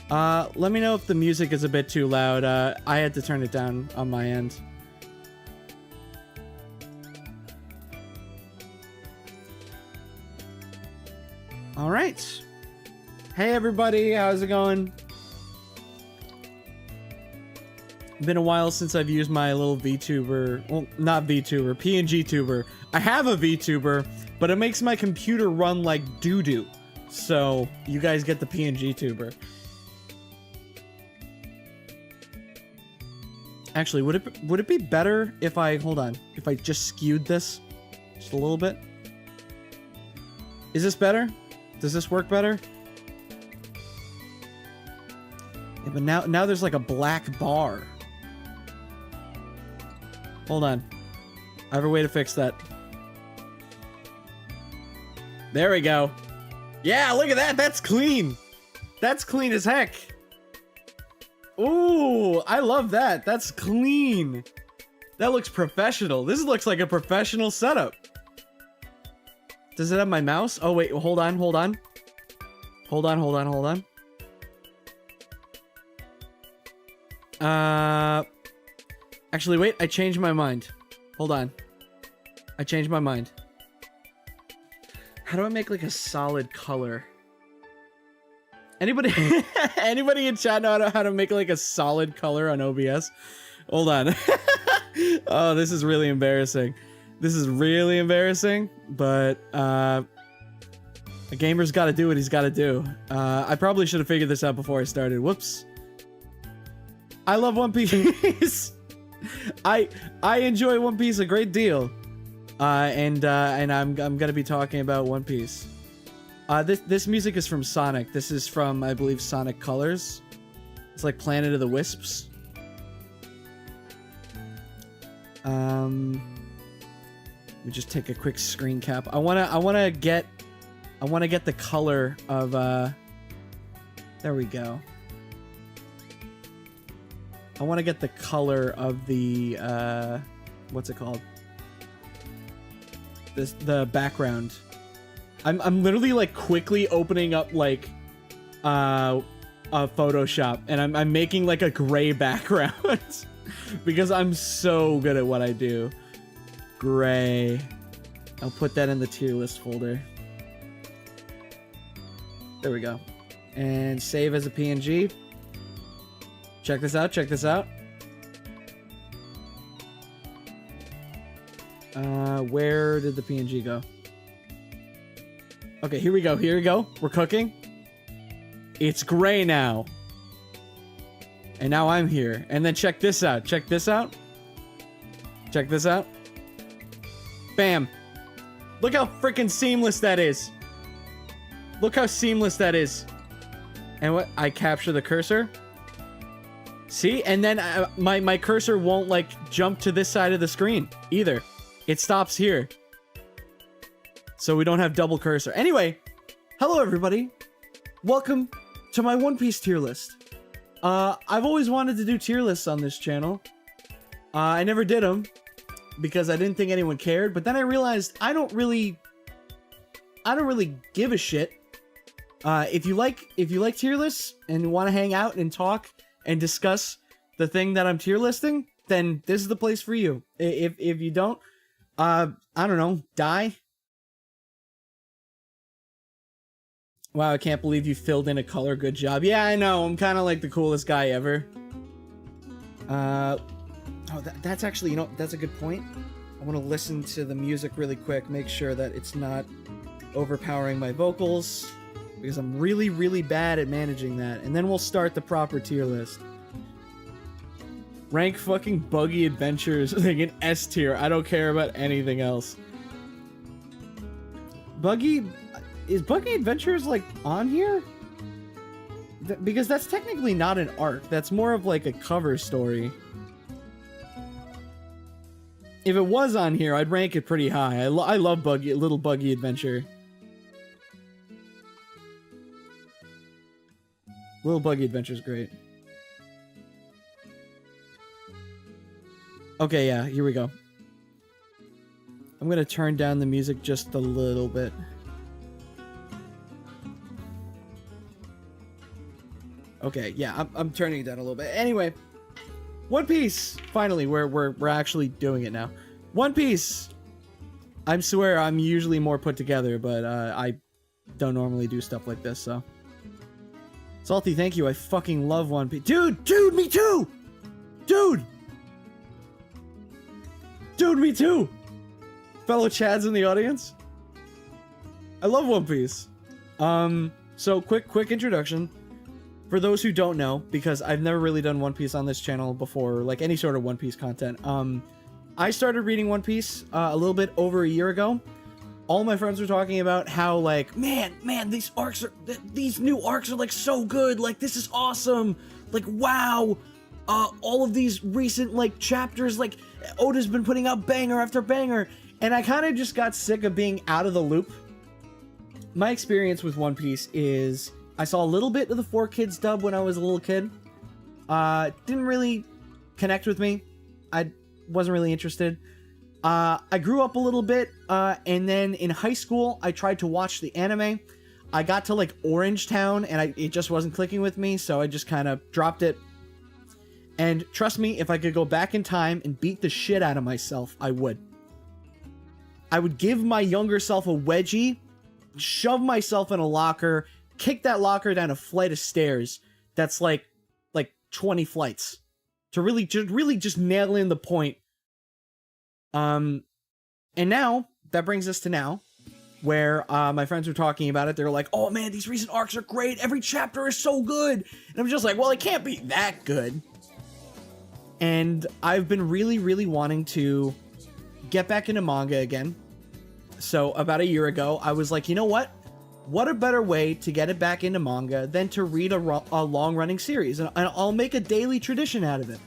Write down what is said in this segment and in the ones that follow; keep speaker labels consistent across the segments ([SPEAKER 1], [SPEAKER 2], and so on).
[SPEAKER 1] Let me know if the music is a bit too loud. I had to turn it down on my end. All right. Hey, everybody. How's it going? Been a while since I've used my little VTuber. Well, not VTuber, PNG tuber. I have a VTuber, but it makes my computer run like doo-doo. So, you guys get the PNG tuber. Actually, would it be better if I, hold on, if I just skewed this just a little bit? Is this better? Does this work better? Yeah, but now there's like a black bar. Hold on. I have a way to fix that. There we go. Yeah, look at that. That's clean. That's clean as heck. Ooh, I love that. That's clean. That looks professional. This looks like a professional setup. Does it have my mouse? Oh, wait. Hold on. Hold on. Hold on. Hold on. Hold on. Actually, wait. I changed my mind. Hold on. I changed my mind. How do I make like a solid color? Anybody anybody in chat know how to make like a solid color on OBS? Hold on. Oh, this is really embarrassing. This is really embarrassing, but a gamer's got to do what he's got to do. I probably should have figured this out before I started. Whoops. I love One Piece. I enjoy One Piece a great deal. And I'm gonna be talking about One Piece. This music is from Sonic. This is from, I believe, Sonic Colors. It's like Planet of the Wisps. Let me just take a quick screen cap. I wanna get the color of there we go. I want to get the color of the what's it called? The background. I'm literally like quickly opening up like Photoshop, and I'm making like a gray background because I'm so good at what I do. Gray. I'll put that in the tier list folder. There we go. And save as a PNG. Check this out, check this out. Where did the PNG go? Okay, here we go, here we go. We're cooking. It's gray now. And now I'm here. And then check this out, check this out. Check this out. Bam. Look how freaking seamless that is. Look how seamless that is. And what? I capture the cursor. See? And then my cursor won't like jump to this side of the screen either. It stops here. So we don't have double cursor. Anyway, hello everybody. Welcome to my One Piece tier list. I've always wanted to do tier lists on this channel. I never did them because I didn't think anyone cared, but then I realized I don't really give a shit. If you like tier lists and want to hang out and talk and discuss the thing that I'm tier listing, then this is the place for you. If you don't, I don't know, die. Wow, I can't believe you filled in a color. Good job. Yeah, I know. I'm kind of like the coolest guy ever. Oh, that's actually, you know, that's a good point. I want to listen to the music really quick, make sure that it's not overpowering my vocals, because I'm really, really bad at managing that. And then we'll start the proper tier list. Rank fucking Buggy Adventures like an S tier. I don't care about anything else. Is Buggy Adventures like on here? Because that's technically not an arc. That's more of like a cover story. If it was on here, I'd rank it pretty high. I love Little Buggy Adventure. Little Buggy Adventure is great. Okay, yeah, here we go. I'm gonna turn down the music just a little bit. Okay, yeah, I'm turning it down a little bit. Anyway, One Piece. Finally, we're actually doing it now. One Piece. I swear I'm usually more put together, but I don't normally do stuff like this, so. Salty, thank you. I fucking love One Piece. Dude, me too! Dude, me too! Fellow Chads in the audience. I love One Piece. So quick introduction. For those who don't know, because I've never really done One Piece on this channel before, like any sort of One Piece content. I started reading One Piece a little bit over a year ago. All my friends were talking about how, like, man, these new arcs are like so good. Like, this is awesome. Like, wow. All of these recent like chapters, like Oda's been putting out banger after banger, and I kind of just got sick of being out of the loop. My experience with One Piece is I saw a little bit of the 4Kids dub when I was a little kid. Didn't really connect with me. I wasn't really interested. I grew up a little bit, and then in high school, I tried to watch the anime. I got to like Orange Town, and it just wasn't clicking with me, so I just kind of dropped it. And trust me, if I could go back in time and beat the shit out of myself, I would. I would give my younger self a wedgie, shove myself in a locker, kick that locker down a flight of stairs that's like 20 flights to really just nail in the point. And now that brings us to now, where my friends were talking about it. They're like, "Oh man, these recent arcs are great. Every chapter is so good." And I'm just like, "Well, it can't be that good." And I've been really wanting to get back into manga again. So about a year ago, I was like, you know what? What a better way to get it back into manga than to read a long-running series. And I'll make a daily tradition out of it.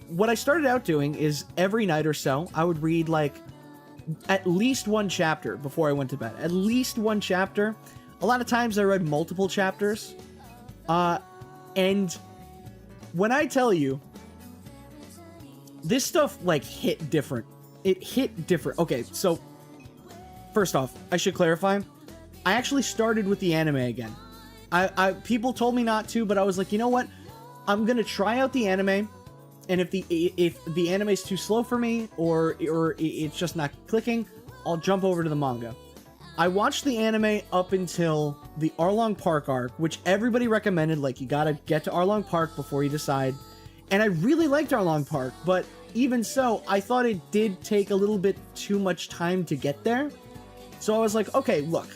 [SPEAKER 1] What I started out doing is every night or so, I would read like at least one chapter before I went to bed. At least one chapter. A lot of times I read multiple chapters. And when I tell you, this stuff like hit different. It hit different. Okay, so first off, I should clarify. I actually started with the anime again. People told me not to, but I was like, you know what? I'm gonna try out the anime, and if the anime is too slow for me or it's just not clicking, I'll jump over to the manga. I watched the anime up until the Arlong Park arc, which everybody recommended, like, you gotta get to Arlong Park before you decide. And I really liked Arlong Park, but even so, I thought it did take a little bit too much time to get there. So I was like, okay, look,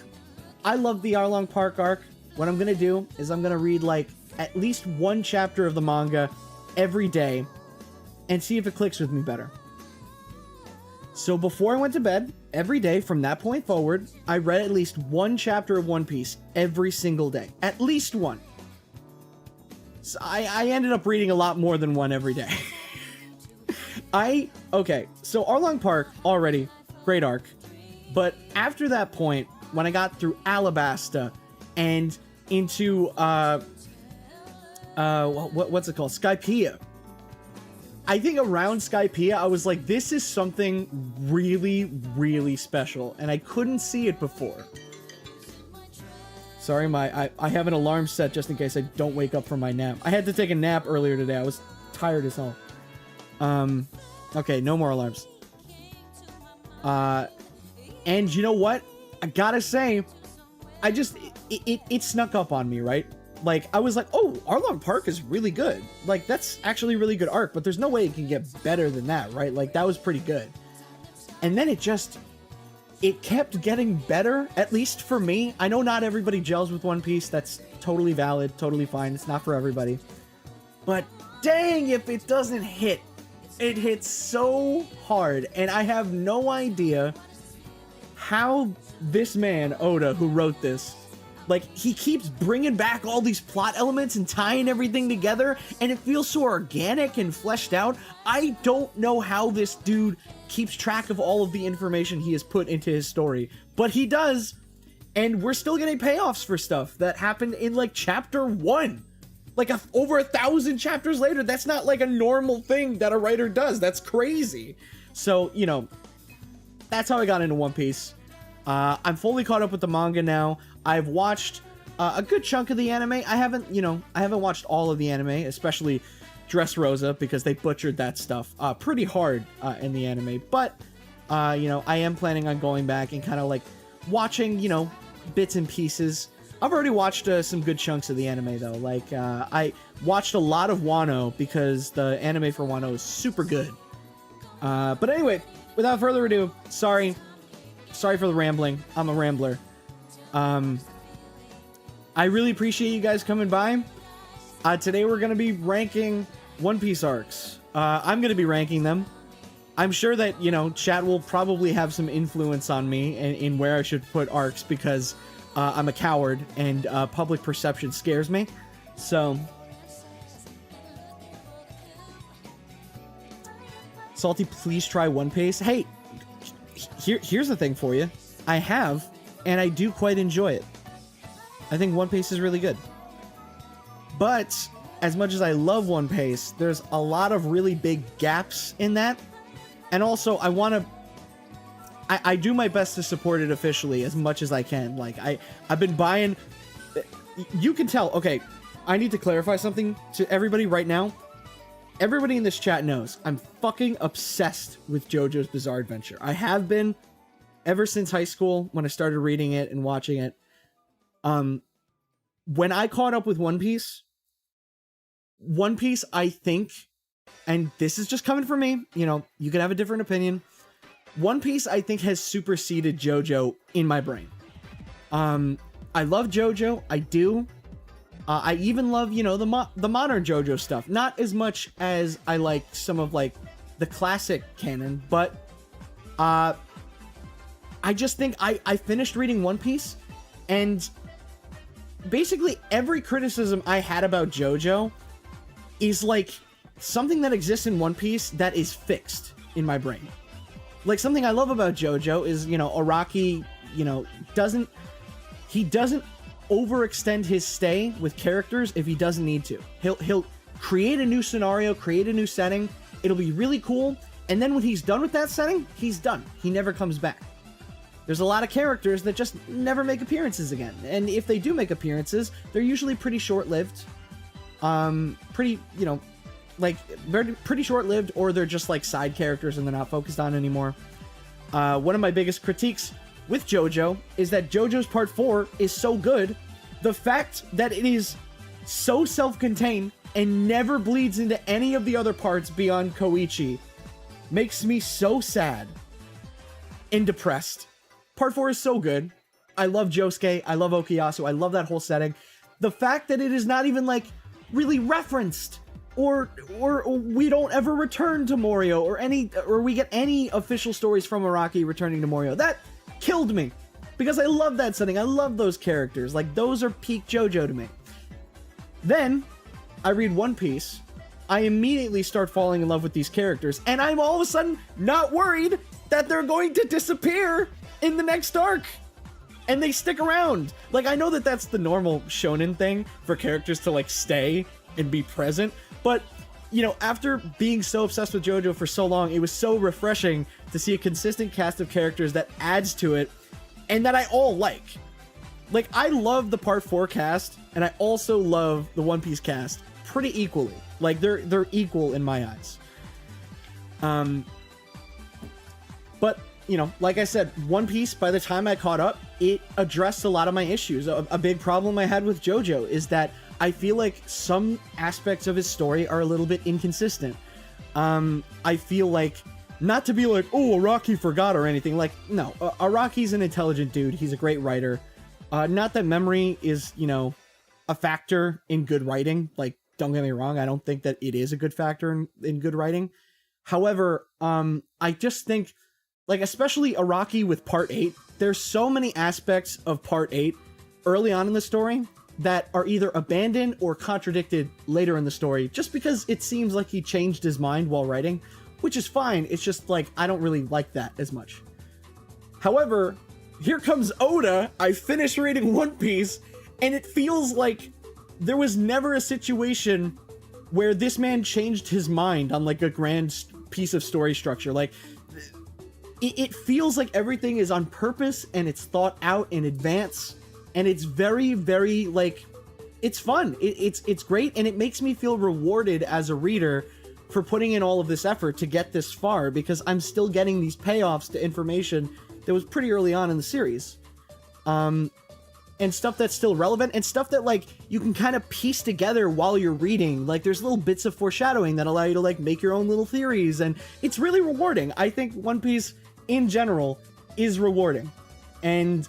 [SPEAKER 1] I love the Arlong Park arc. What I'm gonna do is I'm gonna read, like, at least one chapter of the manga every day and see if it clicks with me better. So before I went to bed, every day from that point forward, I read at least one chapter of One Piece every single day. At least one. So I ended up reading a lot more than one every day. Okay, so Arlong Park, already, great arc. But after that point, when I got through Alabasta and into, what's it called? Skypiea. I think around Skypiea, I was like, this is something really special, and I couldn't see it before. Sorry, I have an alarm set just in case I don't wake up from my nap. I had to take a nap earlier today. I was tired as hell. Okay, no more alarms. And you know what? I gotta say, it snuck up on me, right? Like, I was like, oh, Arlong Park is really good. Like, that's actually a really good arc, but there's no way it can get better than that, right? Like, that was pretty good. And then it kept getting better, at least for me. I know not everybody gels with One Piece. That's totally valid, totally fine. It's not for everybody. But dang, if it doesn't hit. It hits so hard, and I have no idea how this man, Oda, who wrote this, like, he keeps bringing back all these plot elements and tying everything together, and it feels so organic and fleshed out. I don't know how this dude keeps track of all of the information he has put into his story, but he does, and we're still getting payoffs for stuff that happened in, like, chapter 1. Like, over 1,000 chapters later. That's not, like, a normal thing that a writer does. That's crazy. So, you know, that's how I got into One Piece. I'm fully caught up with the manga now. I've watched a good chunk of the anime. I haven't watched all of the anime, especially Dressrosa, because they butchered that stuff pretty hard in the anime. But I am planning on going back and kind of like watching, bits and pieces. I've already watched some good chunks of the anime though. Like I watched a lot of Wano because the anime for Wano is super good. But anyway, without further ado, sorry for the rambling. I'm a rambler. I really appreciate you guys coming by. Today we're gonna be ranking One Piece arcs. I'm gonna be ranking them. I'm sure that, chat will probably have some influence on me in where I should put arcs because I'm a coward and public perception scares me. So, Salty, please try One Piece. Hey, here's the thing for you. I have, and I do quite enjoy it. I think One Piece is really good. But, as much as I love One Piece, there's a lot of really big gaps in that. And also, I do my best to support it officially as much as I can. Like, I've been buying... You can tell... Okay, I need to clarify something to everybody right now. Everybody in this chat knows I'm fucking obsessed with JoJo's Bizarre Adventure. I have been ever since high school when I started reading it and watching it. When I caught up with One Piece, I think, and this is just coming from me, you can have a different opinion. One Piece, I think, has superseded JoJo in my brain. I love JoJo, I do. I even love, the modern JoJo stuff. Not as much as I like some of, like, the classic canon, but, I just think I finished reading One Piece, and basically every criticism I had about JoJo is, like, something that exists in One Piece that is fixed in my brain. Like, something I love about JoJo is, Araki, doesn't overextend his stay with characters if he doesn't need to. He'll create a new scenario, create a new setting. It'll be really cool. And then when he's done with that setting, he's done. He never comes back. There's a lot of characters that just never make appearances again. And if they do make appearances, they're usually pretty short-lived. Pretty short-lived, or they're just like side characters and they're not focused on anymore. One of my biggest critiques with JoJo is that JoJo's Part 4 is so good. The fact that it is so self-contained and never bleeds into any of the other parts beyond Koichi makes me so sad and depressed. Part 4 is so good. I love Josuke. I love Okuyasu. I love that whole setting. The fact that it is not even, like, really referenced, or we don't ever return to Morio, or we get any official stories from Araki returning to Morio, that killed me. Because I love that setting. I love those characters. Like, those are peak JoJo to me. Then, I read One Piece. I immediately start falling in love with these characters, and I'm all of a sudden not worried that they're going to disappear in the next arc. And they stick around. Like, I know that that's the normal shonen thing for characters to, like, stay and be present. But, after being so obsessed with JoJo for so long, it was so refreshing to see a consistent cast of characters that adds to it and that I all like. Like, I love the Part 4 cast, and I also love the One Piece cast pretty equally. Like, they're equal in my eyes. But, like I said, One Piece, by the time I caught up, it addressed a lot of my issues. A big problem I had with JoJo is that I feel like some aspects of his story are a little bit inconsistent. I feel like, not to be like, oh, Araki forgot or anything. Like, no, Araki's an intelligent dude. He's a great writer. Not that memory is, a factor in good writing. Like, don't get me wrong. I don't think that it is a good factor in good writing. However, I just think, like, especially Araki with Part 8, there's so many aspects of Part 8 early on in the story that are either abandoned or contradicted later in the story, just because it seems like he changed his mind while writing, which is fine. It's just, like, I don't really like that as much. However, here comes Oda. I finished reading One Piece, and it feels like there was never a situation where this man changed his mind on, like, a grand piece of story structure. Like, it feels like everything is on purpose and it's thought out in advance. and it's very, very, like, it's fun. It's great, and it makes me feel rewarded as a reader for putting in all of this effort to get this far, because I'm still getting these payoffs to information that was pretty early on in the series. And stuff that's still relevant, and stuff that, like, you can kind of piece together while you're reading. Like, there's little bits of foreshadowing that allow you to, like, make your own little theories, and it's really rewarding. I think One Piece, in general, is rewarding. And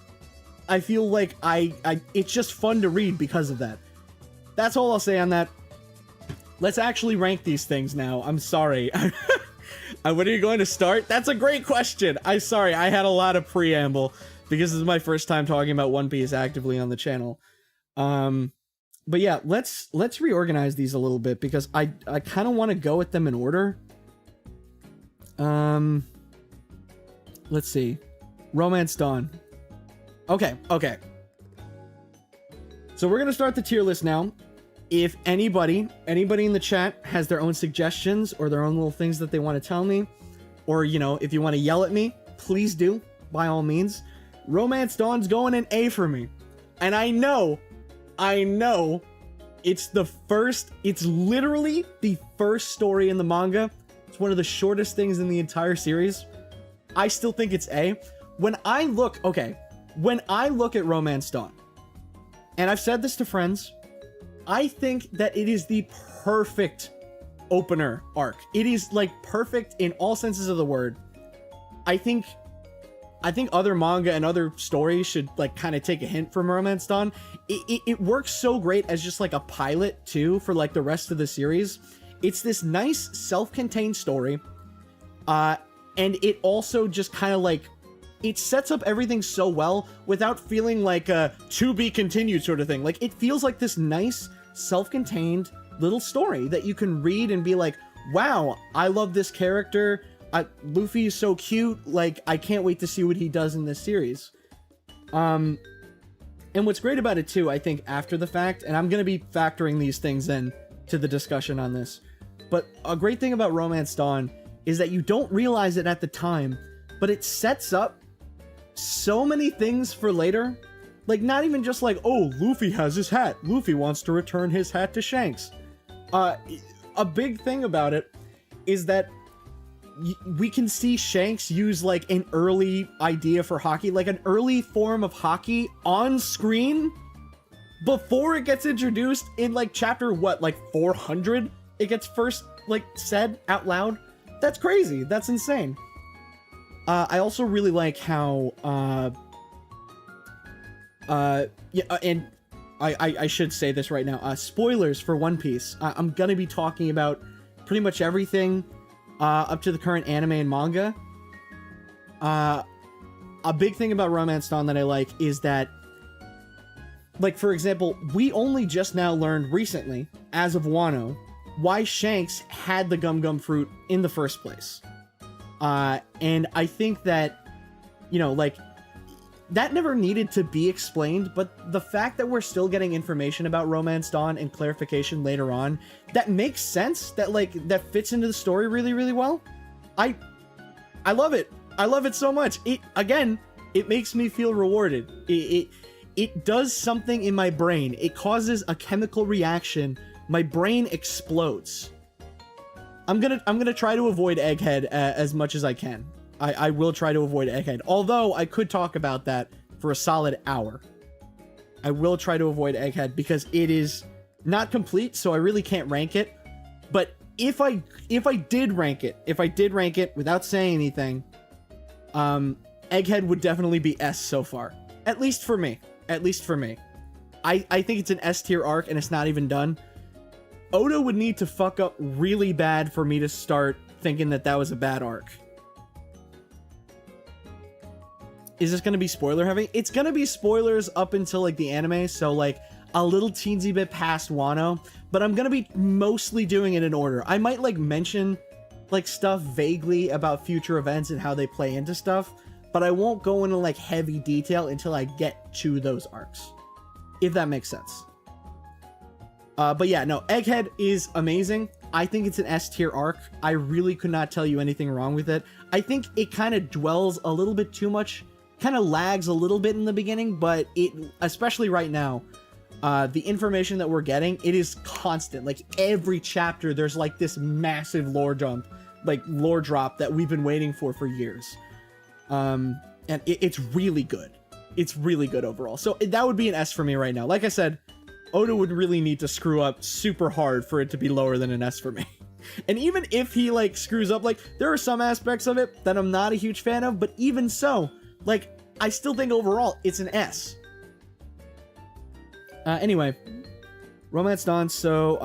[SPEAKER 1] I feel like it's just fun to read because of that. That's all I'll say on that. Let's actually rank these things now. I'm sorry. When are you going to start? That's a great question. I'm sorry, I had a lot of preamble, because this is my first time talking about One Piece actively on the channel. But yeah, let's reorganize these a little bit, because I kind of want to go with them in order. Let's see. Romance Dawn. Okay. So we're gonna start the tier list now. If anybody in the chat has their own suggestions or their own little things that they want to tell me, or, you know, if you want to yell at me, please do, by all means. Romance Dawn's going an A for me. And I know it's literally the first story in the manga. It's one of the shortest things in the entire series. I still think it's A. When I look at Romance Dawn, and I've said this to friends, I think that it is the perfect opener arc. It is, like, perfect in all senses of the word. I think other manga and other stories should, like, kind of take a hint from Romance Dawn. It works so great as just, like, a pilot, too, for, like, the rest of the series. It's this nice, self-contained story. And it also just kind of, like, it sets up everything so well without feeling like a to be continued sort of thing. Like, it feels like this nice, self-contained little story that you can read and be like, wow, I love this character. Luffy is so cute. Like, I can't wait to see what he does in this series. And what's great about it too, I think, after the fact, and I'm going to be factoring these things in to the discussion on this, but a great thing about Romance Dawn is that you don't realize it at the time, but it sets up so many things for later. Like, not even just like, oh, Luffy has his hat. Luffy wants to return his hat to Shanks. A big thing about it is that we can see Shanks use, like, an early idea for hockey, like an early form of hockey on screen before it gets introduced in, like, chapter, what, like 400? It gets first, like, said out loud. That's crazy. That's insane. I also really like how, and I should say this right now, spoilers for One Piece. I'm gonna be talking about pretty much everything up to the current anime and manga. A big thing about Romance Dawn that I like is that, like, for example, we only just now learned recently, as of Wano, why Shanks had the Gum Fruit in the first place. And I think that, you know, like, that never needed to be explained, but the fact that we're still getting information about Romance Dawn and clarification later on, that makes sense, that, like, that fits into the story really, really well. I love it. I love it so much. It makes me feel rewarded. It does something in my brain. It causes a chemical reaction. My brain explodes. I'm gonna try to avoid Egghead as much as I can. I will try to avoid Egghead, although I could talk about that for a solid hour. I will try to avoid Egghead because it is not complete, so I really can't rank it. But if I did rank it without saying anything, Egghead would definitely be S so far. At least for me. I think it's an S tier arc and it's not even done. Oda would need to fuck up really bad for me to start thinking that that was a bad arc. Is this going to be spoiler heavy? It's going to be spoilers up until, like, the anime, so, like, a little teensy bit past Wano, but I'm going to be mostly doing it in order. I might, like, mention, like, stuff vaguely about future events and how they play into stuff, but I won't go into, like, heavy detail until I get to those arcs, if that makes sense. But yeah, no, Egghead is amazing. I think it's an S tier arc. I really could not tell you anything wrong with it. I think it kind of dwells a little bit too much kind of lags a little bit in the beginning, but especially right now, the information that we're getting, it is constant. Like every chapter, there's like this massive lore drop that we've been waiting for years. And it's really good. It's really good overall. So that would be an S for me right now. Like I said, Oda would really need to screw up super hard for it to be lower than an S for me. And even if he like screws up, like there are some aspects of it that I'm not a huge fan of, but even so, like I still think overall it's an S. Anyway, Romance Dawn. So,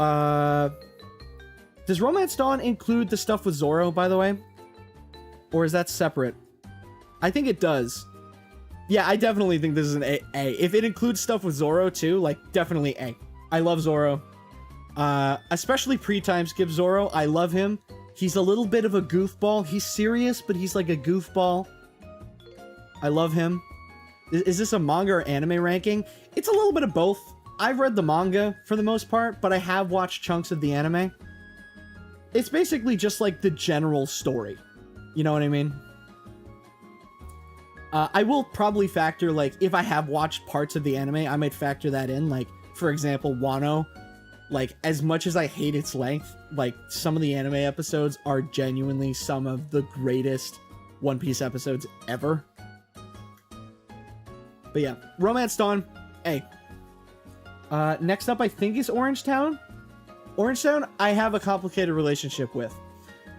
[SPEAKER 1] does Romance Dawn include the stuff with Zoro, by the way? Or is that separate? I think it does. Yeah, I definitely think this is an A. If it includes stuff with Zoro too, like definitely A. I love Zoro. Especially pre-time skip Zoro. I love him. He's a little bit of a goofball. He's serious, but he's like a goofball. I love him. Is this a manga or anime ranking? It's a little bit of both. I've read the manga for the most part, but I have watched chunks of the anime. It's basically just like the general story. You know what I mean? I will probably factor, like, if I have watched parts of the anime, I might factor that in. Like, for example, Wano. Like, as much as I hate its length, like, some of the anime episodes are genuinely some of the greatest One Piece episodes ever. But yeah, Romance Dawn, A. Next up, I think, is Orange Town. Orange Town, I have a complicated relationship with.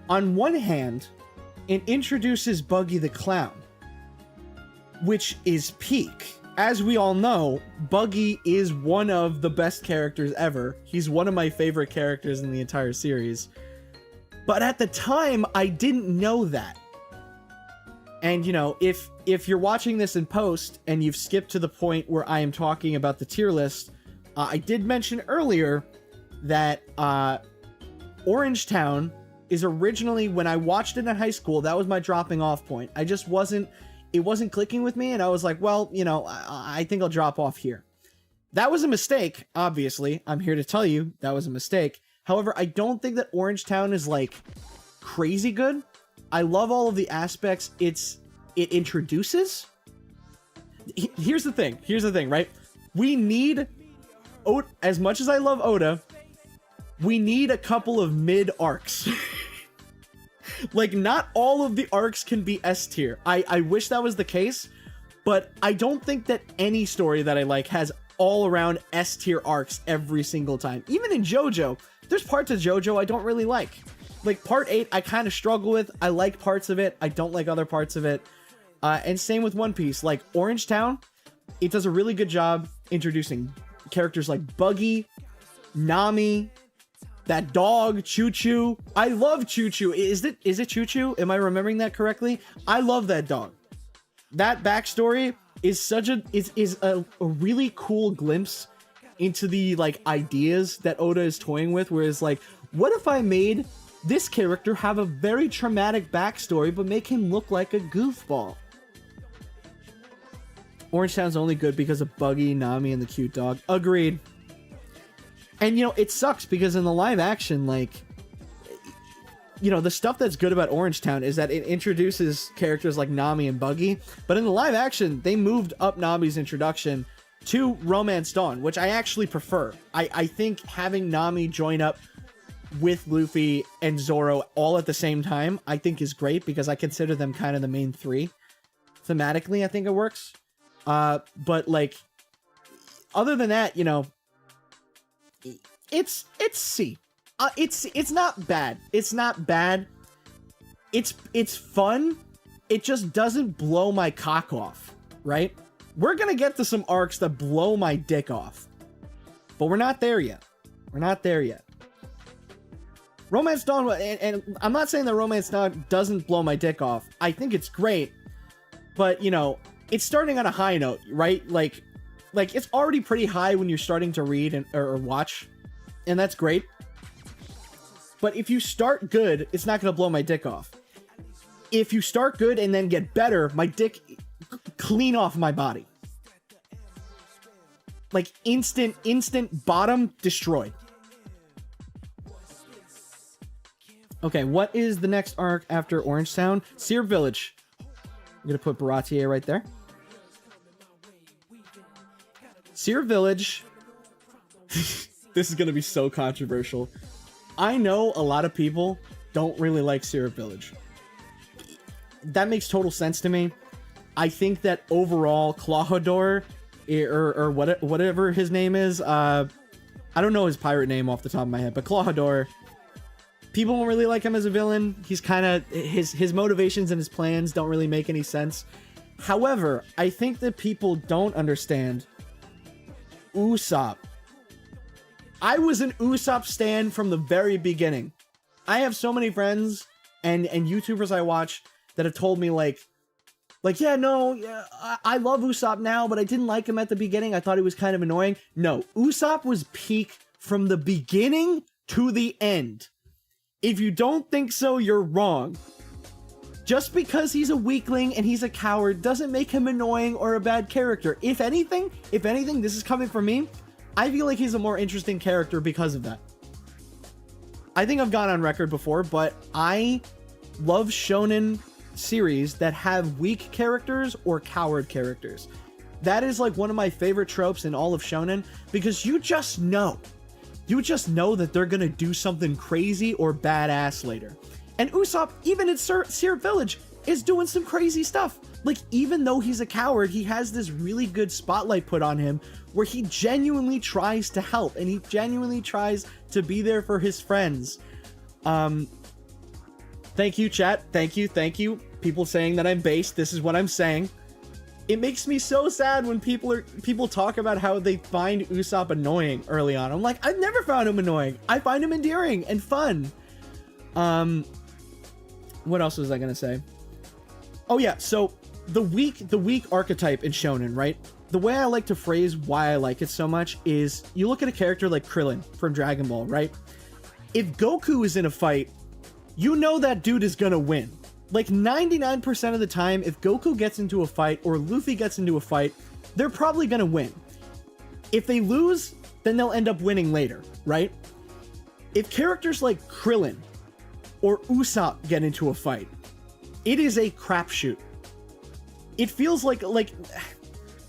[SPEAKER 1] On one hand, it introduces Buggy the Clown, which is peak. As we all know, Buggy is one of the best characters ever. He's one of my favorite characters in the entire series. But at the time, I didn't know that. And, you know, if you're watching this in post and you've skipped to the point where I am talking about the tier list, I did mention earlier that Orange Town is originally, when I watched it in high school, that was my dropping off point. It wasn't clicking with me, and I was like, well, you know, I think I'll drop off here. That was a mistake, obviously. I'm here to tell you that was a mistake. However, I don't think that Orange Town is, like, crazy good. I love all of the aspects it introduces. Here's the thing, right? We need, as much as I love Oda, we need a couple of mid arcs. Like, not all of the arcs can be S tier. I wish that was the case, but I don't think that any story that I like has all around S tier arcs every single time. Even in JoJo, there's parts of JoJo I don't really like. Like, part 8, I kind of struggle with. I like parts of it. I don't like other parts of it. And same with One Piece. Like, Orange Town, it does a really good job introducing characters like Buggy, Nami, that dog, Choo Choo. I love Choo Choo. Is it Choo Choo? Am I remembering that correctly? I love that dog. That backstory is a really cool glimpse into the, like, ideas that Oda is toying with, where it's like, what if I made this character have a very traumatic backstory, but make him look like a goofball? Orange Town's only good because of Buggy, Nami, and the cute dog. Agreed. And, you know, it sucks because in the live action, like, you know, the stuff that's good about Orange Town is that it introduces characters like Nami and Buggy, but in the live action, they moved up Nami's introduction to Romance Dawn, which I actually prefer. I think having Nami join up with Luffy and Zoro all at the same time, I think is great, because I consider them kind of the main three. Thematically, I think it works. But, like, other than that, you know, it's C. It's not bad. It's not bad. It's fun. It just doesn't blow my cock off, right? We're gonna get to some arcs that blow my dick off, but we're not there yet. We're not there yet. Romance Dawn, and I'm not saying that Romance Dawn doesn't blow my dick off. I think it's great, but, you know, it's starting on a high note, right? Like it's already pretty high when you're starting to read or watch, and that's great. But if you start good, it's not going to blow my dick off. If you start good and then get better, my dick clean off my body. Like, instant bottom destroyed. Okay, what is the next arc after Orange Town? Seer Village. I'm going to put Baratier right there. Seer Village. This is going to be so controversial. I know a lot of people don't really like Seer Village. That makes total sense to me. I think that overall, Clawhador, or whatever his name is, I don't know his pirate name off the top of my head, but Clawhador, people don't really like him as a villain. He's kind of, his motivations and his plans don't really make any sense. However, I think that people don't understand Usopp. I was an Usopp stan from the very beginning. I have so many friends and YouTubers I watch that have told me like, yeah, no, yeah, I love Usopp now, but I didn't like him at the beginning. I thought he was kind of annoying. No, Usopp was peak from the beginning to the end. If you don't think so, you're wrong. Just because he's a weakling and he's a coward doesn't make him annoying or a bad character. If anything, this is coming from me, I feel like he's a more interesting character because of that. I think I've gone on record before, but I love shonen series that have weak characters or coward characters. That is like one of my favorite tropes in all of shonen, because you just know that they're gonna do something crazy or badass later. And Usopp, even in Seer Village, is doing some crazy stuff. Like, even though he's a coward, he has this really good spotlight put on him where he genuinely tries to help and he genuinely tries to be there for his friends. Thank you, chat. Thank you. People saying that I'm based. This is what I'm saying. It makes me so sad when people talk about how they find Usopp annoying early on. I'm like, I've never found him annoying. I find him endearing and fun. What else was I gonna say? Oh yeah, so the weak archetype in shonen, right? The way I like to phrase why I like it so much is you look at a character like Krillin from Dragon Ball, right? If Goku is in a fight, you know that dude is gonna win. Like 99% of the time, if Goku gets into a fight or Luffy gets into a fight, they're probably gonna win. If they lose, then they'll end up winning later, right? If characters like Krillin or Usopp get into a fight, it is a crapshoot. It feels like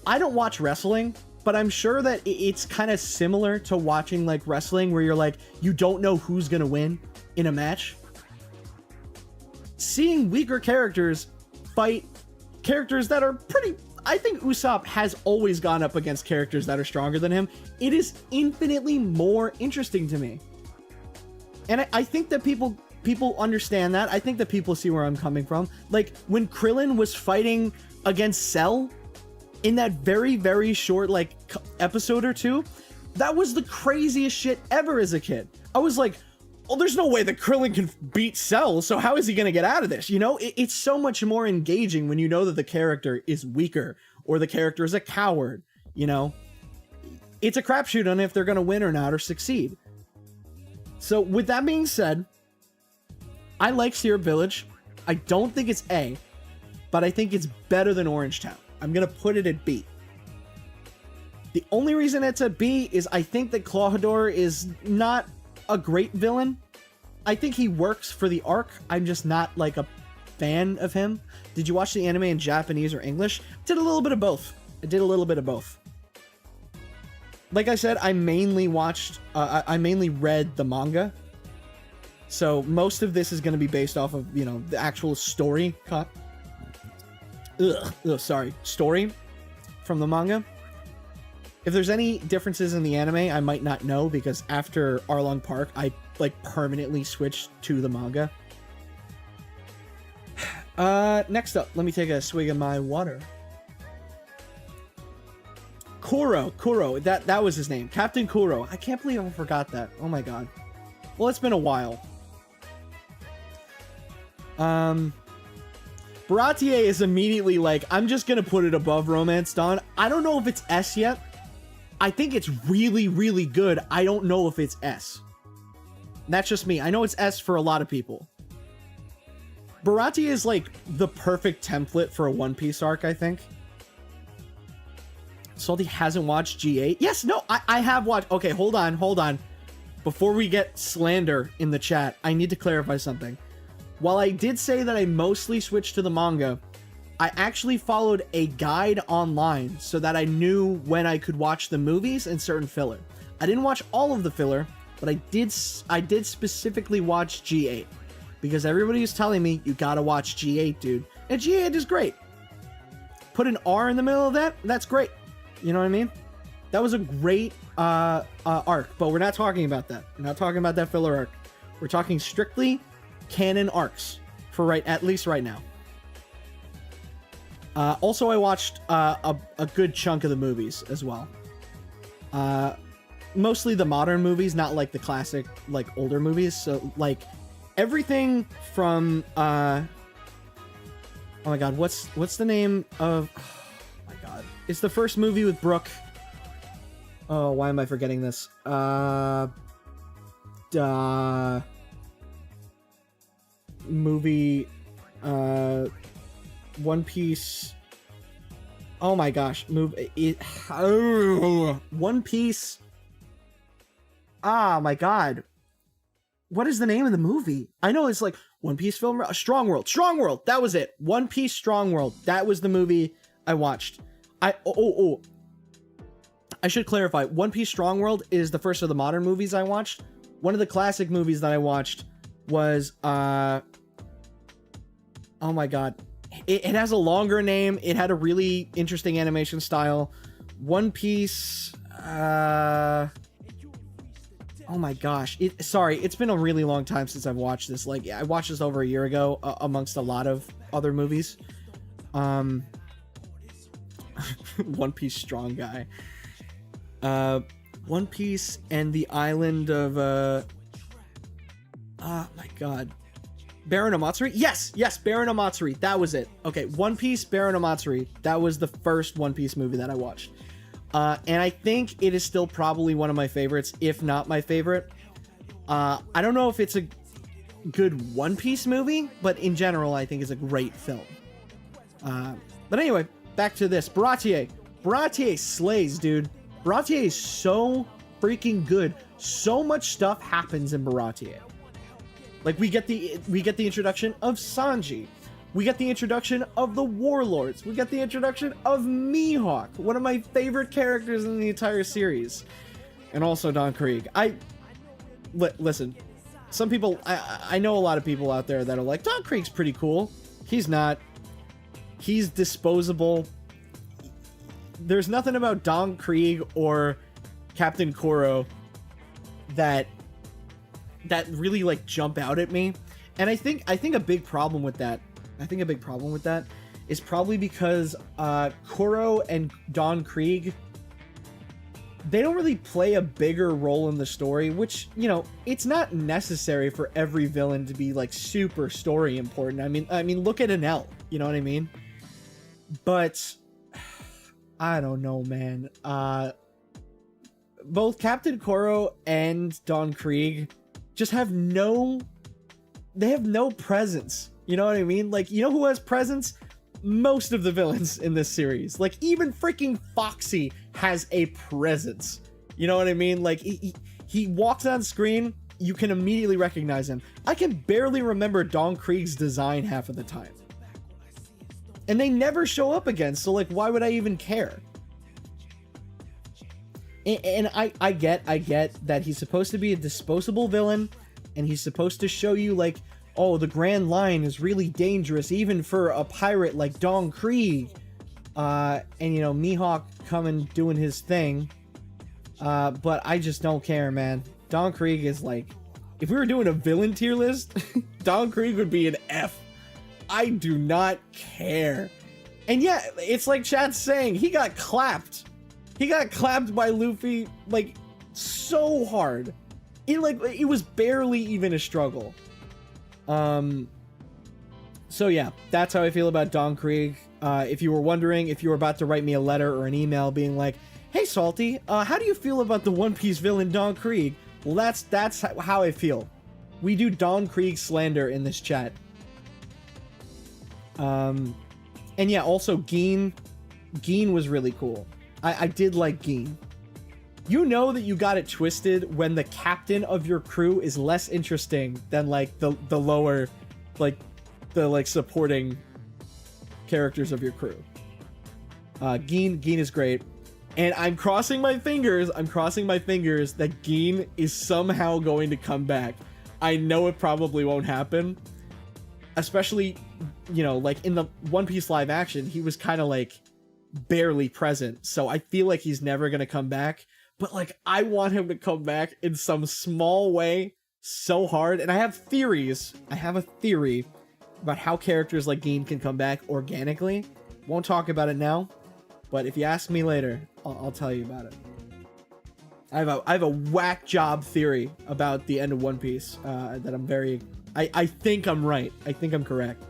[SPEAKER 1] I don't watch wrestling, but I'm sure that it's kind of similar to watching like wrestling where you're like, you don't know who's gonna win in a match. Seeing weaker characters fight characters that are pretty... I think Usopp has always gone up against characters that are stronger than him. It is infinitely more interesting to me. And I think that people understand that. I think that people see where I'm coming from. Like, when Krillin was fighting against Cell in that very, very short, like, episode or two, that was the craziest shit ever as a kid. I was like, well, there's no way that Krillin can beat Cell, so how is he gonna get out of this? You know, it's so much more engaging when you know that the character is weaker or the character is a coward, you know? It's a crapshoot on if they're gonna win or not or succeed. So with that being said, I like Seer Village. I don't think it's A, but I think it's better than Orange Town. I'm gonna put it at B. The only reason it's at B is I think that Clawhador is not a great villain. I think he works for the arc. I'm just not like a fan of him. Did you watch the anime in Japanese or English? Did a little bit of both. I did a little bit of both. Like I said, I mainly read the manga. So most of this is going to be based off of, you know, the actual story story from the manga. If there's any differences in the anime, I might not know because after Arlong Park, I like permanently switched to the manga. Next up, let me take a swig of my water. Kuro, that was his name. Captain Kuro. I can't believe I forgot that. Oh my god. Well, it's been a while. Baratier is immediately like, I'm just gonna put it above Romance Dawn. I don't know if it's S yet. I think it's really, really good. I don't know if it's S. That's just me. I know it's S for a lot of people. Baratier is like the perfect template for a One Piece arc, I think. Salty hasn't watched G8. Yes, no, I have watched. Okay, hold on. Before we get slander in the chat, I need to clarify something. While I did say that I mostly switched to the manga, I actually followed a guide online so that I knew when I could watch the movies and certain filler. I didn't watch all of the filler, but I did specifically watch G8 because everybody was telling me you gotta watch G8, dude. And G8 is great. Put an R in the middle of that, that's great. You know what I mean? That was a great arc, but we're not talking about that. We're not talking about that filler arc. We're talking strictly canon arcs for at least right now. Also, I watched a good chunk of the movies as well. Mostly the modern movies, not like the classic, like older movies. So like everything from oh my god, what's the name of? Oh my god, it's the first movie with Brooke. Oh, why am I forgetting this? Movie, One Piece. Oh my gosh, One Piece. Ah, my god. What is the name of the movie? I know it's like One Piece film. Strong World. Strong World. That was it. One Piece Strong World. That was the movie I watched. I should clarify. One Piece Strong World is the first of the modern movies I watched. One of the classic movies that I watched was oh my god. It has a longer name. It had a really interesting animation style. One Piece oh my gosh. Sorry, it's been a really long time since I've watched this. Like, I watched this over a year ago amongst a lot of other movies. One Piece Strong Guy. One Piece and the island of oh my god. Baron Amatsuri? Yes, Baron Amatsuri. That was it. Okay, One Piece, Baron Amatsuri. That was the first One Piece movie that I watched. And I think it is still probably one of my favorites, if not my favorite. I don't know if it's a good One Piece movie, but in general, I think it's a great film. But anyway, back to this. Baratier. Baratier slays, dude. Baratier is so freaking good. So much stuff happens in Baratier. Like, we get the introduction of Sanji. We get the introduction of the Warlords. We get the introduction of Mihawk, one of my favorite characters in the entire series. And also Don Krieg. Listen, some people, I know a lot of people out there that are like, Don Krieg's pretty cool. He's not. He's disposable. There's nothing about Don Krieg or Captain Kuro that really like jump out at me. And I think a big problem with that is probably because Kuro and Don Krieg, they don't really play a bigger role in the story, which, you know, it's not necessary for every villain to be like super story important. I mean look at Enel, you know what I mean? But I don't know, man. Both Captain Kuro and Don Krieg just have no presence. You know what I mean? Like, you know who has presence? Most of the villains in this series. Like, even freaking Foxy has a presence. You know what I mean? Like, he walks on screen, you can immediately recognize him. I can barely remember Don Krieg's design half of the time. And they never show up again, so like, why would I even care? And I get that he's supposed to be a disposable villain, and he's supposed to show you like, oh, the Grand Line is really dangerous, even for a pirate like Don Krieg. And you know, Mihawk coming doing his thing. But I just don't care, man. Don Krieg is like, if we were doing a villain tier list, Don Krieg would be an F. I do not care. And yeah, it's like Chad's saying, he got clapped. He got clapped by Luffy, like, so hard. It was barely even a struggle. So yeah, that's how I feel about Don Krieg. If you were wondering, if you were about to write me a letter or an email being like, hey Salty, how do you feel about the One Piece villain Don Krieg? Well, that's how I feel. We do Don Krieg slander in this chat. And yeah, also Geen was really cool. I did like Geen. You know that you got it twisted when the captain of your crew is less interesting than like the lower, like the like supporting characters of your crew. Geen is great. And I'm crossing my fingers that Geen is somehow going to come back. I know it probably won't happen. Especially, you know, like in the One Piece live action, he was kind of like barely present. So I feel like he's never going to come back. But like, I want him to come back in some small way so hard. And I have theories. I have a theory about how characters like Geen can come back organically. Won't talk about it now. But if you ask me later, I'll tell you about it. I have a whack job theory about the end of One Piece that I'm very... I think I'm right. I think I'm correct.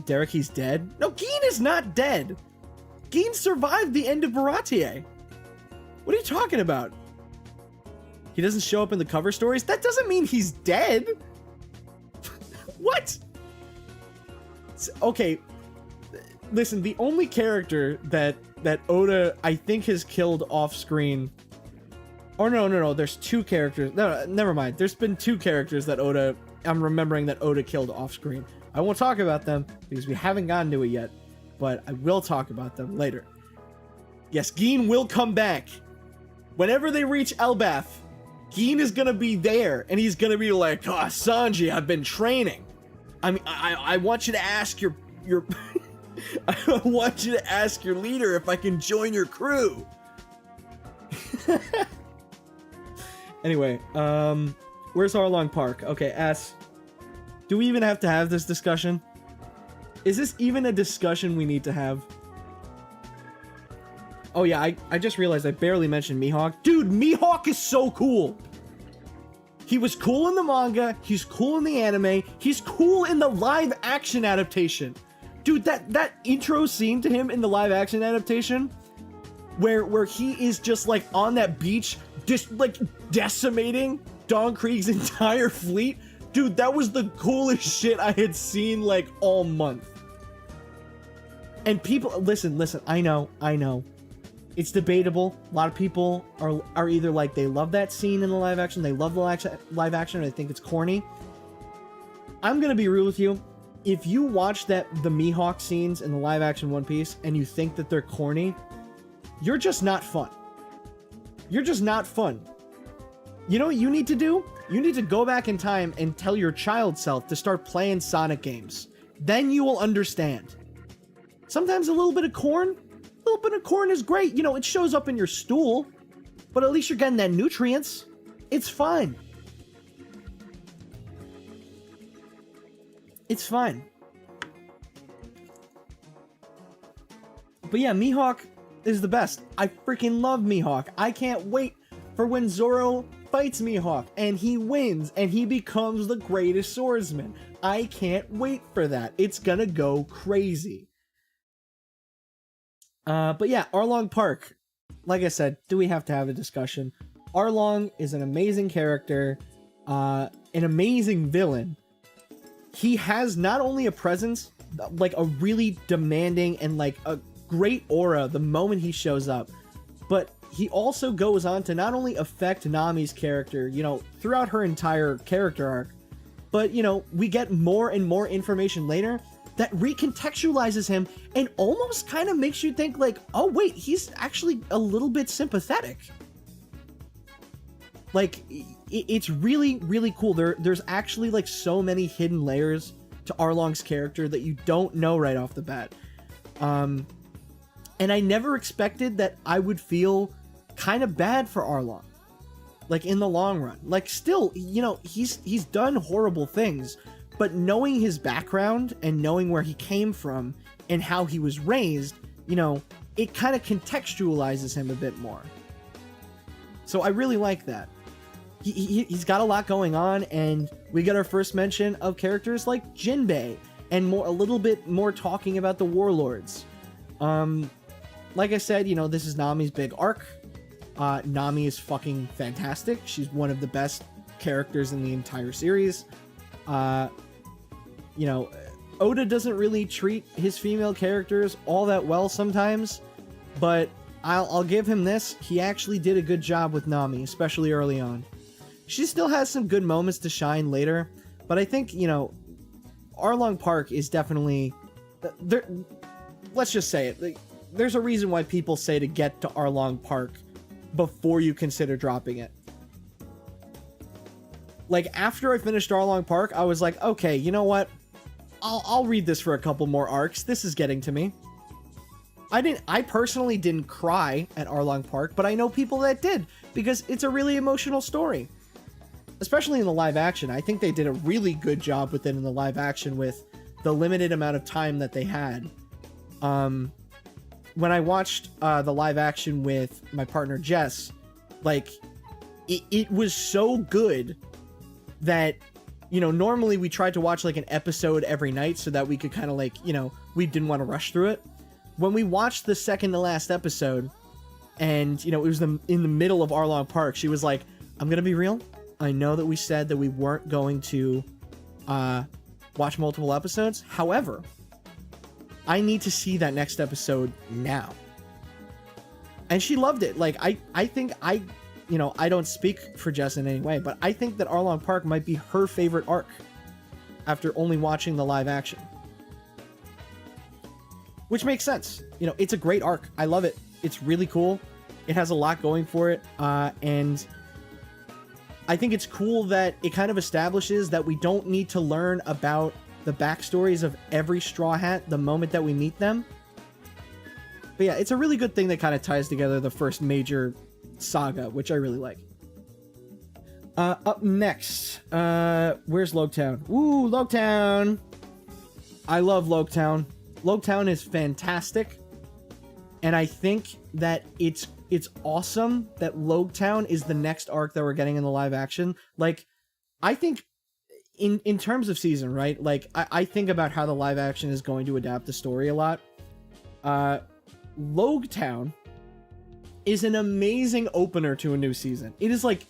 [SPEAKER 1] Derek, he's dead? No, Geen is not dead. Geen survived the end of Baratier. What are you talking about? He doesn't show up in the cover stories? That doesn't mean he's dead. What? Okay. Listen, the only character that Oda, I think, has killed off screen. Oh, no. There's two characters. No, never mind. There's been two characters that I'm remembering that Oda killed off screen. I won't talk about them because we haven't gotten to it yet, but I will talk about them later. Yes, Geen will come back. Whenever they reach Elbaf, Geen is gonna be there, and he's gonna be like, "Oh, Sanji, I've been training. I mean, I want you to ask your I want you to ask your leader if I can join your crew." Anyway, where's Arlong Park? Okay, S. Do we even have to have this discussion? Is this even a discussion we need to have? Oh yeah, I just realized I barely mentioned Mihawk. Dude, Mihawk is so cool! He was cool in the manga, he's cool in the anime, he's cool in the live action adaptation. Dude, that intro scene to him in the live action adaptation, where he is just like on that beach, just like decimating Don Krieg's entire fleet. Dude, that was the coolest shit I had seen like all month. And people, listen, I know. It's debatable. A lot of people are either like, they love that scene in the live action, they love the live action, or they think it's corny. I'm gonna be real with you. If you watch the Mihawk scenes in the live action One Piece and you think that they're corny, you're just not fun. You're just not fun. You know what you need to do? You need to go back in time and tell your child self to start playing Sonic games. Then you will understand. Sometimes a little bit of corn is great. You know, it shows up in your stool, but at least you're getting that nutrients. It's fine. It's fine. But yeah, Mihawk is the best. I freaking love Mihawk. I can't wait for when Zoro fights Mihawk and he wins and he becomes the greatest swordsman. I can't wait for that. It's gonna go crazy. But yeah, Arlong Park. Like I said, do we have to have a discussion? Arlong is an amazing character, an amazing villain. He has not only a presence, like a really demanding and like a great aura the moment he shows up, but he also goes on to not only affect Nami's character, you know, throughout her entire character arc, but, you know, we get more and more information later that recontextualizes him and almost kind of makes you think like, oh wait, he's actually a little bit sympathetic. Like, it's really, really cool. There's actually like so many hidden layers to Arlong's character that you don't know right off the bat. And I never expected that I would feel kind of bad for Arlong, like in the long run. Like, still, you know, he's done horrible things, but knowing his background and knowing where he came from and how he was raised, you know, it kind of contextualizes him a bit more. So I really like that. He's got a lot going on, and we get our first mention of characters like Jinbei, and a little bit more talking about the warlords. Like I said, you know, this is Nami's big arc. Nami is fucking fantastic. She's one of the best characters in the entire series. You know, Oda doesn't really treat his female characters all that well sometimes, but I'll give him this. He actually did a good job with Nami, especially early on. She still has some good moments to shine later, but I think, you know, Arlong Park is definitely there. Let's just say it. Like, there's a reason why people say to get to Arlong Park before you consider dropping it. Like, after I finished Arlong Park, I was like, okay, you know what? I'll read this for a couple more arcs. This is getting to me. I personally didn't cry at Arlong Park, but I know people that did, because it's a really emotional story. Especially in the live action. I think they did a really good job with it in the live action with the limited amount of time that they had. When I watched the live action with my partner Jess, like, it was so good that, you know, normally we tried to watch like an episode every night so that we could kind of like, you know, we didn't want to rush through it. When we watched the second to last episode and, you know, it was in the middle of Arlong Park, she was like, I'm going to be real. I know that we said that we weren't going to watch multiple episodes. However, I need to see that next episode now. And she loved it. Like, I think you know, I don't speak for Jess in any way, but I think that Arlong Park might be her favorite arc after only watching the live action. Which makes sense. You know, it's a great arc. I love it. It's really cool. It has a lot going for it. And I think it's cool that it kind of establishes that we don't need to learn about the backstories of every Straw Hat the moment that we meet them. But yeah, it's a really good thing that kind of ties together the first major saga, which I really like. Up next, where's Logtown? Ooh, Logtown! I love Logtown. Logtown is fantastic, and I think that it's awesome that Logtown is the next arc that we're getting in the live action. Like, I think in terms of season, right? Like, I think about how the live action is going to adapt the story a lot. Logtown is an amazing opener to a new season. It is like,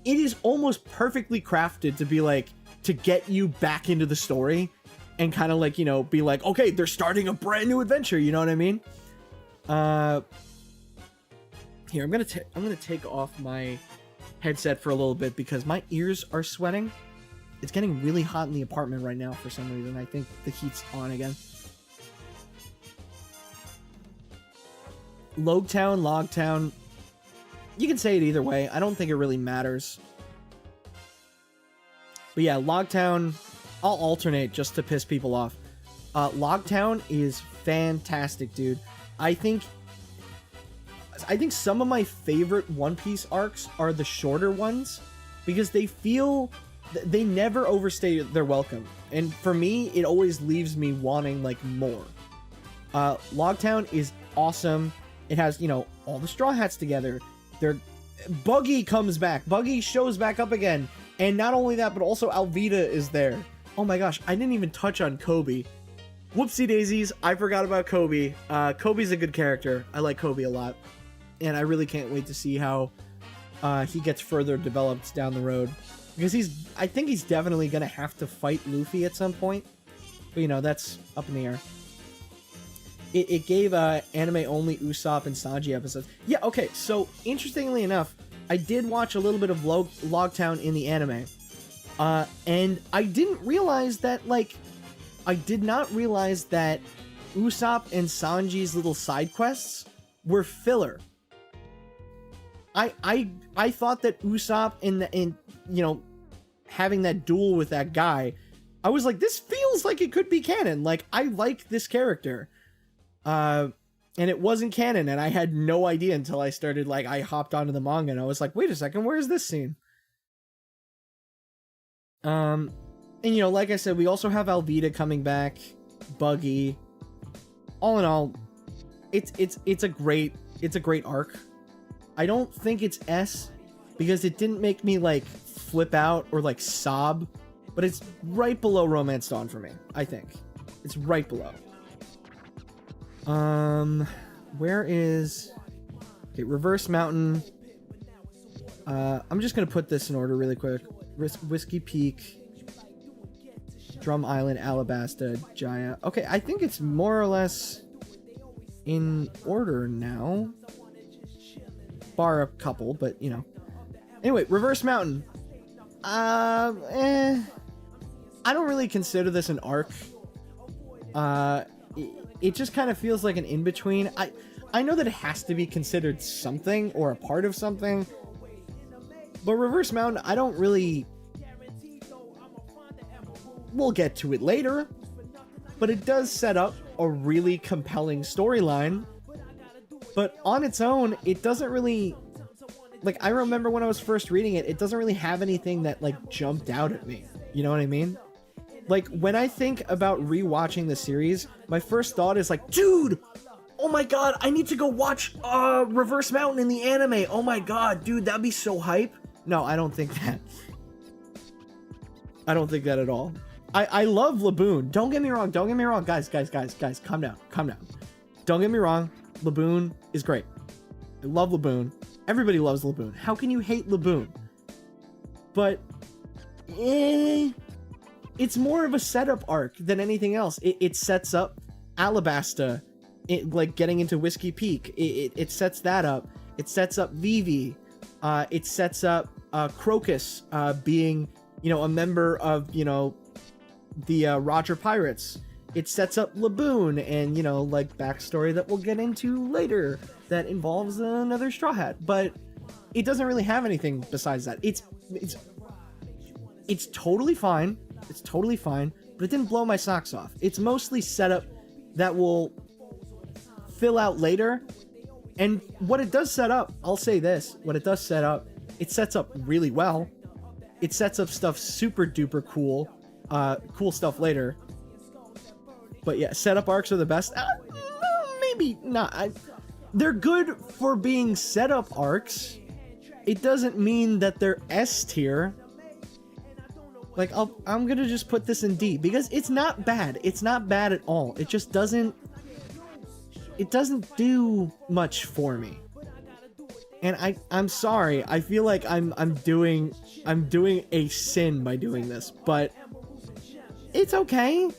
[SPEAKER 1] it is almost perfectly crafted to be like, to get you back into the story and kind of like, you know, be like, okay, they're starting a brand new adventure. You know what I mean? Here, I'm gonna take off my headset for a little bit because my ears are sweating. It's getting really hot in the apartment right now for some reason. I think the heat's on again. Logtown, Logtown. You can say it either way. I don't think it really matters. But yeah, Logtown, I'll alternate just to piss people off. Logtown is fantastic, dude. I think some of my favorite One Piece arcs are the shorter ones because they never overstay their welcome. And for me, it always leaves me wanting like more. Logtown is awesome. It has, you know, all the Straw Hats together. Buggy comes back. Buggy shows back up again. And not only that, but also Alvida is there. Oh my gosh, I didn't even touch on Kobe. Whoopsie daisies, I forgot about Kobe. Kobe's a good character. I like Kobe a lot. And I really can't wait to see how he gets further developed down the road. Because I think he's definitely going to have to fight Luffy at some point. But, you know, that's up in the air. It gave anime-only Usopp and Sanji episodes. Yeah, okay, so interestingly enough, I did watch a little bit of Logtown in the anime. And I didn't realize that, like, I did not realize that Usopp and Sanji's little side quests were filler. I thought that Usopp in you know, having that duel with that guy, I was like, this feels like it could be canon. Like, I like this character. And it wasn't canon, and I had no idea until I started, like, I hopped onto the manga, and I was like, wait a second, where is this scene? And, you know, like I said, we also have Alvida coming back, Buggy. All in all, it's a great arc. I don't think it's S, because it didn't make me, like, flip out or, like, sob, but it's right below Romance Dawn for me, I think. It's right below. Where is... Okay, Reverse Mountain. I'm just gonna put this in order really quick. Whiskey Peak, Drum Island, Alabasta, Jaya. Okay, I think it's more or less in order now. Bar a couple, but, you know. Anyway, Reverse Mountain. I don't really consider this an arc. It just kind of feels like an in-between. I know that it has to be considered something or a part of something, but Reverse Mountain, I don't really... We'll get to it later, but it does set up a really compelling storyline, but on its own, it doesn't really... Like, I remember when I was first reading it, it doesn't really have anything that, like, jumped out at me. You know what I mean? Like, when I think about rewatching the series, my first thought is like, dude, oh my god, I need to go watch Reverse Mountain in the anime. Oh my god, dude, that'd be so hype. No, I don't think that. I don't think that at all. I love Laboon. Don't get me wrong. Don't get me wrong. Guys, calm down. Calm down. Don't get me wrong. Laboon is great. I love Laboon. Everybody loves Laboon. How can you hate Laboon? But, it's more of a setup arc than anything else. It sets up Alabasta, like getting into Whiskey Peak. It sets that up. It sets up Vivi. It sets up Crocus being, you know, a member of, you know, the Roger Pirates. It sets up Laboon and, you know, like backstory that we'll get into later that involves another Straw Hat. But it doesn't really have anything besides that. It's totally fine. It's totally fine, but it didn't blow my socks off. It's mostly setup that will fill out later. And what it does set up, I'll say this, what it does set up, it sets up really well. It sets up stuff super duper cool, cool stuff later. But yeah, setup arcs are the best. Maybe not. They're good for being setup arcs. It doesn't mean that they're S tier. Like, I'm gonna just put this in D, because it's not bad. It's not bad at all. It just doesn't... It doesn't do much for me. And I'm sorry. I feel like I'm doing a sin by doing this, but it's okay.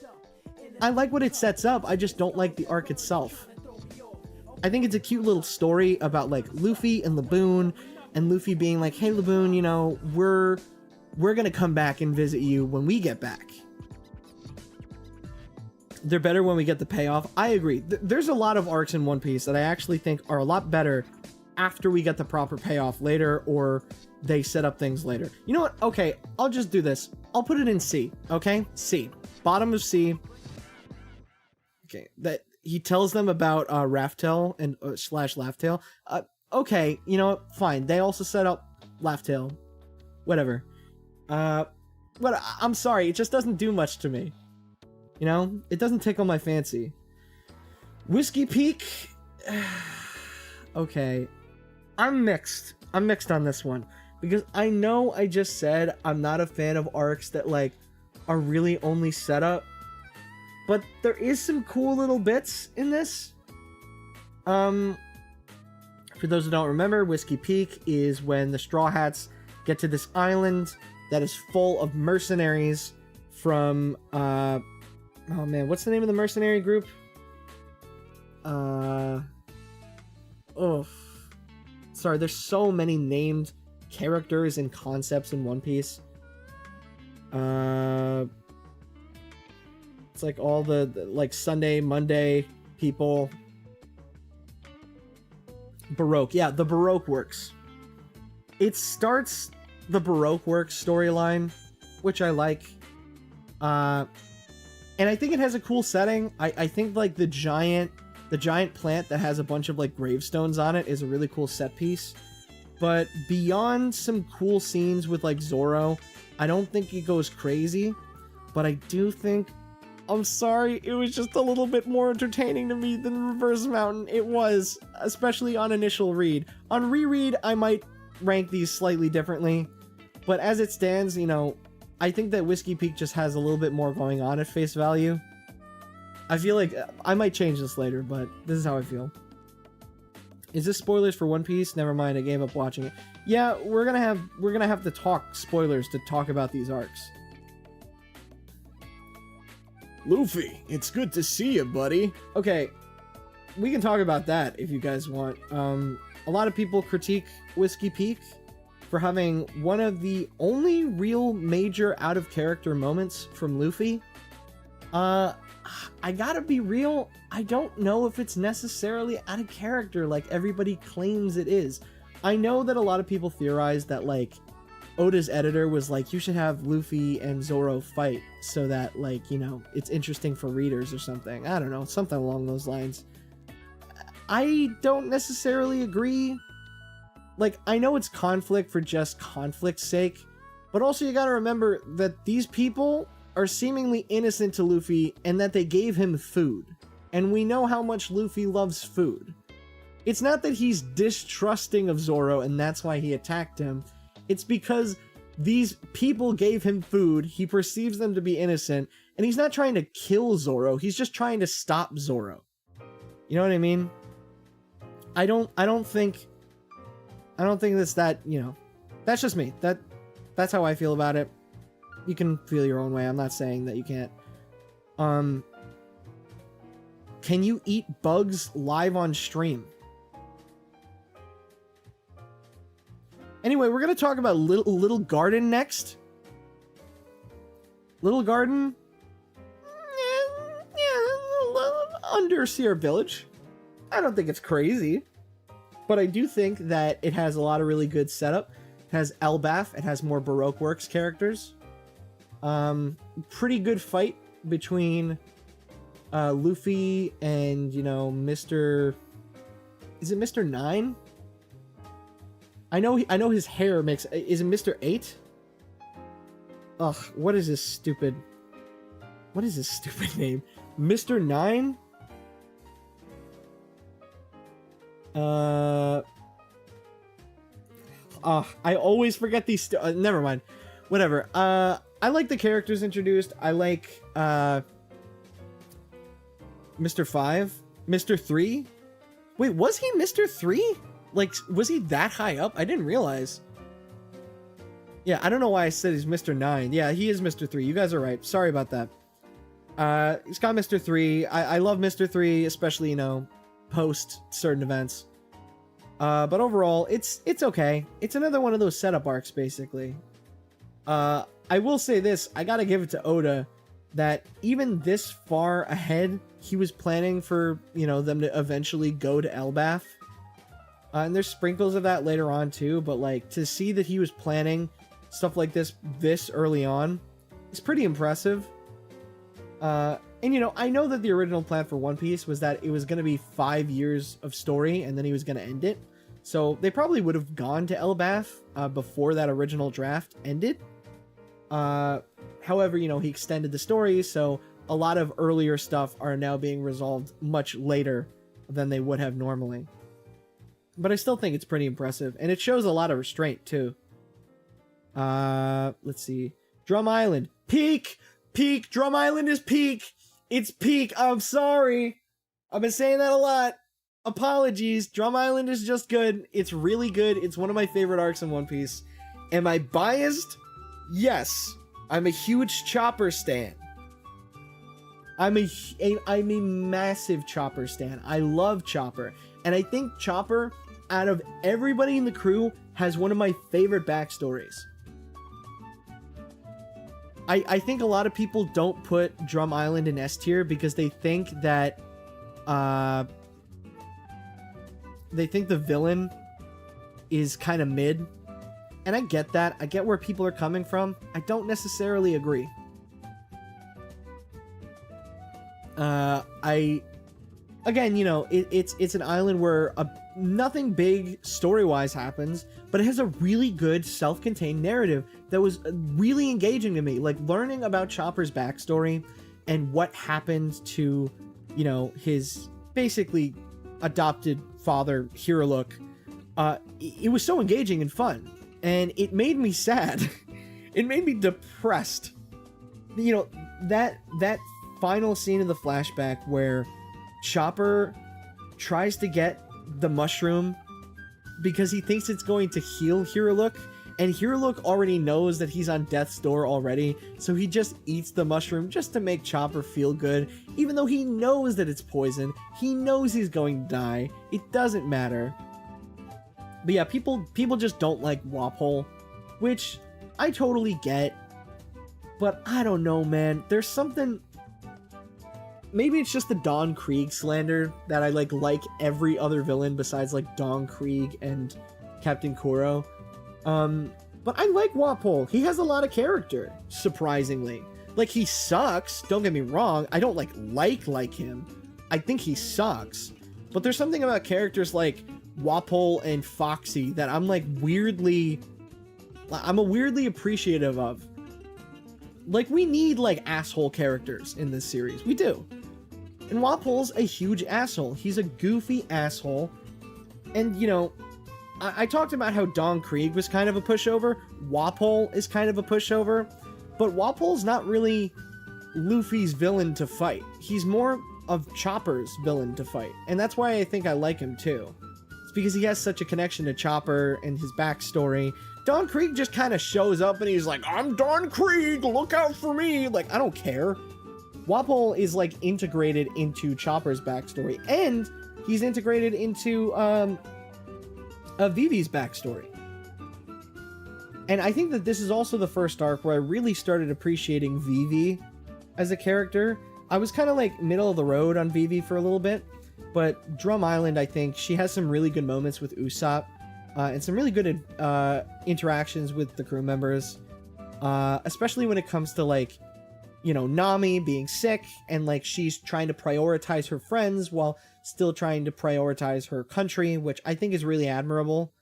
[SPEAKER 1] I like what it sets up. I just don't like the arc itself. I think it's a cute little story about, like, Luffy and Laboon, and Luffy being like, hey, Laboon, you know, we're gonna come back and visit you when we get back. They're better when we get the payoff. I agree. There's a lot of arcs in One Piece that I actually think are a lot better after we get the proper payoff later, or they set up things later. You know what? Okay, I'll just do this. I'll put it in C, okay? C. Bottom of C. Okay, that he tells them about Raftel and slash Laughtail. Okay, you know what? Fine. They also set up Laughtail. Whatever. But I'm sorry, it just doesn't do much to me. You know? It doesn't tickle my fancy. Whiskey Peak? Okay. I'm mixed. I'm mixed on this one. Because I know I just said I'm not a fan of arcs that, like, are really only set up. But there is some cool little bits in this. For those who don't remember, Whiskey Peak is when the Straw Hats get to this island that is full of mercenaries from, oh man, what's the name of the mercenary group? Sorry, there's so many named characters and concepts in One Piece. It's like all the like Sunday, Monday people. Baroque, yeah, the Baroque Works. It starts the Baroque Works storyline, which I like. And I think it has a cool setting. I think like the giant plant that has a bunch of like gravestones on it is a really cool set piece. But beyond some cool scenes with like Zoro, I don't think it goes crazy. But I do think, I'm sorry, it was just a little bit more entertaining to me than Reverse Mountain. It was, especially on initial read. On reread, I might rank these slightly differently. But as it stands, you know, I think that Whiskey Peak just has a little bit more going on at face value. I feel like I might change this later, but this is how I feel. Is this spoilers for One Piece? Never mind, I gave up watching it. Yeah, we're gonna have to talk spoilers to talk about these arcs. Luffy, it's good to see you, buddy. Okay, we can talk about that if you guys want. A lot of people critique Whiskey Peak for having one of the only real major out of character moments from Luffy. I gotta be real, I don't know if it's necessarily out of character like everybody claims it is. I know that a lot of people theorize that, like, Oda's editor was like, you should have Luffy and Zoro fight so that, like, you know, it's interesting for readers or something. I don't know, something along those lines. I don't necessarily agree. Like, I know it's conflict for just conflict's sake, but also you gotta remember that these people are seemingly innocent to Luffy and that they gave him food. And we know how much Luffy loves food. It's not that he's distrusting of Zoro and that's why he attacked him. It's because these people gave him food, he perceives them to be innocent, and he's not trying to kill Zoro, he's just trying to stop Zoro. You know what I mean? I don't think that's that, you know, that's just me. That's how I feel about it. You can feel your own way. I'm not saying that you can't. Can you eat bugs live on stream? Anyway, we're gonna talk about Little Garden next. Little Garden, Underseer Village. I don't think it's crazy, but I do think that it has a lot of really good setup. It has Elbaf. It has more Baroque Works characters. Pretty good fight between Luffy and, you know, Mr. Is it Mr. 9? I know his hair makes... Is it Mr. 8? Ugh, what is this stupid name? Mr. 9? I always forget these... never mind. Whatever. I like the characters introduced. I like, Mr. 5? Mr. 3? Wait, was he Mr. 3? Like, was he that high up? I didn't realize. Yeah, I don't know why I said he's Mr. 9. Yeah, he is Mr. 3. You guys are right. Sorry about that. He's got Mr. 3. I love Mr. 3, especially, you know, post certain events. But overall, it's okay. It's another one of those setup arcs, basically. I will say this. I gotta give it to Oda that even this far ahead, he was planning for, you know, them to eventually go to Elbaf. And there's sprinkles of that later on too, but like to see that he was planning stuff like this early on is pretty impressive. And you know, I know that the original plan for One Piece was that it was going to be 5 years of story and then he was going to end it. So they probably would have gone to Elbaf before that original draft ended. However, you know, he extended the story, so a lot of earlier stuff are now being resolved much later than they would have normally. But I still think it's pretty impressive, and it shows a lot of restraint too. Let's see. Drum Island. Peak! Peak! Drum Island is peak! It's peak! I'm sorry! I've been saying that a lot. Apologies. Drum Island is just good. It's really good. It's one of my favorite arcs in One Piece. Am I biased? Yes. I'm a huge Chopper stan. I'm a massive Chopper stan. I love Chopper. And I think Chopper, out of everybody in the crew, has one of my favorite backstories. I think a lot of people don't put Drum Island in S tier because they think that they think the villain is kind of mid. And I get that. I get where people are coming from. I don't necessarily agree. Again, you know, it's an island where nothing big story-wise happens, but it has a really good self-contained narrative that was really engaging to me. Like, learning about Chopper's backstory and what happened to, you know, his basically adopted father, Hiruluk, it was so engaging and fun. And it made me sad. It made me depressed. You know, that final scene of the flashback where Chopper tries to get the mushroom because he thinks it's going to heal Hiruluk, and Hiruluk already knows that he's on death's door already, so he just eats the mushroom just to make Chopper feel good, even though he knows that it's poison. He knows he's going to die. It doesn't matter.
[SPEAKER 2] But yeah, people just don't like Wapol, which I totally get. But I don't know, man. There's something... Maybe it's just the Don Krieg slander that I like every other villain besides like Don Krieg and Captain Kuro. But I like Wapol. He has a lot of character, surprisingly. Like, he sucks, don't get me wrong. I don't like him. I think he sucks. But there's something about characters like Wapol and Foxy that I'm weirdly appreciative of. Like, we need asshole characters in this series. We do. And Wapol's a huge asshole. He's a goofy asshole. And, you know, I talked about how Don Krieg was kind of a pushover. Wapol is kind of a pushover. But Wapol's not really Luffy's villain to fight. He's more of Chopper's villain to fight. And that's why I think I like him too. It's because he has such a connection to Chopper and his backstory. Don Krieg just kind of shows up and he's like, I'm Don Krieg, look out for me. Like, I don't care. Wapol is integrated into Chopper's backstory, and he's integrated into Vivi's backstory. And I think that this is also the first arc where I really started appreciating Vivi as a character. I was kind of middle of the road on Vivi for a little bit, but Drum Island, I think she has some really good moments with Usopp, and some really good interactions with the crew members, especially when it comes to you know, Nami being sick and she's trying to prioritize her friends while still trying to prioritize her country, which I think is really admirable.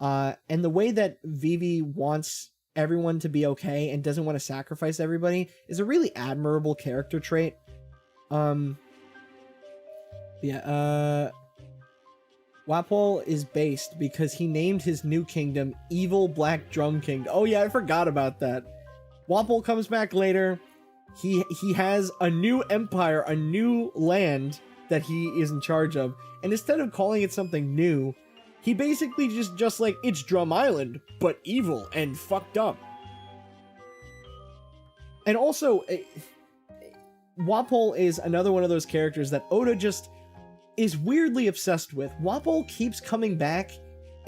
[SPEAKER 2] And the way that Vivi wants everyone to be okay and doesn't want to sacrifice everybody is a really admirable character trait. Wapol is based because he named his new kingdom Evil Black Drum Kingdom. Oh yeah, I forgot about that. Wapol comes back later. He has a new empire, a new land that he is in charge of, and instead of calling it something new, he basically just it's Drum Island, but evil and fucked up. And also, Wapol is another one of those characters that Oda just is weirdly obsessed with. Wapol keeps coming back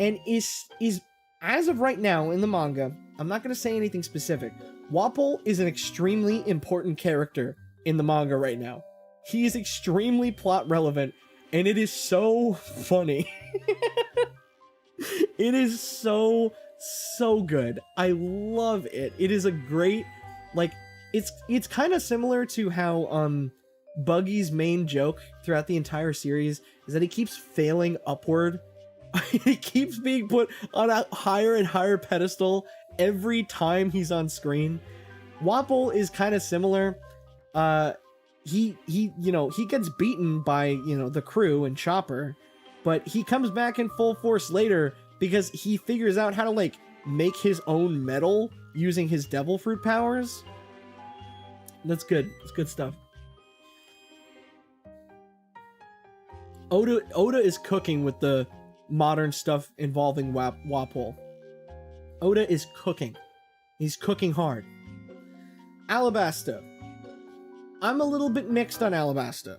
[SPEAKER 2] and is as of right now in the manga, I'm not going to say anything specific, Wapol is an extremely important character in the manga right now. He is extremely plot relevant, and it is so funny. It is so good. I love it. It is a great, it's kind of similar to how Buggy's main joke throughout the entire series is that he keeps failing upward. He keeps being put on a higher and higher pedestal every time he's on screen. Wapol is kind of similar. He gets beaten by, the crew and Chopper, but he comes back in full force later because he figures out how to make his own metal using his devil fruit powers. That's good. It's good stuff. Oda is cooking with the modern stuff involving Wapol. Oda is cooking. He's cooking hard. Alabasta. I'm a little bit mixed on Alabasta.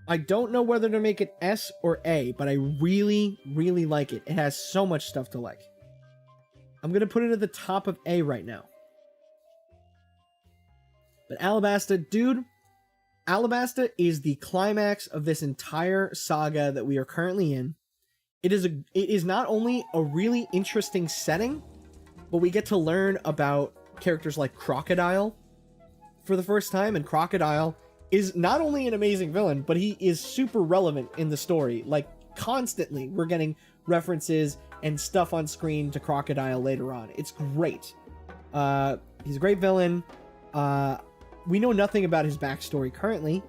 [SPEAKER 2] I don't know whether to make it S or A, but I really, really like it. It has so much stuff to like. I'm going to put it at the top of A right now. But Alabasta, dude, Alabasta is the climax of this entire saga that we are currently in. It is not only a really interesting setting, but we get to learn about characters like Crocodile for the first time, and Crocodile is not only an amazing villain, but he is super relevant in the story. Constantly, we're getting references and stuff on screen to Crocodile later on. It's great. He's a great villain. We know nothing about his backstory currently,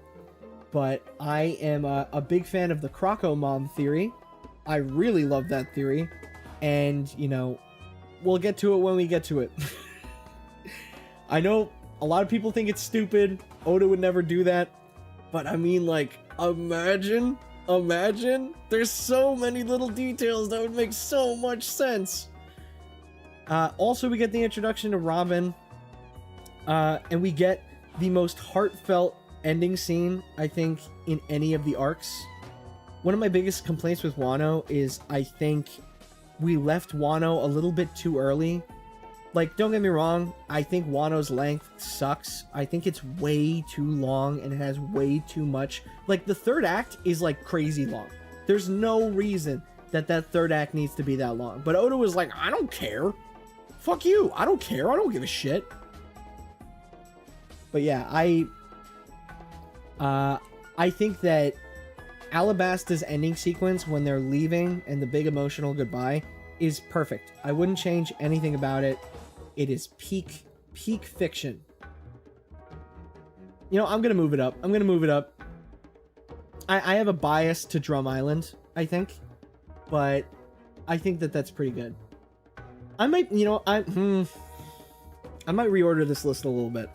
[SPEAKER 2] but I am a big fan of the Croco Mom theory. I really love that theory, and, we'll get to it when we get to it. I know a lot of people think it's stupid. Oda would never do that. But I mean, imagine. There's so many little details that would make so much sense. Also, we get the introduction to Robin. And we get the most heartfelt ending scene, I think, in any of the arcs. One of my biggest complaints with Wano is I think we left Wano a little bit too early. Like, don't get me wrong, I think Wano's length sucks. I think it's way too long and it has way too much. Like, the third act is like crazy long. There's no reason that third act needs to be that long. But Oda was like, I don't care. Fuck you. I don't care. I don't give a shit. But yeah, I think that Alabasta's ending sequence when they're leaving and the big emotional goodbye is perfect. I wouldn't change anything about it. It is peak fiction. You know, I'm gonna move it up. I have a bias to Drum Island, I think, but I think that that's pretty good. I might, you know, I might reorder this list a little bit.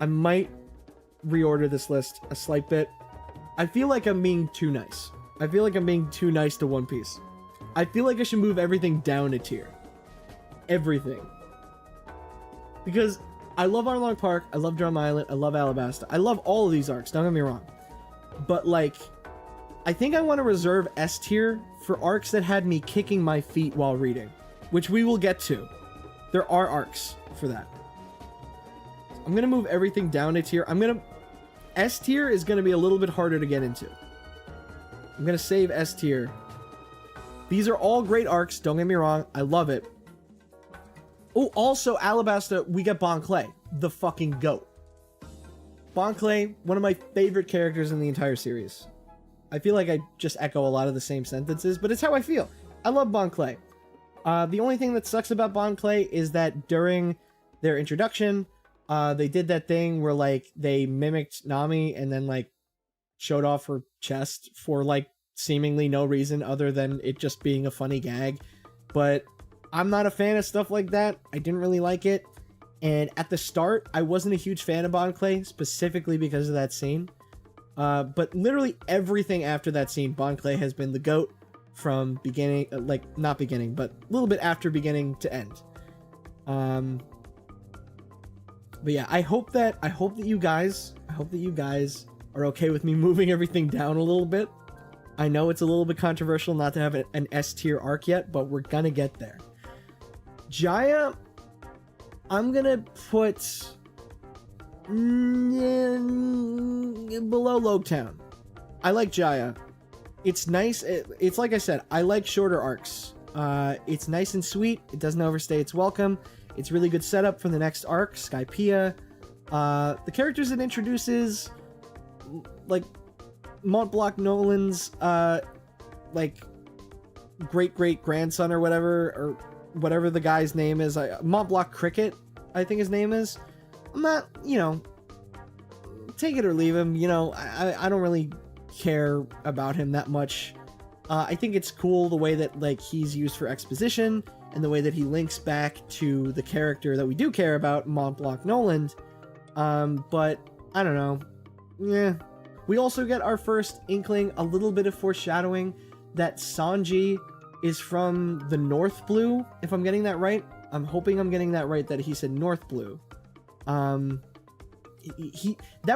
[SPEAKER 2] I might reorder this list a slight bit. I feel like I'm being too nice. I feel like I'm being too nice to One Piece. I feel like I should move everything down a tier. Everything. Because I love Arlong Park, I love Drum Island, I love Alabasta. I love all of these arcs, don't get me wrong. But like, I think I want to reserve S tier for arcs that had me kicking my feet while reading. Which we will get to. There are arcs for that. I'm going to move everything down a tier. S tier is going to be a little bit harder to get into. I'm going to save S tier. These are all great arcs, don't get me wrong. I love it. Oh, also, Alabasta, we get Bon Clay, the fucking GOAT. Bon Clay, one of my favorite characters in the entire series. I feel like I just echo a lot of the same sentences, but it's how I feel. I love Bon Clay. The only thing that sucks about Bon Clay is that during their introduction, they did that thing where, like, they mimicked Nami and then, like, showed off her chest for, like, seemingly no reason other than it just being a funny gag. But I'm not a fan of stuff like that. I didn't really like it. And at the start, I wasn't a huge fan of Bon Clay, specifically because of that scene. But literally everything after that scene, Bon Clay has been the GOAT from beginning, like, not beginning, but a little bit after beginning to end. But yeah, I hope that you guys are okay with me moving everything down a little bit. I know it's a little bit controversial not to have an S tier arc yet, but we're gonna get there. Jaya, I'm gonna put below Logtown. I like Jaya. It's nice. It's like I said, I like shorter arcs. It's nice and sweet. It doesn't overstay its welcome. It's really good setup for the next arc, Skypiea. The characters it introduces, like Mont Blanc Nolan's like great grandson or whatever the guy's name is. Mont Blanc Cricket, I think his name is. I'm not, you know, take it or leave him. You know, I don't really care about him that much. I think it's cool the way that, like, he's used for exposition and the way that he links back to the character that we do care about, Mont Blanc Nolan. But I don't know. Yeah. We also get our first inkling, a little bit of foreshadowing that Sanji is from the North Blue, if I'm getting that right. I'm hoping I'm getting that right, that he said North Blue. That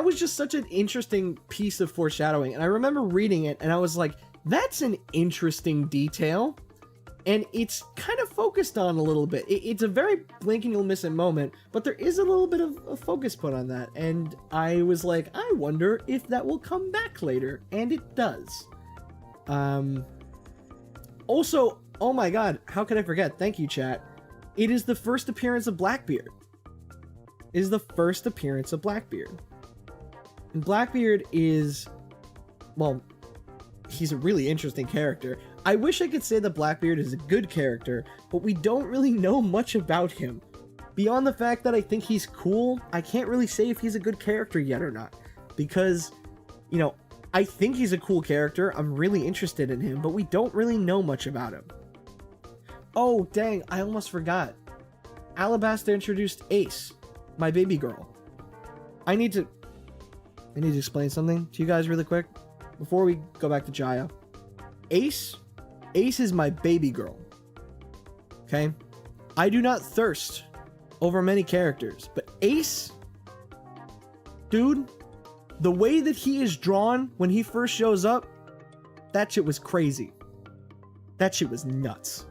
[SPEAKER 2] was just such an interesting piece of foreshadowing, and I remember reading it and I was like, that's an interesting detail, and it's kind of focused on a little bit. It's a very blink and you'll miss it moment, but there is a little bit of a focus put on that, and I was like, I wonder if that will come back later, and it does. Also, oh my god, how could I forget? Thank you, chat. It is the first appearance of Blackbeard. And Blackbeard is, well, he's a really interesting character. I wish I could say that Blackbeard is a good character, but we don't really know much about him. Beyond the fact that I think he's cool, I can't really say if he's a good character yet or not. Because, you know, I think he's a cool character, I'm really interested in him, but we don't really know much about him. Oh, dang, I almost forgot. Alabasta introduced Ace, my baby girl. I need to explain something to you guys really quick before we go back to Jaya. Ace is my baby girl. Okay? I do not thirst over many characters, but Ace, dude, the way that he is drawn when he first shows up, that shit was crazy. That shit was nuts.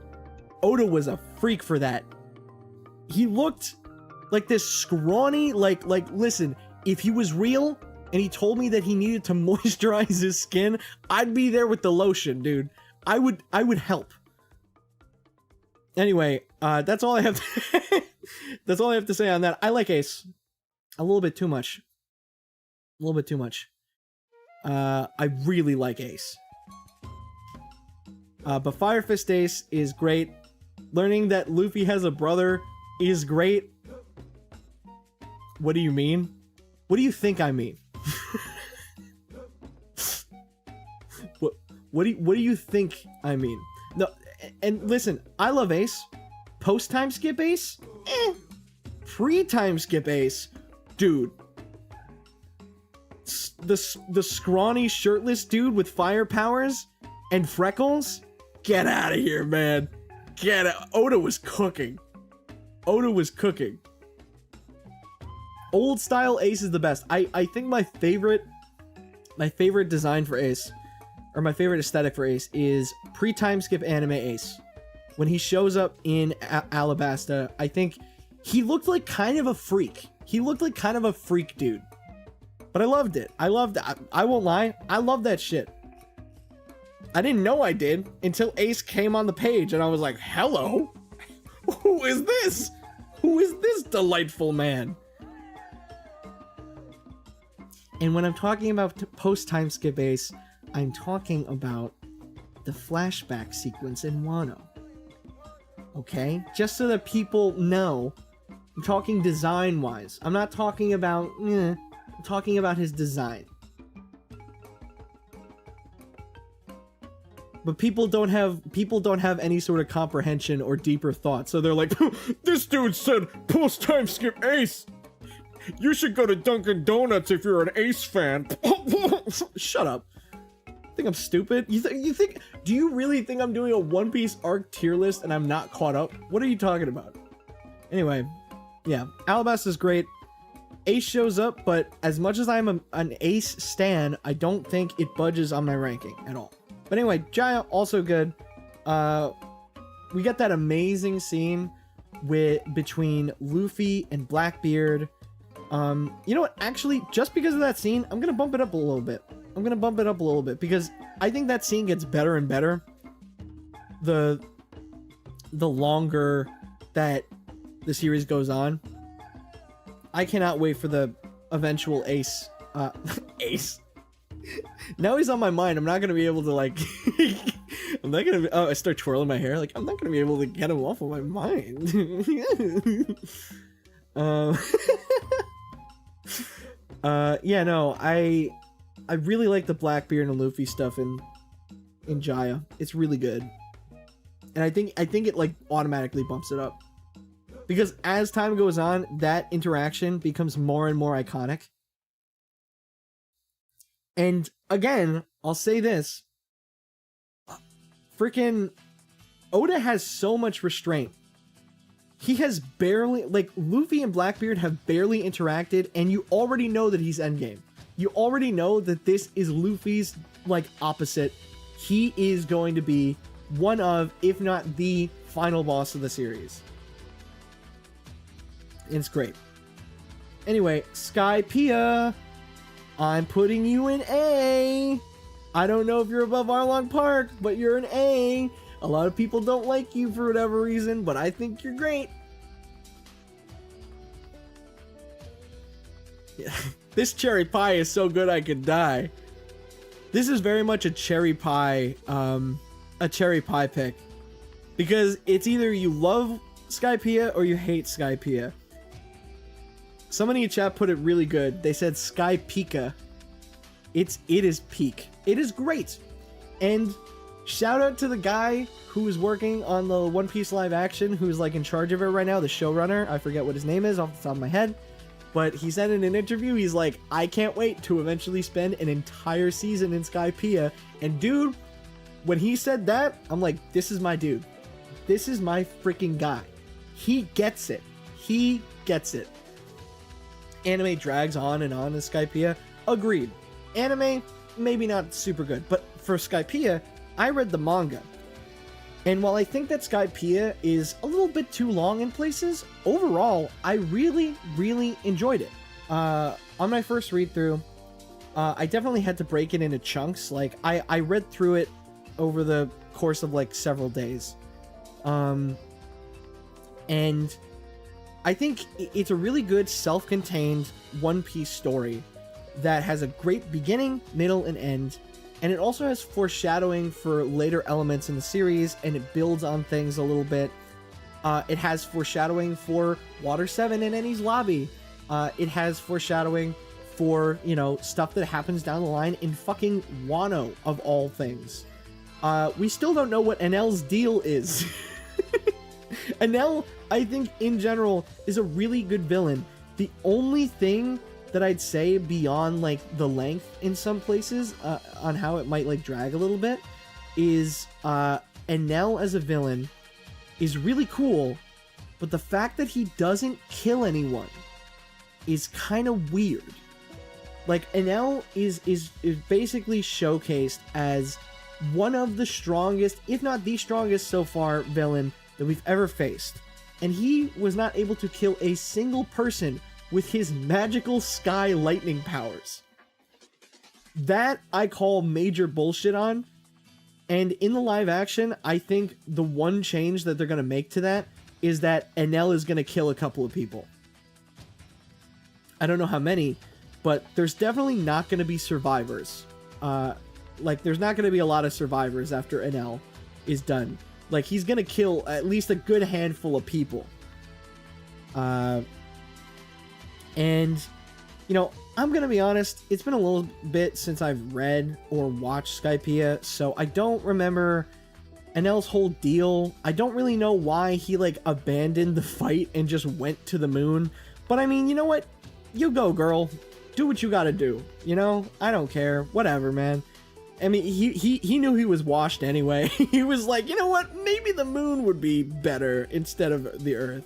[SPEAKER 2] Oda was a freak for that. He looked like this scrawny, like listen, if he was real and he told me that he needed to moisturize his skin, I'd be there with the lotion, dude. I would help. Anyway, that's all I have to that's all I have to say on that. I like Ace a little bit too much. A little bit too much. I really like Ace. But Fire Fist Ace is great. Learning that Luffy has a brother is great. What do you mean? What do you think I mean? What do you think I mean? No, and listen, I love Ace. Post time skip Ace? Pre-time skip Ace? Dude. The scrawny shirtless dude with fire powers and freckles? Get out of here, man. Get out. Oda was cooking. Oda was cooking. Old style Ace is the best. I think my favorite design for Ace, or my favorite aesthetic for Ace, is pre-time skip anime Ace. When he shows up in Alabasta, I think he looked like kind of a freak. He looked like kind of a freak dude. But I loved it. I won't lie. I love that shit. I didn't know I did until Ace came on the page and I was like, hello? Who is this? Who is this delightful man? And when I'm talking about post-time skip Ace, I'm talking about the flashback sequence in Wano. Okay? Just so that people know, I'm talking design-wise. I'm not talking about, I'm talking about his design. But people don't have any sort of comprehension or deeper thought. So they're like, this dude said post-time skip Ace. You should go to Dunkin' Donuts if you're an Ace fan. Shut up. Think I'm stupid? You think? Do you really think I'm doing a One Piece arc tier list and I'm not caught up? What are you talking about? Anyway, yeah, Alabasta's great. Ace shows up, but as much as I'm an Ace stan, I don't think it budges on my ranking at all. But anyway, Jaya, also good. We get that amazing scene between Luffy and Blackbeard. You know what? Actually, just because of that scene, I'm gonna bump it up a little bit. Because I think that scene gets better and better the longer that the series goes on. I cannot wait for the eventual Ace. Ace. Now he's on my mind. I'm not gonna be able to like. I'm not gonna. Oh, I start twirling my hair. Like I'm not gonna be able to get him off of my mind. Yeah, no, I really like the Blackbeard and Luffy stuff in Jaya. It's really good, and I think it like automatically bumps it up because as time goes on, that interaction becomes more and more iconic. And again, I'll say this: freaking Oda has so much restraint. He has barely, like, Luffy and Blackbeard have barely interacted, and you already know that he's endgame. You already know that this is Luffy's, like, opposite. He is going to be one of, if not the final boss of the series. And it's great. Anyway, Skypiea, I'm putting you in A. I don't know if you're above Arlong Park, but you're an A. A lot of people don't like you for whatever reason, but I think you're great. Yeah. This cherry pie is so good I could die. This is very much a cherry pie pick. Because it's either you love Skypiea or you hate Skypiea. Somebody in chat put it really good. They said Skypiea. It is peak. It is great. And shout out to the guy who is working on the One Piece live action, who's like in charge of it right now, the showrunner. I forget what his name is off the top of my head. But he said in an interview, he's like, I can't wait to eventually spend an entire season in Skypiea. And dude, when he said that, I'm like, this is my dude. This is my freaking guy. He gets it. He gets it. Anime drags on in Skypiea. Agreed. Anime, maybe not super good. But for Skypiea, I read the manga. And while I think that Skypiea is a little bit too long in places, overall, I really, really enjoyed it. On my first read through, I definitely had to break it into chunks. Like, I read through it over the course of like several days. And I think it's a really good self-contained One Piece story that has a great beginning, middle, and end. And it also has foreshadowing for later elements in the series, and it builds on things a little bit. It has foreshadowing for Water 7 and Eni's Lobby. It has foreshadowing for, you know, stuff that happens down the line in fucking Wano, of all things. We still don't know what Enel's deal is. Enel, I think, in general, is a really good villain. The only thing that I'd say beyond, like, the length in some places, on how it might, like, drag a little bit, is, Enel as a villain is really cool, but the fact that he doesn't kill anyone is kind of weird. Like, Enel is basically showcased as one of the strongest, if not the strongest so far, villain that we've ever faced. And he was not able to kill a single person with his magical sky lightning powers. That I call major bullshit on. And in the live action, I think the one change that they're going to make to that is that Enel is going to kill a couple of people. I don't know how many, but there's definitely not going to be survivors. Like, there's not going to be a lot of survivors after Enel is done. Like, he's going to kill at least a good handful of people. And, you know, I'm going to be honest, it's been a little bit since I've read or watched Skypiea, so I don't remember Enel's whole deal. I don't really know why he, like, abandoned the fight and just went to the moon. But, I mean, you know what? You go, girl. Do what you gotta do. You know? I don't care. Whatever, man. I mean, he knew he was washed anyway. He was like, you know what? Maybe the moon would be better instead of the Earth.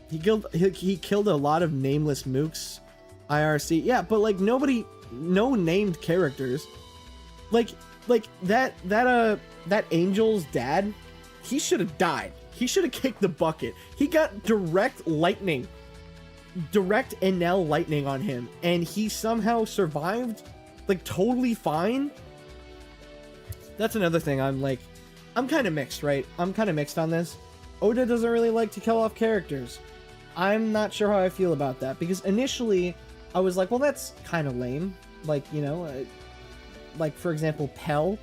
[SPEAKER 2] He killed a lot of nameless mooks. IRC. Yeah, but like no named characters. Like that Angel's dad, he should have died. He should have kicked the bucket. He got direct Enel lightning on him, and he somehow survived, like, totally fine. That's another thing. I'm kind of mixed, right? I'm kind of mixed on this. Oda doesn't really like to kill off characters. I'm not sure how I feel about that, because initially I was like, well, that's kind of lame. Like, you know, like, for example, Pell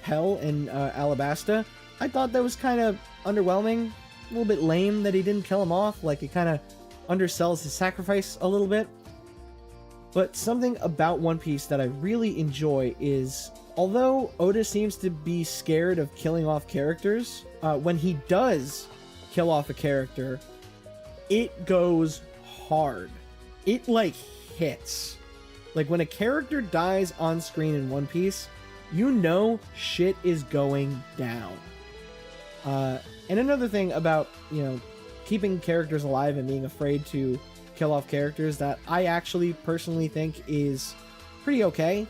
[SPEAKER 2] in Alabasta. I thought that was kind of underwhelming, a little bit lame that he didn't kill him off. Like, it kind of undersells his sacrifice a little bit. But something about One Piece that I really enjoy is, although Oda seems to be scared of killing off characters, when he does kill off a character, it goes hard. It, like, hits. Like, when a character dies on screen in One Piece, you know shit is going down. And another thing about, you know, keeping characters alive and being afraid to kill off characters that I actually personally think is pretty okay,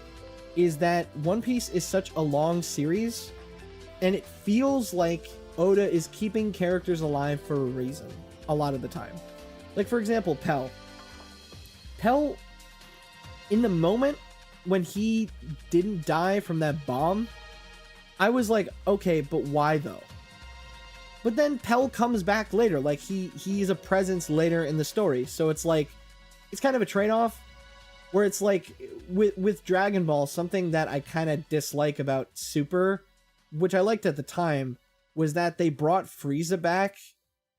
[SPEAKER 2] is that One Piece is such a long series, and it feels like Oda is keeping characters alive for a reason a lot of the time. Like, for example, Pell, in the moment when he didn't die from that bomb, I was like, okay, but why though? But then Pell comes back later, like he's a presence later in the story. So it's like, it's kind of a trade-off where it's like with Dragon Ball, something that I kind of dislike about Super, which I liked at the time, was that they brought Frieza back,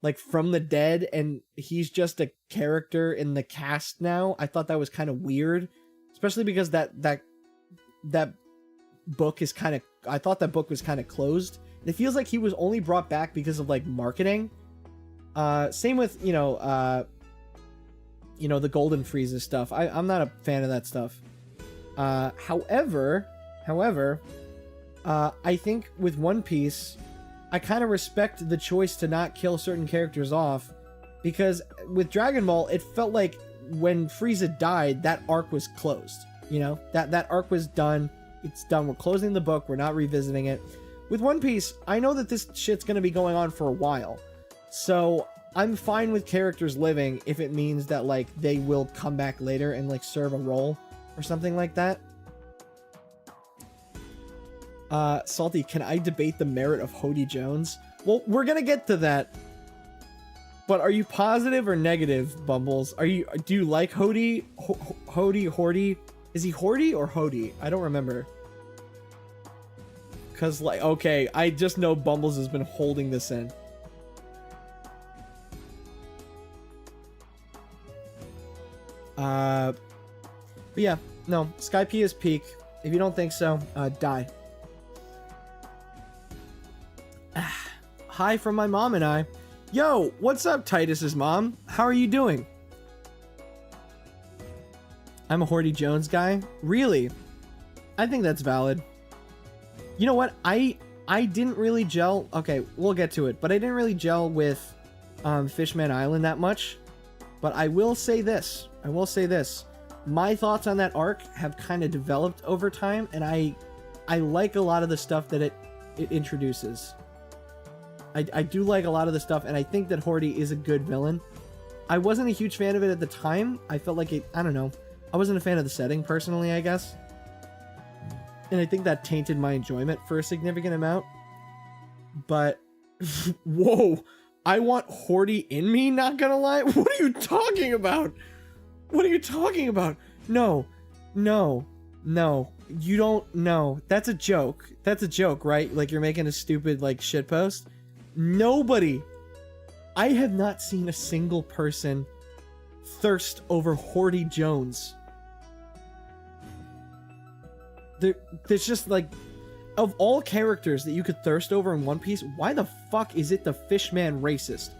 [SPEAKER 2] like, from the dead, and he's just a character in the cast now. I thought that was kind of weird, especially because that book is kind of, I thought that book was kind of closed. It feels like he was only brought back because of, like, marketing. Same with, the Golden Frieza stuff. I'm not a fan of that stuff. However, I think with One Piece, I kind of respect the choice to not kill certain characters off, because with Dragon Ball, it felt like when Frieza died, that arc was closed. You know, that arc was done. It's done. We're closing the book. We're not revisiting it. with One Piece, I know that this shit's gonna be going on for a while. So I'm fine with characters living if it means that, like, they will come back later and, like, serve a role or something like that. Salty, can I debate the merit of Hody Jones? Well, we're gonna get to that. But are you positive or negative, Bumbles? Do you like Hody? Hody? Is he Hordy or Hody? I don't remember. Cause, like, okay, I just know Bumbles has been holding this in. But yeah, no, Skype is peak. If you don't think so, die. Hi from my mom and I. Yo, what's up, Titus's mom? How are you doing? I'm a Hordy Jones guy. Really? I think that's valid. You know what? I didn't really gel. Okay, we'll get to it. But I didn't really gel with Fishman Island that much. But I will say this. My thoughts on that arc have kind of developed over time. And I like a lot of the stuff that it introduces. I do like a lot of the stuff, and I think that Hordy is a good villain. I wasn't a huge fan of it at the time. I felt like it, I don't know. I wasn't a fan of the setting, personally, I guess. And I think that tainted my enjoyment for a significant amount. But, whoa, I want Hordy in me, not gonna lie? What are you talking about? What are you talking about? No, you don't know. That's a joke. That's a joke, right? Like, you're making a stupid, like, shitpost. Nobody, I have not seen a single person thirst over Hordy Jones. There's just, like, of all characters that you could thirst over in One Piece, why the fuck is it the Fishman racist?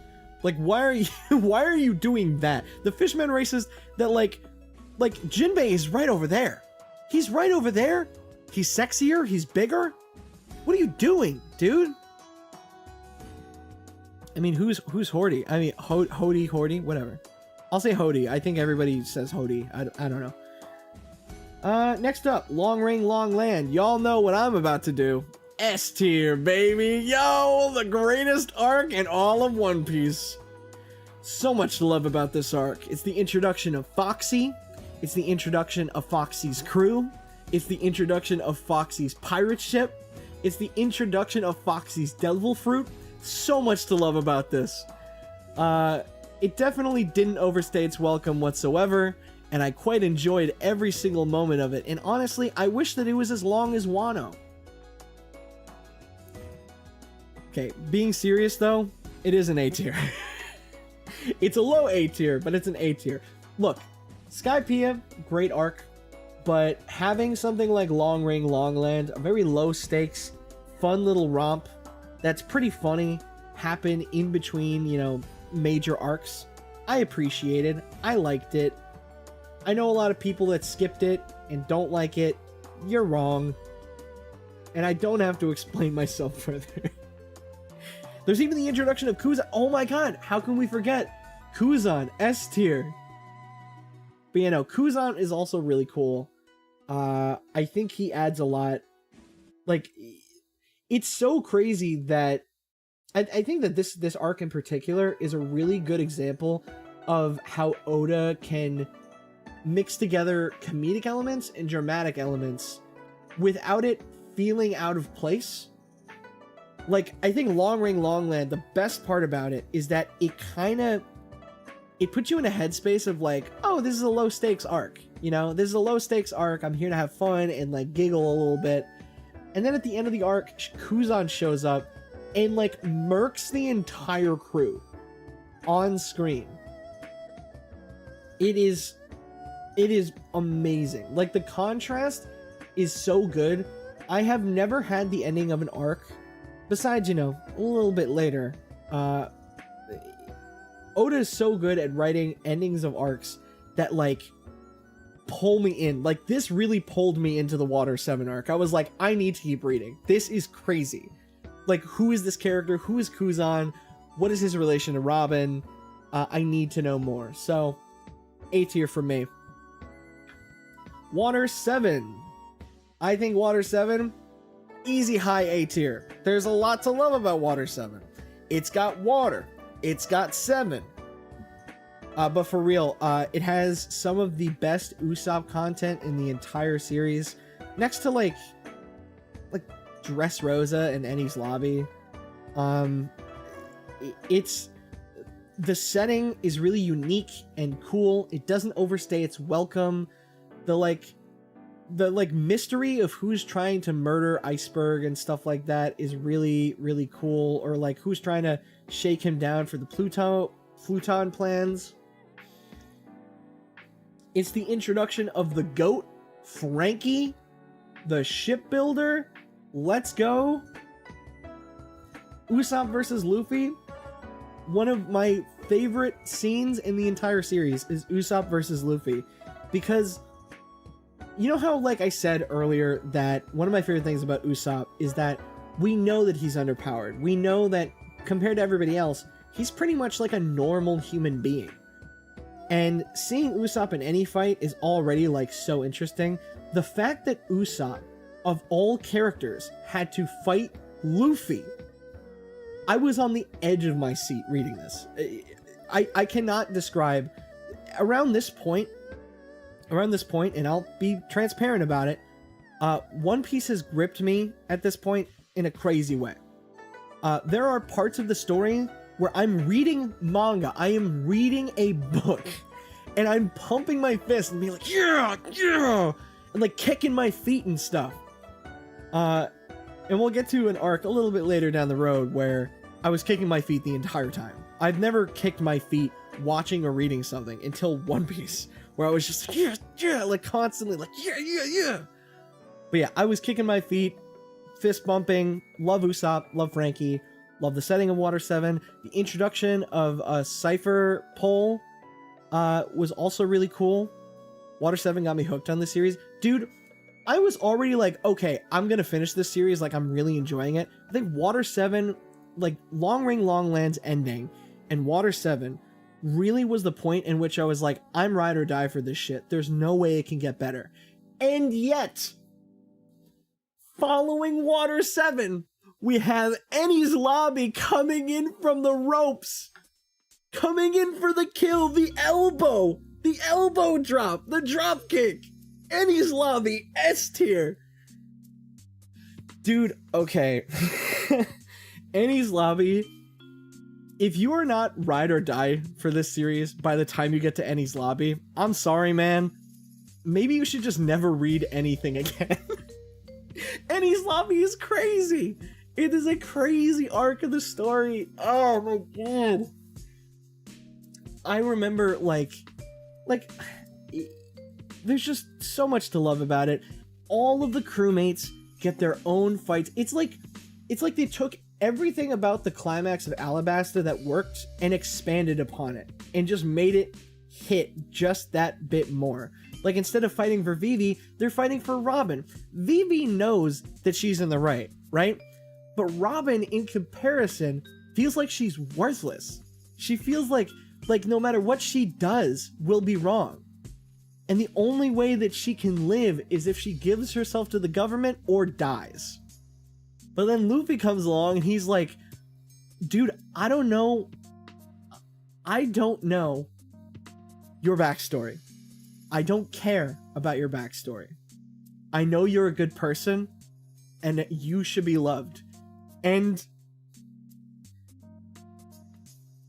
[SPEAKER 2] Like, why are you doing that? The Fishman racist that, like Jinbei is right over there. He's right over there. He's sexier. He's bigger. What are you doing, dude? I mean, who's Hordy? I mean, Hordy, whatever. I'll say Hody. I think everybody says Hody. I don't know. Next up, Long Ring, Long Land. Y'all know what I'm about to do. S tier, baby. Yo, the greatest arc in all of One Piece. So much to love about this arc. It's the introduction of Foxy. It's the introduction of Foxy's crew. It's the introduction of Foxy's pirate ship. It's the introduction of Foxy's devil fruit. So much to love about this. It definitely didn't overstay its welcome whatsoever, and I quite enjoyed every single moment of it. And honestly, I wish that it was as long as Wano. Okay, being serious though, it is an A tier. It's a low A tier, but it's an A tier. Look, Skypiea, great arc, but having something like Long Ring, Long Land, a very low stakes, fun little romp that's pretty funny, happen in between, you know, major arcs, I appreciated. I liked it. I know a lot of people that skipped it and don't like it. You're wrong. And I don't have to explain myself further. There's even the introduction of Kuzan. Oh my god, how can we forget Kuzan, S tier. But you know, Kuzan is also really cool. I think he adds a lot. Like, it's so crazy that I think that this arc in particular is a really good example of how Oda can mix together comedic elements and dramatic elements without it feeling out of place. Like, I think Long Ring, Long Land, the best part about it is that it puts you in a headspace of like, oh, this is a low stakes arc. You know, this is a low stakes arc. I'm here to have fun and like giggle a little bit. And then at the end of the arc, Kuzan shows up and like murks the entire crew on screen. It is amazing. Like, the contrast is so good. I have never had the ending of an arc, besides, you know, a little bit later. Oda is so good at writing endings of arcs that like pull me in. Like, this really pulled me into the Water 7 arc. I was like, I need to keep reading. This is crazy. Like, who is this character? Who is Kuzan? What is his relation to Robin? I need to know more. So, A tier for me. Water 7. I think Water 7 easy high A tier. There's a lot to love about Water 7. It's got water. It's got 7. But for real, it has some of the best Usopp content in the entire series. Next to like Dressrosa and Enies Lobby. It's the setting is really unique and cool. It doesn't overstay its welcome. The mystery of who's trying to murder Iceberg and stuff like that is really, really cool. Or like who's trying to shake him down for the Pluton plans. It's the introduction of the GOAT, Frankie, the shipbuilder. Let's go. Usopp versus Luffy. One of my favorite scenes in the entire series is Usopp versus Luffy. Because, you know how, like I said earlier, that one of my favorite things about Usopp is that we know that he's underpowered. We know that, compared to everybody else, he's pretty much like a normal human being. And seeing Usopp in any fight is already, like, so interesting. The fact that Usopp, of all characters, had to fight Luffy, I was on the edge of my seat reading this. I cannot describe... Around this point, and I'll be transparent about it, One Piece has gripped me at this point in a crazy way. There are parts of the story where I'm reading manga. I am reading a book, and I'm pumping my fist and being like, yeah, yeah, and like kicking my feet and stuff. And we'll get to an arc a little bit later down the road where I was kicking my feet the entire time. I've never kicked my feet watching or reading something until One Piece, where I was just like, yeah, yeah, like constantly like, yeah, yeah, yeah. But yeah, I was kicking my feet, fist bumping, love Usopp, love Frankie, love the setting of Water 7. The introduction of a Cypher pole was also really cool. Water 7 got me hooked on the series. Dude, I was already like, okay, I'm gonna finish this series, like I'm really enjoying it. I think Water 7, like Long Ring Long Land's ending and Water 7 really was the point in which I was like, I'm ride or die for this shit. There's no way it can get better. And yet, following Water 7, we have Enies Lobby coming in from the ropes. Coming in for the kill, the elbow drop, the drop kick. Enies Lobby, S tier. Dude, okay. Enies Lobby, if you are not ride or die for this series by the time you get to Enies Lobby, I'm sorry, man. Maybe you should just never read anything again. Enies Lobby is crazy. It is a crazy arc of the story. Oh my god. I remember, like, there's just so much to love about it. All of the crewmates get their own fights. It's like they took everything about the climax of Alabasta that worked and expanded upon it and just made it hit just that bit more. Like, instead of fighting for Vivi, they're fighting for Robin. Vivi knows that she's in the right? But Robin, in comparison, feels like she's worthless. She feels like no matter what she does will be wrong. And the only way that she can live is if she gives herself to the government or dies. But then Luffy comes along and he's like, dude, I don't know your backstory. I don't care about your backstory. I know you're a good person and that you should be loved. And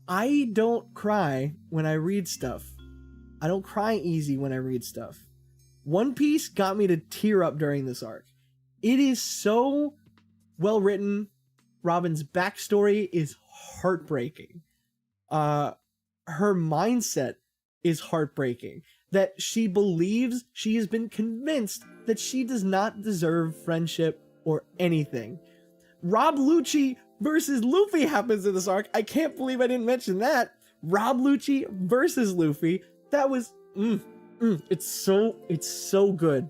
[SPEAKER 2] I don't cry when I read stuff. I don't cry easy when I read stuff. One Piece got me to tear up during this arc. It is so well written. Robin's backstory is heartbreaking. Her mindset is heartbreaking. That she believes, she has been convinced that she does not deserve friendship or anything. Rob Lucci versus Luffy happens in this arc. I can't believe I didn't mention that. Rob Lucci versus Luffy. That was, it's so good.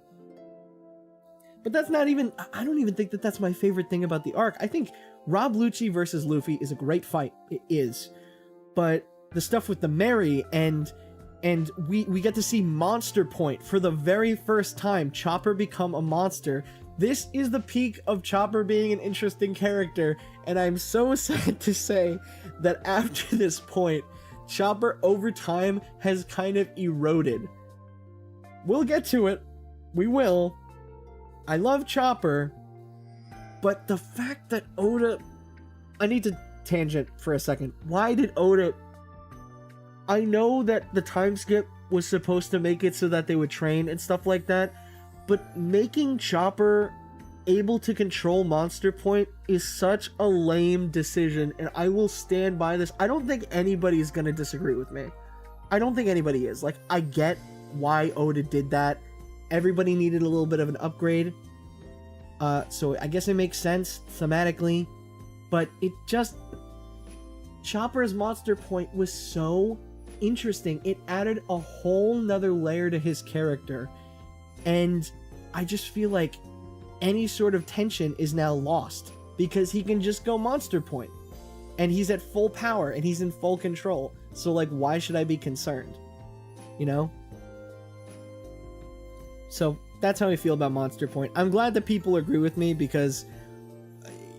[SPEAKER 2] But that's not even, I don't even think that that's my favorite thing about the arc. I think Rob Lucci versus Luffy is a great fight. It is. But the stuff with the Mary and we get to see Monster Point for the very first time. Chopper become a monster. This is the peak of Chopper being an interesting character, and I'm so sad to say that after this point, Chopper over time has kind of eroded. We'll get to it. We will. I love Chopper, but the fact that Oda... I need to tangent for a second. Why did Oda... I know that the time skip was supposed to make it so that they would train and stuff like that, but making Chopper able to control Monster Point is such a lame decision, and I will stand by this. I don't think anybody's gonna disagree with me. I don't think anybody is. Like, I get why Oda did that. Everybody needed a little bit of an upgrade. So I guess it makes sense thematically, but it just... Chopper's Monster Point was so interesting. It added a whole nother layer to his character, and I just feel like any sort of tension is now lost because he can just go Monster Point and he's at full power and he's in full control. So like, why should I be concerned? You know? So that's how I feel about Monster Point. I'm glad that people agree with me because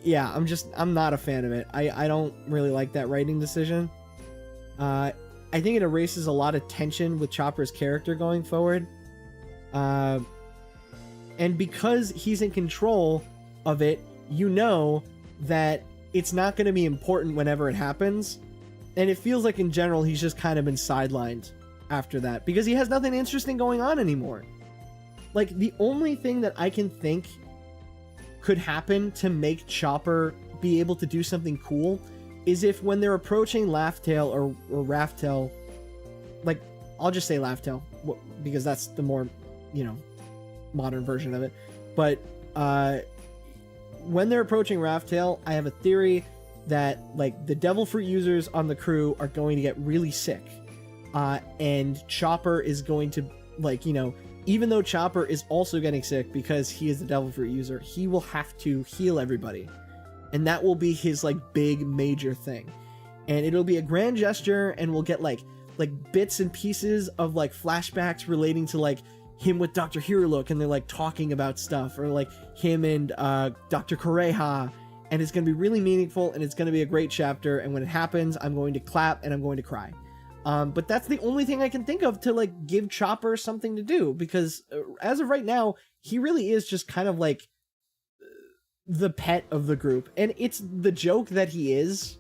[SPEAKER 2] yeah, I'm not a fan of it. I don't really like that writing decision. I think it erases a lot of tension with Chopper's character going forward. And because he's in control of it, you know that it's not going to be important whenever it happens. And it feels like in general, he's just kind of been sidelined after that because he has nothing interesting going on anymore. Like, the only thing that I can think could happen to make Chopper be able to do something cool is if when they're approaching Laughtail or Raftail, like, I'll just say Laughtail because that's the more, you know, modern version of it. But when they're approaching Raftail, I have a theory that like the Devil Fruit users on the crew are going to get really sick, and Chopper is going to, like, you know, even though Chopper is also getting sick because he is the Devil Fruit user, he will have to heal everybody, and that will be his like big major thing, and it'll be a grand gesture, and we'll get like bits and pieces of like flashbacks relating to like him with Dr. Hiruluk, and they're like talking about stuff, or like him and Dr. Kureha, and it's going to be really meaningful, and it's going to be a great chapter, and when it happens, I'm going to clap and I'm going to cry. But that's the only thing I can think of to like give Chopper something to do, because as of right now, he really is just kind of like the pet of the group, and it's the joke that he is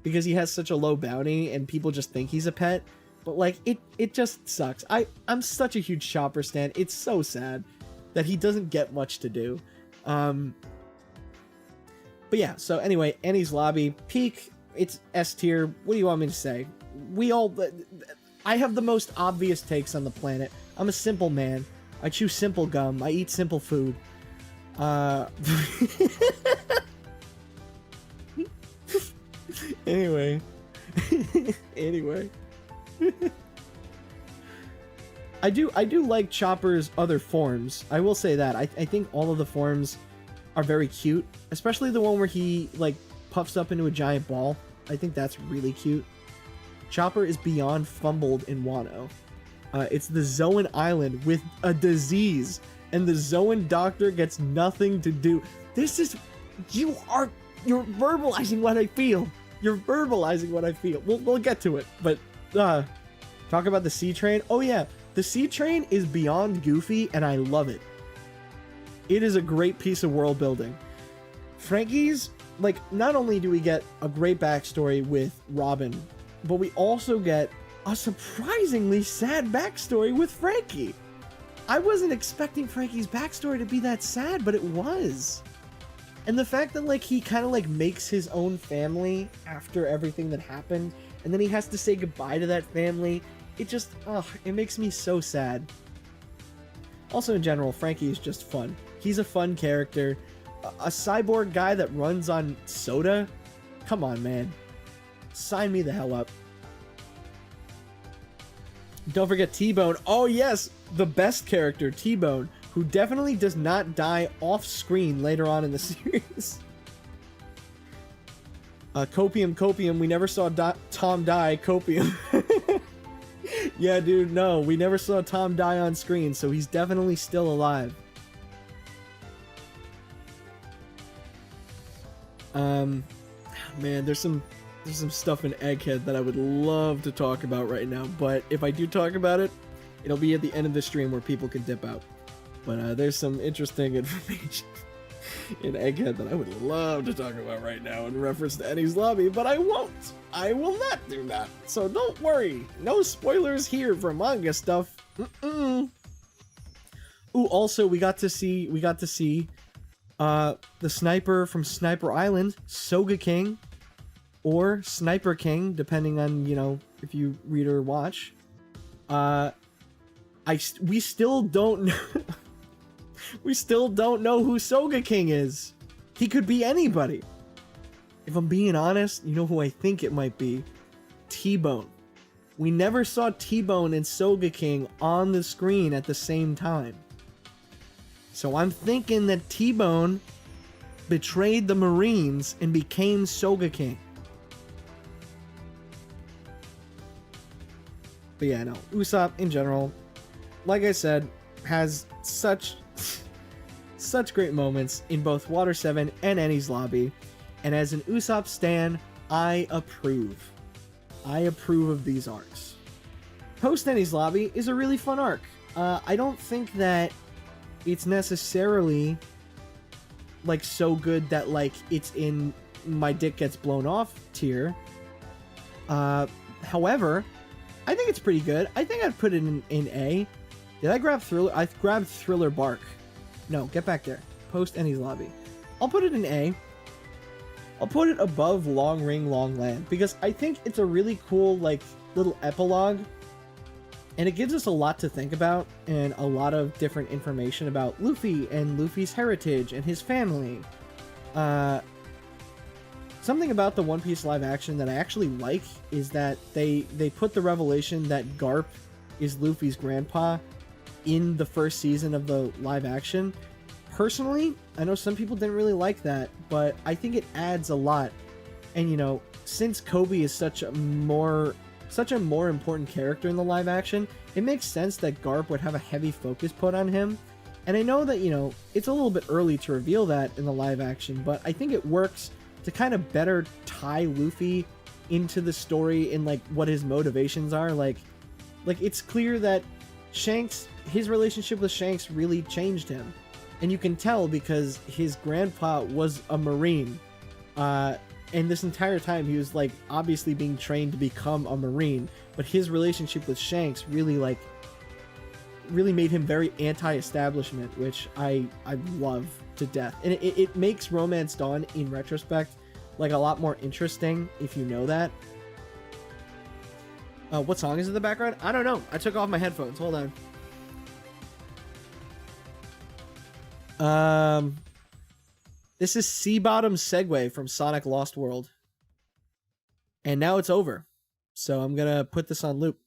[SPEAKER 2] because he has such a low bounty and people just think he's a pet. But like, it just sucks. I'm such a huge Chopper stan. It's so sad that he doesn't get much to do. But yeah, so anyway, Enies Lobby, peak, it's S tier. What do you want me to say? I have the most obvious takes on the planet. I'm a simple man. I chew simple gum. I eat simple food. Anyway. Anyway. I do like Chopper's other forms. I will say that. I think all of the forms are very cute, especially the one where he like puffs up into a giant ball. I think that's really cute. Chopper is beyond fumbled in Wano. It's the Zoan Island with a disease, and the Zoan doctor gets nothing to do. This is... You're verbalizing what I feel. You're verbalizing what I feel. We'll get to it, but talk about the Sea Train. Oh yeah, the Sea Train is beyond goofy, and I love it. It is a great piece of world building. Frankie's, like, not only do we get a great backstory with Robin, but we also get a surprisingly sad backstory with Frankie. I wasn't expecting Frankie's backstory to be that sad, but it was. And the fact that, like, he kind of, like, makes his own family after everything that happened, and then he has to say goodbye to that family, it just, it makes me so sad. Also, in general, Frankie is just fun. He's a fun character. A cyborg guy that runs on soda? Come on, man. Sign me the hell up. Don't forget T-Bone. Oh, yes! The best character, T-Bone, who definitely does not die off-screen later on in the series. Copium, we never saw Tom die. Copium. Yeah, dude, no, we never saw Tom die on screen, so he's definitely still alive. Man, there's some stuff in Egghead that I would love to talk about right now, but if I do talk about it, it'll be at the end of the stream where people can dip out. But there's some interesting information in Egghead that I would love to talk about right now in reference to Eddie's Lobby, but I won't. I will not do that. So don't worry. No spoilers here for manga stuff. Ooh, also we got to see the sniper from Sniper Island, Soga King, or Sniper King, depending on, you know, if you read or watch. We still don't know. We still don't know who Soga King is. He could be anybody. If I'm being honest, you know who I think it might be? T-Bone. We never saw T-Bone and Soga King on the screen at the same time. So I'm thinking that T-Bone betrayed the Marines and became Soga King. But yeah, no. Usopp, in general, like I said, has such great moments in both Water 7 and Enies Lobby. And as an Usopp stan, I approve. I approve of these arcs. Post Enies Lobby is a really fun arc. I don't think that it's necessarily like so good that like it's in my dick gets blown off tier. However, I think it's pretty good. I think I'd put it in A. Did I grab Thriller? I grabbed Thriller Bark. No, get back there. Post Enies Lobby. I'll put it in A. I'll put it above Long Ring Long Land because I think it's a really cool like little epilogue, and it gives us a lot to think about and a lot of different information about Luffy and Luffy's heritage and his family. Something about the One Piece live action that I actually like is that they put the revelation that Garp is Luffy's grandpa in the first season of the live action. Personally, I know some people didn't really like that, but I think it adds a lot. And you know, since Kobe is such a more important character in the live action, it makes sense that Garp would have a heavy focus put on him. And I know that, you know, it's a little bit early to reveal that in the live action, but I think it works to kind of better tie Luffy into the story and like what his motivations are. Like it's clear that his relationship with Shanks really changed him. And you can tell because his grandpa was a Marine. And this entire time he was like obviously being trained to become a Marine. But his relationship with Shanks really made him very anti-establishment, which I love to death. And it makes Romance Dawn in retrospect like a lot more interesting if you know that. What song is in the background? I don't know. I took off my headphones. Hold on. This is Sea Bottom Segway from Sonic Lost World. And now it's over. So I'm gonna put this on loop.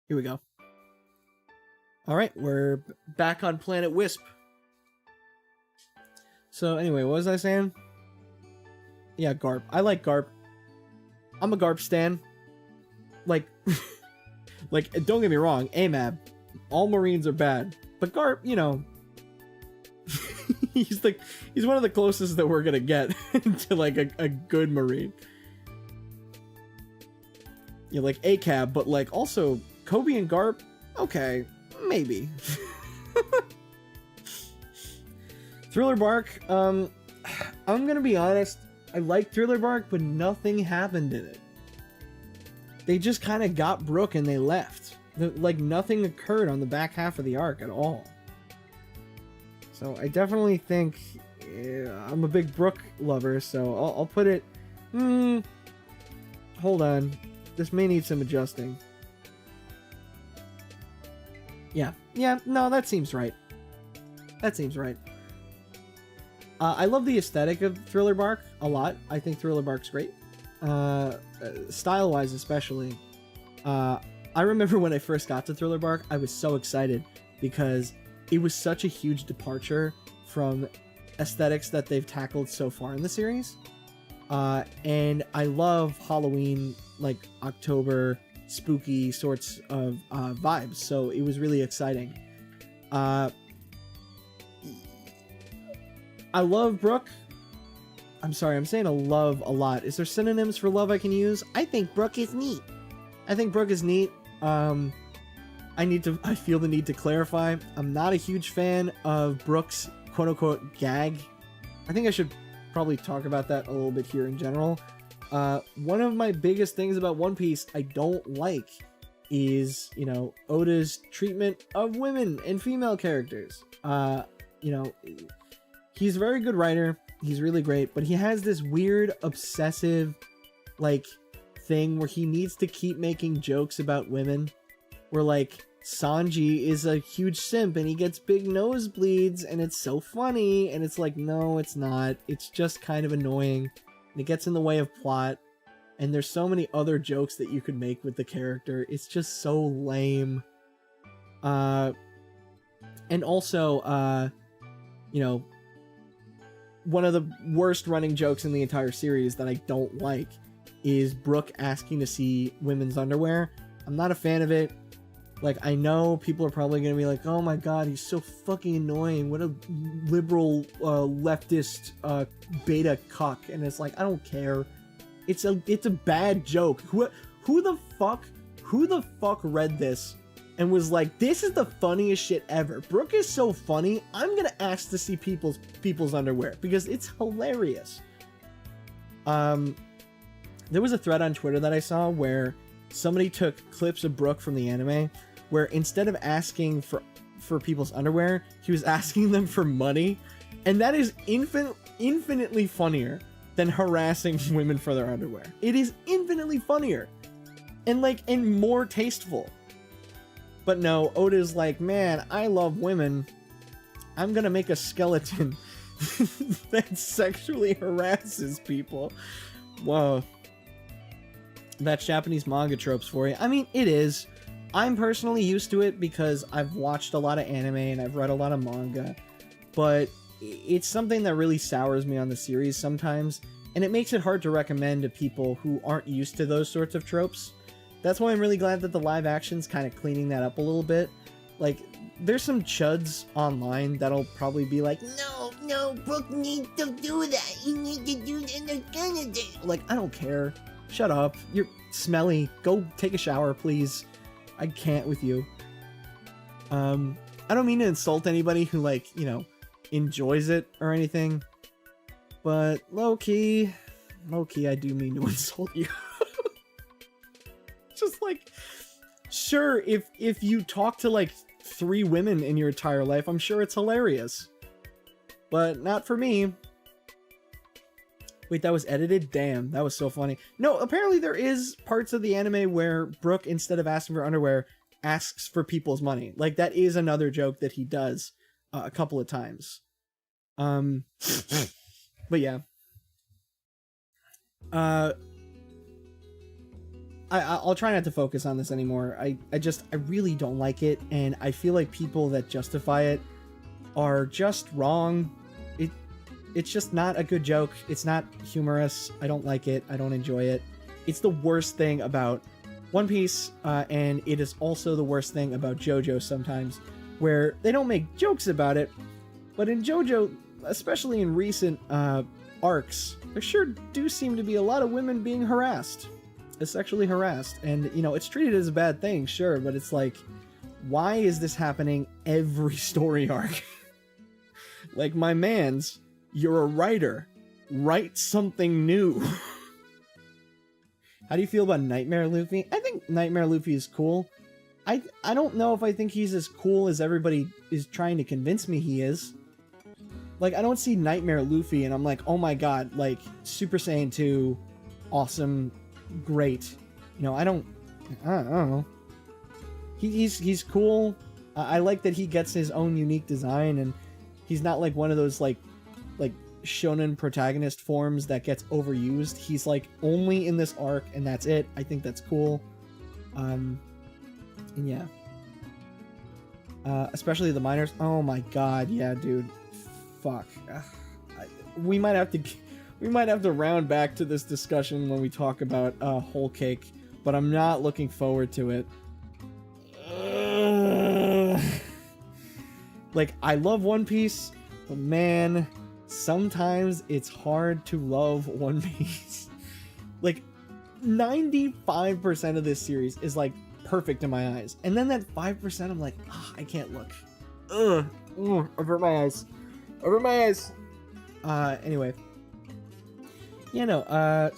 [SPEAKER 2] Here we go. Alright, we're back on Planet Wisp. So anyway, what was I saying? Yeah, Garp. I like Garp. I'm a Garp stan. Like, don't get me wrong, AMAB. All Marines are bad. But Garp, you know, he's one of the closest that we're gonna get to like a good Marine. Yeah, like ACAB, but like also Kobe and Garp, okay, maybe. Thriller Bark, I'm gonna be honest, I like Thriller Bark, but nothing happened in it. They just kind of got Brook and they left. Like nothing occurred on the back half of the arc at all. So I definitely think I'm a big Brook lover, so I'll put it. Hold on, this may need some adjusting. Yeah, no, that seems right. That seems right. I love the aesthetic of Thriller Bark a lot. I think Thriller Bark's great. Style-wise especially. I remember when I first got to Thriller Bark, I was so excited because it was such a huge departure from aesthetics that they've tackled so far in the series. And I love Halloween, like October, spooky sorts of vibes, so it was really exciting. I love Brooke. I'm sorry, I'm saying a love a lot. Is there synonyms for love I can use? I think Brooke is neat. I think Brooke is neat. I feel the need to clarify. I'm not a huge fan of Brooke's quote-unquote gag. I think I should probably talk about that a little bit here in general. One of my biggest things about One Piece I don't like is, you know, Oda's treatment of women and female characters. You know, he's a very good writer. He's really great, but he has this weird, obsessive, like, thing where he needs to keep making jokes about women. Where, like, Sanji is a huge simp and he gets big nosebleeds and it's so funny. And it's like, no, it's not. It's just kind of annoying. And it gets in the way of plot. And there's so many other jokes that you could make with the character. It's just so lame. And also, you know, one of the worst running jokes in the entire series that I don't like is Brooke asking to see women's underwear. I'm not a fan of it. Like, I know people are probably going to be like, oh my god, he's so fucking annoying. What a liberal, leftist, beta cuck. And it's like, I don't care. It's a bad joke. Who the fuck read this and was like, this is the funniest shit ever. Brooke is so funny, I'm gonna ask to see people's underwear because it's hilarious. There was a thread on Twitter that I saw where somebody took clips of Brooke from the anime, where instead of asking for people's underwear, he was asking them for money, and that is infinitely funnier than harassing women for their underwear. It is infinitely funnier and more tasteful. But no, Oda's like, man, I love women. I'm gonna make a skeleton that sexually harasses people. Whoa. That's Japanese manga tropes for you. I mean, it is. I'm personally used to it because I've watched a lot of anime and I've read a lot of manga. But it's something that really sours me on the series sometimes. And it makes it hard to recommend to people who aren't used to those sorts of tropes. That's why I'm really glad that the live action's kind of cleaning that up a little bit. Like, there's some chuds online that'll probably be like, no, Brooke needs to do that. You need to do that. Like, I don't care. Shut up. You're smelly. Go take a shower, please. I can't with you. I don't mean to insult anybody who, like, you know, enjoys it or anything. But low-key, I do mean to insult you. Just like, sure, if you talk to like 3 women in your entire life, I'm sure it's hilarious. But not for me. Wait, that was edited? Damn, that was so funny. No, apparently there is parts of the anime where Brooke, instead of asking for underwear, asks for people's money. Like, that is another joke that he does a couple of times. But yeah. I'll try not to focus on this anymore. I really don't like it, and I feel like people that justify it are just wrong. It's just not a good joke. It's not humorous. I don't like it. I don't enjoy it. It's the worst thing about One Piece, and it is also the worst thing about JoJo sometimes, where they don't make jokes about it, but in JoJo, especially in recent arcs, there sure do seem to be a lot of women being harassed. Sexually harassed, and you know, it's treated as a bad thing, sure, but it's like, why is this happening every story arc? Like, my mans, you're a writer, write something new. How do you feel about Nightmare Luffy? I think Nightmare Luffy is cool. I don't know if I think he's as cool as everybody is trying to convince me he is. Like, I don't see Nightmare Luffy and I'm like, oh my god, like, Super Saiyan 2, awesome, great. You know, I don't know. He's cool. I like that he gets his own unique design, and he's not like one of those like shonen protagonist forms that gets overused. He's like only in this arc and that's it. I think that's cool. And yeah. Especially the miners. Oh my god, yeah, dude. Fuck. We might have to round back to this discussion when we talk about Whole Cake, but I'm not looking forward to it. Like, I love One Piece, but man, sometimes it's hard to love One Piece. Like 95% of this series is like perfect in my eyes, and then that 5% I'm like, I can't look. I've hurt my eyes. Anyway, yeah, no.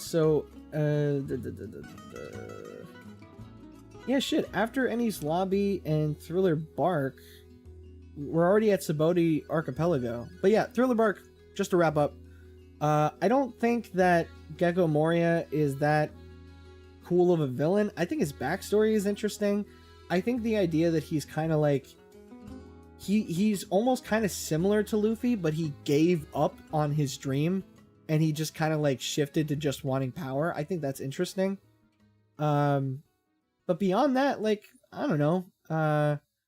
[SPEAKER 2] Yeah, shit. After Enies Lobby and Thriller Bark, we're already at Sabaody Archipelago. But yeah, Thriller Bark. Just to wrap up, I don't think that Gecko Moria is that cool of a villain. I think his backstory is interesting. I think the idea that he's kind of like he's almost kind of similar to Luffy, but he gave up on his dream and he just kind of like shifted to just wanting power. I think that's interesting. But beyond that, like, I don't know.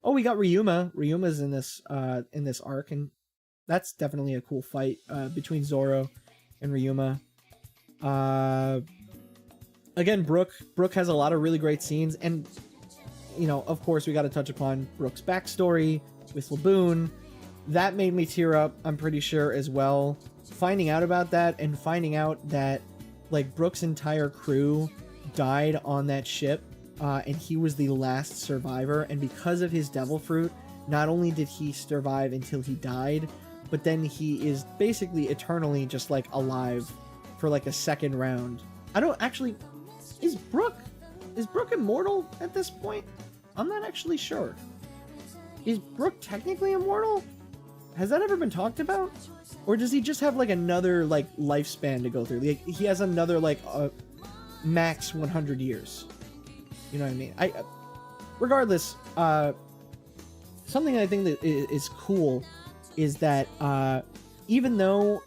[SPEAKER 2] We got Ryuma. Ryuma's in this arc, and that's definitely a cool fight between Zoro and Ryuma. Again, Brook has a lot of really great scenes, and of course we got to touch upon Brook's backstory with Laboon. That made me tear up, I'm pretty sure, as well. Finding out about that and finding out that like Brook's entire crew died on that ship, and he was the last survivor, and because of his devil fruit, not only did he survive until he died, but then he is basically eternally just like alive for like a second round. I don't actually... Is Brook immortal at this point? I'm not actually sure. Is Brook technically immortal? Has that ever been talked about? Or does he just have like another like lifespan to go through? Like he has another like max 100 years. You know what I mean? Regardless, something I think that is cool is that even though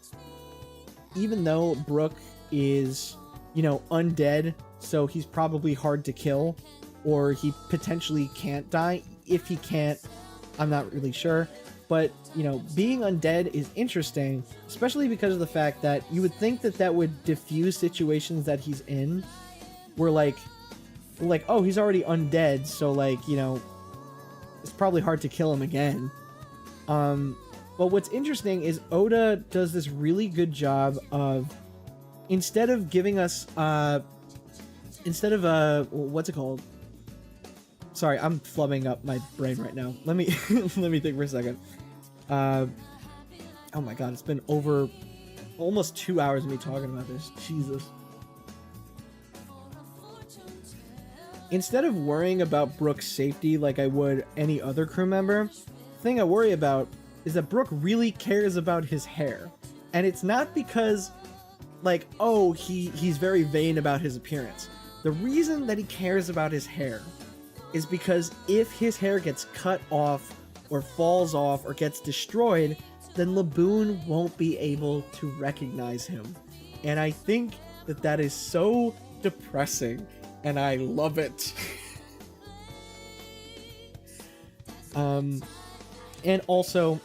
[SPEAKER 2] Brook is, undead, so he's probably hard to kill, or he potentially can't die. If he can't, I'm not really sure. But, being undead is interesting, especially because of the fact that you would think that would diffuse situations that he's in, where like, oh, he's already undead, so like, it's probably hard to kill him again. But what's interesting is Oda does this really good job of, instead of giving us, what's it called? Sorry, I'm flubbing up my brain right now. Let me let me think for a second. Oh my god, it's been over almost 2 hours of me talking about this. Jesus. Instead of worrying about Brook's safety like I would any other crew member, the thing I worry about is that Brook really cares about his hair. And it's not because, like, oh, he's very vain about his appearance. The reason that he cares about his hair is because if his hair gets cut off or falls off or gets destroyed, then Laboon won't be able to recognize him. And I think that is so depressing, and I love it. And also,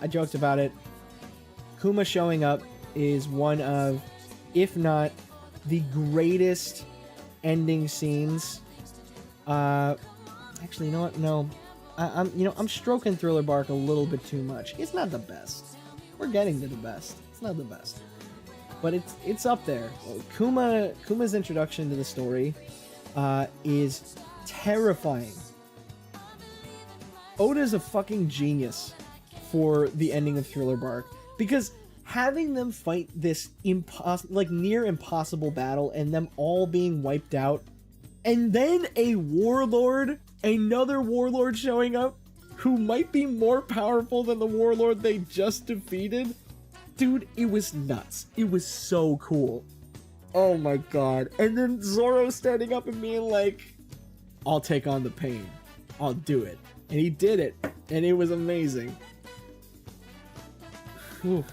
[SPEAKER 2] I joked about it. Kuma showing up is one of, if not the greatest ending scenes. Actually, you know what? No. I'm stroking Thriller Bark a little bit too much. It's not the best. We're getting to the best. It's not the best, but it's up there. Kuma's introduction to the story is terrifying. Oda's a fucking genius for the ending of Thriller Bark, because having them fight this near impossible battle and them all being wiped out, and then another warlord showing up who might be more powerful than the warlord they just defeated. Dude, it was nuts. It was so cool. Oh my god. And then Zoro standing up and being like, I'll take on the pain. I'll do it. And he did it. And it was amazing. Whew.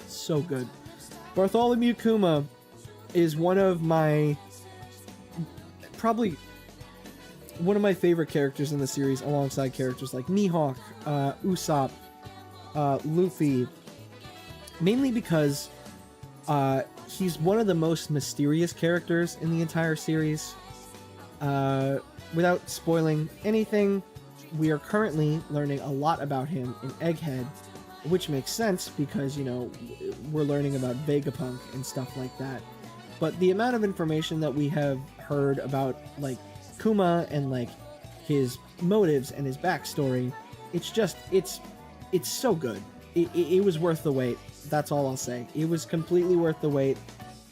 [SPEAKER 2] So good. Bartholomew Kuma is probably one of my favorite characters in the series, alongside characters like Mihawk, Usopp, Luffy, mainly because he's one of the most mysterious characters in the entire series. Without spoiling anything, we are currently learning a lot about him in Egghead, which makes sense because, you know, we're learning about Vegapunk and stuff like that. But the amount of information that we have heard about, like, Kuma and, like, his motives and his backstory, it's just, it's so good. It was worth the wait. That's all I'll say. It was completely worth the wait,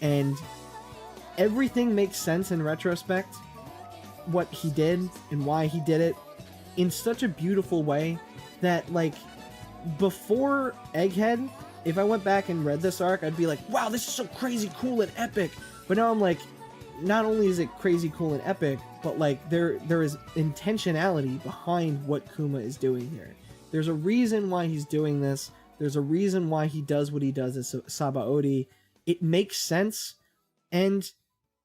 [SPEAKER 2] and everything makes sense in retrospect, what he did and why he did it, in such a beautiful way that, like, before Egghead, if I went back and read this arc, I'd be like, wow, this is so crazy cool and epic. But now I'm like, not only is it crazy cool and epic, but like there is intentionality behind what Kuma is doing here. There's a reason why he's doing this. There's a reason why he does what he does as Sabaody. It makes sense, and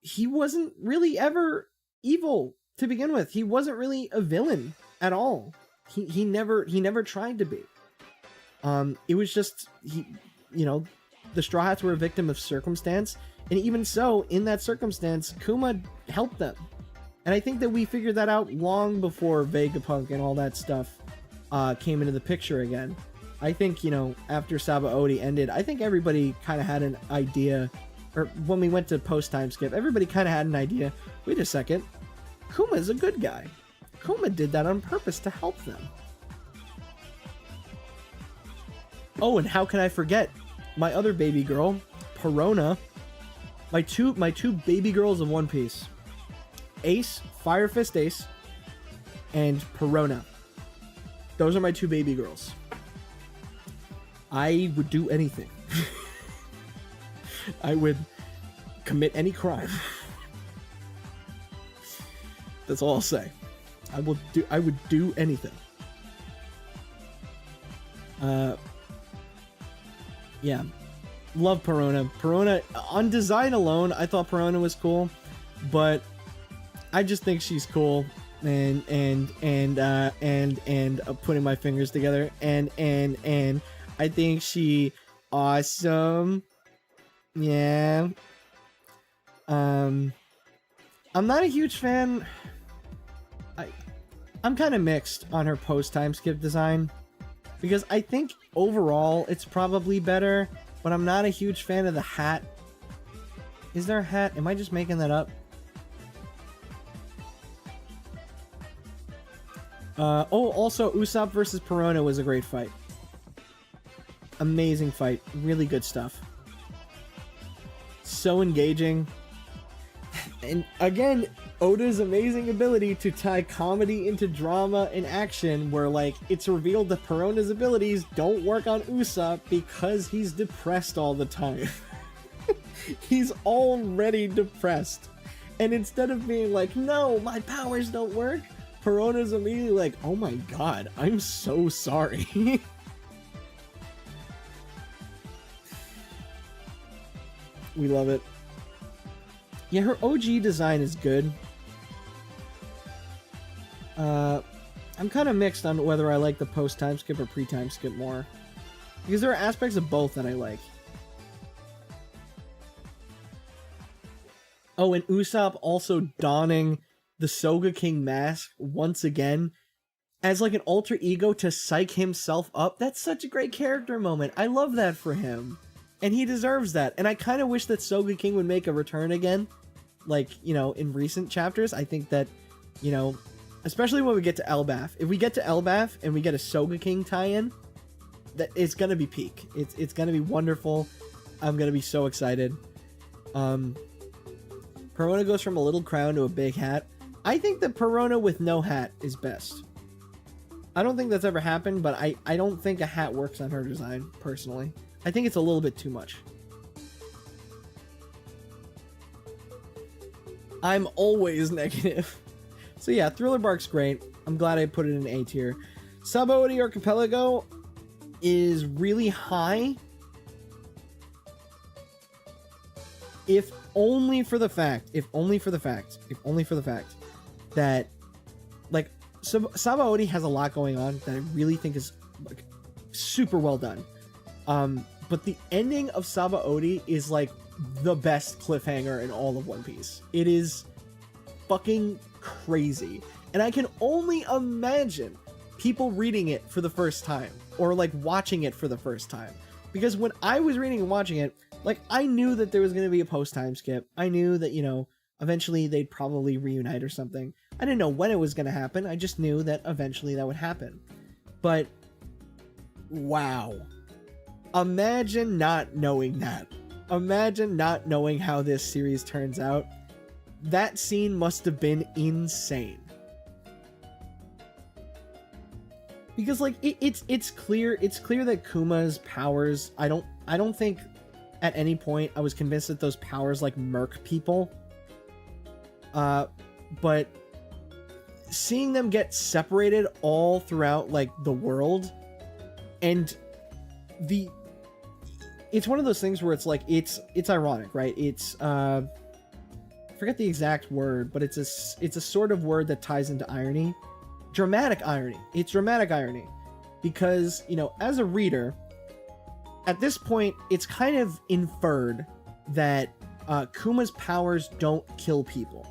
[SPEAKER 2] he wasn't really ever evil to begin with. He wasn't really a villain at all. He never tried to be. It was just, you know, the Straw Hats were a victim of circumstance, and even so, in that circumstance, Kuma helped them. And I think that we figured that out long before Vegapunk and all that stuff came into the picture again. I think, you know, after Sabaody ended, I think everybody kind of had an idea, or when we went to post-time skip, everybody kind of had an idea, wait a second, Kuma's a good guy. Kuma did that on purpose to help them. Oh, and how can I forget my other baby girl, Perona. My two baby girls of One Piece. Ace, Fire Fist Ace, and Perona. Those are my two baby girls. I would do anything. I would commit any crime. That's all I'll say. I would do anything. Yeah. Love Perona. Perona, on design alone, I thought Perona was cool, but I just think she's cool, and putting my fingers together, and I think she awesome. Yeah. I'm not a huge fan. I'm kind of mixed on her post-time skip design, because I think overall it's probably better, but I'm not a huge fan of the hat. Is there a hat? Am I just making that up? Also, Usopp versus Perona was a great fight. Amazing fight. Really good stuff. So engaging. And again, Oda's amazing ability to tie comedy into drama and action, where, like, it's revealed that Perona's abilities don't work on Usopp because he's depressed all the time. He's already depressed. And instead of being like, no, my powers don't work, Perona's immediately like, oh my god, I'm so sorry. We love it. Yeah, her OG design is good. I'm kind of mixed on whether I like the post-time skip or pre-time skip more, because there are aspects of both that I like. Oh, and Usopp also donning the Soga King mask once again as like an alter ego to psych himself up. That's such a great character moment. I love that for him. And he deserves that. And I kind of wish that Soga King would make a return again. Like, you know, in recent chapters. I think that, you know, especially when we get to Elbaf. If we get to Elbaf and we get a Soga King tie-in, that it's gonna be peak. It's gonna be wonderful. I'm gonna be so excited. Perona goes from a little crown to a big hat. I think that Perona with no hat is best. I don't think that's ever happened, but I don't think a hat works on her design, personally. I think it's a little bit too much. I'm always negative. So yeah, Thriller Bark's great. I'm glad I put it in A tier. Sabaody Archipelago is really high. If only for the fact that, like, Sabaody has a lot going on that I really think is, like, super well done. But the ending of Sabaody is, like, the best cliffhanger in all of One Piece. It is fucking crazy. And I can only imagine people reading it for the first time. or like watching it for the first time. Because when I was reading and watching it, like I knew that there was going to be a post-time skip. I knew that, you know, eventually they'd probably reunite or something. I didn't know when it was going to happen. I just knew that eventually that would happen. But wow. Imagine not knowing that. Imagine not knowing how this series turns out. That scene must have been insane. Because like it's clear that Kuma's powers, I don't think at any point I was convinced that those powers like murk people. But seeing them get separated all throughout like the world, and it's one of those things where it's like it's ironic, right? It's I forget the exact word, but it's a sort of word that ties into irony. Dramatic irony. It's dramatic irony. Because, you know, as a reader, at this point, it's kind of inferred that Kuma's powers don't kill people.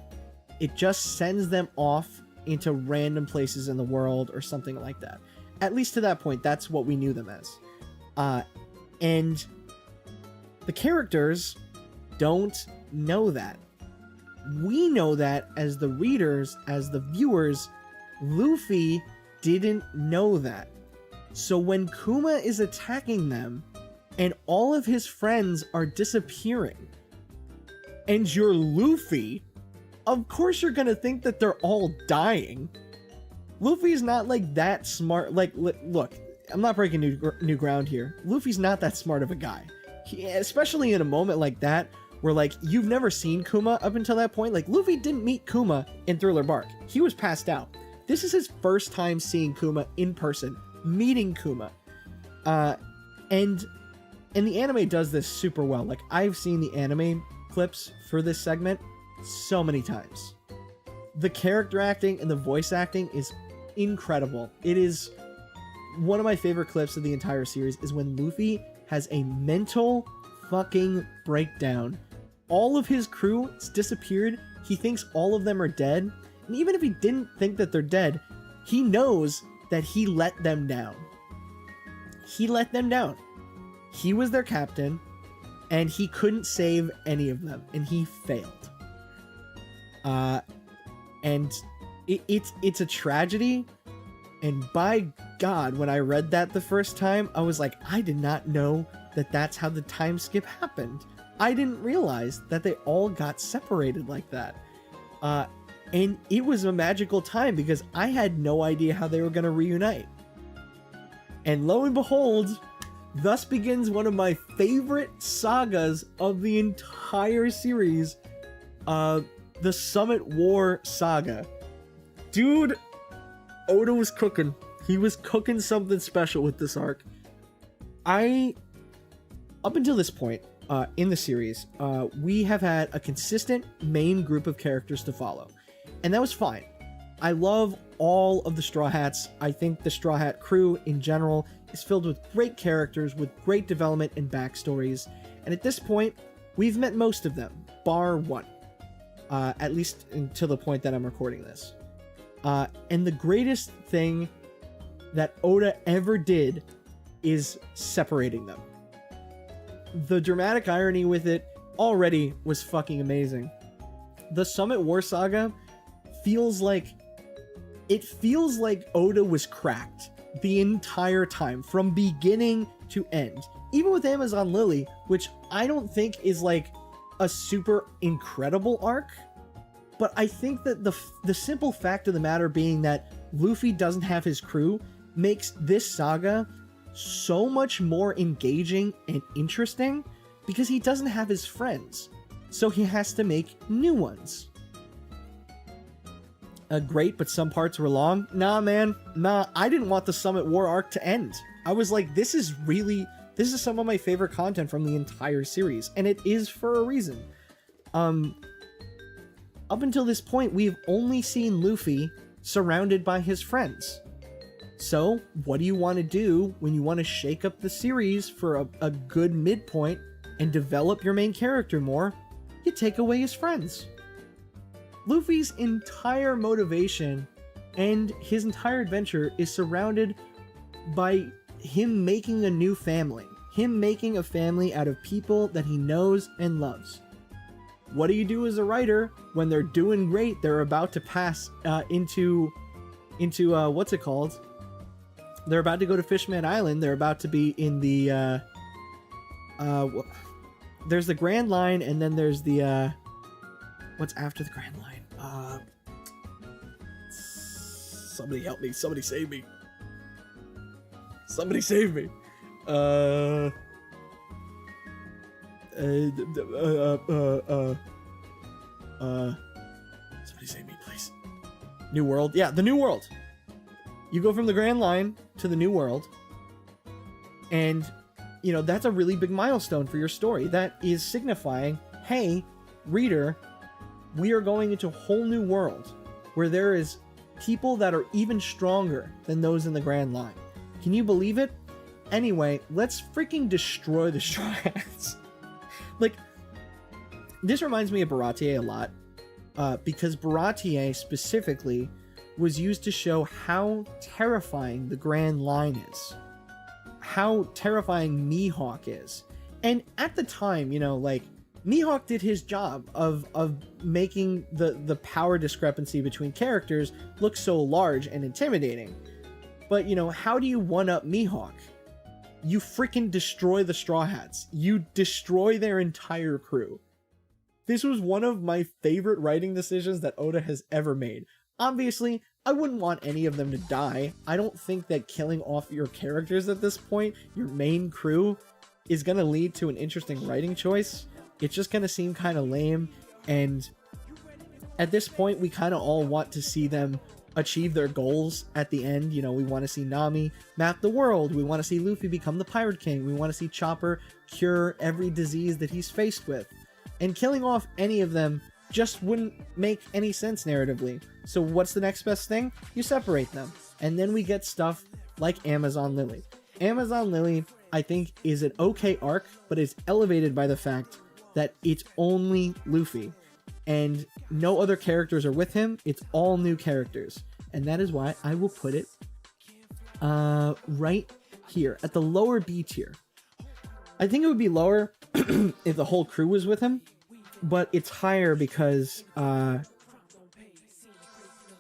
[SPEAKER 2] It just sends them off into random places in the world or something like that. At least to that point, that's what we knew them as. And the characters don't know that. We know that as the readers, as the viewers. Luffy didn't know that. So when Kuma is attacking them and all of his friends are disappearing and you're Luffy, of course you're gonna think that they're all dying. Luffy's not like that smart. Like, look, I'm not breaking new ground here. Luffy's not that smart of a guy. Especially in a moment like that where like you've never seen Kuma up until that point. Like Luffy didn't meet Kuma in Thriller Bark. He was passed out. This is his first time seeing Kuma in person, meeting Kuma. And the anime does this super well. Like, I've seen the anime clips for this segment so many times. The character acting and the voice acting is incredible. It is one of my favorite clips of the entire series is when Luffy has a mental fucking breakdown. All of his crew has disappeared. He thinks all of them are dead. And even if he didn't think that they're dead, he knows that he let them down. He let them down. He was their captain, and he couldn't save any of them, and he failed. And it's a tragedy, and by God, when I read that the first time, I was like, I did not know that that's how the time skip happened. I didn't realize that they all got separated like that. And it was a magical time because I had no idea how they were going to reunite. And lo and behold, thus begins one of my favorite sagas of the entire series, the Summit War saga. Dude, Oda was cooking. He was cooking something special with this arc. Up until this point in the series, we have had a consistent main group of characters to follow. And that was fine. I love all of the Straw Hats. I think the Straw Hat crew in general is filled with great characters with great development and backstories. And at this point, we've met most of them, bar one. At least until the point that I'm recording this. And the greatest thing that Oda ever did is separating them. The dramatic irony with it already was fucking amazing. The Summit War saga feels like Oda was cracked the entire time from beginning to end. Even with Amazon Lily, which I don't think is like a super incredible arc, but I think that the simple fact of the matter being that Luffy doesn't have his crew makes this saga so much more engaging and interesting because he doesn't have his friends. So he has to make new ones. Great, but some parts were long. Nah, man. Nah, I didn't want the Summit War arc to end. I was like, this is some of my favorite content from the entire series. And it is for a reason. Up until this point, we've only seen Luffy surrounded by his friends. So, what do you want to do when you want to shake up the series for a good midpoint and develop your main character more? You take away his friends. Luffy's entire motivation and his entire adventure is surrounded by him making a new family. Him making a family out of people that he knows and loves. What do you do as a writer when they're doing great? They're about to pass into what's it called? They're about to go to Fishman Island. They're about to be in the there's the Grand Line, and then there's the what's after the Grand Line? Somebody help me! Somebody save me! Somebody save me! Somebody save me, please. New World. Yeah, the New World. You go from the Grand Line to the New World, and you know that's a really big milestone for your story. That is signifying, hey, reader, we are going into a whole new world where there is people that are even stronger than those in the Grand Line. Can you believe it? Anyway, let's freaking destroy the Straw Hats. Like, this reminds me of Baratier a lot, because Baratier specifically was used to show how terrifying the Grand Line is, how terrifying Mihawk is. And at the time, you know, like, Mihawk did his job of making the power discrepancy between characters look so large and intimidating. But, you know, how do you one-up Mihawk? You freaking destroy the Straw Hats. You destroy their entire crew. This was one of my favorite writing decisions that Oda has ever made. Obviously, I wouldn't want any of them to die. I don't think that killing off your characters at this point, your main crew, is going to lead to an interesting writing choice. It's just going to seem kind of lame, and at this point, we kind of all want to see them achieve their goals at the end. You know, we want to see Nami map the world. We want to see Luffy become the Pirate King. We want to see Chopper cure every disease that he's faced with. And killing off any of them just wouldn't make any sense narratively. So what's the next best thing? You separate them. And then we get stuff like Amazon Lily. Amazon Lily, I think, is an okay arc, but it's elevated by the fact that it's only Luffy. And no other characters are with him. It's all new characters. And that is why I will put it right here at the lower B tier. I think it would be lower if the whole crew was with him, but it's higher because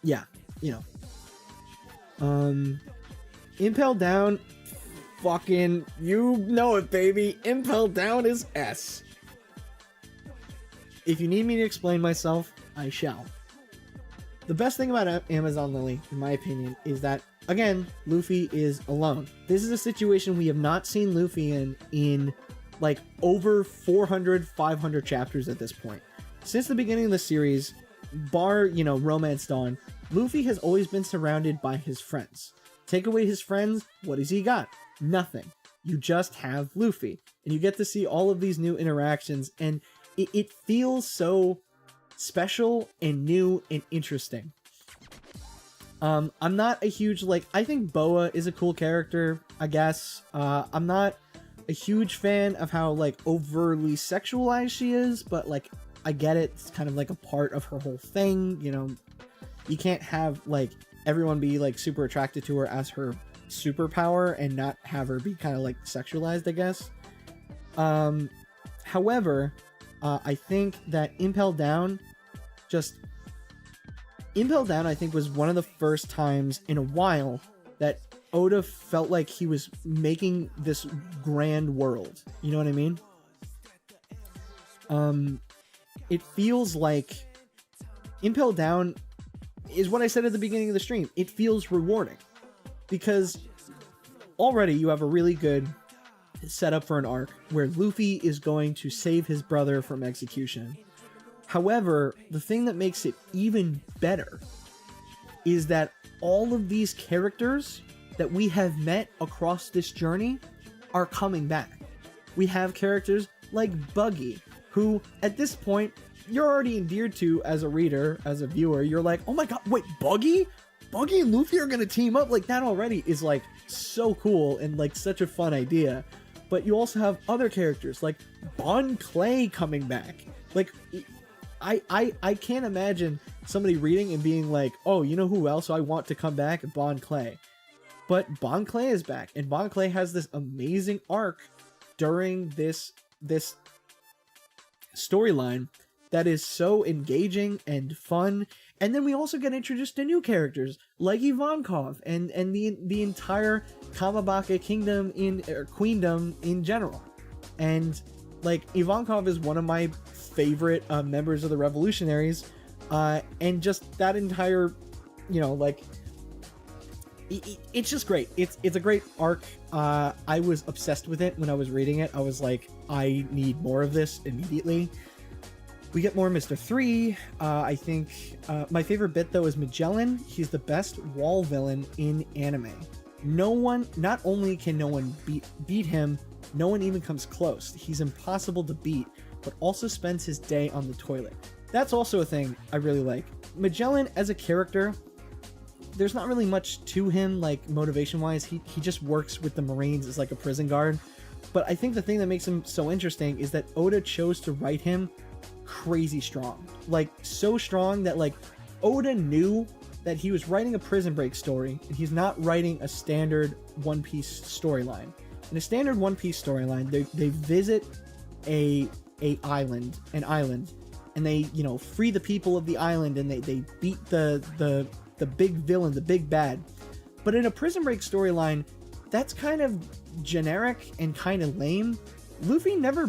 [SPEAKER 2] yeah, you know. Impel Down, fucking, you know it, baby. Impel Down is S. If you need me to explain myself, I shall. The best thing about Amazon Lily, in my opinion, is that, again, Luffy is alone. This is a situation we have not seen Luffy in like over 400, 500 chapters at this point. Since the beginning of the series, bar, you know, Romance Dawn, Luffy has always been surrounded by his friends. Take away his friends, what has he got? Nothing. You just have Luffy. And you get to see all of these new interactions, and it feels so special and new and interesting. I'm not a huge, like, I think Boa is a cool character, I guess. I'm not a huge fan of how, like, overly sexualized she is, but, like, I get it. It's kind of like a part of her whole thing, you know. You can't have, like, everyone be, like, super attracted to her as her superpower and not have her be kind of, like, sexualized, I guess. However, I think that Impel Down, I think, was one of the first times in a while that Oda felt like he was making this grand world. You know what I mean? It feels like Impel Down is what I said at the beginning of the stream. It feels rewarding because already you have a really good setup for an arc where Luffy is going to save his brother from execution. However, the thing that makes it even better is that all of these characters that we have met across this journey are coming back. We have characters like Buggy, who at this point you're already endeared to as a reader, as a viewer. You're like, oh my god, wait, Buggy? Buggy and Luffy are gonna team up? Like, that already is like so cool and like such a fun idea. But you also have other characters like Bon Clay coming back. Like, I can't imagine somebody reading and being like, oh, you know who else I want to come back? Bon Clay. But Bon Clay is back, and Bon Clay has this amazing arc during this storyline that is so engaging and fun. And then we also get introduced to new characters like Ivankov and the entire Kamabaka kingdom queendom in general. And like, Ivankov is one of my favorite members of the Revolutionaries, and just that entire, you know, like, it's just great. It's a great arc. I was obsessed with it when I was reading it. I was like, I need more of this immediately. We get more Mr. 3. I think my favorite bit though is Magellan. He's the best wall villain in anime. Not only can no one beat him, no one even comes close. He's impossible to beat, but also spends his day on the toilet. That's also a thing I really like. Magellan as a character, there's not really much to him, like, motivation-wise. He just works with the Marines as like a prison guard. But I think the thing that makes him so interesting is that Oda chose to write him crazy strong. Like, so strong that, like, Oda knew that he was writing a Prison Break story, and he's not writing a standard One Piece storyline. In a standard One Piece storyline, they visit an island, and they, you know, free the people of the island, and they beat the big villain, the big bad. But in a Prison Break storyline, that's kind of generic and kind of lame. Luffy never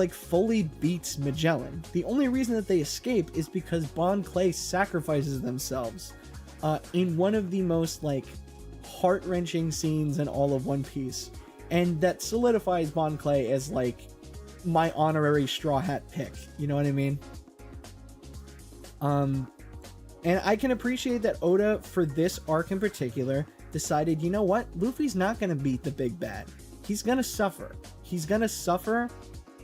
[SPEAKER 2] fully beats Magellan. The only reason that they escape is because Bon Clay sacrifices themselves in one of the most, like, heart-wrenching scenes in all of One Piece. And that solidifies Bon Clay as, like, my honorary Straw Hat pick. You know what I mean? And I can appreciate that Oda, for this arc in particular, decided, you know what? Luffy's not going to beat the big bad. He's going to suffer. He's going to suffer,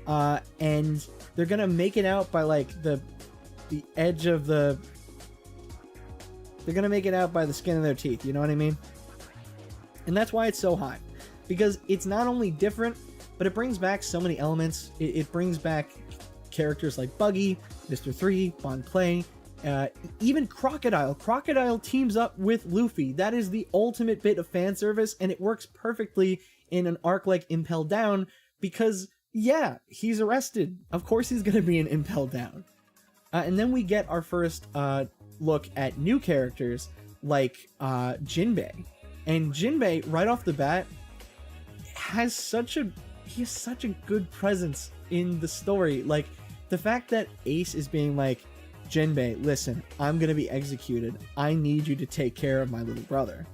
[SPEAKER 2] and they're going to make it out by, like, the edge of the... They're going to make it out by the skin of their teeth, you know what I mean? And that's why it's so high. Because it's not only different, but it brings back so many elements. It brings back characters like Buggy, Mr. 3, Bon Clay, even Crocodile. Crocodile teams up with Luffy. That is the ultimate bit of fan service, and it works perfectly in an arc like Impel Down, because, yeah, he's arrested. Of course he's going to be in Impel Down. And then we get our first look at new characters like Jinbei. And Jinbei, right off the bat, he has such a good presence in the story. Like, the fact that Ace is being like, Jinbei, listen, I'm gonna be executed. I need you to take care of my little brother.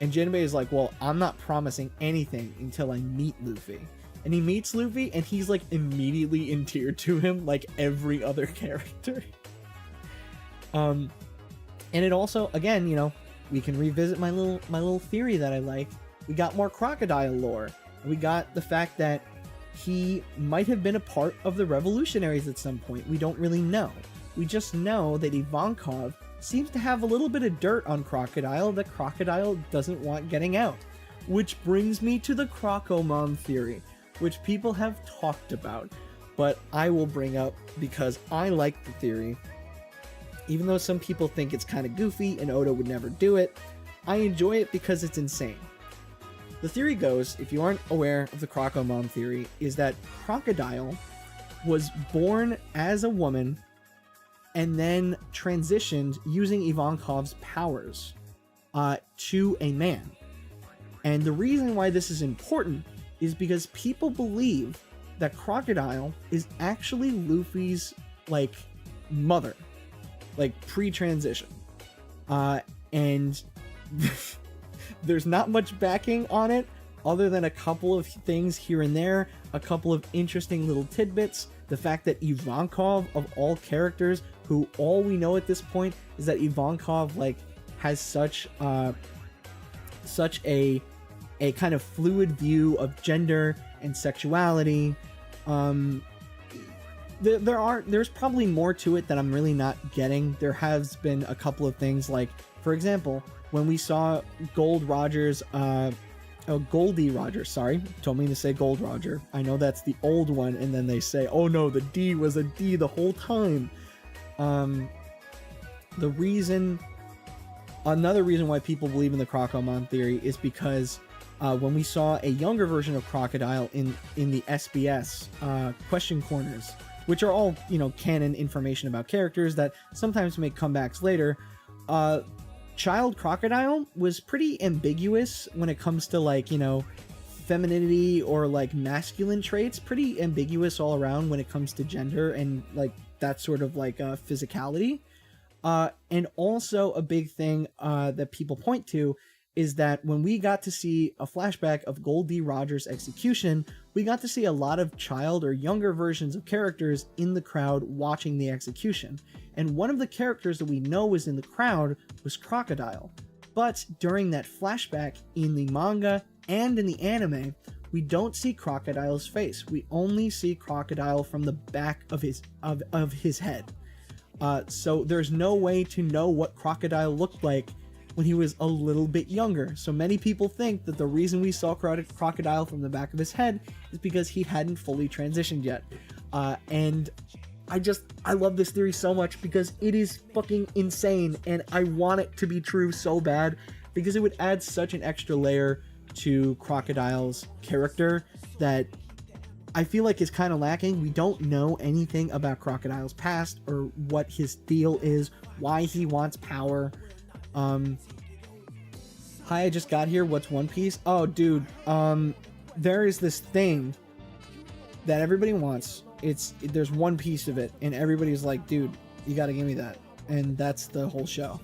[SPEAKER 2] And Jinbei is like, well, I'm not promising anything until I meet Luffy. And he meets Luffy, and he's, like, immediately endeared to him like every other character. And it also, again, you know, we can revisit my little theory that I like. We got more Crocodile lore. We got the fact that he might have been a part of the Revolutionaries at some point. We don't really know. We just know that Ivankov seems to have a little bit of dirt on Crocodile that Crocodile doesn't want getting out. Which brings me to the Crocomon theory, which people have talked about, but I will bring up because I like the theory. Even though some people think it's kind of goofy and Oda would never do it, I enjoy it because it's insane. The theory goes, if you aren't aware of the Crocomon theory, is that Crocodile was born as a woman and then transitioned using Ivankov's powers to a man. And the reason why this is important is because people believe that Crocodile is actually Luffy's, like, mother, like, pre-transition. And there's not much backing on it other than a couple of things here and there, a couple of interesting little tidbits. The fact that Ivankov, of all characters, who all we know at this point is that Ivankov, like, has such a kind of fluid view of gender and sexuality. There's probably more to it that I'm really not getting. There has been a couple of things, like, for example, when we saw Goldie Rogers, sorry, told me to say Gold Roger. I know that's the old one, and then they say, oh no, the D was a D the whole time. The reason Another reason why people believe in the Crocomon theory is because when we saw a younger version of Crocodile in the SBS question corners, which are all, you know, canon information about characters that sometimes make comebacks later, child Crocodile was pretty ambiguous when it comes to, like, you know, femininity or like masculine traits. Pretty ambiguous all around when it comes to gender and like that sort of like physicality. And also a big thing that people point to is that when we got to see a flashback of Gold D. Rogers' execution, we got to see a lot of child or younger versions of characters in the crowd watching the execution. And one of the characters that we know was in the crowd was Crocodile. But during that flashback in the manga and in the anime, we don't see Crocodile's face. We only see Crocodile from the back of his head. So there's no way to know what Crocodile looked like when he was a little bit younger. So many people think that the reason we saw Crocodile from the back of his head is because he hadn't fully transitioned yet. And I love this theory so much because it is fucking insane, and I want it to be true so bad because it would add such an extra layer to Crocodile's character that I feel like is kind of lacking. We don't know anything about Crocodile's past or what his deal is, why he wants power. Hi, I just got here. What's One Piece? Oh, dude. There is this thing that everybody wants. There's one piece of it, and everybody's like, dude, you gotta give me that. And that's the whole show.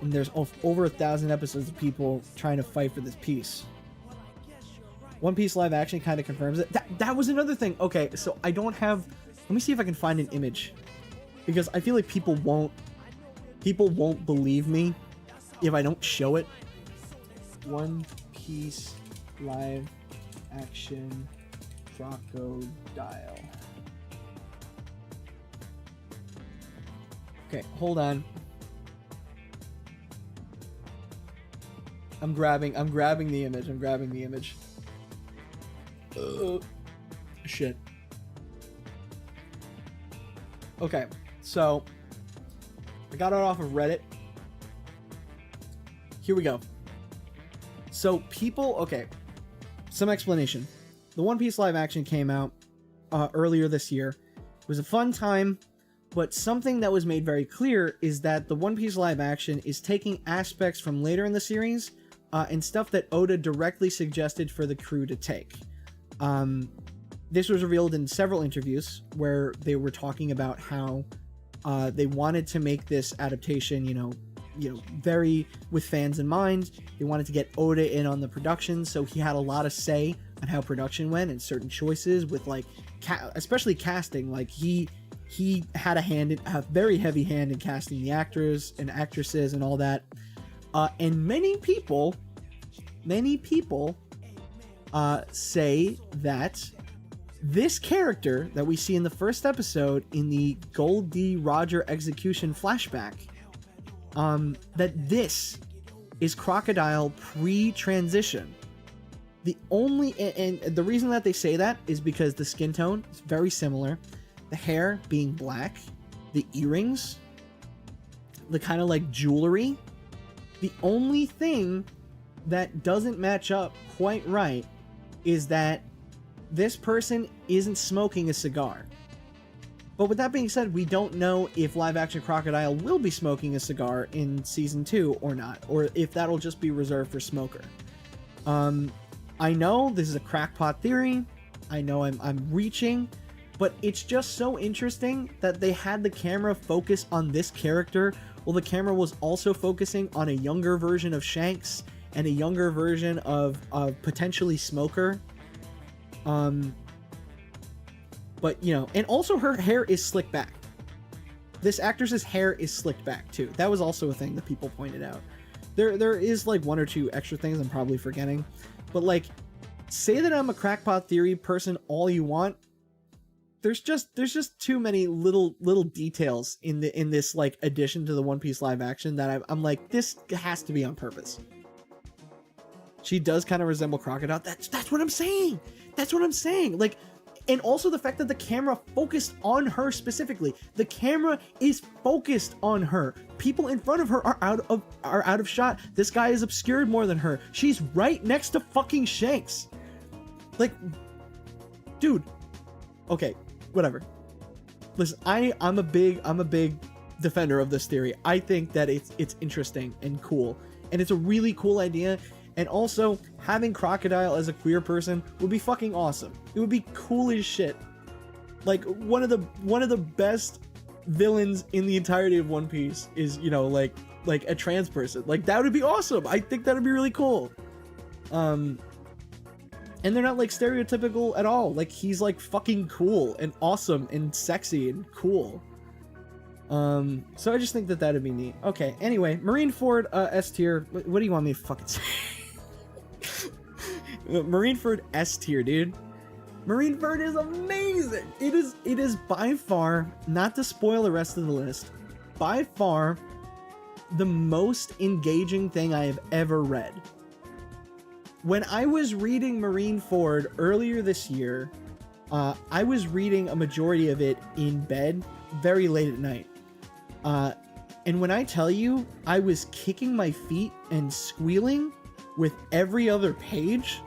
[SPEAKER 2] And there's over 1,000 episodes of people trying to fight for this piece. One Piece live action kind of confirms it. That was another thing. Okay, so I don't have... Let me see if I can find an image. Because I feel like people won't believe me if I don't show it. One Piece live action Crocodile. Okay, hold on. I'm grabbing the image. Shit. Okay, so I got it off of Reddit. Here we go. So okay, some explanation. The One Piece live action came out earlier this year. It was a fun time, but something that was made very clear is that the One Piece live action is taking aspects from later in the series and stuff that Oda directly suggested for the crew to take. This was revealed in several interviews where they were talking about how they wanted to make this adaptation, you know, very with fans in mind. They wanted to get Oda in on the production, so he had a lot of say on how production went and certain choices with like, especially casting. Like he had a very heavy hand in casting the actors and actresses and all that. And many people say that this character that we see in the first episode in the Gold D. Roger execution flashback, that this is Crocodile pre-transition. And the reason that they say that is because the skin tone is very similar, the hair being black, the earrings, the kind of like jewelry. The only thing that doesn't match up quite right is that this person isn't smoking a cigar. But with that being said, we don't know if live action Crocodile will be smoking a cigar in season 2 or not, or if that'll just be reserved for Smoker. I know this is a crackpot theory. I know I'm reaching, but it's just so interesting that they had the camera focus on this character while the camera was also focusing on a younger version of Shanks and a younger version of potentially Smoker. But, you know, and also her hair is slicked back. This actress's hair is slicked back, too. That was also a thing that people pointed out. There is, like, one or two extra things I'm probably forgetting. But, like, say that I'm a crackpot theory person all you want. There's just too many little details in this, like, addition to the One Piece live action that I'm like, this has to be on purpose. She does kind of resemble Crocodile. That's what I'm saying. That's what I'm saying. Like, And also the fact that the camera focused on her specifically. The camera is focused on her. People in front of her are out of shot. This guy is obscured more than her. She's right next to fucking Shanks. Like, dude. Okay, whatever. Listen, I'm a big defender of this theory. I think that it's interesting and cool, and it's a really cool idea. And also, having Crocodile as a queer person would be fucking awesome. It would be cool as shit. Like, one of the best villains in the entirety of One Piece is, you know, like a trans person. Like, that would be awesome. I think that would be really cool. And they're not like stereotypical at all. Like, he's like fucking cool and awesome and sexy and cool. So I just think that that'd be neat. Okay, anyway, Marineford, S tier. What do you want me to fucking say? Marineford S tier, dude. Marineford is amazing. It is by far, not to spoil the rest of the list, by far the most engaging thing I have ever read. When I was reading Marineford earlier this year, I was reading a majority of it in bed very late at night. And when I tell you I was kicking my feet and squealing with every other page,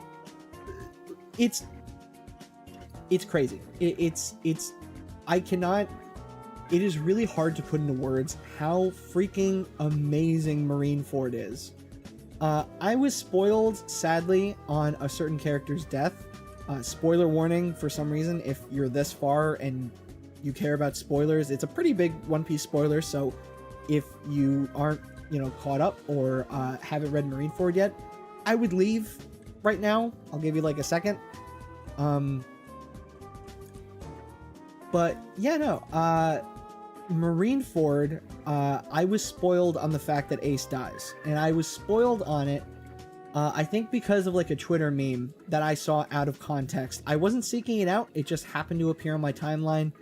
[SPEAKER 2] it's crazy. It is really hard to put into words how freaking amazing Marineford is. I was spoiled, sadly, on a certain character's death. Spoiler warning for some reason, if you're this far and you care about spoilers, it's a pretty big One Piece spoiler, so if you aren't, you know, caught up or haven't read Marineford yet, I would leave right now. I'll give you like a second. But yeah, no, Marineford, I was spoiled on the fact that Ace dies, and I was spoiled on it, I think because of like a Twitter meme that I saw out of context. I wasn't seeking it out, it just happened to appear on my timeline,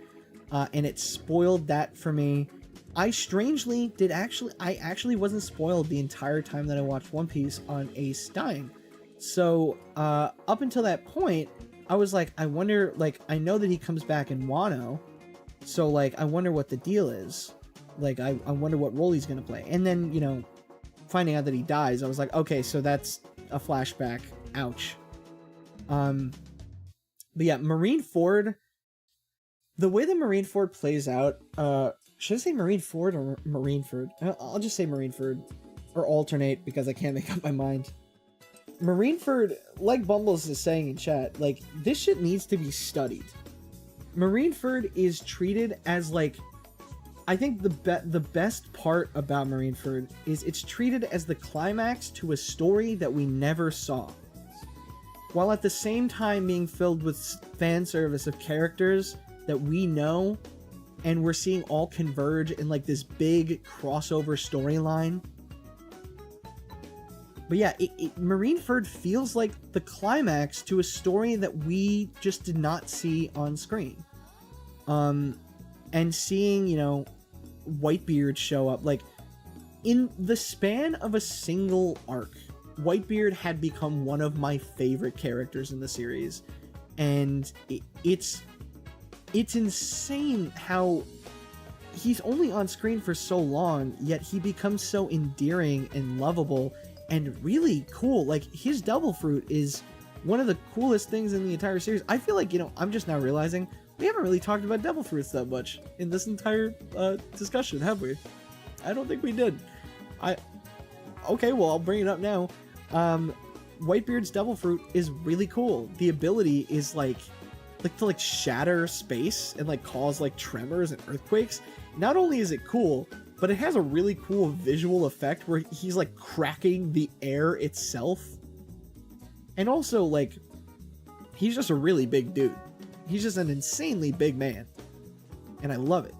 [SPEAKER 2] and it spoiled that for me. I actually wasn't spoiled the entire time that I watched One Piece on Ace dying. So, up until that point, I was like, I wonder, like, I know that he comes back in Wano, so, like, I wonder what the deal is. Like, I wonder what role he's gonna play. And then, you know, finding out that he dies, I was like, okay, so that's a flashback. Ouch. But yeah, Marineford, the way that Marineford plays out, should I say Marineford or Marineford? I'll just say Marineford, or alternate, because I can't make up my mind. Marineford, like Bumbles is saying in chat, like, this shit needs to be studied. Marineford is treated as, like, I think the best part about Marineford is it's treated as the climax to a story that we never saw, while at the same time being filled with fan service of characters that we know, and we're seeing all converge in like this big crossover storyline. But yeah, Marineford feels like the climax to a story that we just did not see on screen. And seeing, you know, Whitebeard show up, like, in the span of a single arc, Whitebeard had become one of my favorite characters in the series. And it's insane how he's only on screen for so long, yet he becomes so endearing and lovable and really cool. Like, his Devil Fruit is one of the coolest things in the entire series. I feel like, you know, I'm just now realizing we haven't really talked about Devil Fruits that much in this entire discussion, have we? I don't think we did. Okay, well, I'll bring it up now. Whitebeard's Devil Fruit is really cool. The ability is like to shatter space and like cause like tremors and earthquakes. Not only is it cool, but it has a really cool visual effect where he's like cracking the air itself. And also, like, he's just a really big dude. He's just an insanely big man. And I love it.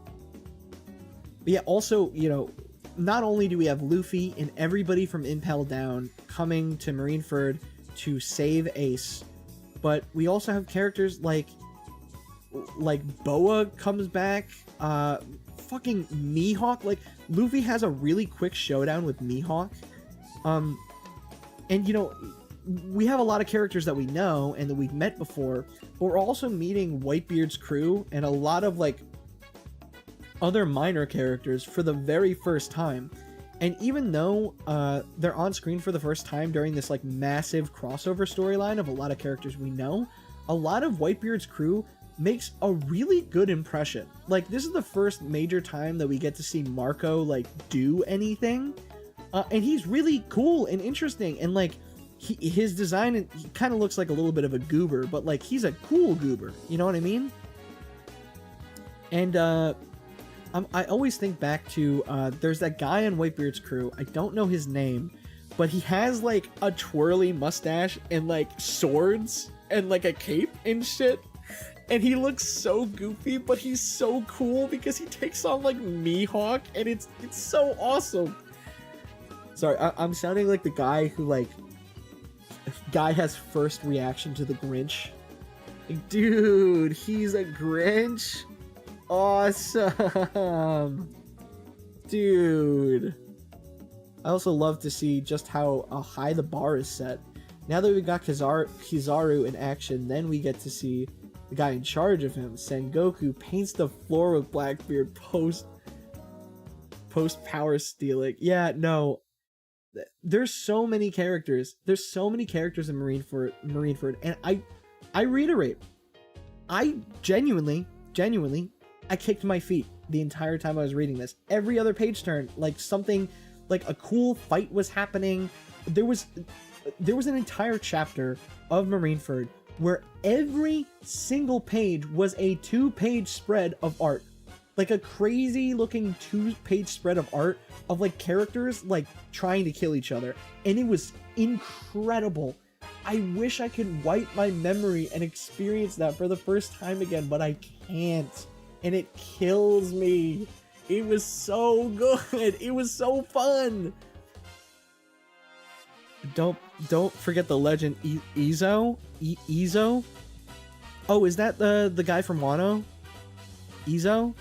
[SPEAKER 2] But yeah, also, you know, not only do we have Luffy and everybody from Impel Down coming to Marineford to save Ace, but we also have characters like Boa comes back, fucking Mihawk. Like, Luffy has a really quick showdown with Mihawk. And, you know, we have a lot of characters that we know and that we've met before, but we're also meeting Whitebeard's crew and a lot of like other minor characters for the very first time. And even though they're on screen for the first time during this like massive crossover storyline of a lot of characters we know, a lot of Whitebeard's crew makes a really good impression. Like, this is the first major time that we get to see Marco like do anything, and he's really cool and interesting, and like his design, he kind of looks like a little bit of a goober, but like he's a cool goober, you know what I mean? And I always think back to there's that guy on Whitebeard's crew, I don't know his name, but he has like a twirly mustache and like swords and like a cape and shit, and he looks so goofy, but he's so cool because he takes on like Mihawk, and it's so awesome. Sorry, I'm sounding like the guy who like guy has first reaction to the Grinch. Like, dude, he's a Grinch. Awesome, dude. I also love to see just how high the bar is set. Now that we got Kizaru in action, then we get to see the guy in charge of him, Sengoku, paints the floor with Blackbeard post power stealing. Yeah, no. There's so many characters. There's so many characters in Marineford, and I reiterate, I genuinely, I kicked my feet the entire time I was reading this. Every other page turn, like something, like a cool fight was happening. There was an entire chapter of Marineford where every single page was a 2-page spread of art. Like a crazy looking 2-page spread of art of like characters like trying to kill each other. And it was incredible. I wish I could wipe my memory and experience that for the first time again, but I can't. And it kills me. It was so good. It was so fun. Don't forget the legend Ezo. Ezo. Oh, is that the guy from Wano? Ezo?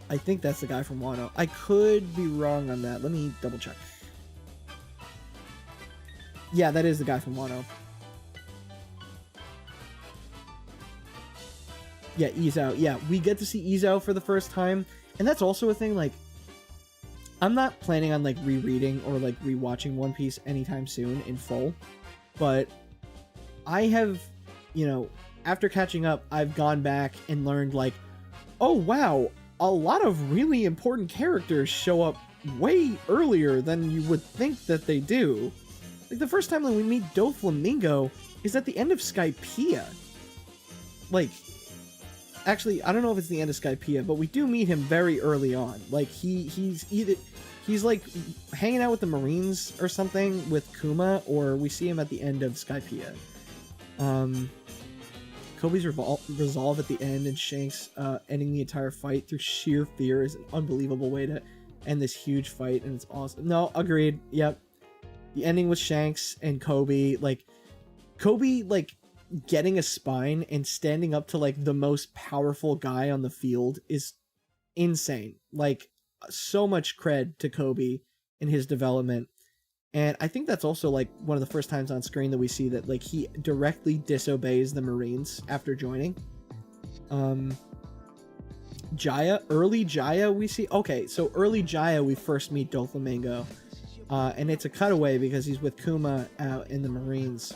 [SPEAKER 2] I think that's the guy from Wano. I could be wrong on that. Let me double check. Yeah, that is the guy from Wano. Yeah, Ezo. Yeah, we get to see Ezo for the first time. And that's also a thing, like, I'm not planning on, like, rereading or, like, rewatching One Piece anytime soon in full. But I have, you know, after catching up, I've gone back and learned, like, oh, wow, a lot of really important characters show up way earlier than you would think that they do. Like, the first time that we meet Doflamingo is at the end of Skypiea. Like, actually, I don't know if it's the end of Skypiea, but we do meet him very early on. Like, he's like hanging out with the Marines or something with Kuma, or we see him at the end of Skypiea. Kobe's resolve at the end, and Shanks ending the entire fight through sheer fear is an unbelievable way to end this huge fight, and it's awesome. No, agreed. Yep. The ending with Shanks and Kobe, like getting a spine and standing up to like the most powerful guy on the field is insane. Like, so much cred to Kobe in his development. And I think that's also like one of the first times on screen that we see that like he directly disobeys the Marines after joining. Early Jaya we see. Okay, so early Jaya we first meet Doflamingo. And it's a cutaway because he's with Kuma out in the Marines.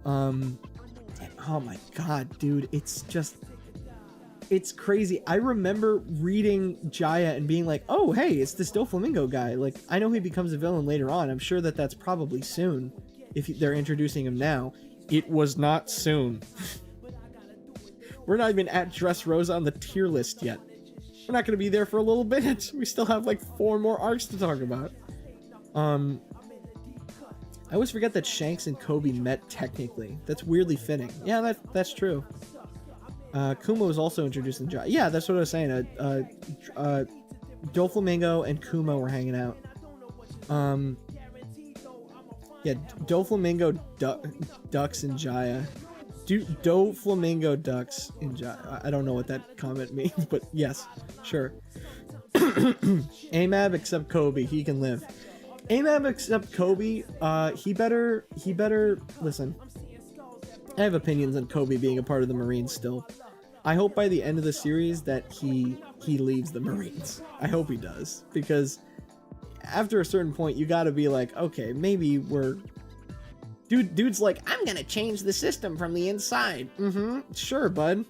[SPEAKER 2] Oh my god, dude, it's crazy. I remember reading Jaya and being like, oh, hey, it's this Doflamingo guy. Like, I know he becomes a villain later on. I'm sure that that's probably soon if they're introducing him now. It was not soon. We're not even at Dressrosa on the tier list yet. We're not going to be there for a little bit. We still have like 4 more arcs to talk about. I always forget that Shanks and Kobe met technically. That's weirdly fitting. Yeah, that's true. Kuma was also introduced in Jaya. Yeah, that's what I was saying. Doflamingo and Kuma were hanging out. Yeah, Doflamingo ducks in Jaya. Doflamingo ducks in Jaya. I don't know what that comment means, but yes, sure. Amab except Kobe, he can live. AMAB except Kobe, he better listen. I have opinions on Kobe being a part of the Marines still. I hope by the end of the series that he leaves the Marines. I hope he does, because after a certain point you gotta be like, okay, maybe we're dude's like, I'm gonna change the system from the inside. Sure, bud.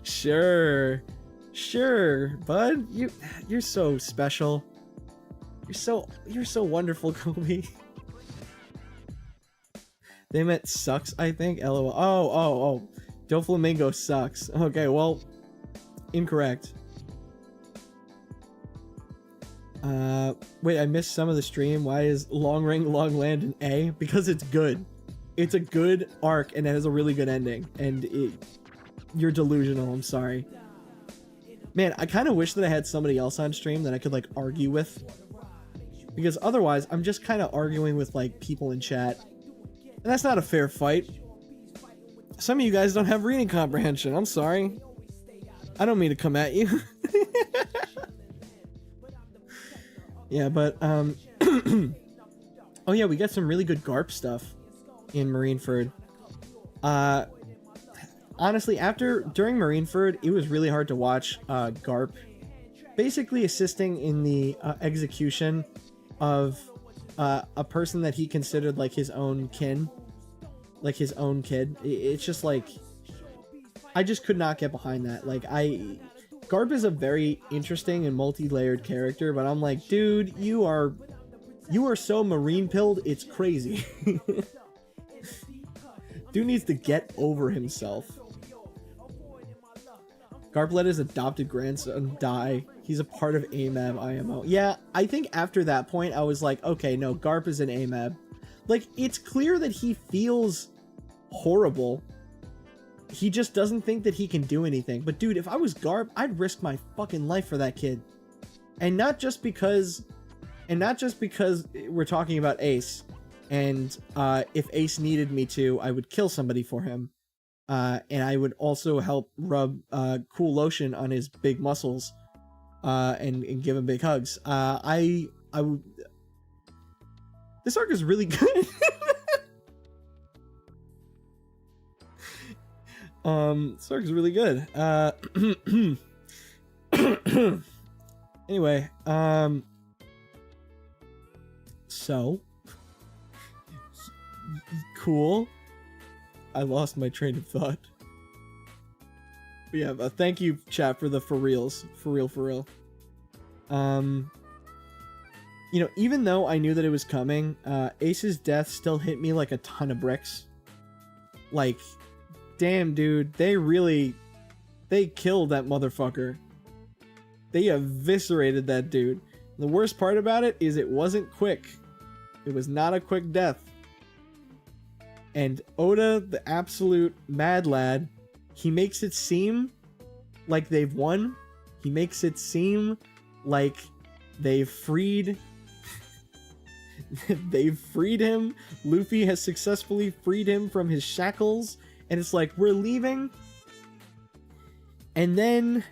[SPEAKER 2] Sure, bud. You're so special. You're so wonderful, Kobe. They meant sucks, I think. LOL. Oh. Doflamingo sucks. Okay, well, incorrect. Wait, I missed some of the stream. Why is Long Ring Long Land an A? Because it's good. It's a good arc and it has a really good ending. And you're delusional. I'm sorry. Man, I kind of wish that I had somebody else on stream that I could like argue with. Because otherwise, I'm just kind of arguing with like people in chat. And that's not a fair fight. Some of you guys don't have reading comprehension. I'm sorry. I don't mean to come at you. Yeah, but oh yeah, we got some really good GARP stuff in Marineford. Honestly, during Marineford, it was really hard to watch GARP basically assisting in the execution of a person that he considered like his own kin, like his own kid. It's just like, I just could not get behind that. Like, Garp is a very interesting and multi-layered character, but I'm like, dude, you are so marine pilled, it's crazy. Dude needs to get over himself. Garp let his adopted grandson die. He's a part of AMAB IMO. Yeah, I think after that point, I was like, okay, no, Garp is an AMAB. Like, it's clear that he feels horrible. He just doesn't think that he can do anything. But dude, if I was Garp, I'd risk my fucking life for that kid. And not just because we're talking about Ace. And if Ace needed me to, I would kill somebody for him. And I would also help rub cool lotion on his big muscles and give him big hugs. I would. This arc is really good. This arc is really good. Anyway, so cool. I lost my train of thought. But yeah, thank you, chat, for the for reals. For real. You know, even though I knew that it was coming, Ace's death still hit me like a ton of bricks. Like, damn, dude, they killed that motherfucker. They eviscerated that dude. The worst part about it is it wasn't quick. It was not a quick death. And Oda, the absolute mad lad, he makes it seem like they've won. He makes it seem like they've freed him. Luffy has successfully freed him from his shackles. And it's like, we're leaving. And then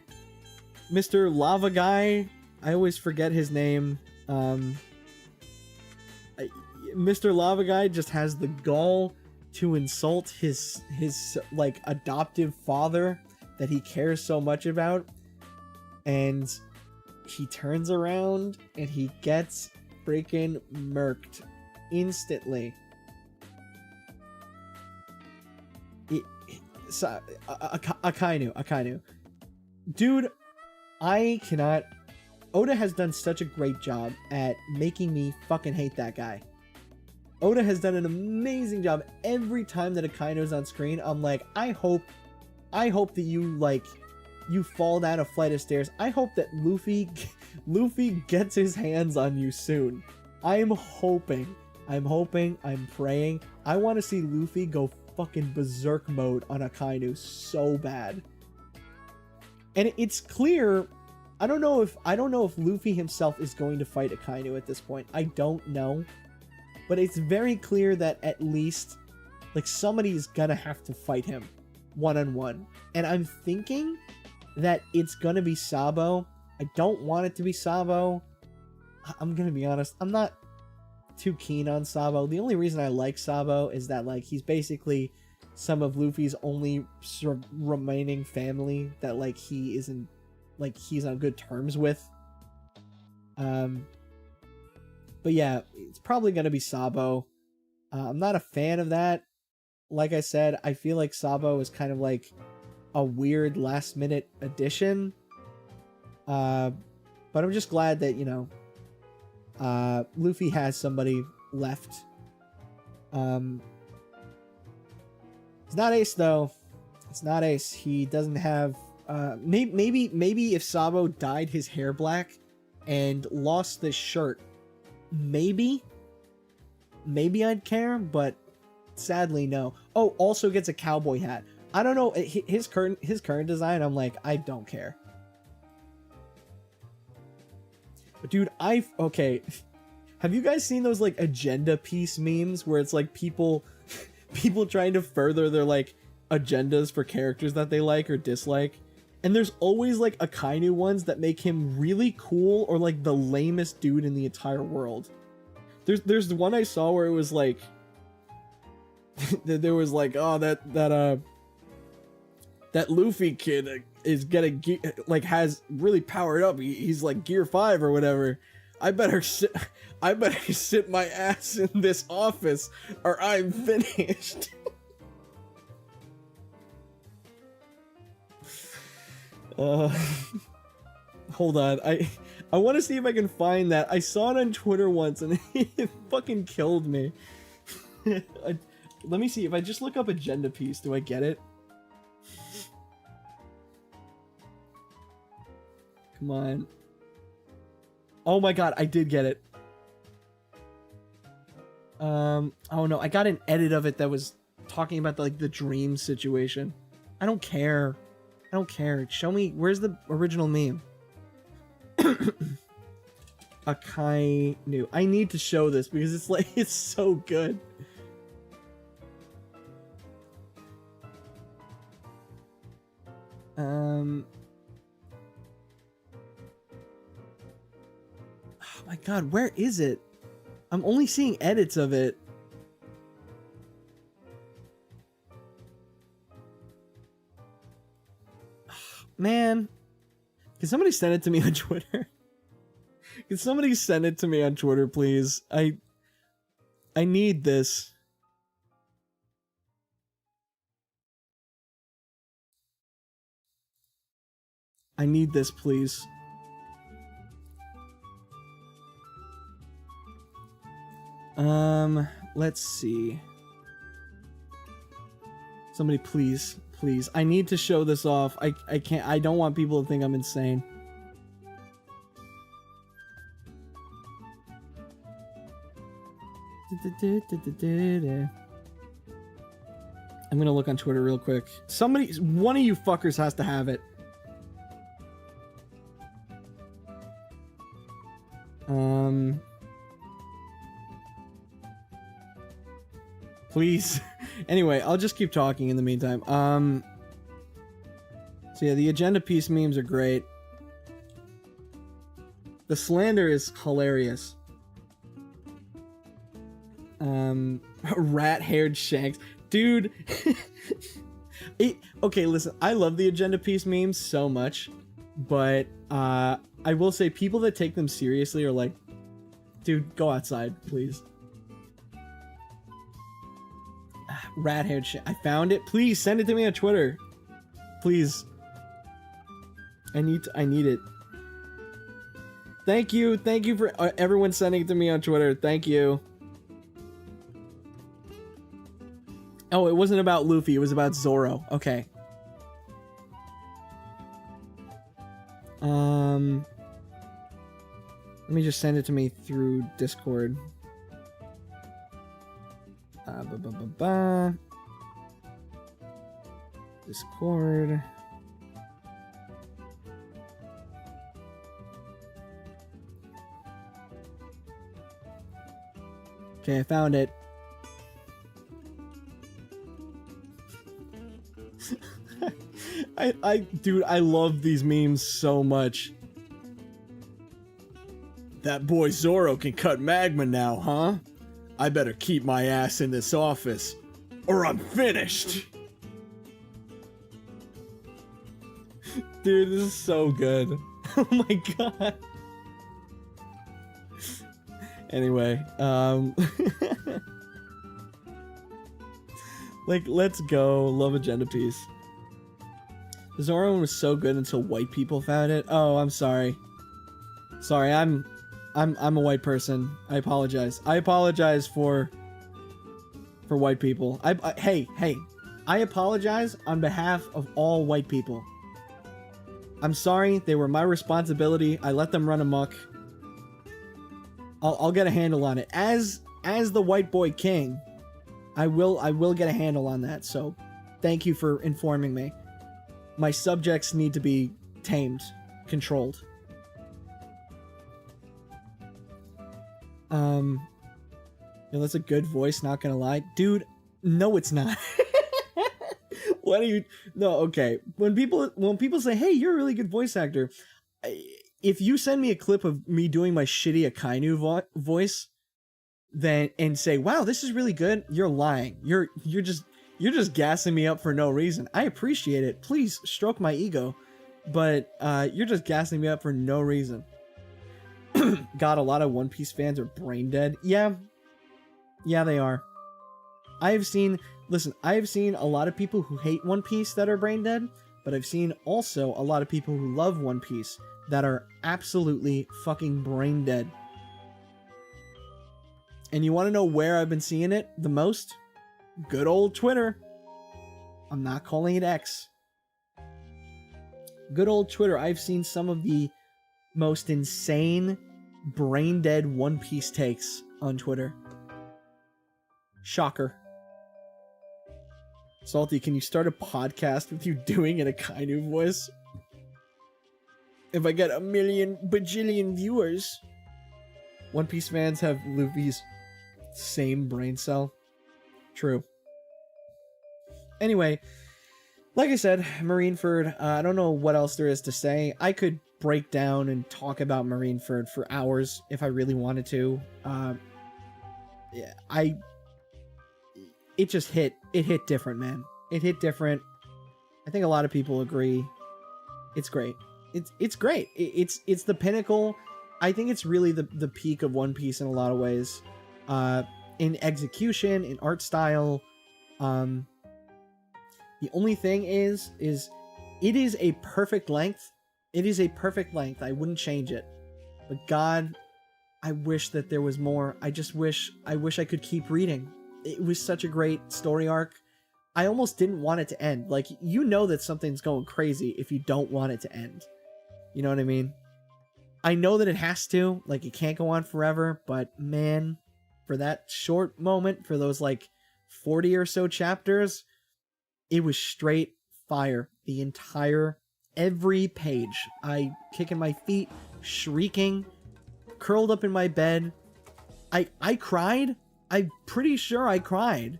[SPEAKER 2] Mr. Lava Guy, I always forget his name. Mr. Lava Guy just has the gall to insult his like adoptive father that he cares so much about, and he turns around and he gets freaking murked instantly. Akainu. Dude, I cannot. Oda has done such a great job at making me fucking hate that guy. Oda has done an amazing job. Every time that Akaino's on screen, I'm like, I hope that you fall down a flight of stairs. I hope that Luffy gets his hands on you soon. I'm hoping, I'm praying. I want to see Luffy go fucking berserk mode on Akainu so bad. And it's clear, I don't know if Luffy himself is going to fight Akainu at this point. I don't know. But it's very clear that at least, like, somebody's gonna have to fight him one-on-one. And I'm thinking that it's gonna be Sabo. I don't want it to be Sabo. I'm gonna be honest, I'm not too keen on Sabo. The only reason I like Sabo is that like he's basically some of Luffy's only remaining family that like he isn't like he's on good terms with. But yeah, it's probably gonna be Sabo. I'm not a fan of that. Like I said, I feel like Sabo is kind of like a weird last minute addition. But I'm just glad that, you know, Luffy has somebody left. It's not Ace though. It's not Ace. He doesn't have maybe if Sabo dyed his hair black and lost this shirt, maybe I'd care, but sadly no. Oh, also gets a cowboy hat. I don't know, his current design, I'm like, I don't care. But dude, okay. Have you guys seen those like agenda piece memes where it's like people trying to further their like agendas for characters that they like or dislike? And there's always like Akainu ones that make him really cool or like the lamest dude in the entire world. There's the one I saw where it was like there was like, oh, that Luffy kid is getting like has really powered up. He's like gear 5 or whatever. I better sit my ass in this office or I'm finished. Hold on. I want to see if I can find that. I saw it on Twitter once and it fucking killed me. Let me see if I just look up agenda piece. Do I get it? Come on. Oh my god, I did get it. Oh no, I got an edit of it that was talking about the dream situation. I don't care. I don't care. Show me, where's the original meme? Akainu. I need to show this because it's like, it's so good. Oh my god, where is it? I'm only seeing edits of it. Man, can somebody send it to me on Twitter? Can somebody send it to me on Twitter, please? I need this. I need this, please. Let's see. Somebody please, please. I need to show this off. I can't, I don't want people to think I'm insane. I'm gonna look on Twitter real quick. Somebody, one of you fuckers has to have it. Please. Anyway, I'll just keep talking in the meantime. So yeah, the agenda piece memes are great. The slander is hilarious. Rat-haired Shanks. Dude. Okay, listen, I love the agenda piece memes so much, but I will say people that take them seriously are like, dude, go outside, please. Rat-haired shit. I found it. Please send it to me on Twitter. Please. I need it. Thank you for everyone sending it to me on Twitter. Thank you. Oh, it wasn't about Luffy. It was about Zoro. Okay. Let me just send it to me through Discord. Discord. Okay, I found it. Dude, I love these memes so much.
[SPEAKER 1] That boy Zoro can cut magma now, huh? I better keep my ass in this office, or I'm finished! Dude, this is so good. Oh my god. Anyway, like, let's go. Love Agenda Piece. The Zoro one was so good until white people found it. Oh, I'm sorry. Sorry, I'm a white person. I apologize. I apologize for white people. Hey, I apologize on behalf of all white people. I'm sorry. They were my responsibility. I let them run amok. I'll get a handle on it. As the white boy king, I will get a handle on that. So, thank you for informing me. My subjects need to be tamed, controlled. That's a good voice, not gonna lie. Dude, no it's not. What do you... No, okay. When people say, hey, you're a really good voice actor, if you send me a clip of me doing my shitty Akainu voice, then and say, wow, this is really good, you're lying. You're just gassing me up for no reason. I appreciate it. Please stroke my ego. But you're just gassing me up for no reason. God, a lot of One Piece fans are brain dead. Yeah, they are. I've seen a lot of people who hate One Piece that are brain dead, but I've seen also a lot of people who love One Piece that are absolutely fucking brain dead. And you want to know where I've been seeing it the most? Good old Twitter. I'm not calling it X. Good old Twitter. I've seen some of the most insane, brain dead One Piece takes on Twitter. Shocker. Salty, can you start a podcast with you doing an Akainu voice? If I get 1 million bajillion viewers. One Piece fans have Luffy's same brain cell. True. Anyway, like I said, Marineford, I don't know what else there is to say. I could break down and talk about Marineford for hours if I really wanted to. It just hit different, man. It hit different. I think a lot of people agree. It's great. It's great. It's the pinnacle. I think it's really the peak of One Piece in a lot of ways. In execution, in art style. The only thing is it is a perfect length. It is a perfect length. I wouldn't change it. But God, I wish that there was more. I wish I could keep reading. It was such a great story arc. I almost didn't want it to end. Like, you know that something's going crazy if you don't want it to end. You know what I mean? I know that it has to. Like, it can't go on forever. But, man, for that short moment, for those, like, 40 or so chapters, it was straight fire. The entire... every page. I kicking my feet, shrieking, curled up in my bed. I cried. I'm pretty sure I cried.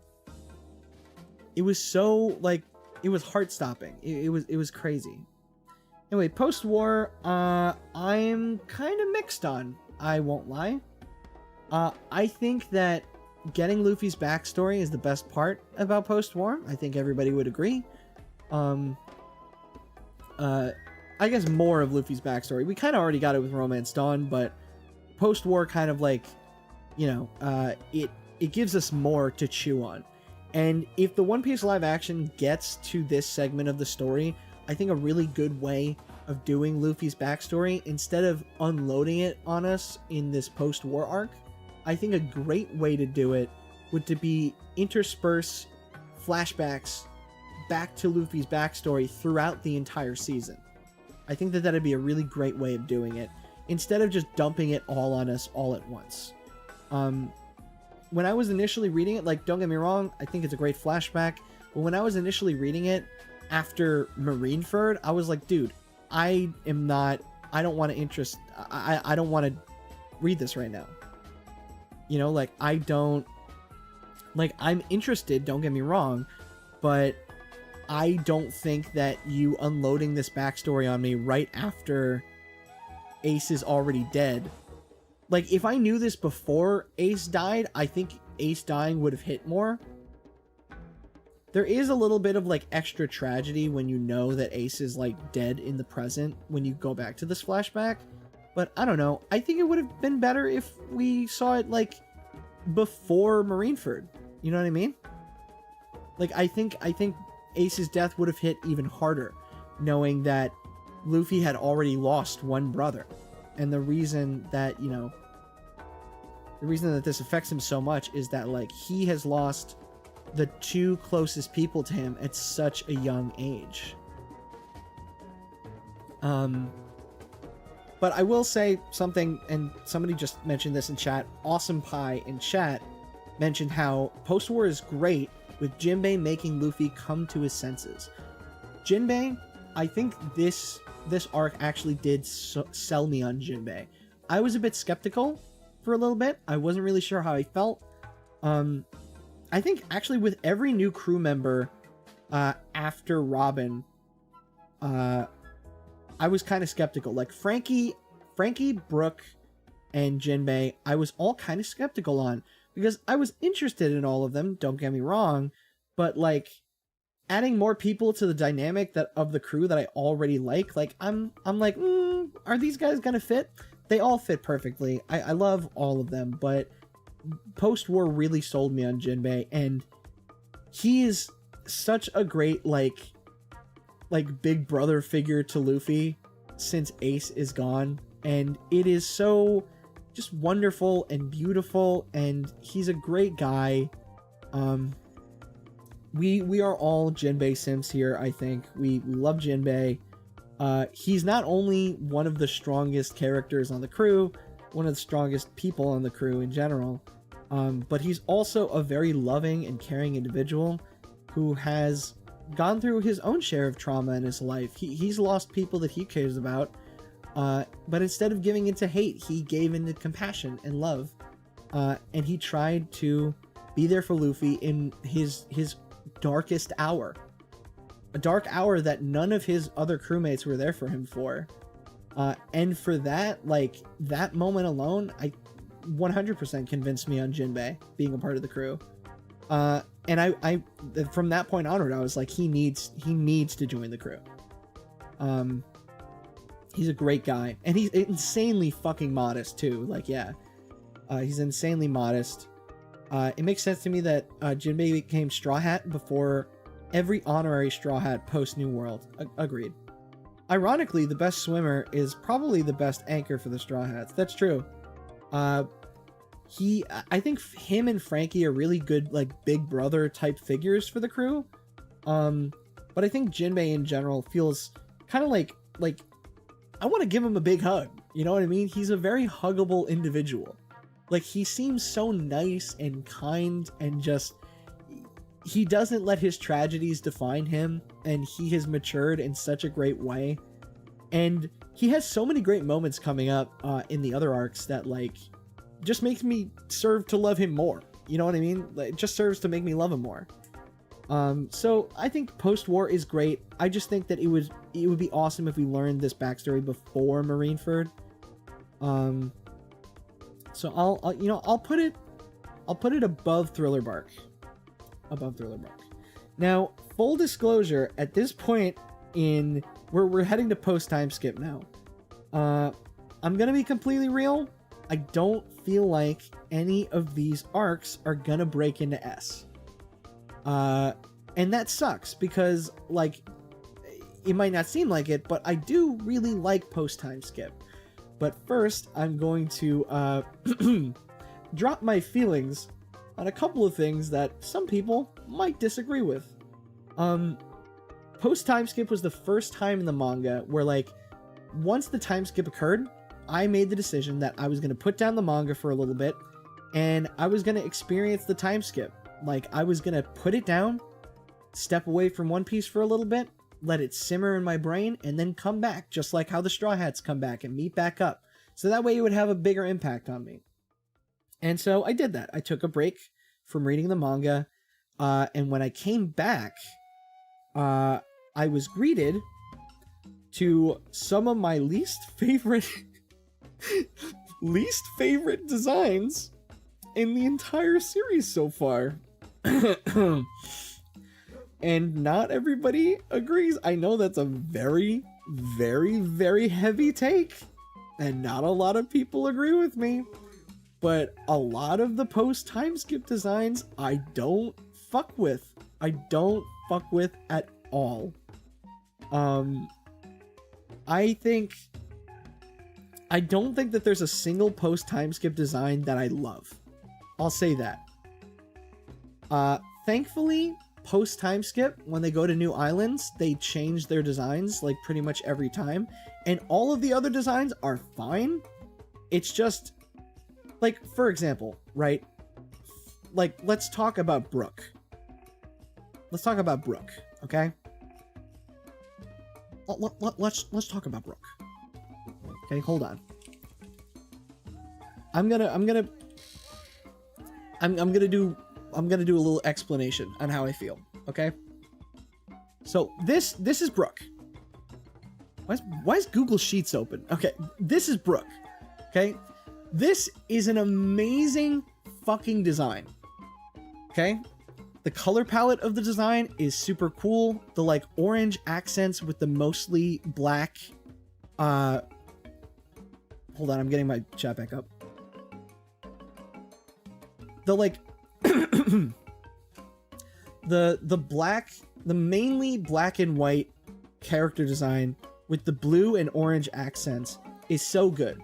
[SPEAKER 1] It was so, like, it was heart-stopping. It was crazy. Anyway, post-war, I'm kind of mixed on. I won't lie. I think that getting Luffy's backstory is the best part about post-war. I think everybody would agree. I guess more of Luffy's backstory. We kind of already got it with Romance Dawn, but post-war kind of like, you know, it gives us more to chew on. And if the One Piece live action gets to this segment of the story, I think a really good way of doing Luffy's backstory, instead of unloading it on us in this post-war arc, I think a great way to do it would to be intersperse flashbacks back to Luffy's backstory throughout the entire season. I think that that'd be a really great way of doing it, instead of just dumping it all on us all at once. When I was initially reading it, like, don't get me wrong, I think it's a great flashback, but when I was initially reading it after Marineford, I was like, dude, I don't want to read this right now. You know, like, I'm interested, don't get me wrong, but I don't think that you unloading this backstory on me right after Ace is already dead
[SPEAKER 2] Like, if I knew this before Ace died, I think Ace dying would have hit more. There is a little bit of, like, extra tragedy when you know that Ace is, like, dead in the present when you go back to this flashback. But, I don't know. I think it would have been better if we saw it, like, before Marineford. You know what I mean? Like, I think Ace's death would have hit even harder, knowing that Luffy had already lost one brother. And the reason that, you know, the reason that this affects him so much is that, like, he has lost the two closest people to him at such a young age. But I will say something, and somebody just mentioned this in chat. Awesome Pie in chat mentioned how post-war is great with Jinbei making Luffy come to his senses. Jinbei, I think this arc actually did sell me on Jinbei. I was a bit skeptical for a little bit. I wasn't really sure how I felt. I think actually with every new crew member after Robin, I was kind of skeptical. Like Frankie, Brooke, and Jinbei, I was all kind of skeptical on because I was interested in all of them, don't get me wrong, but like adding more people to the dynamic of the crew that I already like I'm like, are these guys gonna fit? They all fit perfectly. I love all of them, but post-war really sold me on Jinbei, and he is such a great like big brother figure to Luffy since Ace is gone, and it is so just wonderful and beautiful, and he's a great guy. We are all Jinbei simps here. I think we love Jinbei. He's not only one of the strongest characters on the crew, one of the strongest people on the crew in general, but he's also a very loving and caring individual who has gone through his own share of trauma in his life. He's lost people that he cares about, but instead of giving into hate, he gave into compassion and love, and he tried to be there for Luffy in his darkest hour, a dark hour that none of his other crewmates were there for him for, and for that, like that moment alone, I 100% convinced me on Jinbei being a part of the crew. And I from that point onward, I was like, he needs to join the crew. He's a great guy, and he's insanely fucking modest too. Like, yeah, he's insanely modest. It makes sense to me that Jinbei became Straw Hat before every honorary Straw Hat post New World. Agreed. Ironically, the best swimmer is probably the best anchor for the Straw Hats. That's true. I think him and Frankie are really good, like, big brother type figures for the crew. But I think Jinbei in general feels kind of like I want to give him a big hug. You know what I mean? He's a very huggable individual. Like, he seems so nice and kind, and just, he doesn't let his tragedies define him, and he has matured in such a great way. And he has so many great moments coming up in the other arcs that, like, just makes me serve to love him more. You know what I mean? It just serves to make me love him more. So I think post-war is great. I just think that it would be awesome if we learned this backstory before Marineford. So I'll put it above Thriller Bark. Above Thriller Bark. Now, full disclosure, at this point we're heading to post time skip now. I'm gonna be completely real. I don't feel like any of these arcs are gonna break into S. And that sucks because, like, it might not seem like it, but I do really like post time skip. But first, I'm going to drop my feelings on a couple of things that some people might disagree with. Post time skip was the first time in the manga where, like, once the time skip occurred, I made the decision that I was going to put down the manga for a little bit, and I was going to experience the time skip. Like, I was going to put it down, step away from One Piece for a little bit, let it simmer in my brain, and then come back, just like how the Straw Hats come back and meet back up. So that way it would have a bigger impact on me. And so I did that. I took a break from reading the manga, and when I came back, I was greeted to some of my least favorite least favorite designs in the entire series so far. And not everybody agrees. I know that's a very, very, very heavy take, and not a lot of people agree with me, but a lot of the post time skip designs I don't fuck with. I don't fuck with at all. I don't think that there's a single post time skip design that I love. I'll say that. Thankfully, post time skip, when they go to new islands, they change their designs like pretty much every time, and all of the other designs are fine. It's just like, for example, right? Like, let's talk about Brooke. Let's talk about Brooke, okay? Let's talk about Brooke. Okay, hold on. I'm gonna do a little explanation on how I feel, okay? So this is Brooke. Why is Google Sheets open? Okay, this is Brooke. Okay? This is an amazing fucking design. Okay? The color palette of the design is super cool. The like orange accents with the mostly black hold on, I'm getting my chat back up. The like the mainly black and white character design with the blue and orange accents is so good.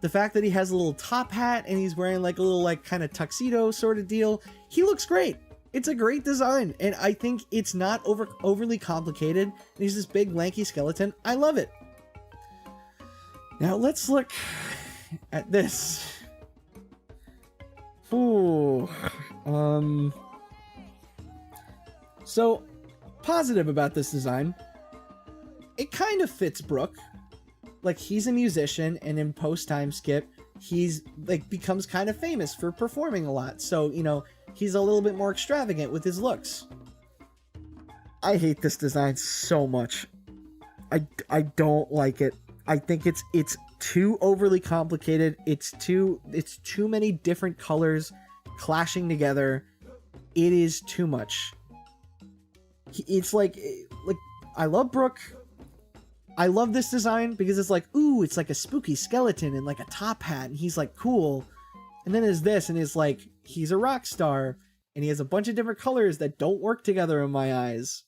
[SPEAKER 2] The fact that he has a little top hat and he's wearing like a little like kind of tuxedo sort of deal, he looks great. It's a great design, and I think it's not overly complicated. And he's this big lanky skeleton. I love it. Now let's look at this. Ooh. So, positive about this design. It kind of fits Brooke. Like, he's a musician, and in post-time skip, he's, like, becomes kind of famous for performing a lot. So, you know, he's a little bit more extravagant with his looks. I hate this design so much. I don't like it. I think it's too overly complicated. It's too many different colors clashing together. It is too much. It's like I love Brooke. I love this design because it's like, ooh, it's like a spooky skeleton and like a top hat, and he's like cool. And then there's this, and it's like he's a rock star, and he has a bunch of different colors that don't work together in my eyes,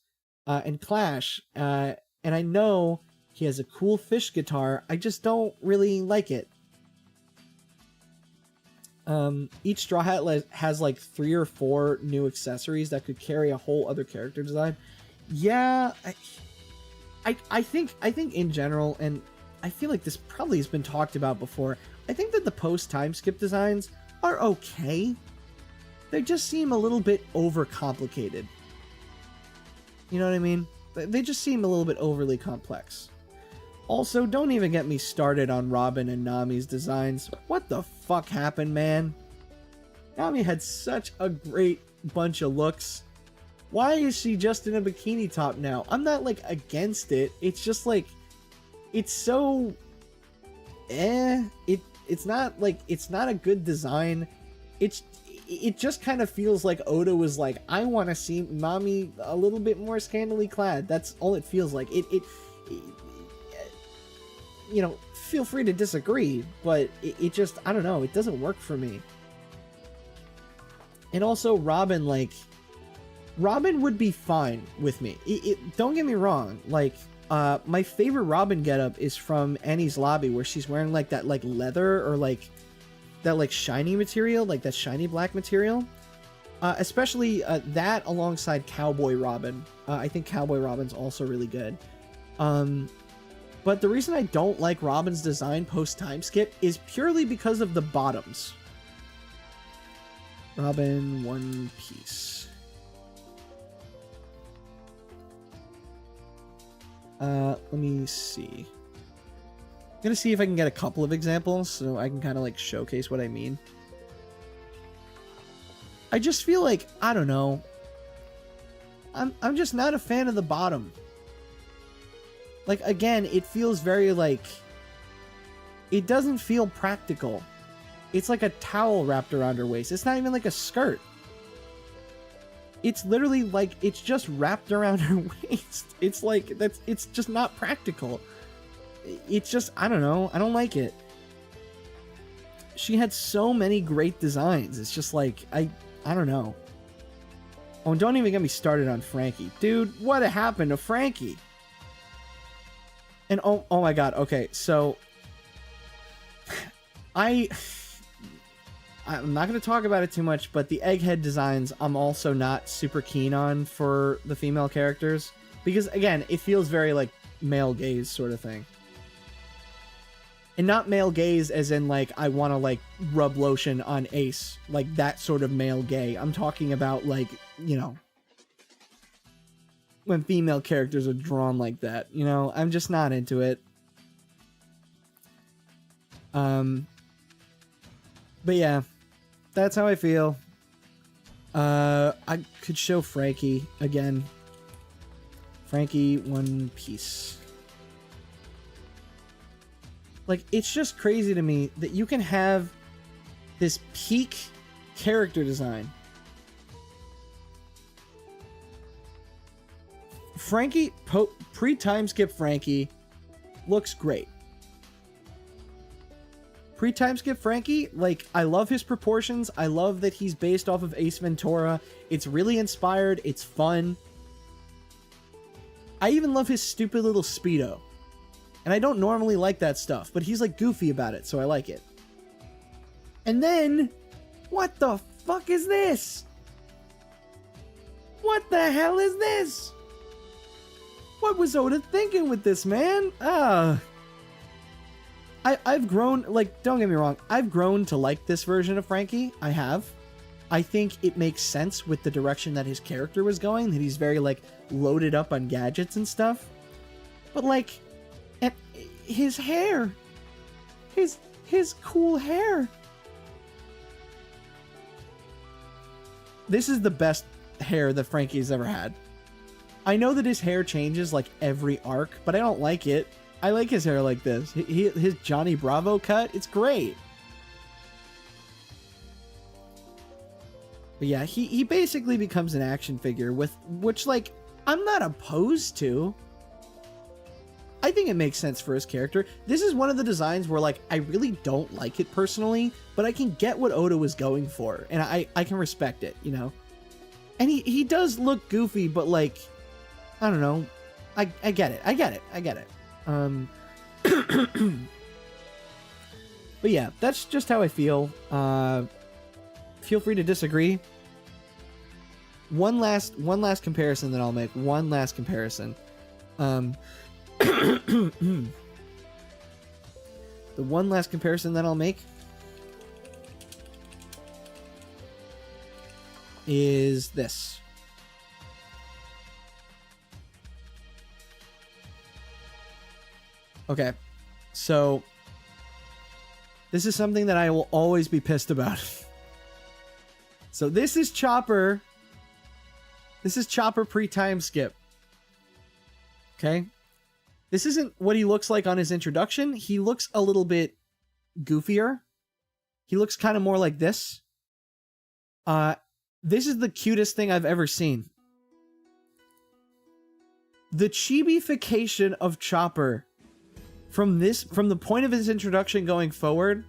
[SPEAKER 2] and clash. And I know he has a cool fish guitar. I just don't really like it. Each Straw Hat has like 3 or 4 new accessories that could carry a whole other character design. Yeah, I think in general, and I feel like this probably has been talked about before, I think that the post-time skip designs are okay. They just seem a little bit overcomplicated. You know what I mean? They just seem a little bit overly complex. Also, don't even get me started on Robin and Nami's designs. What the fuck happened, man? Nami had such a great bunch of looks. Why is she just in a bikini top now? I'm not, like, against it. It's just, like, it's so... It's not, like, it's not a good design. It just kind of feels like Oda was like, I want to see Nami a little bit more scantily clad. That's all it feels like. You know, feel free to disagree, but it just, I don't know, it doesn't work for me. And also, Robin, like, Robin would be fine with me. Don't get me wrong, like, my favorite Robin getup is from Annie's Lobby, where she's wearing, like, that, like, leather, or, like, that, like, shiny material, like, that shiny black material. Especially, that alongside Cowboy Robin. I think Cowboy Robin's also really good. But the reason I don't like Robin's design post-time skip is purely because of the bottoms. Robin One Piece. Let me see. I'm gonna see if I can get a couple of examples so I can kind of like showcase what I mean. I just feel like, I don't know. I'm just not a fan of the bottom. Like, again, it feels very like it doesn't feel practical. It's like a towel wrapped around her waist. It's not even like a skirt. It's literally like it's just wrapped around her waist. It's like it's just not practical. It's just, I don't know. I don't like it. She had so many great designs. It's just like I don't know. Oh, and don't even get me started on Frankie. Dude, what happened to Frankie? And oh my god. Okay, so I'm not going to talk about it too much, but the egghead designs I'm also not super keen on for the female characters. Because, again, it feels very, like, male gaze sort of thing. And not male gaze as in, like, I want to, like, rub lotion on Ace. Like, that sort of male gay. I'm talking about, like, you know, when female characters are drawn like that. You know, I'm just not into it. But yeah, that's how I feel. I could show Frankie again. Frankie One Piece. Like, it's just crazy to me that you can have this peak character design. Frankie, pre-time skip Frankie looks great. Pre-time skip Frankie, like, I love his proportions. I love that he's based off of Ace Ventura. It's really inspired. It's fun. I even love his stupid little Speedo. And I don't normally like that stuff, but he's, like, goofy about it, so I like it. And then, what the fuck is this? What the hell is this? What was Oda thinking with this, man? I've grown, like, don't get me wrong, I've grown to like this version of Frankie. I have. I think it makes sense with the direction that his character was going, that he's very, like, loaded up on gadgets and stuff. But, like, his hair. His cool hair. This is the best hair that Frankie's ever had. I know that his hair changes, like, every arc, but I don't like it. I like his hair like this. His Johnny Bravo cut, it's great. But yeah, he basically becomes an action figure with, which, like, I'm not opposed to. I think it makes sense for his character. This is one of the designs where, like, I really don't like it personally, but I can get what Oda was going for, and I can respect it, you know? And he does look goofy, but, like, I don't know. I get it. I get it. But yeah, that's just how I feel. Feel free to disagree. One last comparison that I'll make. One last comparison. The one last comparison that I'll make is this. Okay, so this is something that I will always be pissed about. So this is Chopper. This is Chopper pre-time skip. Okay? This isn't what he looks like on his introduction. He looks a little bit goofier. He looks kind of more like this. This is the cutest thing I've ever seen. The chibification of Chopper from the point of his introduction going forward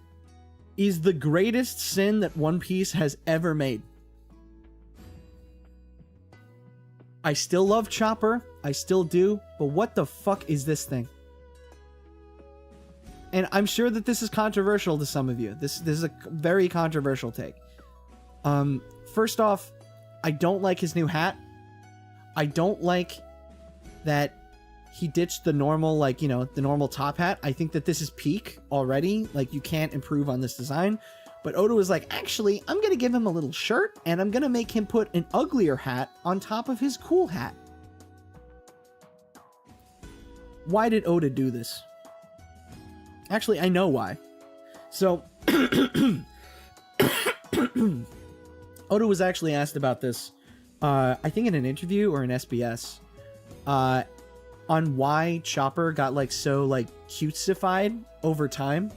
[SPEAKER 2] is the greatest sin that One Piece has ever made. I still love Chopper. I still do. But what the fuck is this thing? And I'm sure that this is controversial to some of you. This is a very controversial take. First off, I don't like his new hat. I don't like that he ditched the normal, like, you know, the normal top hat. I think that this is peak already. Like, you can't improve on this design. But Oda was like, actually, I'm going to give him a little shirt, and I'm going to make him put an uglier hat on top of his cool hat. Why did Oda do this? Actually, I know why. So, Oda was actually asked about this, I think in an interview or an SBS, on why Chopper got, like, so, like, cutesified over time.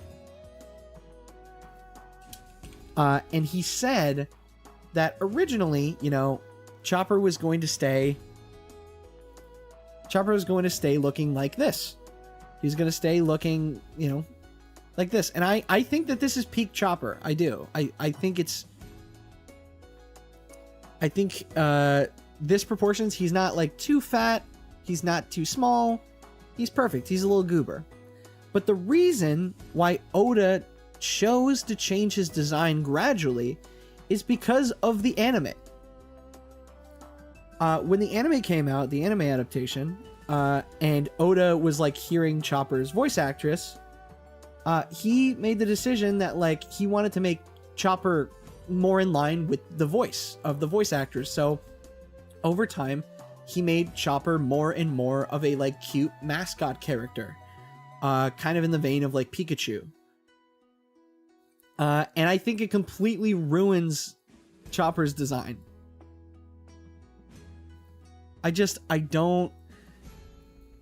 [SPEAKER 2] And he said that originally, you know, Chopper was going to stay looking like this. He's going to stay looking, you know, like this. And I think that this is peak Chopper. I do. I think this proportions, he's not like too fat. He's not too small. He's perfect. He's a little goober. But the reason why Oda chose to change his design gradually is because of the anime. When the anime came out, the anime adaptation, and Oda was like hearing Chopper's voice actress, he made the decision that like he wanted to make Chopper more in line with the voice of the voice actors. So over time, he made Chopper more and more of a like cute mascot character, kind of in the vein of like Pikachu. And I think it completely ruins Chopper's design. I don't,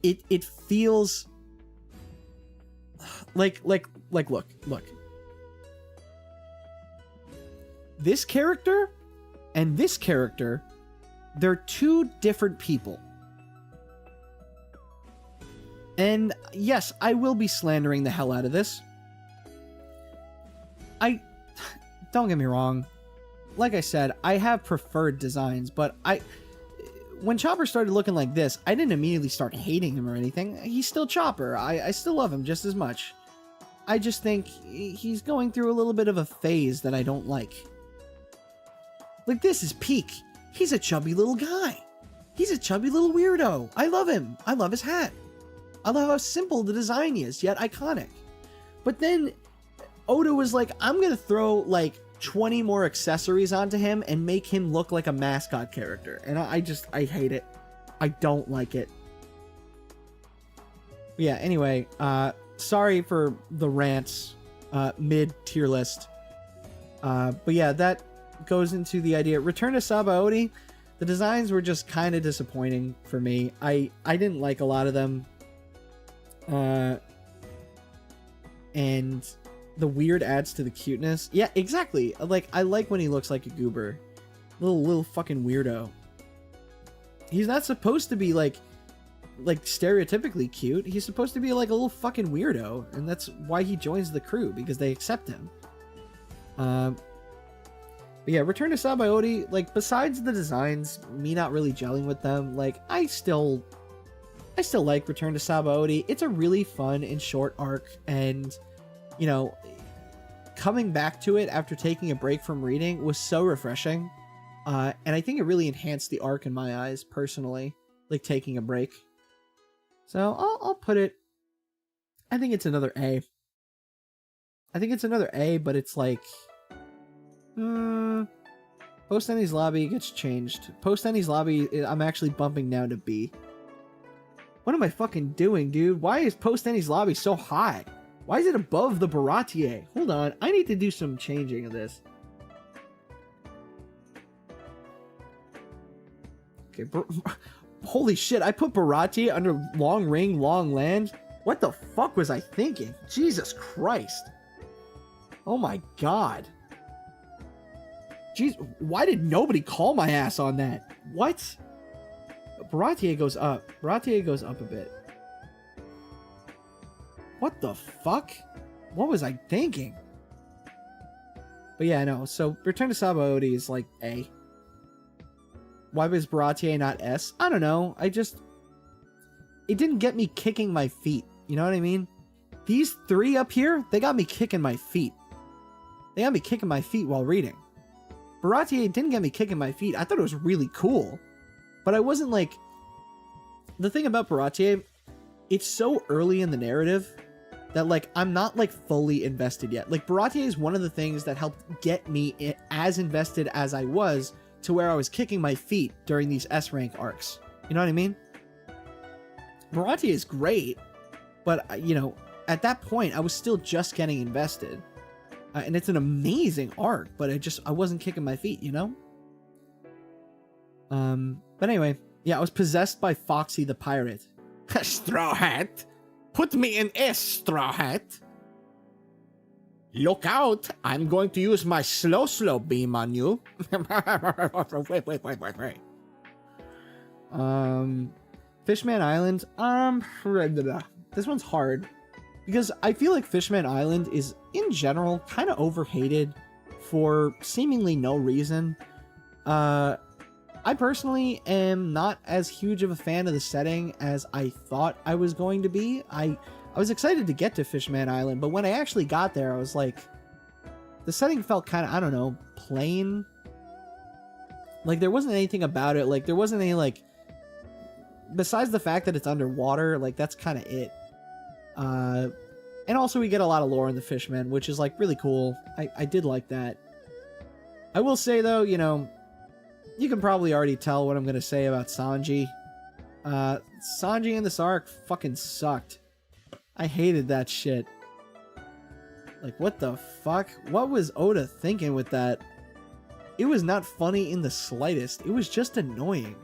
[SPEAKER 2] it feels like, look. This character and this character, they're two different people. And yes, I will be slandering the hell out of this. Don't get me wrong. Like I said, I have preferred designs, but when Chopper started looking like this, I didn't immediately start hating him or anything. He's still Chopper. I still love him just as much. I just think he's going through a little bit of a phase that I don't like. Like, this is peak. He's a chubby little guy. He's a chubby little weirdo. I love him. I love his hat. I love how simple the design is, yet iconic. But then Oda was like, I'm going to throw like 20 more accessories onto him and make him look like a mascot character. And I hate it. I don't like it. Yeah, anyway, sorry for the rants, mid tier list. But yeah, that goes into the idea. Return to Sabaody, the designs were just kind of disappointing for me. I didn't like a lot of them. And the weird adds to the cuteness. Yeah, exactly. Like, I like when he looks like a goober. Little fucking weirdo. He's not supposed to be like stereotypically cute. He's supposed to be like a little fucking weirdo, and that's why he joins the crew, because they accept him. But yeah, Return to Sabaody, like, besides the designs, me not really gelling with them, like, I still like Return to Sabaody. It's a really fun and short arc, and, you know, coming back to it after taking a break from reading was so refreshing. And I think it really enhanced the arc in my eyes, personally, like taking a break. So I'll put it, I think it's another A. I think it's another A, but it's like, Post Ennie's Lobby gets changed. Post Ennie's Lobby, I'm actually bumping down to B. What am I fucking doing, dude? Why is Post Ennie's Lobby so high? Why is it above the Baratier? Hold on, I need to do some changing of this. Okay, holy shit, I put Baratier under Long Ring, Long Land? What the fuck was I thinking? Jesus Christ. Oh my god. Jeez, why did nobody call my ass on that? What? Baratier goes up. Baratier goes up a bit. What the fuck? What was I thinking? But yeah, no. So Return to Sabaody is like A. Why was Baratier not S? I don't know. It didn't get me kicking my feet. You know what I mean? These three up here, they got me kicking my feet. They got me kicking my feet while reading. Baratier didn't get me kicking my feet. I thought it was really cool. But I wasn't like... The thing about Baratier, it's so early in the narrative that, like, I'm not, like, fully invested yet. Like, Baratier is one of the things that helped get me as invested as I was to where I was kicking my feet during these S-rank arcs. You know what I mean? Baratier is great, but, you know, at that point, I was still just getting invested. And it's an amazing arc, but I wasn't kicking my feet, you know? But anyway, yeah, I was possessed by Foxy the Pirate. Straw Hat? Put me in S, Straw Hat. Look out! I'm going to use my slow beam on you. Wait. Fishman Island. This one's hard because I feel like Fishman Island is in general kind of overhated for seemingly no reason. I personally am not as huge of a fan of the setting as I thought I was going to be. I was excited to get to Fishman Island, but when I actually got there, I was like, the setting felt kind of, I don't know, plain. Like, there wasn't anything about it. Like, there wasn't any, like, besides the fact that it's underwater, like, that's kind of it. And also we get a lot of lore in the Fishmen, which is, like, really cool. I did like that. I will say, though, you know, you can probably already tell what I'm going to say about Sanji. Sanji in this arc fucking sucked. I hated that shit. Like, what the fuck? What was Oda thinking with that? It was not funny in the slightest. It was just annoying.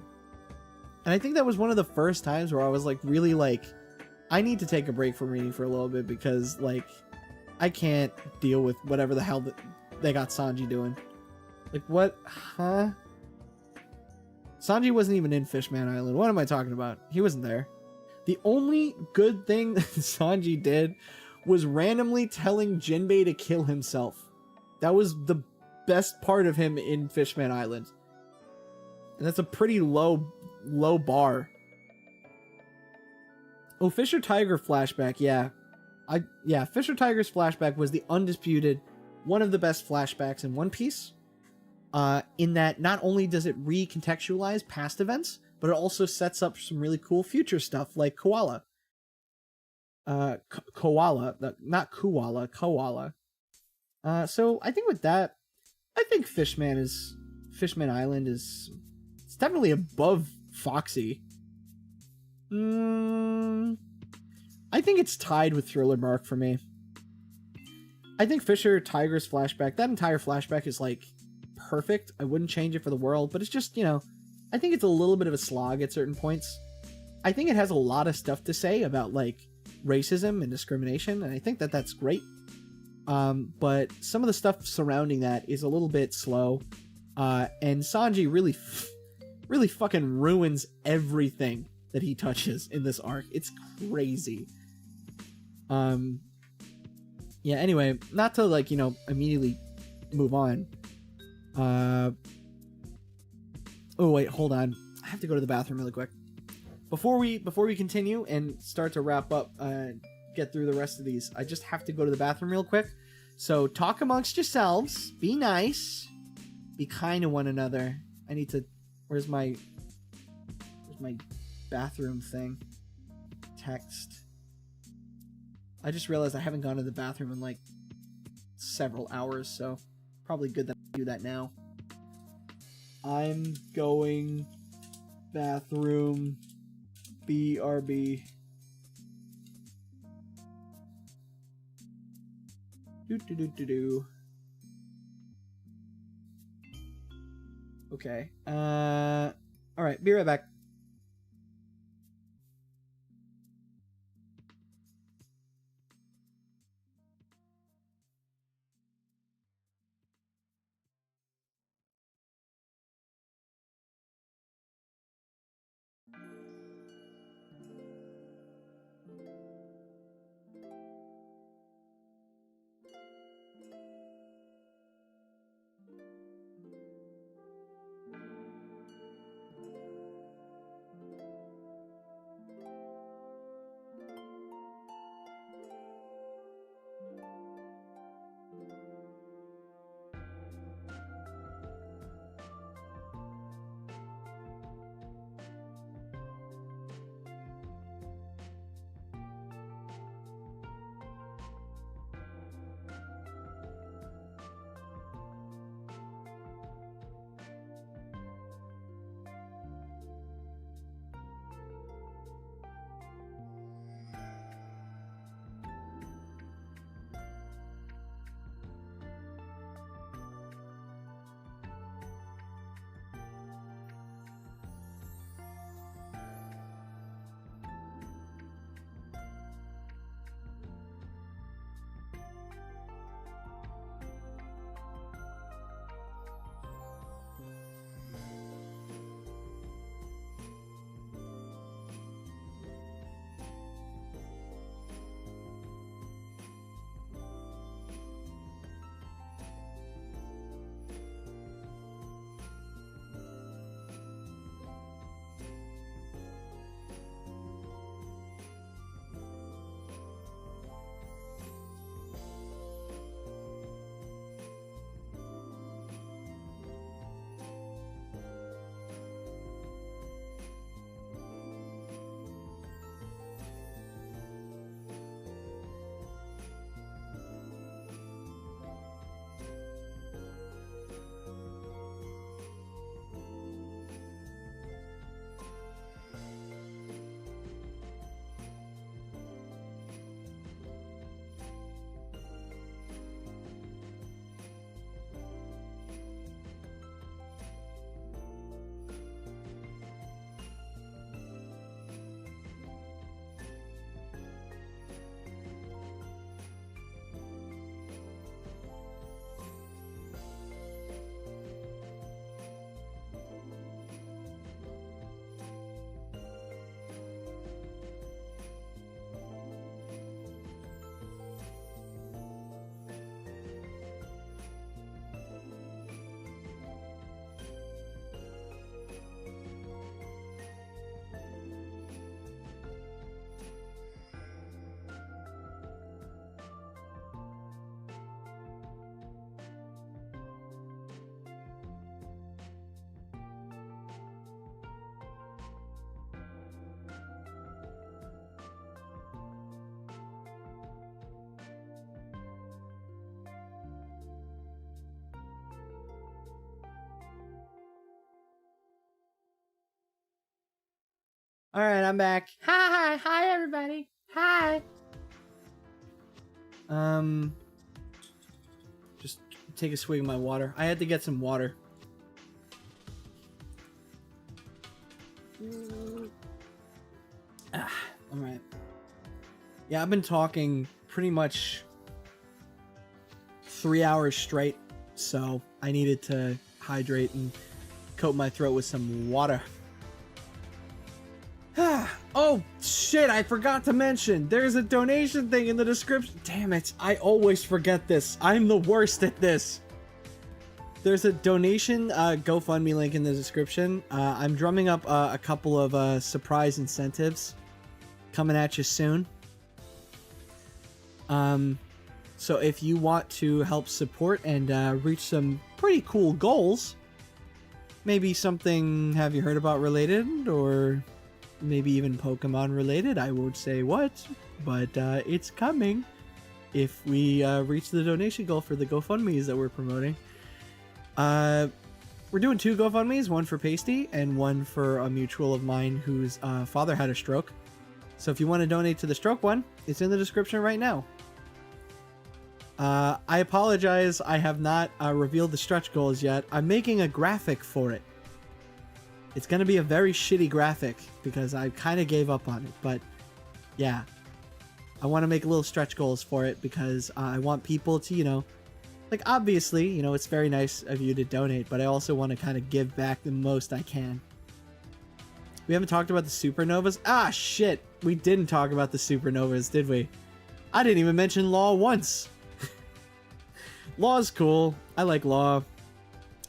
[SPEAKER 2] And I think that was one of the first times where I was, like, really, like, I need to take a break from reading for a little bit because, like, I can't deal with whatever the hell they got Sanji doing. Like, what? Huh? Sanji wasn't even in Fishman Island. What am I talking about? He wasn't there. The only good thing that Sanji did was randomly telling Jinbei to kill himself. That was the best part of him in Fishman Island. And that's a pretty low bar. Oh, Fisher Tiger flashback, yeah. Fisher Tiger's flashback was the undisputed one of the best flashbacks in One Piece. In that not only does it recontextualize past events, but it also sets up some really cool future stuff like Koala. Koala, not Koala, Koala. So I think with that, I think Fishman Island is, it's definitely above Foxy. I think it's tied with Thriller Bark for me. I think Fisher Tiger's flashback, that entire flashback is like perfect. I wouldn't change it for the world, but it's just, you know, I think it's a little bit of a slog at certain points. I think it has a lot of stuff to say about, like, racism and discrimination, and I think that that's great. But some of the stuff surrounding that is a little bit slow. And Sanji really fucking ruins everything that he touches in this arc. It's crazy. Yeah, anyway, not to, like, you know, immediately move on. Oh wait, hold on. I have to go to the bathroom really quick. Before we continue and start to wrap up, get through the rest of these, I just have to go to the bathroom real quick. So talk amongst yourselves. Be nice. Be kind to one another. I need to. Where's my bathroom thing? Text. I just realized I haven't gone to the bathroom in like several hours, so probably good that I do that now. I'm going bathroom. BRB. Do. Okay. All right. Be right back. All right, I'm back. Hi, everybody. Hi. Just take a swig of my water. I had to get some water. All right. Yeah, I've been talking pretty much 3 hours straight, so I needed to hydrate and coat my throat with some water. Oh, shit, I forgot to mention. There's a donation thing in the description. Damn it, I always forget this. I'm the worst at this. There's a donation GoFundMe link in the description. I'm drumming up a couple of surprise incentives coming at you soon. So if you want to help support and reach some pretty cool goals, maybe something have you heard about related, or maybe even Pokemon related, I won't say what, but it's coming if we reach the donation goal for the GoFundMes that we're promoting. We're doing 2 GoFundMes, one for Pasty and one for a mutual of mine whose father had a stroke. So if you want to donate to the stroke one, it's in the description right now. I apologize, I have not revealed the stretch goals yet. I'm making a graphic for it. It's going to be a very shitty graphic because I kind of gave up on it, but yeah. I want to make little stretch goals for it because I want people to, you know, like obviously, you know, it's very nice of you to donate, but I also want to kind of give back the most I can. We haven't talked about the supernovas. Ah, shit. We didn't talk about the supernovas, did we? I didn't even mention Law once. Law's cool. I like Law.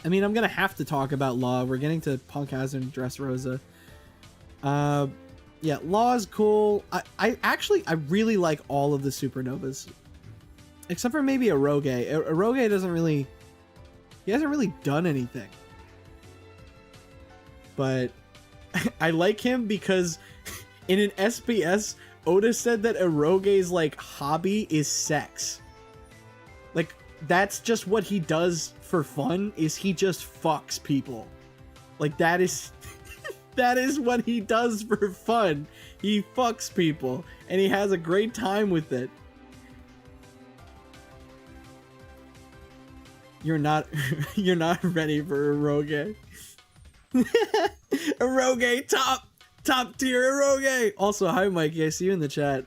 [SPEAKER 2] I mean, I'm gonna have to talk about Law. We're getting to Punk Hazard and Dressrosa. Yeah, Law is cool. I really like all of the supernovas. Except for maybe Eroge. Eroge doesn't really... He hasn't really done anything. But I like him because in an SPS, Oda said that Eroge's, like, hobby is sex. Like, that's just what he does for fun, is he just fucks people. Like, that is... that is what he does for fun. He fucks people, and he has a great time with it. You're not ready for Eroge. Eroge, top tier Eroge. Also, hi Mikey, I see you in the chat.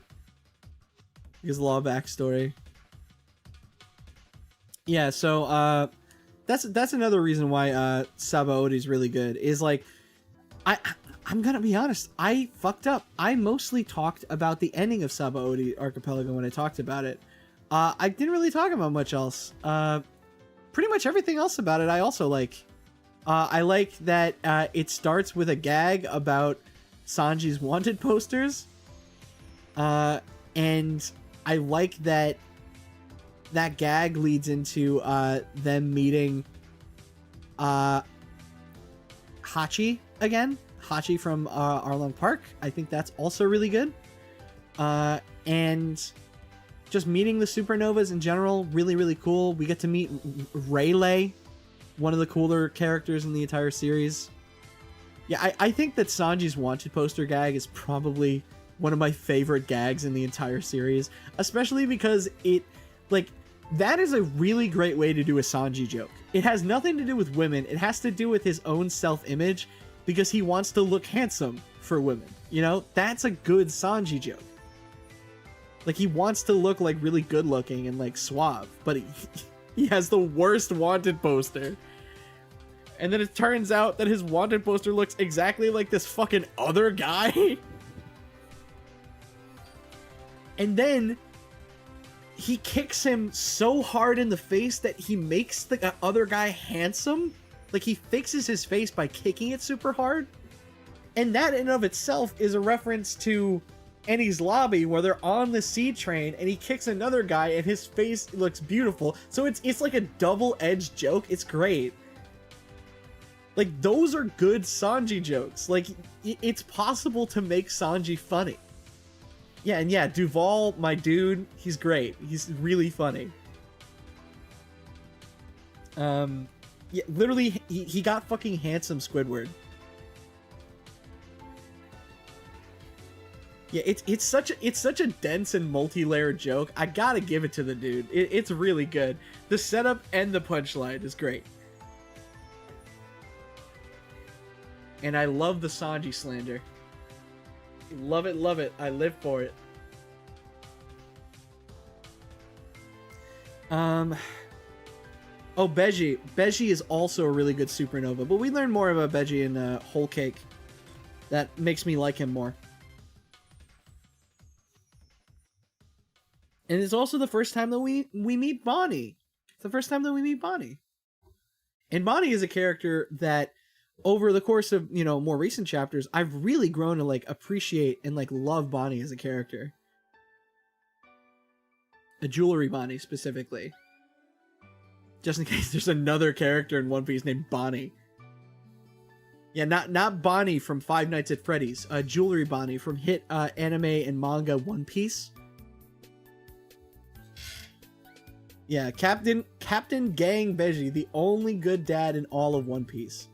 [SPEAKER 2] His Law backstory. Yeah, so that's another reason why Sabaody is really good. Is like, I'm gonna be honest, I fucked up. I mostly talked about the ending of Sabaody Archipelago when I talked about it. I didn't really talk about much else. Pretty much everything else about it I also like. I like that it starts with a gag about Sanji's wanted posters. And I like that that gag leads into them meeting Hachi again. Hachi from Arlong Park. I think that's also really good. And just meeting the supernovas in general, really, really cool. We get to meet Rayleigh, one of the cooler characters in the entire series. Yeah, I think that Sanji's wanted poster gag is probably one of my favorite gags in the entire series, especially because it, like, that is a really great way to do a Sanji joke. It has nothing to do with women. It has to do with his own self-image because he wants to look handsome for women. You know, that's a good Sanji joke. Like, he wants to look, like, really good looking and, like, suave, but he has the worst wanted poster. And then it turns out that his wanted poster looks exactly like this fucking other guy. And then he kicks him so hard in the face that he makes the other guy handsome. Like, he fixes his face by kicking it super hard. And that in and of itself is a reference to Enies Lobby, where they're on the sea train and he kicks another guy and his face looks beautiful. So it's like a double-edged joke. It's great. Like, those are good Sanji jokes. Like, it's possible to make Sanji funny. Yeah, and yeah, Duval, my dude, he's great. He's really funny. Yeah, literally, he got fucking handsome Squidward. Yeah, it's such a dense and multi-layered joke. I gotta give it to the dude. It's really good. The setup and the punchline is great. And I love the Sanji slander. Love it, love it. I live for it. Oh, Beji. Beji is also a really good supernova, but we learn more about Beji in Whole Cake. That makes me like him more. And it's also the first time that we meet Bonnie. It's the first time that we meet Bonnie. And Bonnie is a character that over the course of, you know, more recent chapters, I've really grown to like appreciate and like love Bonnie as a character. A jewelry Bonnie specifically. Just in case there's another character in One Piece named Bonnie. Yeah, not Bonnie from Five Nights at Freddy's. Jewelry Bonnie from hit anime and manga One Piece. Yeah, Captain Gang Beji, the only good dad in all of One Piece.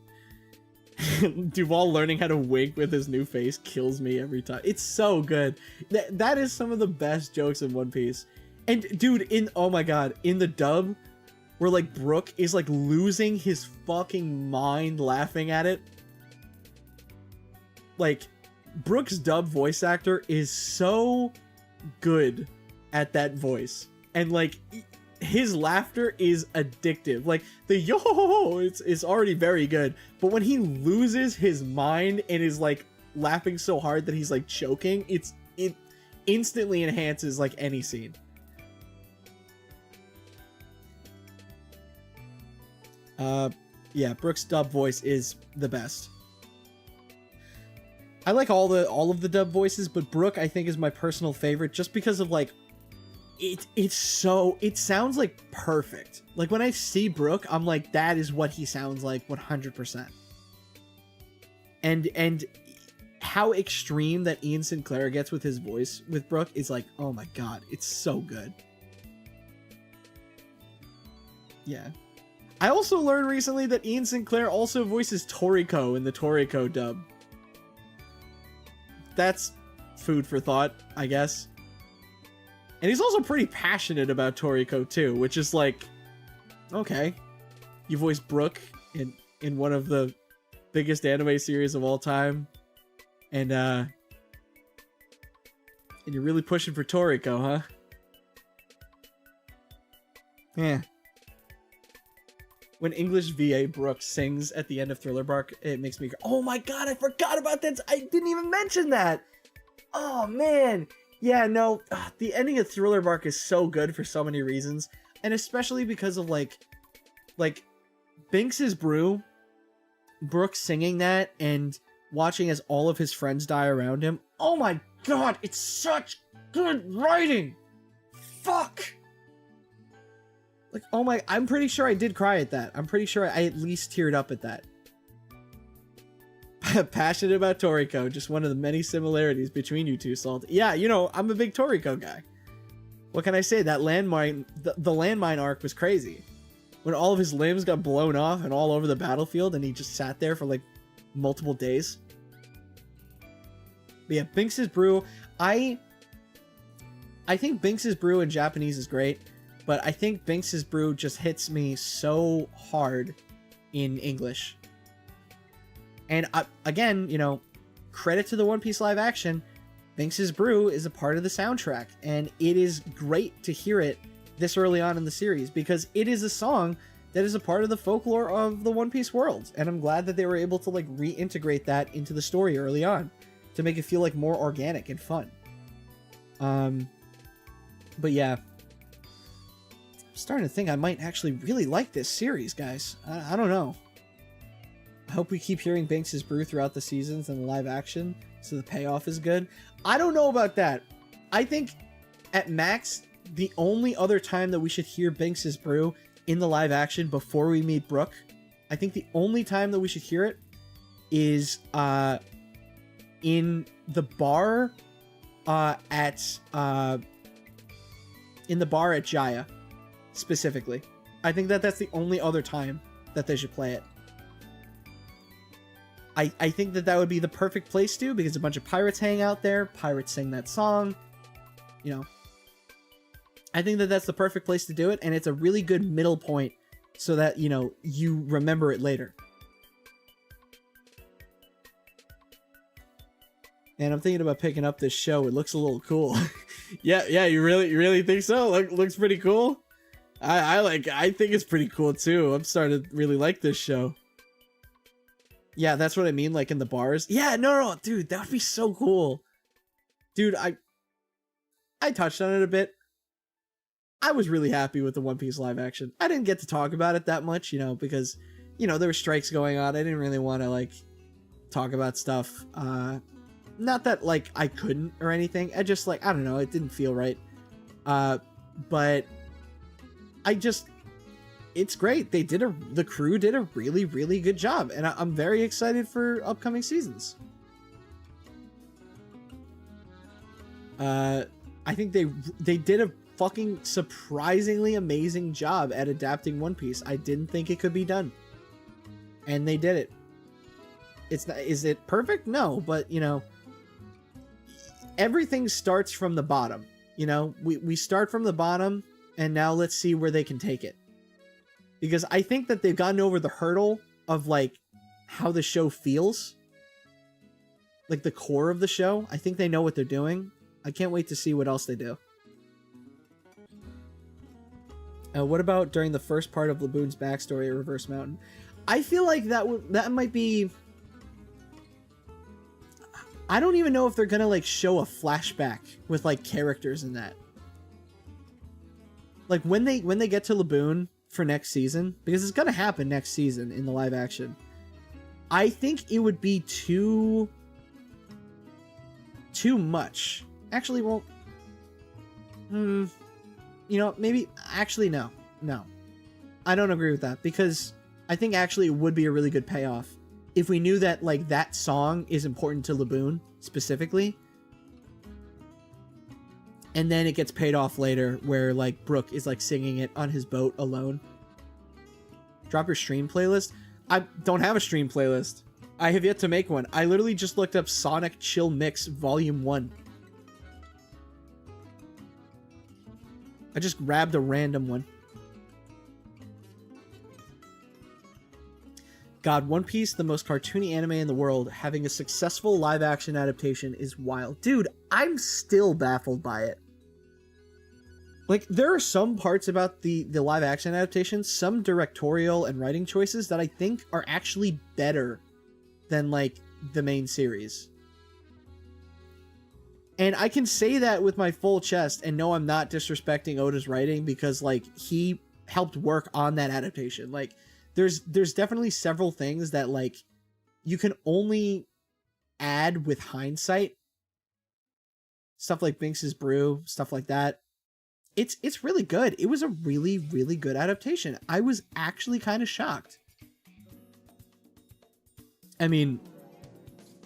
[SPEAKER 2] Duval learning how to wink with his new face kills me every time. It's so good. That is some of the best jokes in One Piece. And dude, oh my god, in the dub, where like Brook is like losing his fucking mind laughing at it. Like, Brook's dub voice actor is so good at that voice. And like, his laughter is addictive. Like, the yo, it's already very good. But when he loses his mind and is like laughing so hard that he's like choking, it instantly enhances like any scene. Yeah, Brook's dub voice is the best. I like all of the dub voices, but Brook I think is my personal favorite just because of like it sounds like perfect. Like when I see Brook, I'm like, that is what he sounds like 100%. And how extreme that Ian Sinclair gets with his voice with Brook is like, oh my god, it's so good. Yeah. I also learned recently that Ian Sinclair also voices Toriko in the Toriko dub. That's food for thought, I guess. And he's also pretty passionate about Toriko too, which is like, okay, you voiced Brook in one of the biggest anime series of all time, and you're really pushing for Toriko, huh? Yeah. When English VA Brook sings at the end of Thriller Bark, it makes me go, oh my god, I forgot about that. I didn't even mention that. Oh man. Yeah, no, the ending of Thriller Bark is so good for so many reasons, and especially because of like Binks's brew, Brook singing that and watching as all of his friends die around him. Oh my god, it's such good writing. Fuck. Like, oh my, I'm pretty sure I did cry at that. I'm pretty sure I at least teared up at that. Passionate about Toriko, just one of the many similarities between you two, Salt. Yeah, you know, I'm a big Toriko guy. What can I say? That landmine, the landmine arc was crazy. When all of his limbs got blown off and all over the battlefield and he just sat there for like multiple days. But yeah, Binks's brew, I think Binks's brew in Japanese is great, but I think Binks's brew just hits me so hard in English. And again, you know, credit to the One Piece live action, Binks's brew is a part of the soundtrack, and it is great to hear it this early on in the series because it is a song that is a part of the folklore of the One Piece world, and I'm glad that they were able to like reintegrate that into the story early on to make it feel like more organic and fun. But yeah, I'm starting to think I might actually really like this series, guys. I don't know. I hope we keep hearing Binks's brew throughout the seasons and the live action, so the payoff is good. I don't know about that. I think at max, the only other time that we should hear Binks's brew in the live action before we meet Brook, I think the only time that we should hear it is in the bar at Jaya, specifically. I think that that's the only other time that they should play it. I think that would be the perfect place to, because a bunch of pirates hang out there. Pirates sing that song. You know, I think that that's the perfect place to do it, and it's a really good middle point so that, you know, you remember it later. And I'm thinking about picking up this show. It looks a little cool. yeah, you really think so? Looks pretty cool. I think it's pretty cool too. I'm starting to really like this show. Yeah, that's what I mean, like in the bars. Yeah, no, dude, that would be so cool. Dude, I touched on it a bit. I was really happy with the One Piece live action. I didn't get to talk about it that much, you know, because, you know, there were strikes going on. I didn't really want to, like, talk about stuff. Not that, like, I couldn't or anything. I just, like, I don't know, it didn't feel right. But I just, it's great. The crew did a really, really good job. And I'm very excited for upcoming seasons. I think they did a fucking surprisingly amazing job at adapting One Piece. I didn't think it could be done. And they did it. It's not, is it perfect? No, but, you know, everything starts from the bottom. You know, we start from the bottom, and now let's see where they can take it. Because I think that they've gotten over the hurdle of, like, how the show feels. Like, the core of the show. I think they know what they're doing. I can't wait to see what else they do. What about during the first part of Laboon's backstory at Reverse Mountain? I feel like that might be... I don't even know if they're gonna, like, show a flashback with, like, characters in that. Like, when they get to Laboon for next season, because it's gonna happen next season in the live action, I think it would be too much. Actually, well, you know, maybe, actually, no. I don't agree with that, because I think actually it would be a really good payoff if we knew that, like, that song is important to Laboon, specifically. And then it gets paid off later, where, like, Brook is, like, singing it on his boat alone. Drop your stream playlist? I don't have a stream playlist. I have yet to make one. I literally just looked up Sonic Chill Mix Volume 1. I just grabbed a random one. God, One Piece, the most cartoony anime in the world, having a successful live-action adaptation is wild. Dude, I'm still baffled by it. Like, there are some parts about the live-action adaptation, some directorial and writing choices that I think are actually better than, like, the main series. And I can say that with my full chest, and no, I'm not disrespecting Oda's writing, because, like, he helped work on that adaptation. Like, there's definitely several things that, like, you can only add with hindsight. Stuff like Binks's Brew, stuff like that. It's really good. It was a really, really good adaptation. I was actually kind of shocked. I mean,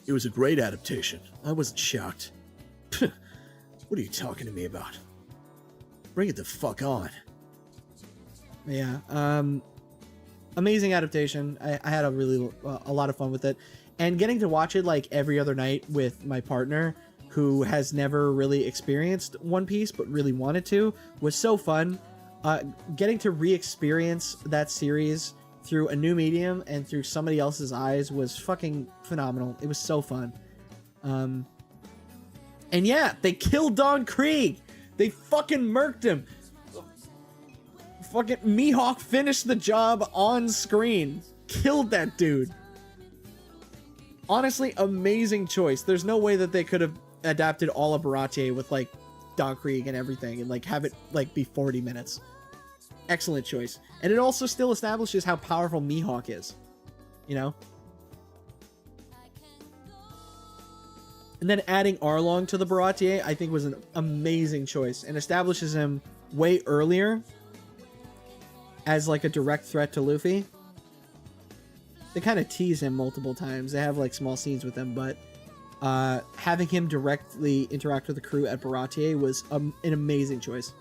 [SPEAKER 2] it was a great adaptation. I wasn't shocked. What are you talking to me about? Bring it the fuck on. Yeah, amazing adaptation. I had a lot of fun with it, and getting to watch it, like, every other night with my partner, who has never really experienced One Piece but really wanted to, was so fun. Getting to re-experience that series through a new medium and through somebody else's eyes was fucking phenomenal. It was so fun. And yeah, they killed Don Krieg. They fucking murked him. Fucking Mihawk finished the job on screen. Killed that dude. Honestly, amazing choice. There's no way that they could have adapted all of Baratie with, like, Don Krieg and everything and, like, have it, like, be 40 minutes. Excellent choice. And it also still establishes how powerful Mihawk is. You know? And then adding Arlong to the Baratie, I think, was an amazing choice, and establishes him way earlier as, like, a direct threat to Luffy. They kind of tease him multiple times. They have, like, small scenes with him, but having him directly interact with the crew at Baratie was an amazing choice.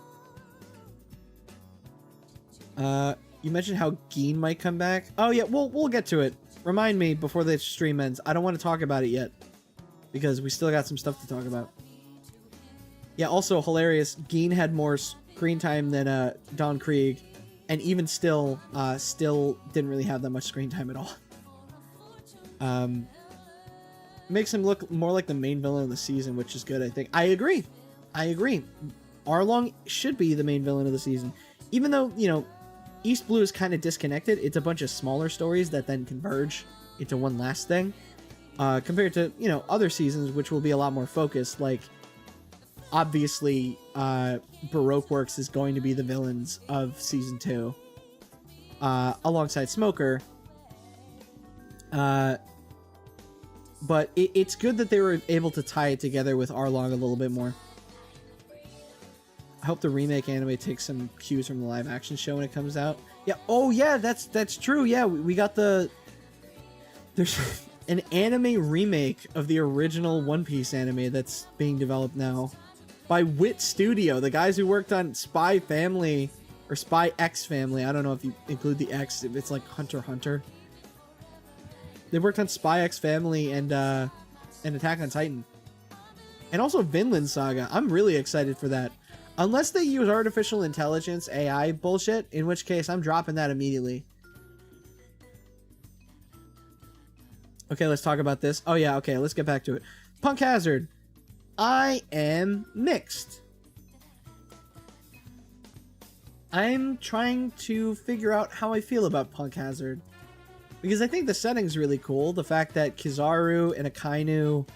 [SPEAKER 2] You mentioned how Geen might come back. Oh yeah, we'll get to it. Remind me before the stream ends. I don't want to talk about it yet because we still got some stuff to talk about. Yeah, also hilarious. Geen had more screen time than Don Krieg, and even still didn't really have that much screen time at all. Makes him look more like the main villain of the season, which is good, I think. I agree. Arlong should be the main villain of the season. Even though, you know, East Blue is kind of disconnected. It's a bunch of smaller stories that then converge into one last thing. Compared to, you know, other seasons, which will be a lot more focused. Like, obviously, Baroque Works is going to be the villains of Season 2. Alongside Smoker. But it's good that they were able to tie it together with Arlong a little bit more. I hope the remake anime takes some cues from the live action show when it comes out. Yeah. Oh yeah, that's true. Yeah, we got there's an anime remake of the original One Piece anime that's being developed now by Wit Studio, the guys who worked on Spy Family or Spy X Family. I don't know if you include the X, if it's like Hunter x Hunter. They worked on Spy X Family and Attack on Titan. And also Vinland Saga. I'm really excited for that. Unless they use artificial intelligence, AI bullshit, in which case I'm dropping that immediately. Okay, let's talk about this. Oh yeah, okay, let's get back to it. Punk Hazard. I am mixed. I'm trying to figure out how I feel about Punk Hazard. Because I think the setting's really cool. The fact that Kizaru and Akainu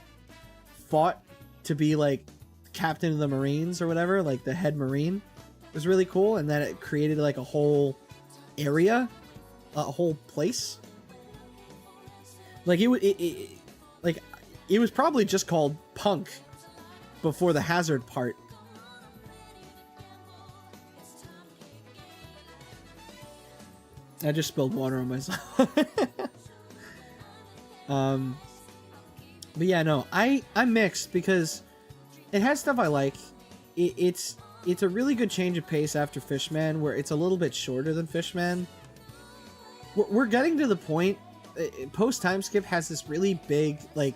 [SPEAKER 2] fought to be like captain of the Marines or whatever, like the head Marine, was really cool. And that it created like a whole area, a whole place. Like it was probably just called Punk before the Hazard part. I just spilled water on myself. But yeah, no, I'm mixed because it has stuff I like. It's a really good change of pace after Fishman, where it's a little bit shorter than Fishman. We're getting to the point. Post time skip has this really big like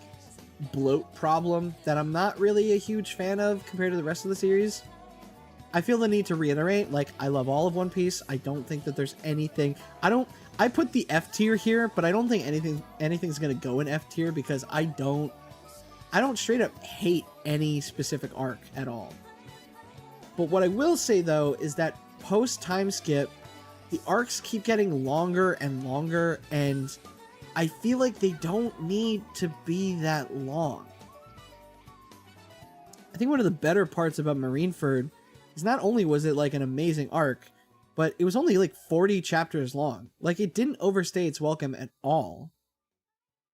[SPEAKER 2] bloat problem that I'm not really a huge fan of compared to the rest of the series. I feel the need to reiterate, like, I love all of One Piece. I don't think that there's anything... I put the F tier here, but I don't think anything's gonna go in F tier because I don't straight up hate any specific arc at all. But what I will say, though, is that post-time skip, the arcs keep getting longer and longer, and I feel like they don't need to be that long. I think one of the better parts about Marineford is not only was it like an amazing arc, but it was only like 40 chapters long. Like, it didn't overstay its welcome at all.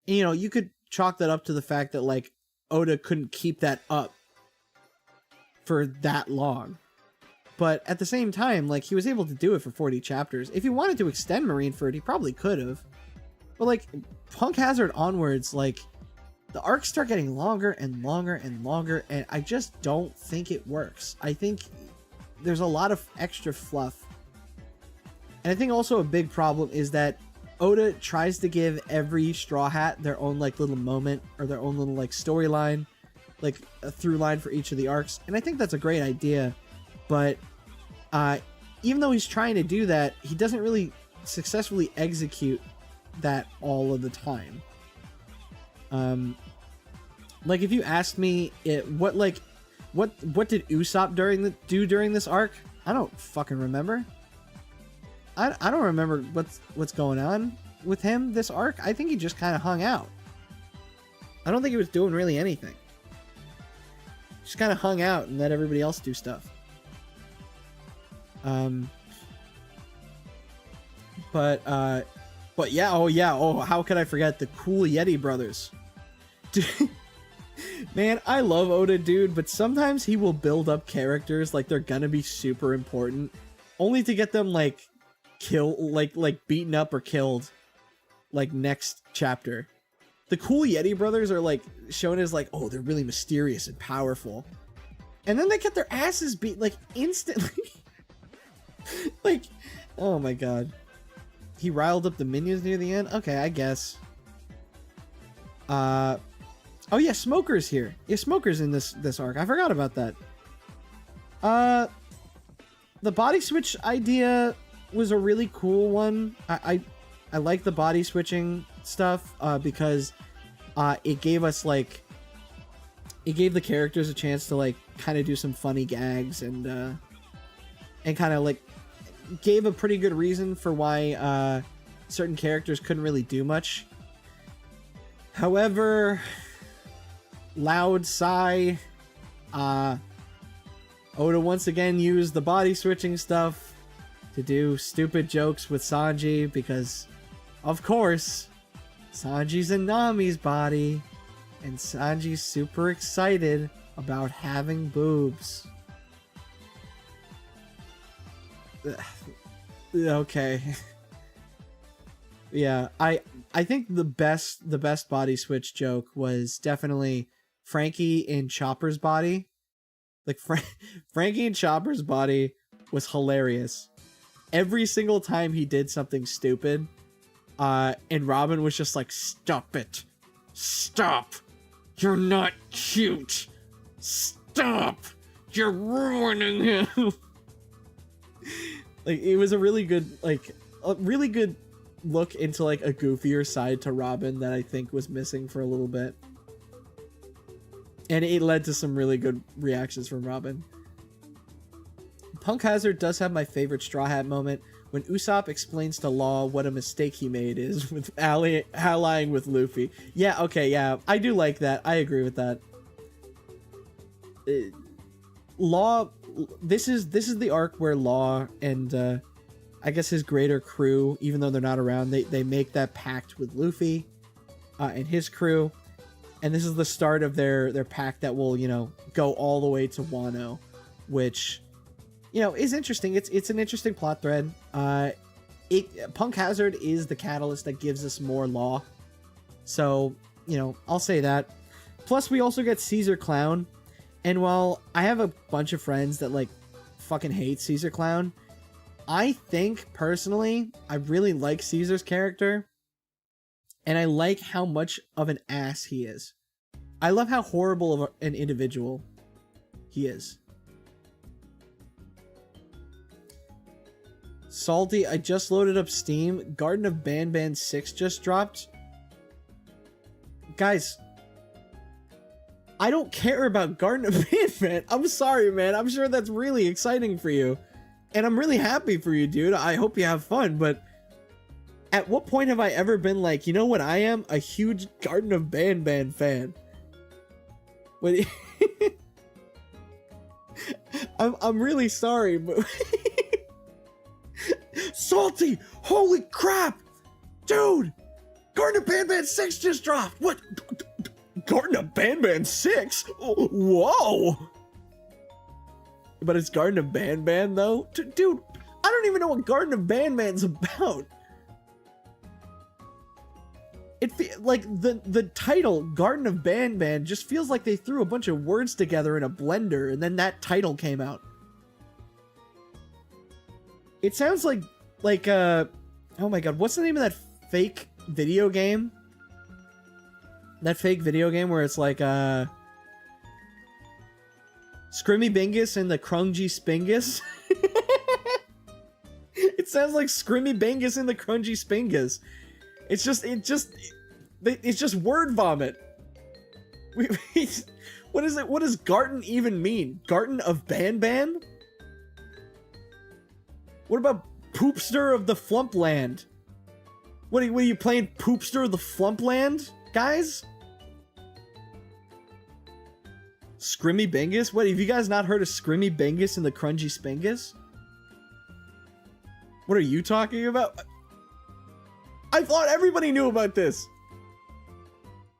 [SPEAKER 2] And, you know, you could chalk that up to the fact that like Oda couldn't keep that up for that long. But at the same time, like, he was able to do it for 40 chapters. If he wanted to extend Marineford, he probably could have. But like, Punk Hazard onwards, like, the arcs start getting longer and longer and longer, and I just don't think it works. I think there's a lot of extra fluff. And I think also a big problem is that Oda tries to give every Straw Hat their own like little moment or their own little like storyline, like a through line for each of the arcs. And I think that's a great idea. But even though he's trying to do that, he doesn't really successfully execute that all of the time. Like, if you asked me what did Usopp do during this arc, I don't fucking remember. I don't remember what's going on with him this arc. I think he just kind of hung out. I don't think he was doing really anything. Just kind of hung out and let everybody else do stuff. But yeah, how could I forget the cool Yeti brothers? Dude, man, I love Oda, dude, but sometimes he will build up characters like they're gonna be super important, only to get them like beaten up or killed like next chapter. The cool Yeti brothers are like shown as like, oh, they're really mysterious and powerful, and then they get their asses beat like instantly. Like, oh my god. he riled up the minions near the end. Okay, I guess. Oh yeah, Smoker's here. Yeah, Smoker's in this arc. I forgot about that. The body switch idea was a really cool one. I like the body switching stuff because it gave us like it gave the characters a chance to like kind of do some funny gags and kind of like gave a pretty good reason for why certain characters couldn't really do much. However, Loud Sigh, Oda once again used the body switching stuff to do stupid jokes with Sanji because, of course, Sanji's in Nami's body, and Sanji's super excited about having boobs. Okay. Yeah, I think the best body switch joke was definitely Frankie in Chopper's body. Like Frankie in Chopper's body was hilarious. Every single time he did something stupid, and Robin was just like, "Stop it. Stop. You're not cute. Stop. You're ruining him." Like, it was a really good look into like a goofier side to Robin that I think was missing for a little bit. And it led to some really good reactions from Robin. Punk Hazard does have my favorite Straw Hat moment when Usopp explains to Law what a mistake he made is with allying with Luffy. Yeah, okay, yeah, I do like that. I agree with that. Law, this is the arc where Law and I guess his greater crew, even though they're not around, they make that pact with Luffy and his crew. And this is the start of their pact that will, you know, go all the way to Wano, which, you know, is interesting. It's an interesting plot thread. Punk Hazard is the catalyst that gives us more Law. So, you know, I'll say that. Plus, we also get Caesar Clown. And while I have a bunch of friends that, like, fucking hate Caesar Clown, I think, personally, I really like Caesar's character. And I like how much of an ass he is. I love how horrible of an individual he is. Salty, I just loaded up Steam. Garden of Banban 6 just dropped. Guys, I don't care about Garden of Banban. I'm sorry, man. I'm sure that's really exciting for you. And I'm really happy for you, dude. I hope you have fun, but at what point have I ever been like, you know what I am? A huge Garden of Banban fan. But I'm really sorry, but Salty, holy crap, dude! Garden of Banban 6 just dropped. What? Garden of Banban 6? Whoa! But it's Garden of Banban though, dude. I don't even know what Garden of Banban's about. It like the title Garden of Banban just feels like they threw a bunch of words together in a blender and then that title came out. It sounds like oh my god, what's the name of that fake video game? That fake video game where it's like Scrimmy Bingus and the Crungy Spingus. It sounds like Scrimmy Bingus and the Crungy Spingus. It's just word vomit. What is it? What does Garten even mean? Garten of Banban? What about Poopster of the Flumpland? What are you playing Poopster of the Flumpland, guys? Scrimmy Bingus? What, have you guys not heard of Scrimmy Bingus and the Crungy Spingus? What are you talking about? I thought everybody knew about this.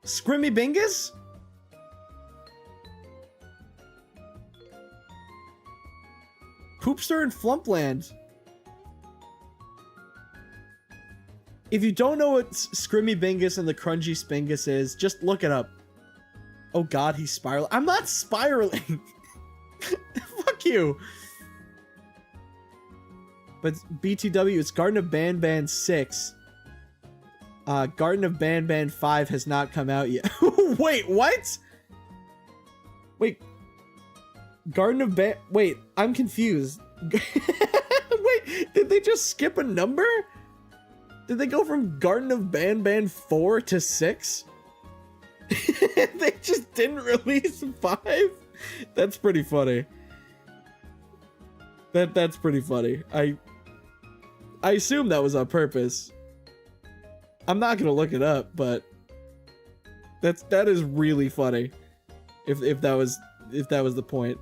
[SPEAKER 2] Scrimmy Bingus? Poopster and Flumpland. If you don't know what Scrimmy Bingus and the Crungy Spingus is, just look it up. Oh god, he's spiraling. I'm not spiraling. Fuck you. But BTW, it's Garden of Banban 6. Garden of Banban 5 has not come out yet. Wait, what? Wait. Wait, I'm confused. Wait, did they just skip a number? Did they go from Garden of Banban 4 to 6? They just didn't release 5? That's pretty funny. That's pretty funny. I assume that was on purpose. I'm not gonna look it up, but that is really funny. If that was the point.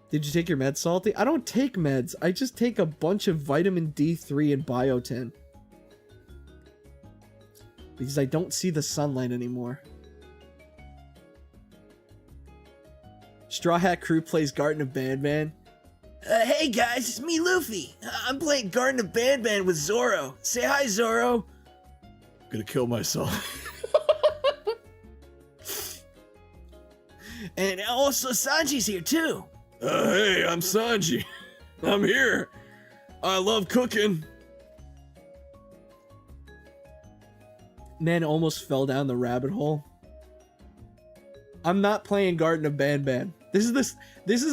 [SPEAKER 2] Did you take your meds, Salty? I don't take meds. I just take a bunch of vitamin D3 and biotin. Because I don't see the sunlight anymore. Straw Hat Crew plays Garden of Banban. Hey guys, it's me, Luffy. I'm playing Garden of Banban with Zoro. Say hi, Zoro. I'm gonna kill myself. And also Sanji's here too. Hey, I'm Sanji. I'm here. I love cooking. Man almost fell down the rabbit hole. I'm not playing Garden of Banban. This is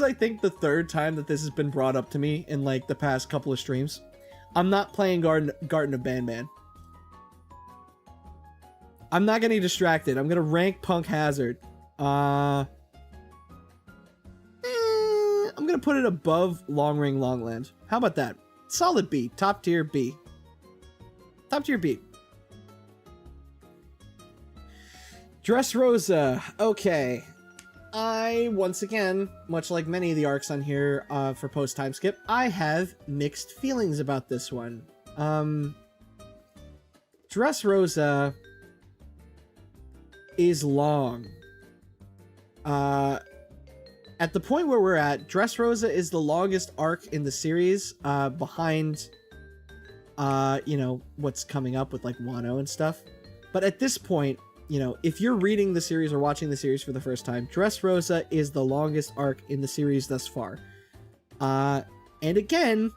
[SPEAKER 2] I think the third time that this has been brought up to me in like the past couple of streams. I'm not playing Garden of Banban. I'm not getting distracted. I'm gonna rank Punk Hazard. I'm gonna put it above Long Ring Longland. How about that? Solid B. Top tier B. Top tier B. Dressrosa. Okay. Once again, much like many of the arcs on here for post time skip, I have mixed feelings about this one. Dressrosa is long. At the point where we're at, Dressrosa is the longest arc in the series, behind, you know, what's coming up with like Wano and stuff. But at this point, you know, if you're reading the series or watching the series for the first time, Dressrosa is the longest arc in the series thus far. And again,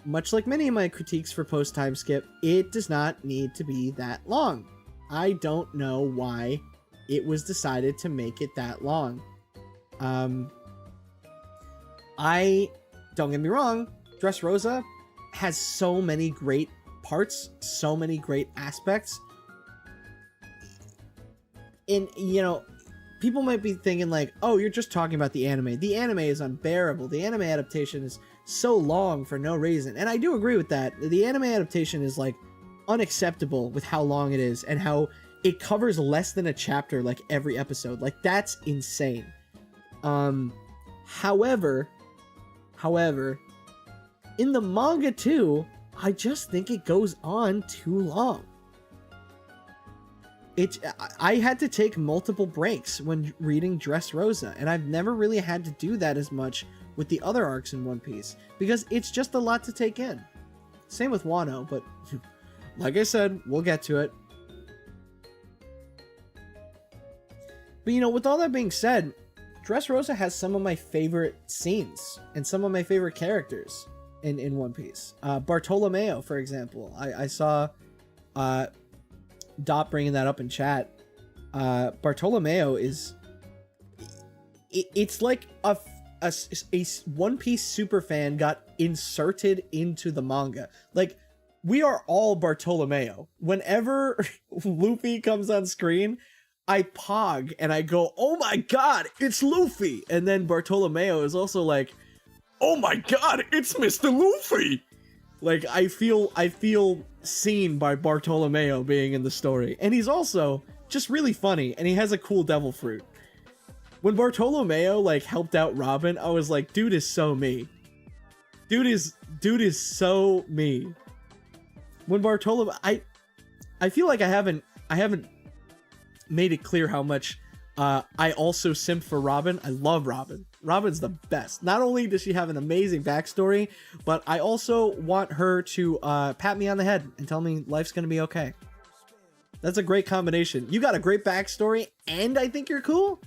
[SPEAKER 2] much like many of my critiques for post time skip, it does not need to be that long. I don't know why it was decided to make it that long. Don't get me wrong, Dressrosa has so many great parts, so many great aspects. And, you know, people might be thinking like, oh, you're just talking about the anime. The anime is unbearable. The anime adaptation is so long for no reason. And I do agree with that. The anime adaptation is like unacceptable with how long it is and how it covers less than a chapter like every episode. Like, that's insane. However, in the manga too, I just think it goes on too long. I had to take multiple breaks when reading Dressrosa, and I've never really had to do that as much with the other arcs in One Piece, because it's just a lot to take in. Same with Wano, but like I said, we'll get to it. But you know, with all that being said, Dressrosa has some of my favorite scenes and some of my favorite characters in One Piece. Bartolomeo, for example. I saw Dot bringing that up in chat. Bartolomeo is... It's like a One Piece superfan got inserted into the manga. Like, we are all Bartolomeo. Whenever Luffy comes on screen, I pog and I go, oh my god, it's Luffy! And then Bartolomeo is also like, oh my god, it's Mr. Luffy! Like, I feel seen by Bartolomeo being in the story. And he's also just really funny, and he has a cool devil fruit. When Bartolomeo, like, helped out Robin, I was like, dude is so me. Dude is so me. When Bartolomeo... I feel like I haven't made it clear how much I also simp for Robin. I love Robin. Robin's the best. Not only does she have an amazing backstory, but I also want her to pat me on the head and tell me life's gonna be okay. That's a great combination. You got a great backstory, and I think you're cool?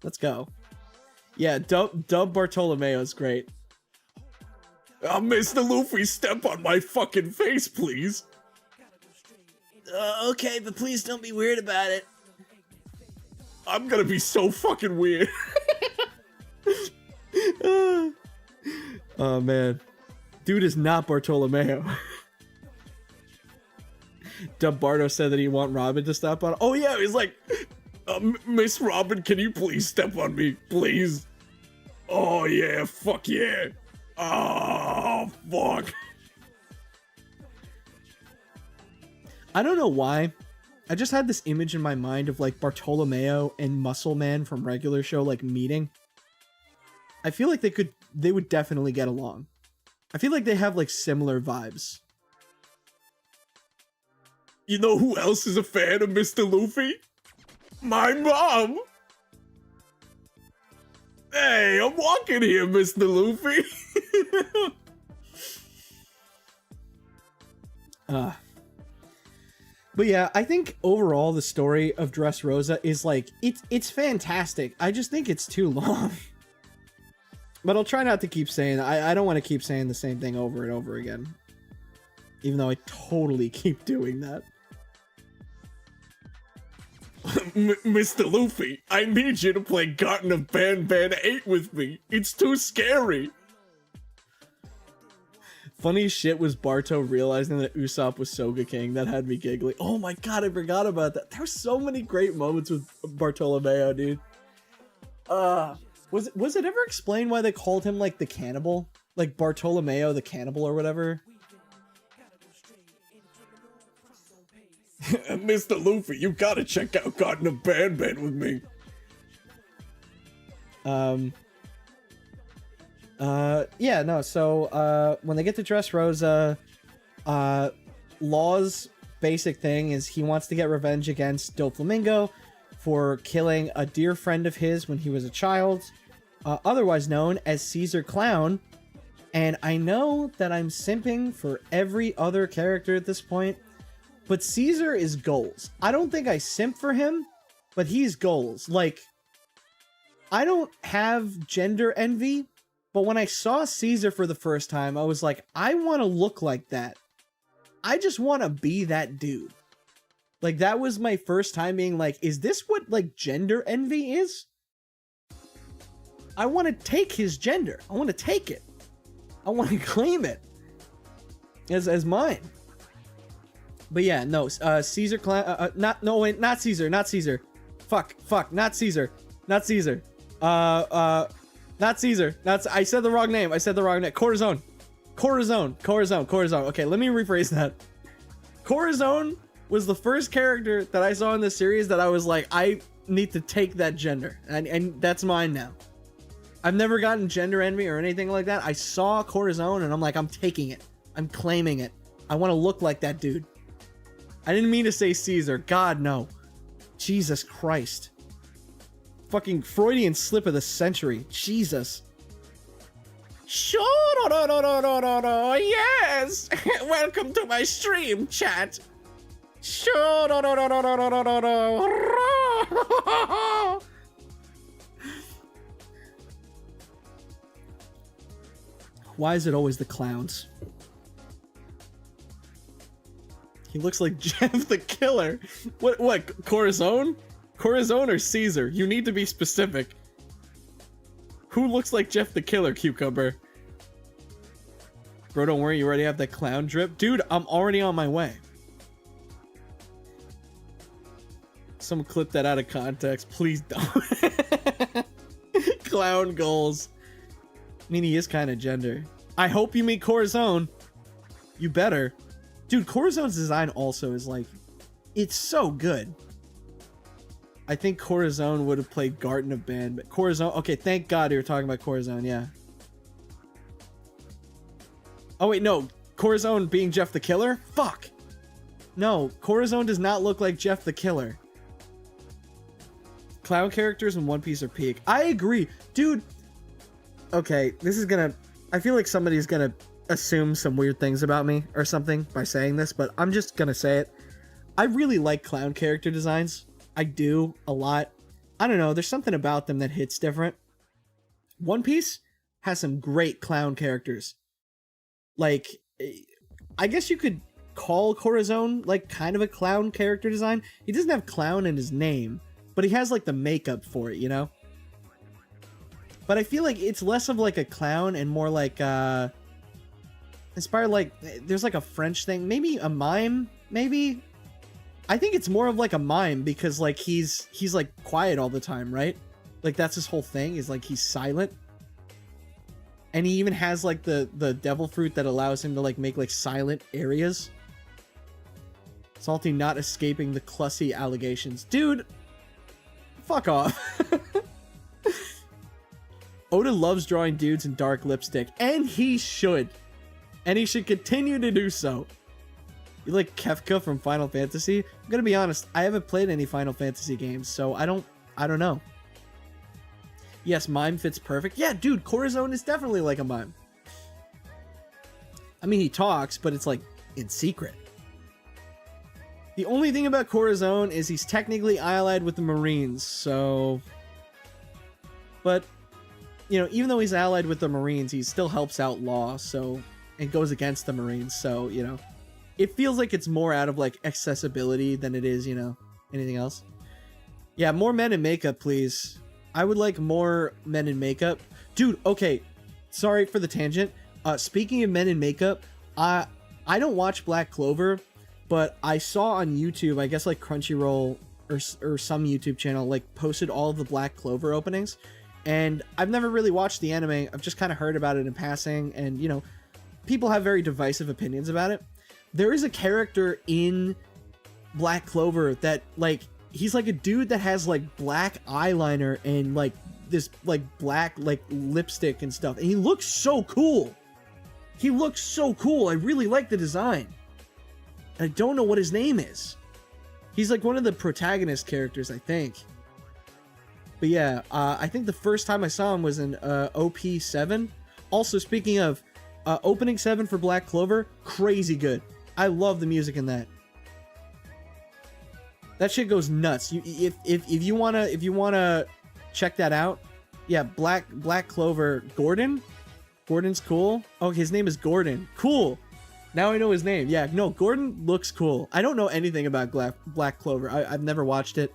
[SPEAKER 2] Let's go. Yeah, Dub Bartolomeo is great.
[SPEAKER 1] Mr. Luffy, step on my fucking face, please.
[SPEAKER 2] Okay, but please don't be weird about it.
[SPEAKER 1] I'm gonna be so fucking weird. Oh, man. Dude is not Bartolomeo. Dub Bardo said that he want Robin to step on. Oh, yeah, he's like, Miss Robin, can you please step on me, please? Oh, yeah, fuck yeah. Oh, fuck.
[SPEAKER 2] I don't know why. I just had this image in my mind of like Bartolomeo and Muscle Man from Regular Show like meeting. I feel like they would definitely get along. I feel like they have like similar vibes.
[SPEAKER 1] You know who else is a fan of Mr. Luffy? My mom! Hey, I'm walking here, Mr. Luffy.
[SPEAKER 2] But yeah, I think overall the story of Dressrosa is like, it's fantastic. I just think it's too long. But I'll try not to keep saying, I don't want to keep saying the same thing over and over again. Even though I totally keep doing that.
[SPEAKER 1] Mr. Luffy, I need you to play Garten of Ban 8 with me. It's too scary.
[SPEAKER 2] Funny shit was Barto realizing that Usopp was Soga King. That had me giggling. Oh my god, I forgot about that. There's so many great moments with Bartolomeo, dude. Was it ever explained why they called him like the cannibal? Like Bartolomeo the cannibal or whatever?
[SPEAKER 1] Mr. Luffy, you gotta check out Garten of Ban with me.
[SPEAKER 2] Yeah, no, so, when they get to Dressrosa, Law's basic thing is he wants to get revenge against Doflamingo for killing a dear friend of his when he was a child, otherwise known as Caesar Clown, and I know that I'm simping for every other character at this point, but Caesar is goals. I don't think I simp for him, but he's goals. Like, I don't have gender envy, but when I saw Caesar for the first time, I was like, I want to look like that. I just want to be that dude. Like, that was my first time being like, is this what, like, gender envy is? I want to take his gender. I want to take it. I want to claim it as mine. But yeah, no, Caesar Clown, not Caesar. Fuck, not Caesar. Not Caesar. I said the wrong name. Corazon. Okay, let me rephrase that. Corazon was the first character that I saw in this series that I was like, I need to take that gender. And that's mine now. I've never gotten gender envy or anything like that. I saw Corazon and I'm like, I'm taking it. I'm claiming it. I want to look like that dude. I didn't mean to say Caesar. God, no. Jesus Christ. Fucking Freudian slip of the century. Jesus.
[SPEAKER 1] Sure, no, yes. Welcome to my stream, chat. Sure, no.
[SPEAKER 2] Why is it always the clowns? He looks like Jeff the Killer. What, Corazon? Corazon or Caesar? You need to be specific. Who looks like Jeff the Killer, Cucumber? Bro, don't worry, you already have that clown drip. Dude, I'm already on my way. Someone clip that out of context. Please don't. Clown goals. I mean, he is kind of gender. I hope you meet Corazon. You better. Dude, Corazon's design also is like, it's so good. I think Corazon would have played Garten of Ban, but Corazon, okay, thank God you were talking about Corazon, yeah. Oh wait, no, Corazon being Jeff the Killer? Fuck. No, Corazon does not look like Jeff the Killer. Clown characters in One Piece are peak. I agree. Dude, okay, this is gonna, I feel like somebody's gonna assume some weird things about me or something by saying this, but I'm just gonna say it. I really like clown character designs. I do a lot. I don't know, there's something about them that hits different. One Piece has some great clown characters. like, I guess you could call Corazon like kind of a clown character design. He doesn't have clown in his name, but he has like the makeup for it, you know? But I feel like it's less of like a clown and more like inspired, like there's like a French thing, maybe a mime, maybe. I think it's more of like a mime because like he's like quiet all the time, right? Like that's his whole thing, is like he's silent. And he even has like the devil fruit that allows him to like make like silent areas. Salty not escaping the Clussy allegations. Dude, fuck off. Oda loves drawing dudes in dark lipstick, and he should. And he should continue to do so. You like Kefka from Final Fantasy? I'm gonna be honest, I haven't played any Final Fantasy games, so I don't know. Yes, mime fits perfect. Yeah, dude, Corazon is definitely like a mime. I mean, he talks, but it's like in secret. The only thing about Corazon is he's technically allied with the Marines, so... But, you know, even though he's allied with the Marines, he still helps out Law, so... And goes against the Marines, so, you know... It feels like it's more out of, like, accessibility than it is, you know, anything else. Yeah, more men in makeup, please. I would like more men in makeup. Dude, okay. Sorry for the tangent. Speaking of men in makeup, I don't watch Black Clover, but I saw on YouTube, I guess like Crunchyroll or some YouTube channel, like posted all of the Black Clover openings. And I've never really watched the anime. I've just kind of heard about it in passing. And, you know, people have very divisive opinions about it. There is a character in Black Clover that, like, he's like a dude that has like black eyeliner and like this like black like lipstick and stuff, and he looks so cool. He looks so cool. I really like the design. I don't know what his name is. He's like one of the protagonist characters, I think. But yeah, I think the first time I saw him was in OP7. Also, speaking of opening 7 for Black Clover, crazy good. I love the music in that. That shit goes nuts. If you wanna check that out, yeah, Black Clover. Gordon's cool. Oh, his name is Gordon. Cool. Now I know his name. Yeah, no, Gordon looks cool. I don't know anything about Black Clover. I've never watched it.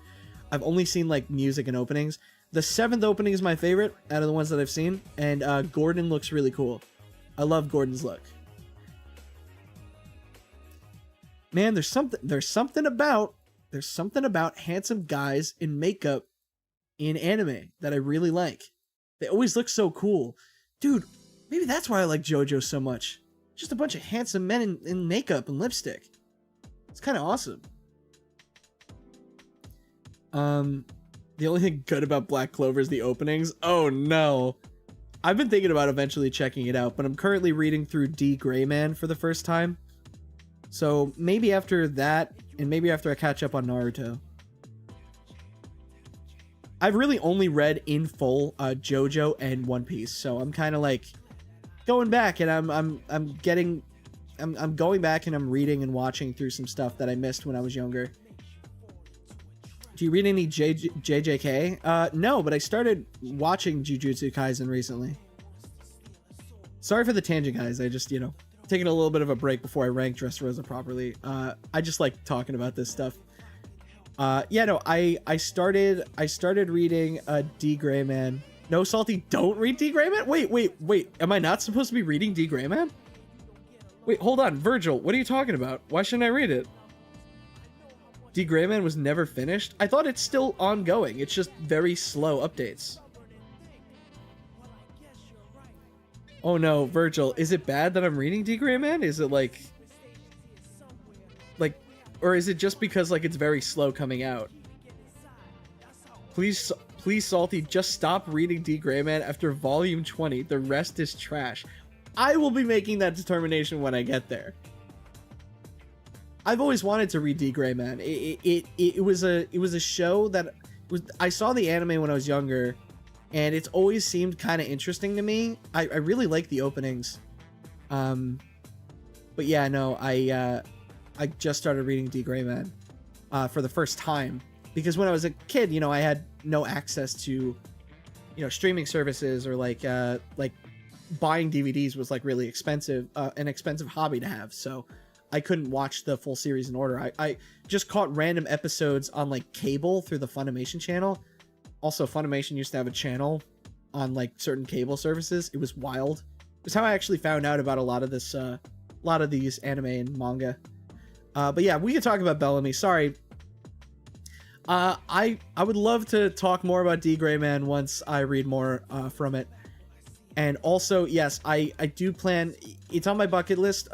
[SPEAKER 2] I've only seen like music and openings. The 7th opening is my favorite out of the ones that I've seen, and Gordon looks really cool. I love Gordon's look. Man, there's something about handsome guys in makeup in anime that I really like. They always look so cool. Dude, maybe that's why I like JoJo so much. Just a bunch of handsome men in makeup and lipstick. It's kind of awesome. The only thing good about Black Clover is the openings. Oh no. I've been thinking about eventually checking it out, but I'm currently reading through D. Greyman for the first time. So maybe after that, and maybe after I catch up on Naruto. I've really only read in full JoJo and One Piece, so I'm kind of like going back, and I'm going back and I'm reading and watching through some stuff that I missed when I was younger. Do you read any JJK? No, but I started watching Jujutsu Kaisen recently. Sorry for the tangent, guys. I just, you know, taking a little bit of a break before I rank Dressrosa properly. I just like talking about this stuff. Yeah, no, I started reading D. Greyman. No, Salty, don't read D. Greyman? Wait. Am I not supposed to be reading D. Greyman? Wait, hold on. Virgil, what are you talking about? Why shouldn't I read it? D. Greyman was never finished? I thought it's still ongoing. It's just very slow updates. Oh no, Virgil, is it bad that I'm reading D. Greyman? Is it like, or is it just because like it's very slow coming out? Please, Salty, just stop reading D. Greyman after volume 20. The rest is trash. I will be making that determination when I get there. I've always wanted to read D. Greyman. It was a show that I saw the anime when I was younger, and it's always seemed kind of interesting to me. I really like the openings. But yeah, no, I just started reading D. Greyman for the first time, because when I was a kid, you know, I had no access to, you know, streaming services or like buying DVDs was like really expensive, an expensive hobby to have. So I couldn't watch the full series in order. I just caught random episodes on like cable through the Funimation channel. Also, Funimation used to have a channel on like certain cable services. It was wild. It was how I actually found out about a lot of this, a lot of these anime and manga. But yeah, we could talk about Bellamy. Sorry. I would love to talk more about D Gray Man once I read more from it. And also, yes, I do plan, it's on my bucket list,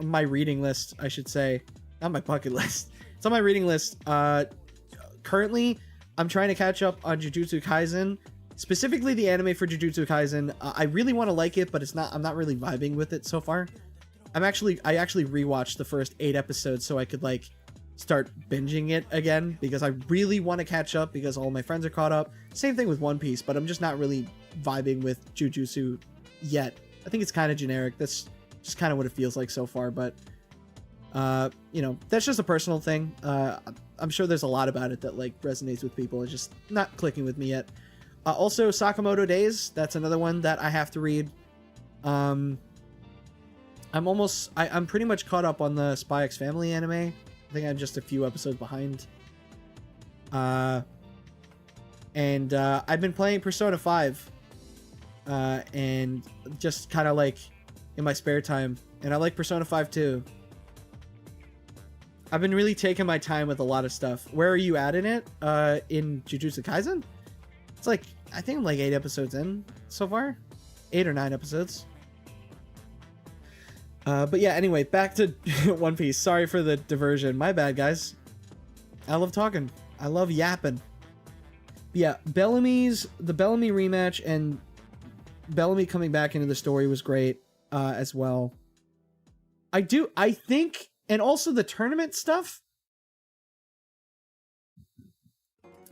[SPEAKER 2] my reading list, I should say. Not my bucket list. It's on my reading list. Currently, I'm trying to catch up on Jujutsu Kaisen, specifically the anime for Jujutsu Kaisen. I really want to like it, but I'm not really vibing with it so far. I actually rewatched the first 8 episodes so I could like start binging it again, because I really want to catch up because all my friends are caught up. Same thing with One Piece, but I'm just not really vibing with Jujutsu yet. I think it's kind of generic. That's just kind of what it feels like so far, but you know, that's just a personal thing. I'm sure there's a lot about it that like resonates with people. It's just not clicking with me yet. Also, Sakamoto Days, that's another one that I have to read. I'm pretty much caught up on the Spy X Family anime. I think I'm just a few episodes behind. And I've been playing Persona 5. And just kind of like in my spare time. And I like Persona 5 too. I've been really taking my time with a lot of stuff. Where are you at in it? In Jujutsu Kaisen? It's like, I think I'm like 8 episodes in so far. 8 or 9 episodes. But yeah, anyway, back to One Piece. Sorry for the diversion. My bad, guys. I love talking. I love yapping. But yeah, the Bellamy rematch and Bellamy coming back into the story was great as well. I think, and also the tournament stuff.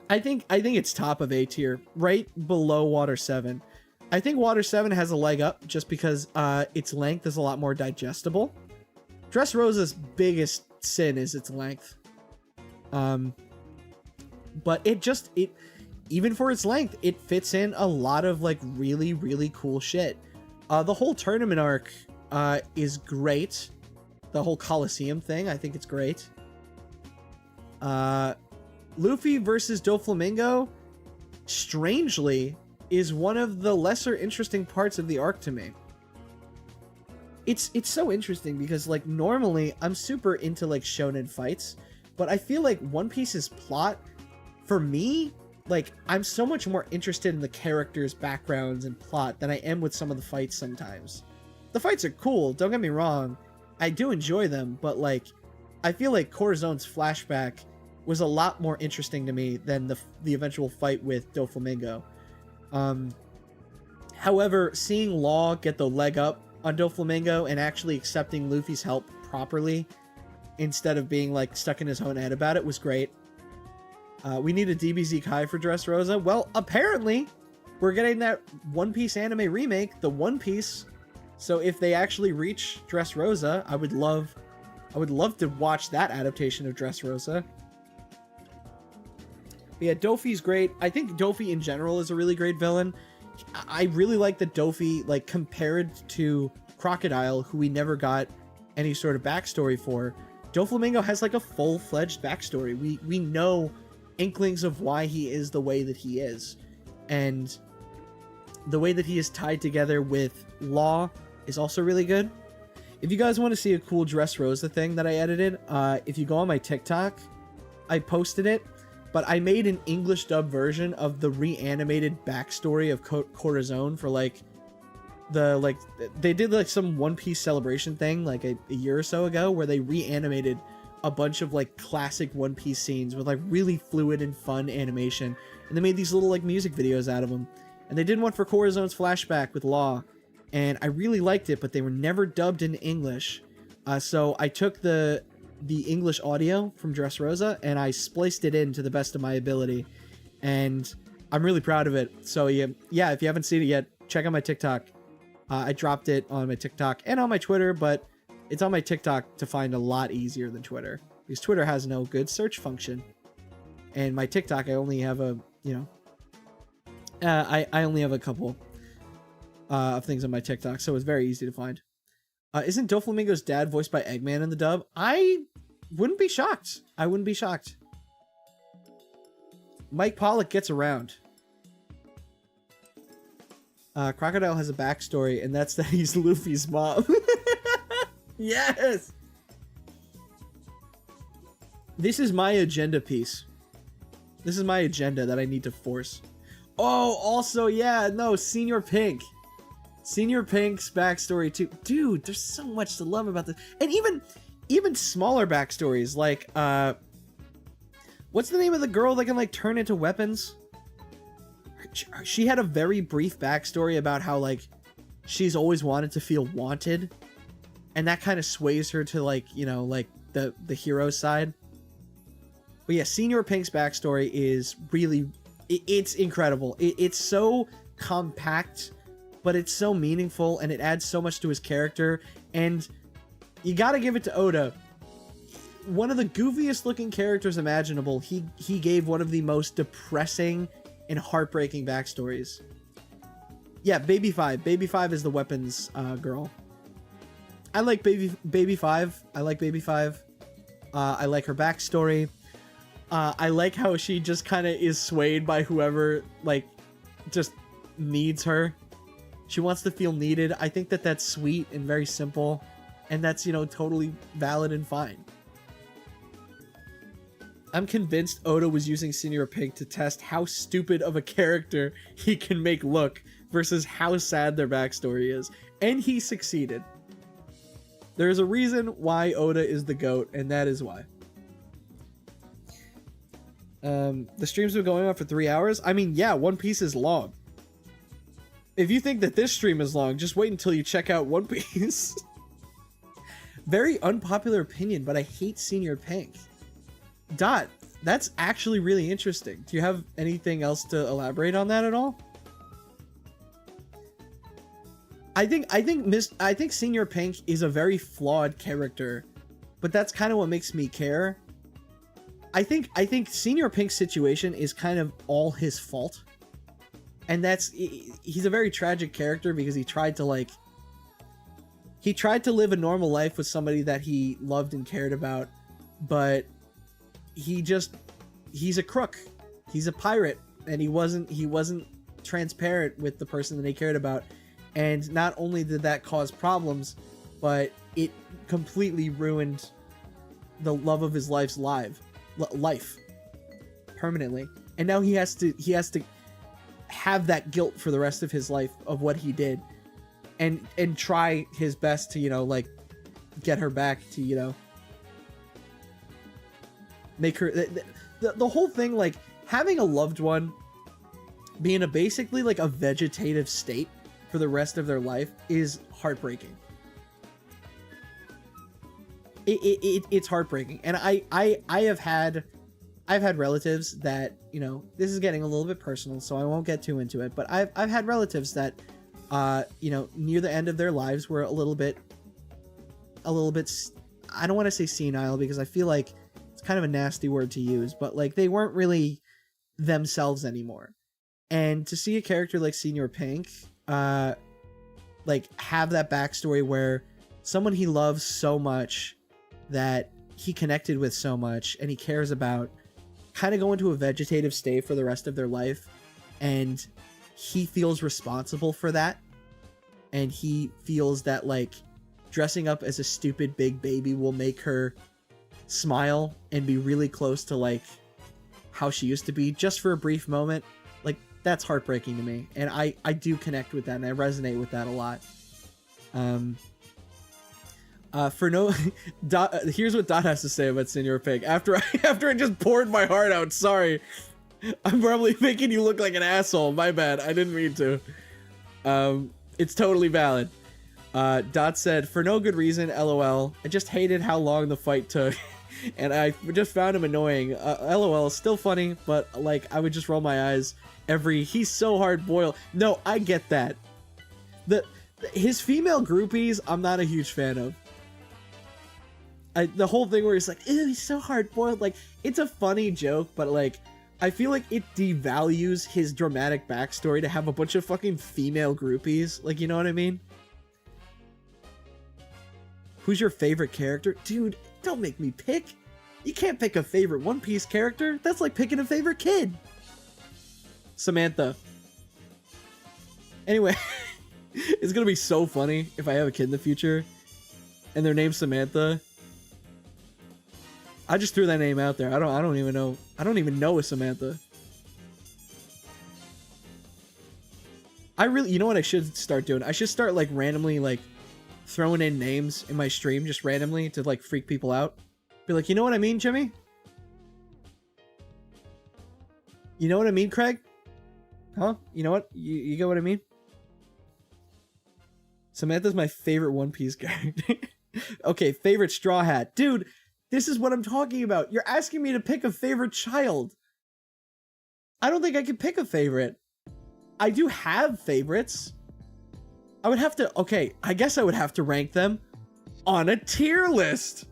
[SPEAKER 2] I think it's top of A tier, right below Water 7. I think Water 7 has a leg up just because its length is a lot more digestible. Dressrosa's biggest sin is its length. But it even for its length, it fits in a lot of like really, really cool shit. The whole tournament arc is great. The whole Coliseum thing, I think it's great. Luffy versus Doflamingo, strangely, is one of the lesser interesting parts of the arc to me. It's so interesting because like normally I'm super into like shonen fights, but I feel like One Piece's plot, for me, like I'm so much more interested in the characters' backgrounds and plot than I am with some of the fights sometimes. The fights are cool, don't get me wrong. I do enjoy them, but like I feel like Corazone's flashback was a lot more interesting to me than the eventual fight with Doflamingo. However, seeing Law get the leg up on Doflamingo and actually accepting Luffy's help properly instead of being like stuck in his own head about it was great. We need a DBZ Kai for Dressrosa. Well, apparently we're getting that One Piece anime remake, the One Piece. So if they actually reach Dressrosa, I would love to watch that adaptation of Dressrosa. But yeah, Dofi's great. I think Dofi in general is a really great villain. I really like that Dofi, like compared to Crocodile, who we never got any sort of backstory for. Doflamingo has like a full-fledged backstory. We know inklings of why he is the way that he is. And the way that he is tied together with Law is also really good. If you guys want to see a cool Dressrosa thing that I edited, if you go on my TikTok, I posted it. But I made an English dub version of the reanimated backstory of Corazon for like they did like some One Piece celebration thing like a year or so ago where they reanimated a bunch of like classic One Piece scenes with like really fluid and fun animation, and they made these little like music videos out of them. And they did one for Corazon's flashback with Law, and I really liked it, but they were never dubbed in English. So I took the English audio from Dressrosa and I spliced it in to the best of my ability, and I'm really proud of it. So yeah, if you haven't seen it yet, check out my TikTok. I dropped it on my TikTok and on my Twitter, but it's on my TikTok to find a lot easier than Twitter, because Twitter has no good search function, and my TikTok I only have a I only have a couple. of things on my TikTok, so it's very easy to find. Isn't Doflamingo's dad voiced by Eggman in the dub? I wouldn't be shocked. I wouldn't be shocked. Mike Pollock gets around. Crocodile has a backstory, and that's that he's Luffy's mom. Yes! This is my agenda piece. This is my agenda that I need to force. Oh, also, yeah, no, Senior Pink. Senior Pink's backstory, too. Dude, there's so much to love about this. And even smaller backstories, like, what's the name of the girl that can, like, turn into weapons? She had a very brief backstory about how, like, she's always wanted to feel wanted. And that kind of sways her to, like, you know, like, the hero side. But yeah, Senior Pink's backstory is really... It's incredible. It's so compact, but it's so meaningful, and it adds so much to his character. And you gotta give it to Oda. One of the goofiest looking characters imaginable, he gave one of the most depressing and heartbreaking backstories. Yeah, Baby 5. Baby 5 is the weapons girl. I like Baby 5. I like Baby 5. I like her backstory. I like how she just kind of is swayed by whoever, like, just needs her. She wants to feel needed. I think that that's sweet and very simple. And that's, you know, totally valid and fine. I'm convinced Oda was using Senior Pink to test how stupid of a character he can make look versus how sad their backstory is. And he succeeded. There's a reason why Oda is the GOAT, and that is why. The stream's been going on for 3 hours. I mean, yeah, One Piece is long. If you think that this stream is long, just wait until you check out One Piece. Very unpopular opinion, but I hate Senior Pink. Dot, that's actually really interesting. Do you have anything else to elaborate on that at all? I think Senior Pink is a very flawed character, but that's kind of what makes me care. I think Senior Pink's situation is kind of all his fault. And he's a very tragic character because he tried to live a normal life with somebody that he loved and cared about, but he's a crook. He's a pirate, and he wasn't transparent with the person that he cared about. And not only did that cause problems, but it completely ruined the love of his life permanently. And now he has to have that guilt for the rest of his life of what he did, and try his best to, you know, like, get her back, to, you know, make her the whole thing, like, having a loved one be in basically like a vegetative state for the rest of their life is heartbreaking. It's heartbreaking. And I've had relatives that, you know, this is getting a little bit personal, so I won't get too into it, but I've had relatives that, you know, near the end of their lives were a little bit, I don't want to say senile, because I feel like it's kind of a nasty word to use, but, like, they weren't really themselves anymore. And to see a character like Senior Pink, like, have that backstory where someone he loves so much, that he connected with so much, and he cares about, kind of go into a vegetative state for the rest of their life, and he feels responsible for that, and he feels that, like, dressing up as a stupid big baby will make her smile and be really close to, like, how she used to be just for a brief moment. Like, that's heartbreaking to me, and I do connect with that, and I resonate with that a lot. Here's what Dot has to say about Senior Pink. After I just poured my heart out, sorry. I'm probably making you look like an asshole. My bad. I didn't mean to. It's totally valid. Dot said, for no good reason, LOL. I just hated how long the fight took. And I just found him annoying. LOL, still funny, but, like, I would just roll my eyes he's so hard-boiled. No, I get that. His female groupies, I'm not a huge fan of. The whole thing where he's like, ew, he's so hard-boiled, like, it's a funny joke, but, like, I feel like it devalues his dramatic backstory to have a bunch of fucking female groupies. Like, you know what I mean? Who's your favorite character? Dude, don't make me pick. You can't pick a favorite One Piece character. That's like picking a favorite kid. Samantha. Anyway, it's gonna be so funny if I have a kid in the future and their name's Samantha. I just threw that name out there. I don't even know. I don't even know a Samantha. You know what I should start doing? I should start like randomly like throwing in names in my stream just randomly to like freak people out. Be like, you know what I mean, Jimmy? You know what I mean, Craig? Huh? You know what? You get what I mean? Samantha's my favorite One Piece character. Okay, favorite Straw Hat. Dude, this is what I'm talking about. You're asking me to pick a favorite child. I don't think I can pick a favorite. I do have favorites. I would have to... Okay, I guess I would have to rank them on a tier list.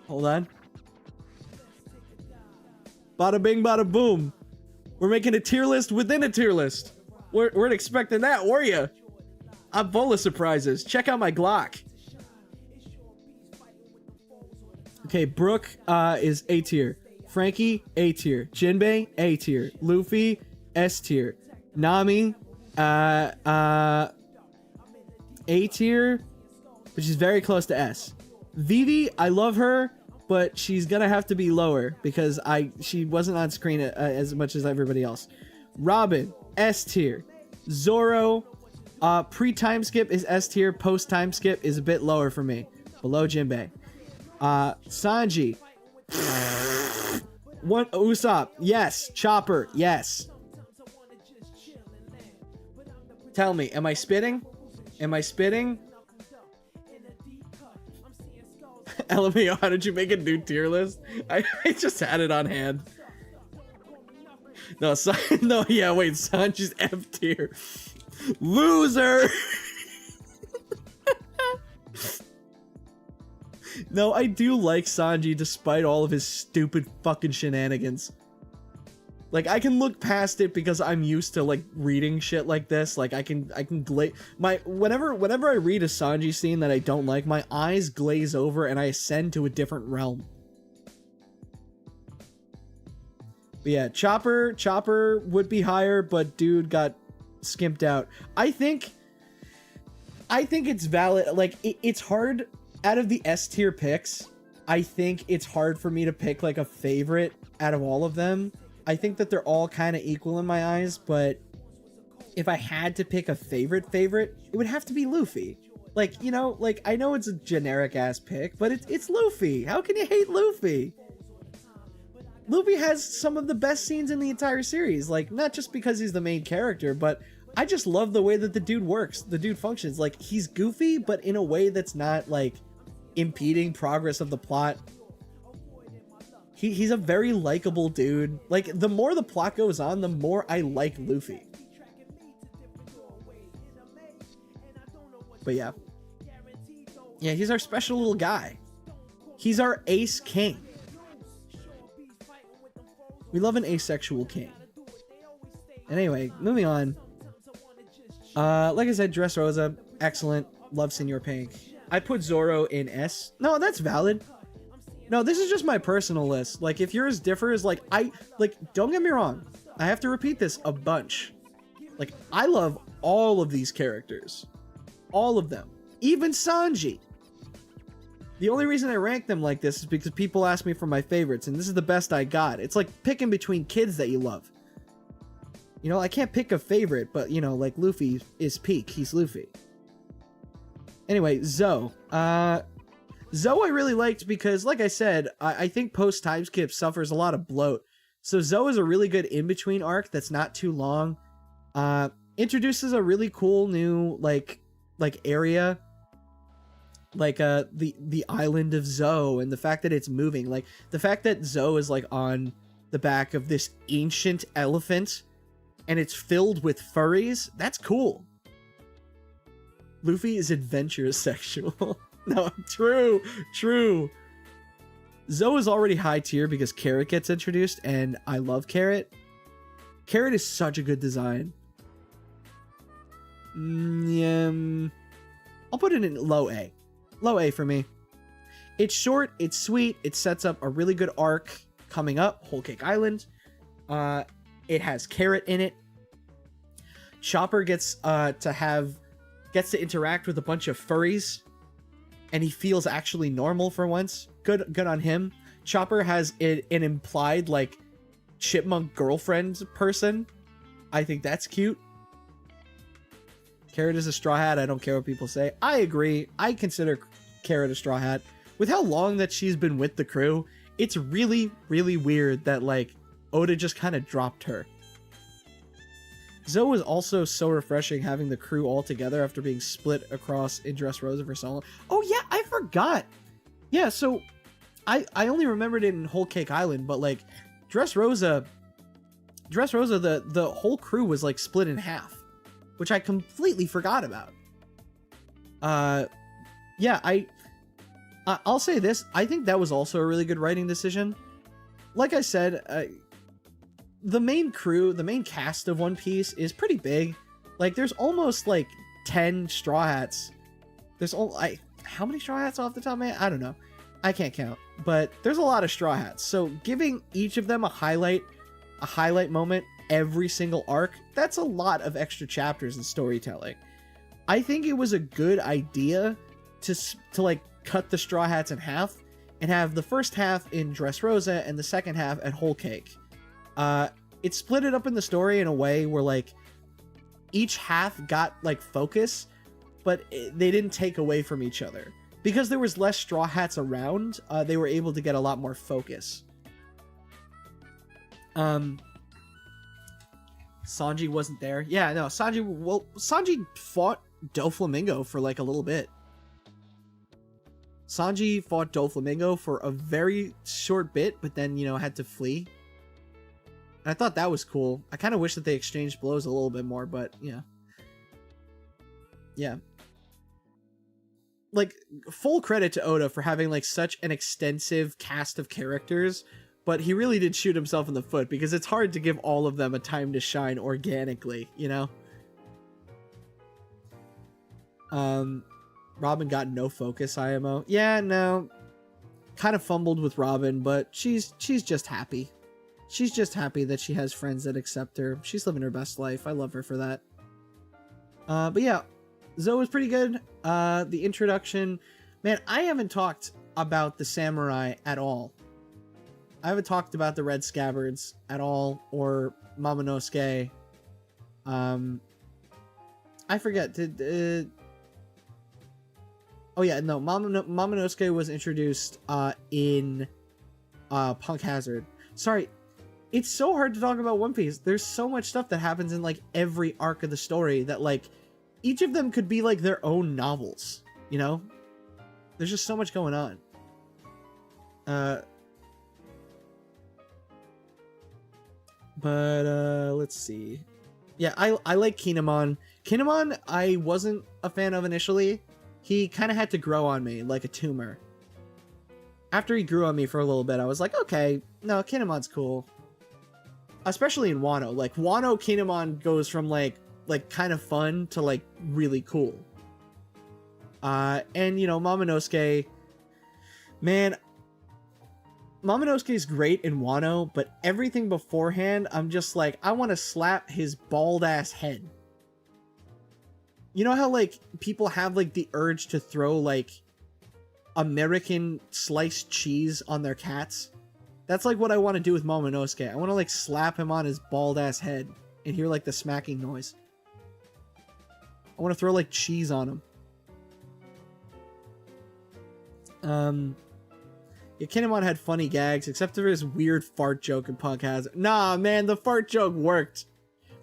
[SPEAKER 2] Hold on. Bada bing, bada boom. We're making a tier list within a tier list. Weren't expecting that, were you? I'm full of surprises. Check out my Glock. Okay, Brooke is A tier. Frankie, A tier. Jinbei, A tier. Luffy, S tier. Nami, A tier, which is very close to S. Vivi, I love her, but she's gonna have to be lower because she wasn't on screen as much as everybody else. Robin, S tier. Zoro, pre-time skip is S tier. Post-time skip is a bit lower for me, below Jinbei. Sanji, Usopp, yes. Chopper, yes. Tell me, am I spitting? Am I spitting? LMAO, how did you make a new tier list? I just had it on hand. No, no, yeah, wait, Sanji's F tier. Loser! No, I do like Sanji despite all of his stupid fucking shenanigans. Like, I can look past it because I'm used to, like, reading shit like this. Like, I can whenever I read a Sanji scene that I don't like, my eyes glaze over and I ascend to a different realm. But yeah, Chopper would be higher, but dude got skimped out. I think it's valid. Like, it's hard out of the S tier picks. I think it's hard for me to pick, like, a favorite out of all of them. I think that they're all kind of equal in my eyes, but if I had to pick a favorite, it would have to be Luffy. Like, you know, like, I know it's a generic ass pick, but it's Luffy. How can you hate Luffy? Luffy has some of the best scenes in the entire series. Like, not just because he's the main character, but I just love the way that the dude works. The dude functions. Like, he's goofy, but in a way that's not, like, impeding progress of the plot. He's a very likable dude. Like, the more the plot goes on, the more I like Luffy. But yeah. Yeah, he's our special little guy. He's our ace king. We love an asexual king. And anyway, moving on. Like I said, Dressrosa, excellent. Love Senor Pink. I put Zoro in S. No, that's valid. No, this is just my personal list. Like, if yours differs, like, don't get me wrong. I have to repeat this a bunch. Like, I love all of these characters. All of them. Even Sanji. The only reason I rank them like this is because people ask me for my favorites, and this is the best I got. It's like picking between kids that you love. You know, I can't pick a favorite, but, you know, like, Luffy is peak. He's Luffy. Anyway, Zoe. Zoe I really liked because, like I said, I think post-time skip suffers a lot of bloat. So Zoe is a really good in-between arc that's not too long. Introduces a really cool new, like area. Like, the island of Zoe, and the fact that it's moving. Like, the fact that Zoe is, like, on the back of this ancient elephant and it's filled with furries, that's cool. Luffy is adventurous sexual. No, true. Zoe is already high tier because Carrot gets introduced, and I love Carrot. Carrot is such a good design. I'll put it in low A. Low A for me. It's short, it's sweet, it sets up a really good arc coming up, Whole Cake Island. It has Carrot in it. Chopper gets to interact with a bunch of furries, and he feels actually normal for once. Good on him. Chopper has an implied like chipmunk girlfriend person. I think that's cute. Carrot is a straw hat. I don't care what people say. I agree. I consider Carrot a straw hat. With how long that she's been with the crew, it's really, really weird that like Oda just kind of dropped her. Zoe was also so refreshing having the crew all together after being split across in Dressrosa for so long. Oh yeah, I forgot. Yeah, so I only remembered it in Whole Cake Island, but like Dressrosa, the whole crew was like split in half, which I completely forgot about. Yeah, I'll say this. I think that was also a really good writing decision. Like I said, the main crew, the main cast of One Piece is pretty big. Like, there's almost like 10 Straw Hats. How many Straw Hats off the top of my head? I don't know. I can't count. But there's a lot of Straw Hats. So giving each of them a highlight moment every single arc, that's a lot of extra chapters in storytelling. I think it was a good idea to like cut the Straw Hats in half and have the first half in Dressrosa and the second half at Whole Cake. It split it up in the story in a way where like each half got like focus, but they didn't take away from each other. Because there was less Straw Hats around, they were able to get a lot more focus. Sanji wasn't there. Yeah, no, Sanji fought Doflamingo for like a little bit. Sanji fought Doflamingo for a very short bit, but then, you know, had to flee. And I thought that was cool. I kind of wish that they exchanged blows a little bit more, but, yeah. Yeah. Like, full credit to Oda for having, like, such an extensive cast of characters, but he really did shoot himself in the foot, because it's hard to give all of them a time to shine organically, you know? Robin got no focus, IMO. Yeah, no. Kind of fumbled with Robin, but she's just happy. She's just happy that she has friends that accept her. She's living her best life. I love her for that. But yeah, Zoe was pretty good. The introduction... Man, I haven't talked about the samurai at all. I haven't talked about the Red Scabbards at all, or Momonosuke. I forget, oh yeah, no, Momonosuke was introduced in Punk Hazard. Sorry, it's so hard to talk about One Piece. There's so much stuff that happens in like every arc of the story that like each of them could be like their own novels, you know? There's just so much going on. Let's see. Yeah, I like Kinemon. Kinemon I wasn't a fan of initially. He kind of had to grow on me like a tumor. After he grew on me for a little bit, I was like, okay, no, Kinemon's cool. Especially in Wano. Like, Wano Kinemon goes from, like kind of fun to, like, really cool. And, you know, Momonosuke... Man, Momonosuke's great in Wano, but everything beforehand, I'm just like, I want to slap his bald-ass head. You know how, like, people have, like, the urge to throw, like, American sliced cheese on their cats? That's, like, what I want to do with Momonosuke. I want to, like, slap him on his bald-ass head and hear, like, the smacking noise. I want to throw, like, cheese on him. Yeah, Kinemon had funny gags, except for his weird fart joke in Punk Hazard. Nah, man, the fart joke worked.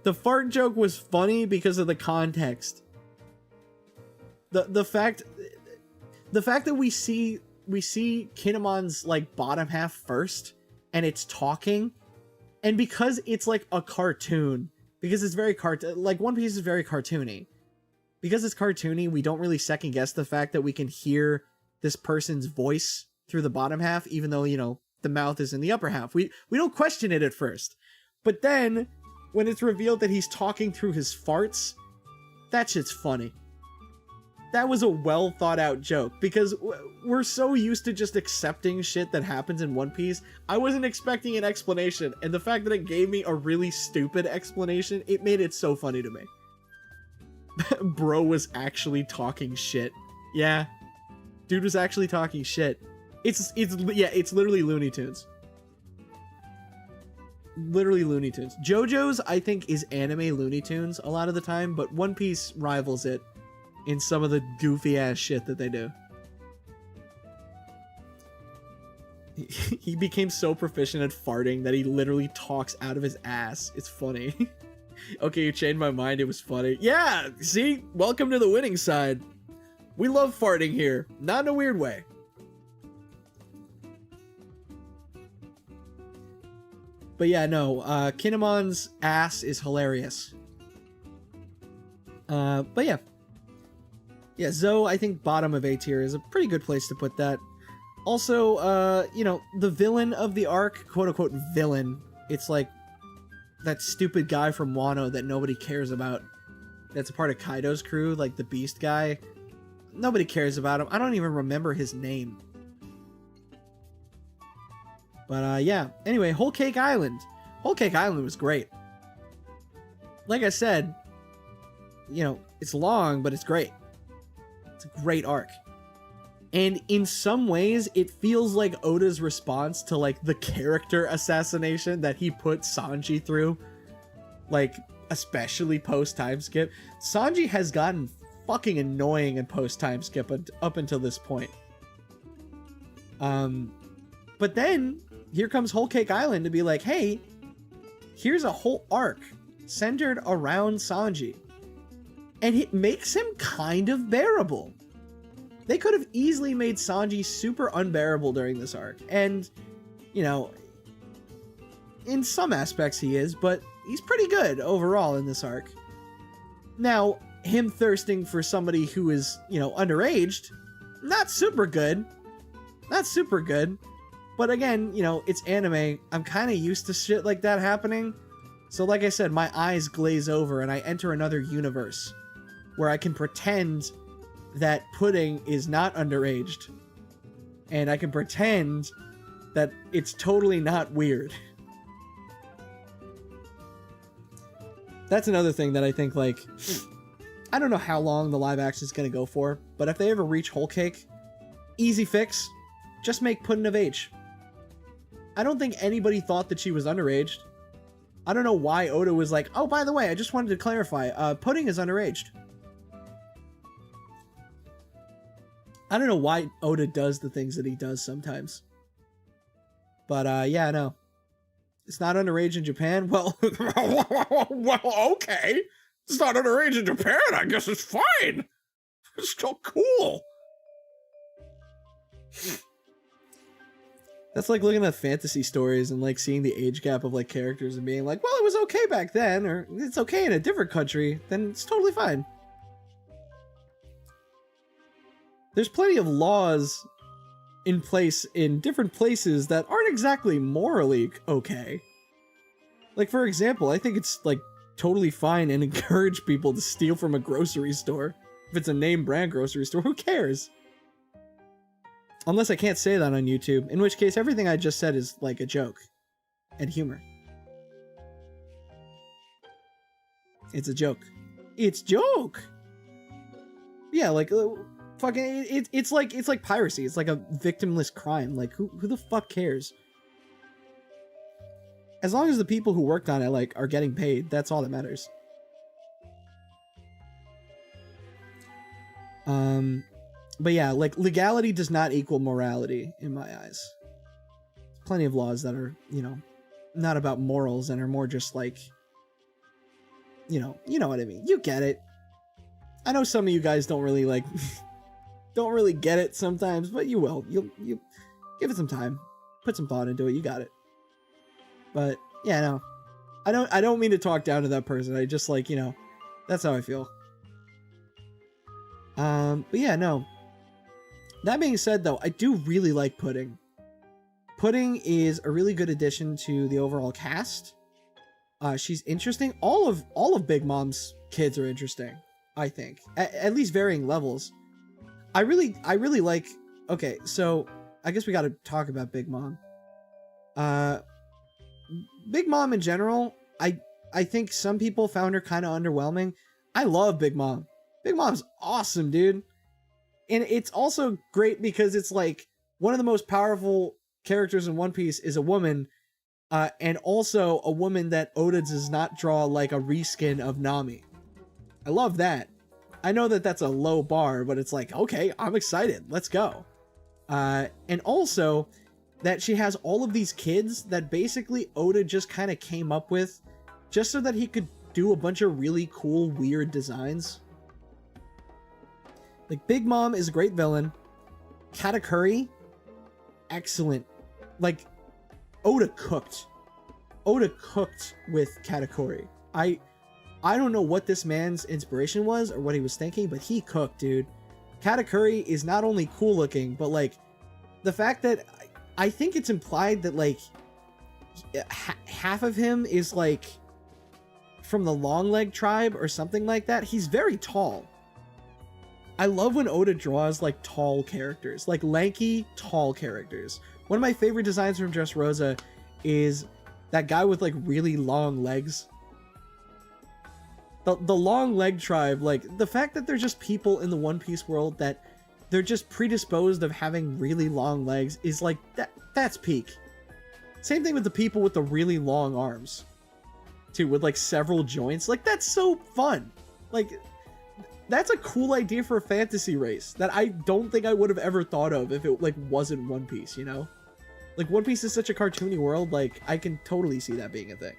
[SPEAKER 2] The fart joke was funny because of the context. The fact that we see Kinemon's like bottom half first, and it's talking, and because it's like a cartoon, because it's very like One Piece is very cartoony. Because it's cartoony, we don't really second guess the fact that we can hear this person's voice through the bottom half, even though, you know, the mouth is in the upper half. We don't question it at first. But then, when it's revealed that he's talking through his farts, that shit's funny. That was a well thought out joke, because we're so used to just accepting shit that happens in One Piece. I wasn't expecting an explanation, and the fact that it gave me a really stupid explanation, it made it so funny to me. Bro was actually talking shit. Yeah. Dude was actually talking shit. It's literally Looney Tunes. Literally Looney Tunes. JoJo's, I think, is anime Looney Tunes a lot of the time, but One Piece rivals it in some of the goofy ass shit that they do. He became so proficient at farting that he literally talks out of his ass. It's funny. Okay, you changed my mind. It was funny. Yeah, see? Welcome to the winning side. We love farting here. Not in a weird way. But yeah, no, Kinemon's ass is hilarious. But yeah. Yeah, Zoe, I think bottom of A tier is a pretty good place to put that. Also, you know, the villain of the arc, quote-unquote villain, it's like that stupid guy from Wano that nobody cares about. That's a part of Kaido's crew, like the Beast guy. Nobody cares about him. I don't even remember his name. But, yeah. Anyway, Whole Cake Island. Whole Cake Island was great. Like I said, you know, it's long, but it's great. It's a great arc. And in some ways, it feels like Oda's response to, like, the character assassination that he put Sanji through. Like, especially post-time skip. Sanji has gotten fucking annoying in post-time skip up until this point. But then, here comes Whole Cake Island to be like, hey, here's a whole arc centered around Sanji. And it makes him kind of bearable. They could have easily made Sanji super unbearable during this arc. And, you know, in some aspects he is, but he's pretty good overall in this arc. Now, him thirsting for somebody who is, you know, underaged, not super good. Not super good. But again, you know, it's anime. I'm kind of used to shit like that happening. So like I said, my eyes glaze over and I enter another universe where I can pretend that Pudding is not underaged. And I can pretend that it's totally not weird. That's another thing that I think, like, I don't know how long the live action is going to go for, but if they ever reach Whole Cake, easy fix, just make Pudding of age. I don't think anybody thought that she was underaged. I don't know why Oda was like, oh, by the way, I just wanted to clarify, Pudding is underaged. I don't know why Oda does the things that he does sometimes. But, yeah, no. It's not underage in Japan? Well, well, okay. It's not underage in Japan. I guess it's fine. It's still cool. That's like looking at fantasy stories and, like, seeing the age gap of, like, characters and being like, well, it was okay back then, or it's okay in a different country, then it's totally fine. There's plenty of laws in place in different places that aren't exactly morally okay. Like, for example, I think it's, like, totally fine and encourage people to steal from a grocery store. If it's a name brand grocery store, who cares? Unless I can't say that on YouTube, in which case everything I just said is, like, a joke. And humor. It's a joke. It's joke! Yeah, like... fucking it's like piracy. It's like a victimless crime. Like who the fuck cares? As long as the people who worked on it like are getting paid, that's all that matters. But yeah, like legality does not equal morality in my eyes. Plenty of laws that are, you know, not about morals and are more just like, you know what I mean. You get it. I know some of you guys don't really like don't really get it sometimes, but you will. You give it some time. Put some thought into it. You got it. But, yeah, no. I don't mean to talk down to that person. I just like, you know, that's how I feel. But yeah, no. That being said, though, I do really like Pudding. Pudding is a really good addition to the overall cast. She's interesting. All of Big Mom's kids are interesting, I think. At least varying levels. I really like... Okay, so I guess we gotta talk about Big Mom. Big Mom in general, I think some people found her kind of underwhelming. I love Big Mom. Big Mom's awesome, dude. And it's also great because it's like one of the most powerful characters in One Piece is a woman, and also a woman that Oda does not draw like a reskin of Nami. I love that. I know that that's a low bar, but it's like, okay, I'm excited. Let's go. And also that she has all of these kids that basically Oda just kind of came up with just so that he could do a bunch of really cool, weird designs. Like, Big Mom is a great villain. Katakuri, excellent. Like, Oda cooked. Oda cooked with Katakuri. I don't know what this man's inspiration was or what he was thinking, but he cooked, dude. Katakuri is not only cool looking, but like the fact that I think it's implied that like half of him is like from the long leg tribe or something like that. He's very tall. I love when Oda draws like tall characters, like lanky, tall characters. One of my favorite designs from Dressrosa is that guy with like really long legs. The long leg tribe, like the fact that they're just people in the One Piece world that they're just predisposed of having really long legs is like that's peak. Same thing with the people with the really long arms too, with like several joints. Like, that's so fun. Like, that's a cool idea for a fantasy race that I don't think I would have ever thought of if it like wasn't One Piece, you know? Like, One Piece is such a cartoony world, like I can totally see that being a thing.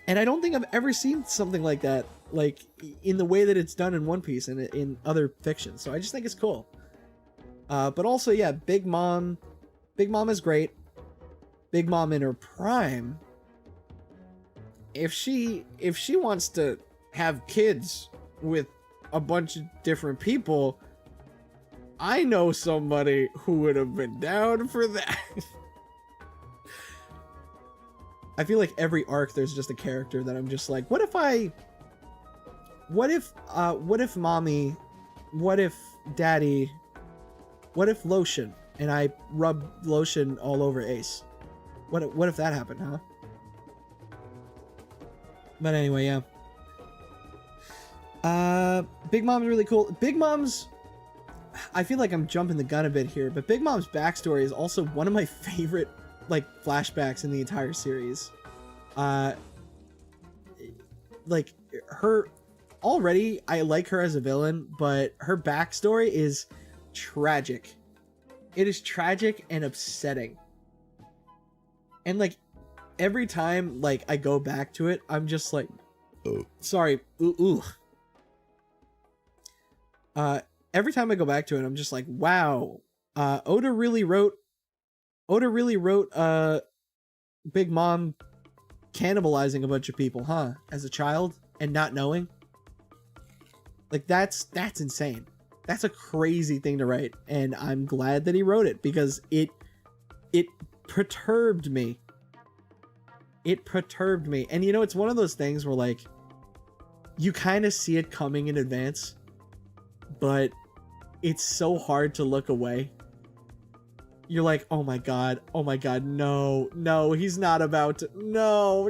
[SPEAKER 2] And I don't think I've ever seen something like that, like, in the way that it's done in One Piece and in other fiction. So I just think it's cool. But also, yeah, Big Mom is great. Big Mom in her prime. If she wants to have kids with a bunch of different people, I know somebody who would have been down for that. I feel like every arc there's just a character that I'm just like, what if mommy, what if daddy, what if lotion, and I rub lotion all over Ace? What if that happened, huh? But anyway, yeah. Big Mom's really cool. Big Mom's, I feel like I'm jumping the gun a bit here, but Big Mom's backstory is also one of my favorite like flashbacks in the entire series. Like, her already, I like her as a villain, but her backstory is tragic. It is tragic and upsetting. And like every time like I go back to it, I'm just like, sorry, every time I go back to it, I'm just like, wow, Oda really wrote Big Mom cannibalizing a bunch of people, huh? As a child and not knowing. Like, that's insane. That's a crazy thing to write, and I'm glad that he wrote it because it perturbed me. It perturbed me. And you know, it's one of those things where like you kind of see it coming in advance, but it's so hard to look away. You're like, oh my god, no, he's not about to, no.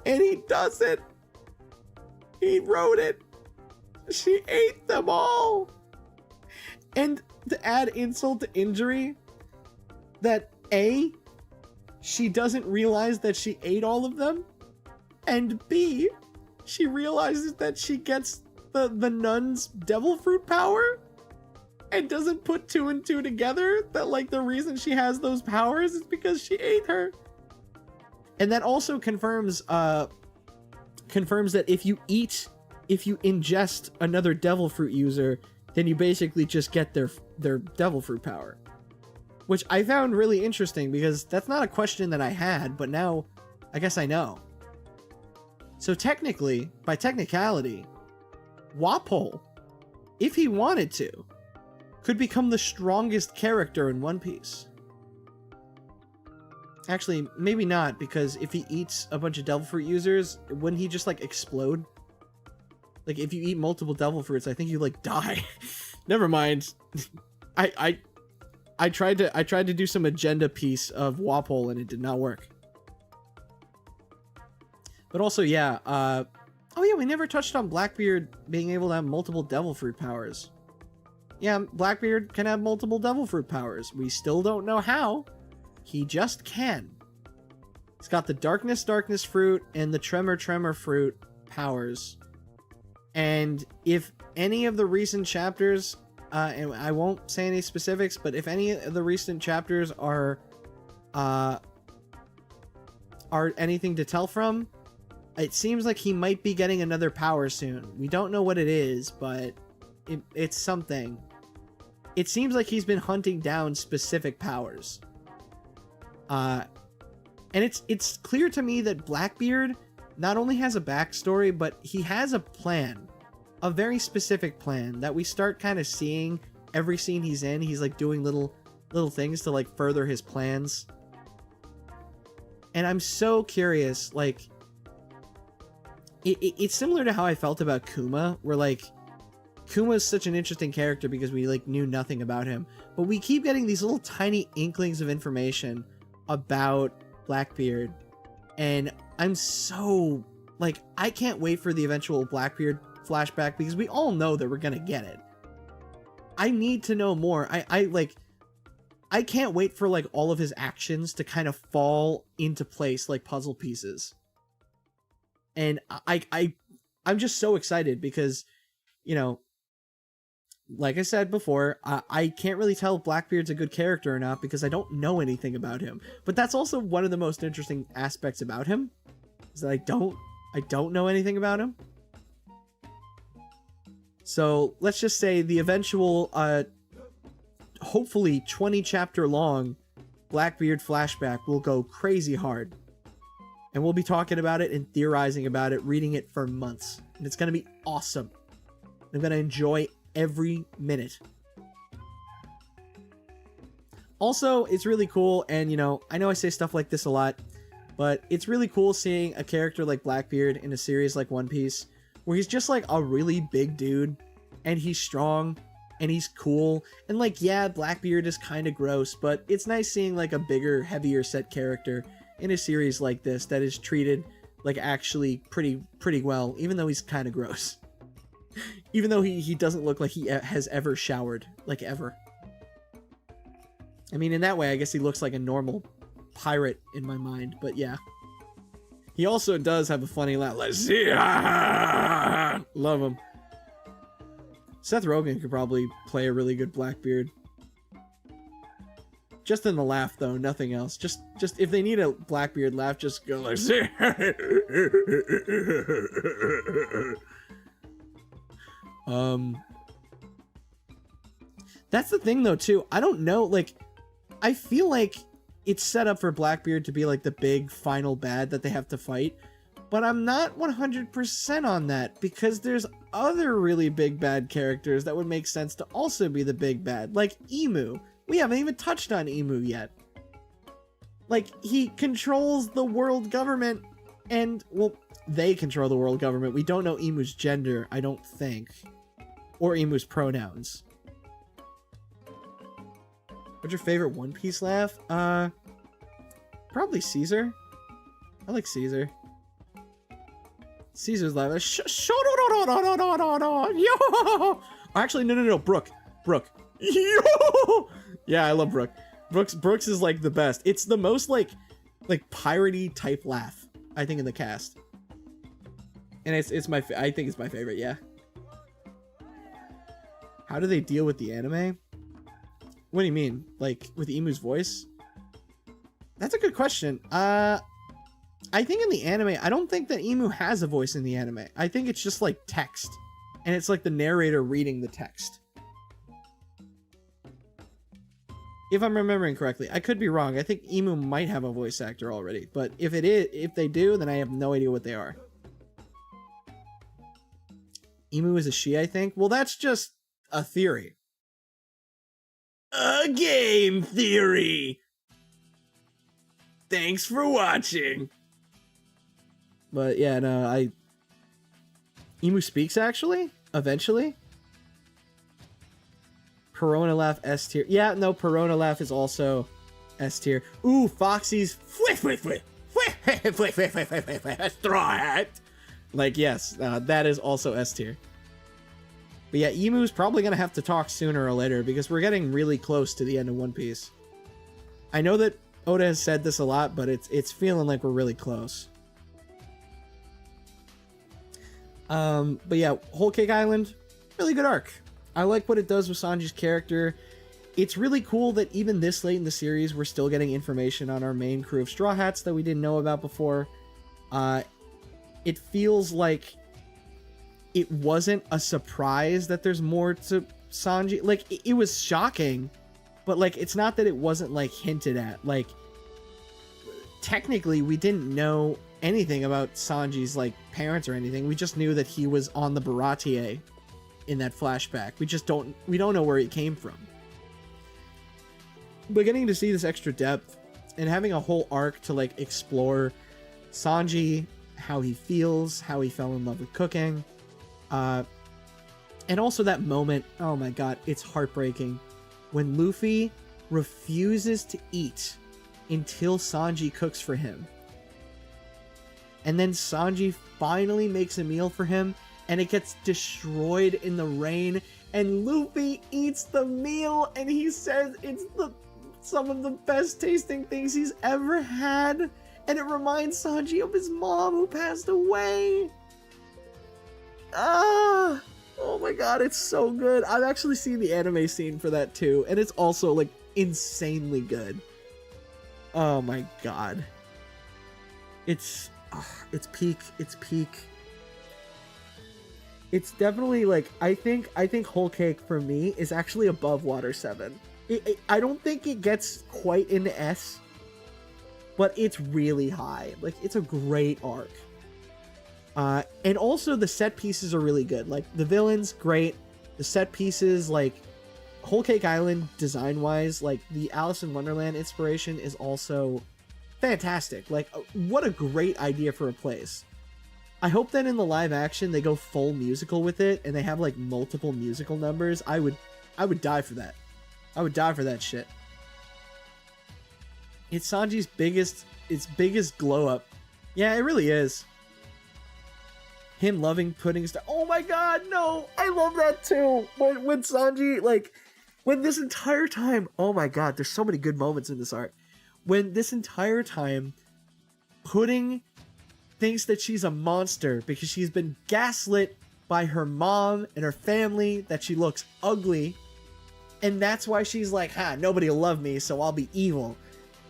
[SPEAKER 2] And he does it. He wrote it. She ate them all. And to add insult to injury, that A, she doesn't realize that she ate all of them, and B, she realizes that she gets the nun's devil fruit power and doesn't put two and two together, that like the reason she has those powers is because she ate her. And that also confirms that if you ingest another devil fruit user, then you basically just get their devil fruit power. which I found really interesting because that's not a question that I had, but now I guess I know. So technically, by technicality, Wapol, if he wanted to, could become the strongest character in One Piece. Actually, maybe not, because if he eats a bunch of devil fruit users, wouldn't he just like explode? Like if you eat multiple devil fruits, I think you like die. Never mind. I tried to do some agenda piece of Wapol and it did not work. But also, yeah, oh yeah, we never touched on Blackbeard being able to have multiple devil fruit powers. Yeah, Blackbeard can have multiple devil fruit powers. We still don't know how. He just can. He's got the darkness fruit and the tremor fruit powers. And if any of the recent chapters, and I won't say any specifics, but if any of the recent chapters are anything to tell from, it seems like he might be getting another power soon. We don't know what it is, but it's something. It seems like he's been hunting down specific powers. And it's clear to me that Blackbeard not only has a backstory, but he has a plan. A very specific plan that we start kind of seeing every scene he's in. He's like doing little things to like further his plans. And I'm so curious, like, it's similar to how I felt about Kuma, where like Kuma is such an interesting character because we like knew nothing about him, but we keep getting these little tiny inklings of information about Blackbeard, and I'm so like, I can't wait for the eventual Blackbeard flashback because we all know that we're gonna get it. I need to know more. I can't wait for like all of his actions to kind of fall into place like puzzle pieces. And I'm just so excited because, you know, like I said before, I can't really tell if Blackbeard's a good character or not because I don't know anything about him. But that's also one of the most interesting aspects about him, is that I don't know anything about him. So let's just say the eventual, hopefully 20 chapter long Blackbeard flashback will go crazy hard. And we'll be talking about it and theorizing about it, reading it for months. And it's going to be awesome. I'm going to enjoy every minute. Also, it's really cool, and you know, I know I say stuff like this a lot, but it's really cool seeing a character like Blackbeard in a series like One Piece, where he's just like a really big dude, and he's strong, and he's cool, and like, yeah, Blackbeard is kind of gross, but it's nice seeing like a bigger, heavier set character in a series like this that is treated like actually pretty well, even though he's kind of gross. Even though he doesn't look like he has ever showered, like ever. I mean, in that way, I guess he looks like a normal pirate in my mind, but yeah. He also does have a funny laugh, like, love him. Seth Rogen could probably play a really good Blackbeard. Just in the laugh, though, nothing else. Just if they need a Blackbeard laugh, just go like, that's the thing, though, too. I don't know, like, I feel like it's set up for Blackbeard to be, like, the big final bad that they have to fight, but I'm not 100% on that, because there's other really big bad characters that would make sense to also be the big bad, like Emu. We haven't even touched on Emu yet. Like, he controls the world government, and, well, they control the world government. We don't know Emu's gender, I don't think. Or Emu's pronouns. What's your favorite One Piece laugh? Probably Caesar. I like Caesar. Caesar's laugh. Actually, no. Brooke. Yo! Yeah, I love Brooke. Brooks is like the best. It's the most like piratey type laugh, I think, in the cast. And it's my I think it's my favorite, yeah. How do they deal with the anime? What do you mean? Like, with Emu's voice? That's a good question. I think in the anime, I don't think that Emu has a voice in the anime. I think it's just, like, text. And it's like the narrator reading the text. If I'm remembering correctly. I could be wrong. I think Emu might have a voice actor already. But if they do, then I have no idea what they are. Emu is a she, I think. Well, that's just a theory. A game theory! Thanks for watching! But yeah, no, Emu speaks, actually? Eventually? Perona Laugh S tier. Yeah, no, Perona Laugh is also S tier. Ooh, Foxy's Straw Hat. Like, yes, that is also S tier. But yeah, Emu's probably gonna have to talk sooner or later because we're getting really close to the end of One Piece. I know that Oda has said this a lot, but it's feeling like we're really close. But yeah, Whole Cake Island, really good arc. I like what it does with Sanji's character. It's really cool that even this late in the series, we're still getting information on our main crew of Straw Hats that we didn't know about before. It feels like it wasn't a surprise that there's more to Sanji. Like, it was shocking, but like, it's not that it wasn't like hinted at. Like, technically, we didn't know anything about Sanji's like parents or anything. We just knew that he was on the Baratier in that flashback. We don't know where he came from. But getting to see this extra depth and having a whole arc to like explore Sanji, how he feels, how he fell in love with cooking, and also that moment, oh my god, it's heartbreaking, when Luffy refuses to eat until Sanji cooks for him. And then Sanji finally makes a meal for him, and it gets destroyed in the rain, and Luffy eats the meal, and he says it's some of the best tasting things he's ever had, and it reminds Sanji of his mom who passed away. Oh my god, it's so good. I've actually seen the anime scene for that too, and it's also like insanely good. Oh my god. It's peak. It's definitely like, I think Whole Cake for me is actually above Water 7. I don't think it gets quite into S, but it's really high. Like, it's a great arc. And also the set pieces are really good. Like, the villains, great. The set pieces, like, Whole Cake Island design-wise, like, the Alice in Wonderland inspiration is also fantastic. Like, what a great idea for a place. I hope that in the live action they go full musical with it and they have like multiple musical numbers. I would die for that. I would die for that shit. It's Sanji's biggest glow up. Yeah, it really is. Him loving pudding stuff. Oh my god, no! I love that too. When Sanji, like, when this entire time, oh my god, there's so many good moments in this arc. When this entire time, Pudding thinks that she's a monster because she's been gaslit by her mom and her family that she looks ugly, and that's why she's like, nobody will love me, so I'll be evil.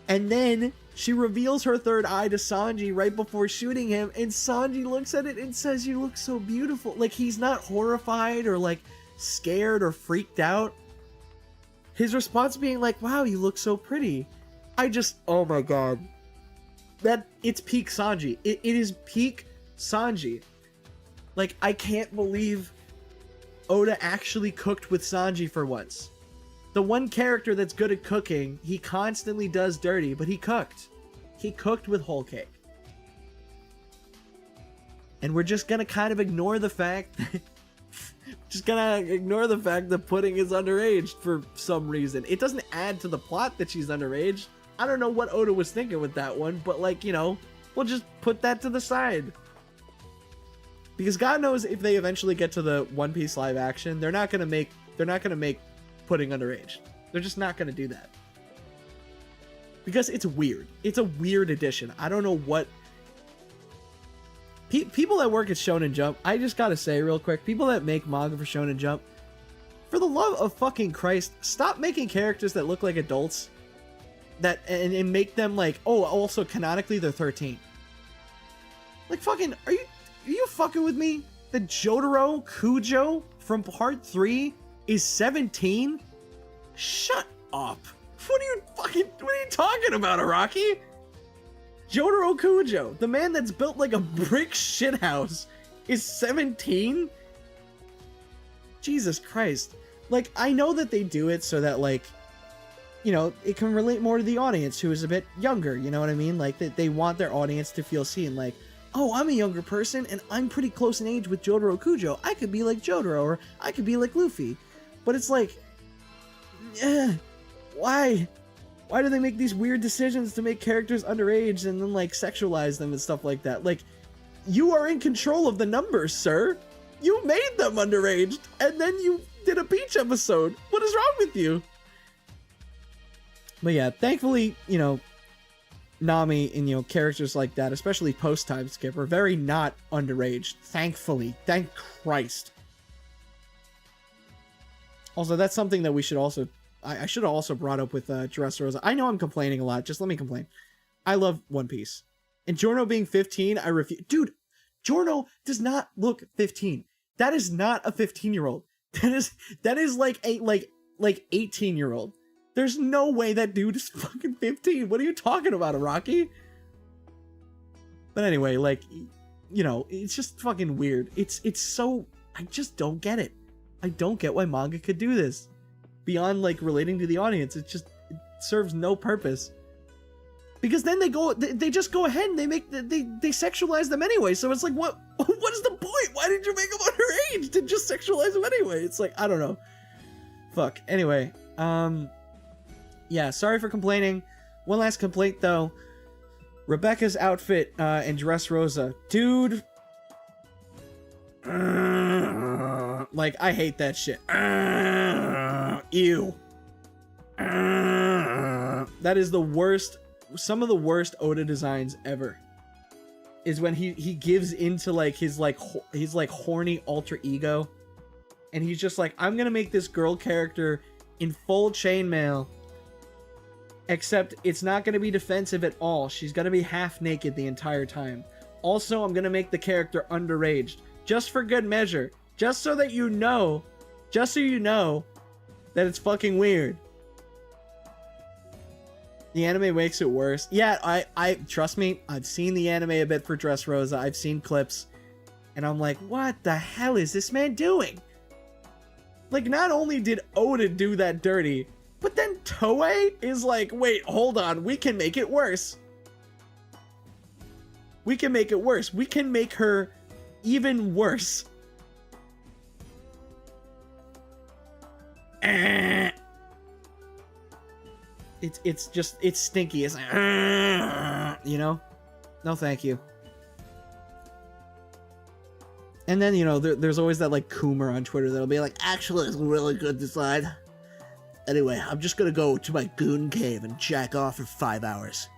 [SPEAKER 2] And then she reveals her third eye to Sanji right before shooting him, and Sanji looks at it and says, "You look so beautiful." Like, he's not horrified or like scared or freaked out. His response being like, "Wow, you look so pretty." Oh my god. It's peak Sanji. It is peak Sanji. Like, I can't believe Oda actually cooked with Sanji for once. The one character that's good at cooking, he constantly does dirty, but he cooked. He cooked with Whole Cake. And we're just gonna kind of ignore the fact that Pudding is underage for some reason. It doesn't add to the plot that she's underage. I don't know what Oda was thinking with that one, but like, we'll just put that to the side. Because God knows if they eventually get to the One Piece live action, they're not gonna make Pudding underage. They're just not gonna do that. Because it's weird. It's a weird addition. I don't know what people that work at Shonen Jump, I just gotta say real quick, people that make manga for Shonen Jump, for the love of fucking Christ, stop making characters that look like adults and make them like, oh, also canonically they're 13. Like, fucking, are you fucking with me? The Jotaro Kujo from part 3 is 17? Shut up. What are you talking about, Araki? Jotaro Kujo, the man that's built like a brick shithouse, is 17? Jesus Christ. Like, I know that they do it so that, like, you know, it can relate more to the audience who is a bit younger, you know what I mean? Like, they want their audience to feel seen, like, oh, I'm a younger person, and I'm pretty close in age with Jotaro Kujo. I could be like Jotaro, or I could be like Luffy. But it's like, why? Why do they make these weird decisions to make characters underage and then, like, sexualize them and stuff like that? Like, you are in control of the numbers, sir. You made them underaged, and then you did a Peach episode. What is wrong with you? But yeah, thankfully, you know, Nami and, you know, characters like that, especially post-time skip, are very not underaged. Thankfully. Thank Christ. Also, that's something that we should also... I should have also brought up with Dressrosa. I know I'm complaining a lot. Just let me complain. I love One Piece. And Giorno being 15, I refuse. Dude, Giorno does not look 15. That is not a 15-year-old. That is like a 18-year-old. There's no way that dude is fucking 15. What are you talking about, Araki? But anyway, like, you know, it's just fucking weird. It's so... I just don't get it. I don't get why manga could do this. Beyond, like, relating to the audience, it serves no purpose. Because then they just go ahead and they sexualize them anyway. So it's like, what is the point? Why did you make them underage to just sexualize them anyway? It's like, I don't know. Fuck. Anyway, yeah, sorry for complaining. One last complaint, though. Rebecca's outfit in Dressrosa. Dude. Like, I hate that shit. Ew. That is the worst, some of the worst Oda designs ever. Is when he gives into, like, his horny alter ego. And he's just like, I'm gonna make this girl character in full chainmail. Except it's not gonna be defensive at all. She's gonna be half naked the entire time. Also, I'm gonna make the character underaged. Just for good measure. Just so that you know. Just so you know that it's fucking weird. The anime makes it worse. Yeah, I trust me, I've seen the anime a bit for Dressrosa. I've seen clips. And I'm like, what the hell is this man doing? Like, not only did Oda do that dirty, but then Toei is like, wait, hold on, we can make it worse. We can make it worse. We can make her even worse. It's just, it's stinky. It's like, you know? No, thank you. And then, you know, there's always that, like, Coomer on Twitter that'll be like, actually, it's a really good design. Anyway, I'm just gonna go to my goon cave and jack off for 5 hours.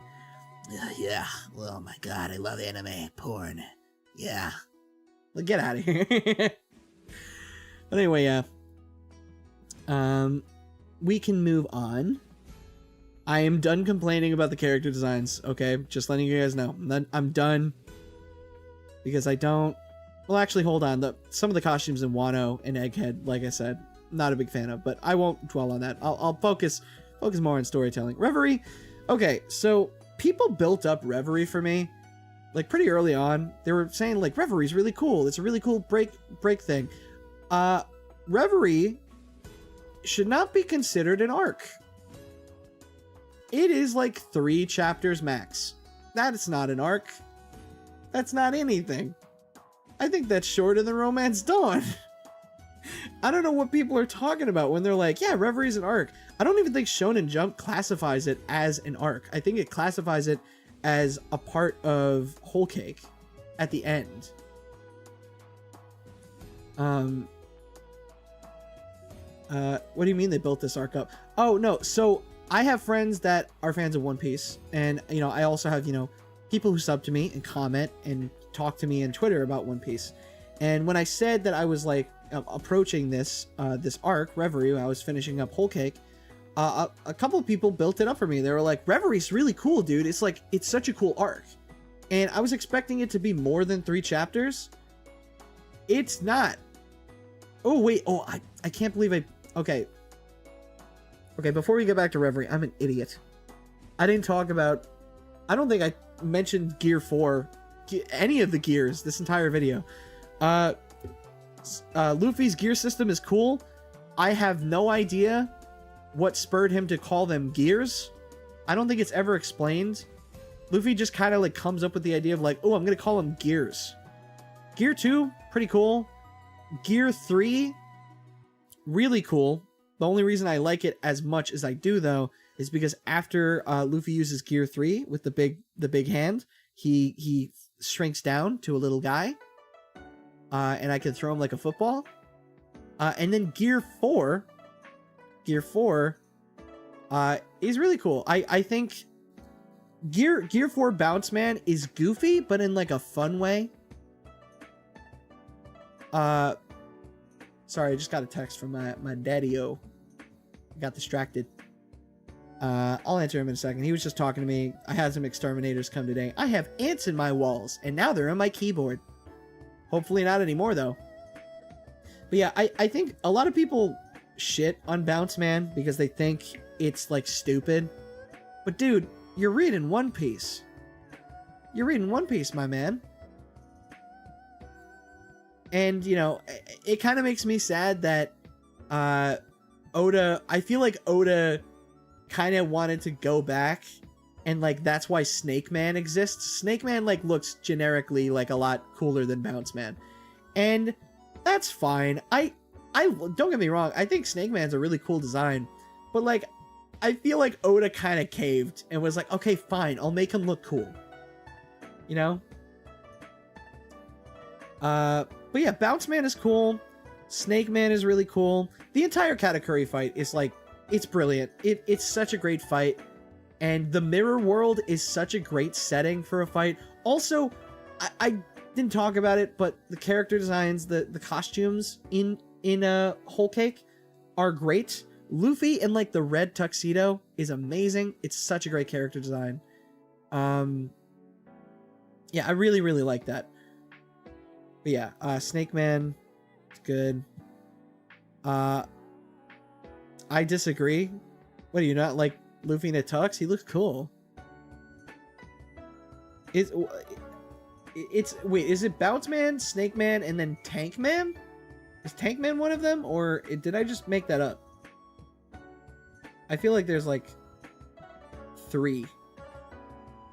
[SPEAKER 2] Yeah, well, oh my god, I love anime porn. Yeah. Well, get out of here. But anyway, yeah. We can move on. I am done complaining about the character designs, okay? Just letting you guys know. I'm done. Because I don't... Well, actually, hold on. Some of the costumes in Wano and Egghead, like I said, not a big fan of, but I won't dwell on that. I'll focus more on storytelling. Reverie. Okay, so people built up Reverie for me, like, pretty early on. They were saying, like, Reverie's really cool. It's a really cool break thing. Reverie should not be considered an arc. It is like 3 chapters max. That's not an arc. That's not anything. I think that's shorter than Romance Dawn. I don't know what people are talking about when they're like, yeah, Reverie's an arc. I don't even think Shonen Jump classifies it as an arc. I think it classifies it as a part of Whole Cake at the end. What do you mean they built this arc up? Oh, no. So I have friends that are fans of One Piece. And, you know, I also have, you know, people who sub to me and comment and talk to me on Twitter about One Piece. And when I said that I was, like, approaching this arc, Reverie, I was finishing up Whole Cake, a couple of people built it up for me. They were like, Reverie's really cool, dude. It's like, it's such a cool arc. And I was expecting it to be more than 3 chapters. It's not. Oh, wait. Oh, I can't believe okay. Okay, before we get back to Reverie, I'm an idiot. I didn't talk about... I don't think I mentioned Gear 4, any of the gears, this entire video. Luffy's gear system is cool. I have no idea what spurred him to call them gears. I don't think it's ever explained. Luffy just kind of like comes up with the idea of like, oh, I'm going to call them gears. Gear 2, pretty cool. Gear 3, really cool. The only reason I like it as much as I do, though, is because after Luffy uses Gear 3 with the big hand, he shrinks down to a little guy, and I can throw him like a football. And then Gear 4 is really cool. I think Gear 4 Bounce Man is goofy, but in like a fun way. Sorry, I just got a text from my daddy-o. I got distracted. I'll answer him in a second. He was just talking to me. I had some exterminators come today. I have ants in my walls, and now they're on my keyboard. Hopefully not anymore, though. But yeah, I think a lot of people shit on Bounce Man because they think it's, like, stupid. But, dude, you're reading One Piece. You're reading One Piece, my man. And, you know, it kind of makes me sad that Oda... I feel like Oda kind of wanted to go back, and, like, that's why Snake Man exists. Snake Man, like, looks generically, like, a lot cooler than Bounce Man. And that's fine. I don't get me wrong, I think Snake Man's a really cool design. But, like, I feel like Oda kind of caved and was like, okay, fine, I'll make him look cool. You know? But yeah, Bounce Man is cool. Snake Man is really cool. The entire Katakuri fight is like, it's brilliant. It's such a great fight. And the mirror world is such a great setting for a fight. Also, I didn't talk about it, but the character designs, the costumes in Whole Cake are great. Luffy in like the red tuxedo is amazing. It's such a great character design. Yeah, I really, really like that. But yeah, Snake Man, it's good. I disagree. What, do you not like Luffy in a tux? He looks cool. Wait, is it Bounce Man, Snake Man, and then Tank Man? Is Tank Man one of them, or did I just make that up? I feel like there's like 3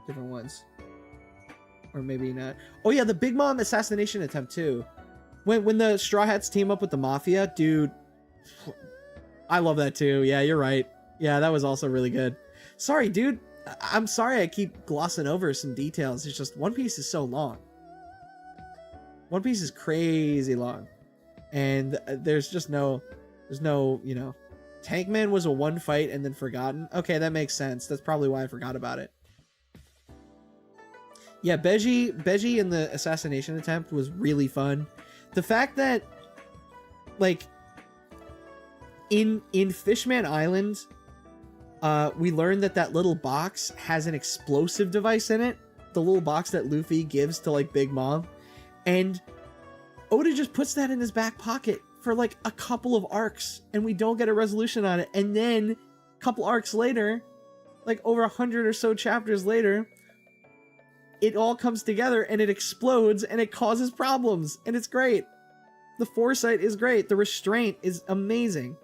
[SPEAKER 2] different ones. Or maybe not. Oh yeah, the Big Mom assassination attempt too. When the Straw Hats team up with the Mafia, dude, I love that too. Yeah, you're right. Yeah, that was also really good. Sorry, dude. I'm sorry I keep glossing over some details. It's just One Piece is so long. One Piece is crazy long. And there's no, you know, Tank Man was a one fight and then forgotten. Okay, that makes sense. That's probably why I forgot about it. Yeah, Beji in the assassination attempt was really fun. The fact that, like, in Fishman Island, we learned that little box has an explosive device in it. The little box that Luffy gives to, like, Big Mom. And Oda just puts that in his back pocket for, like, a couple of arcs. And we don't get a resolution on it. And then, a couple arcs later, like, over 100 or so chapters later, it all comes together and it explodes and it causes problems. And it's great. The foresight is great. The restraint is amazing.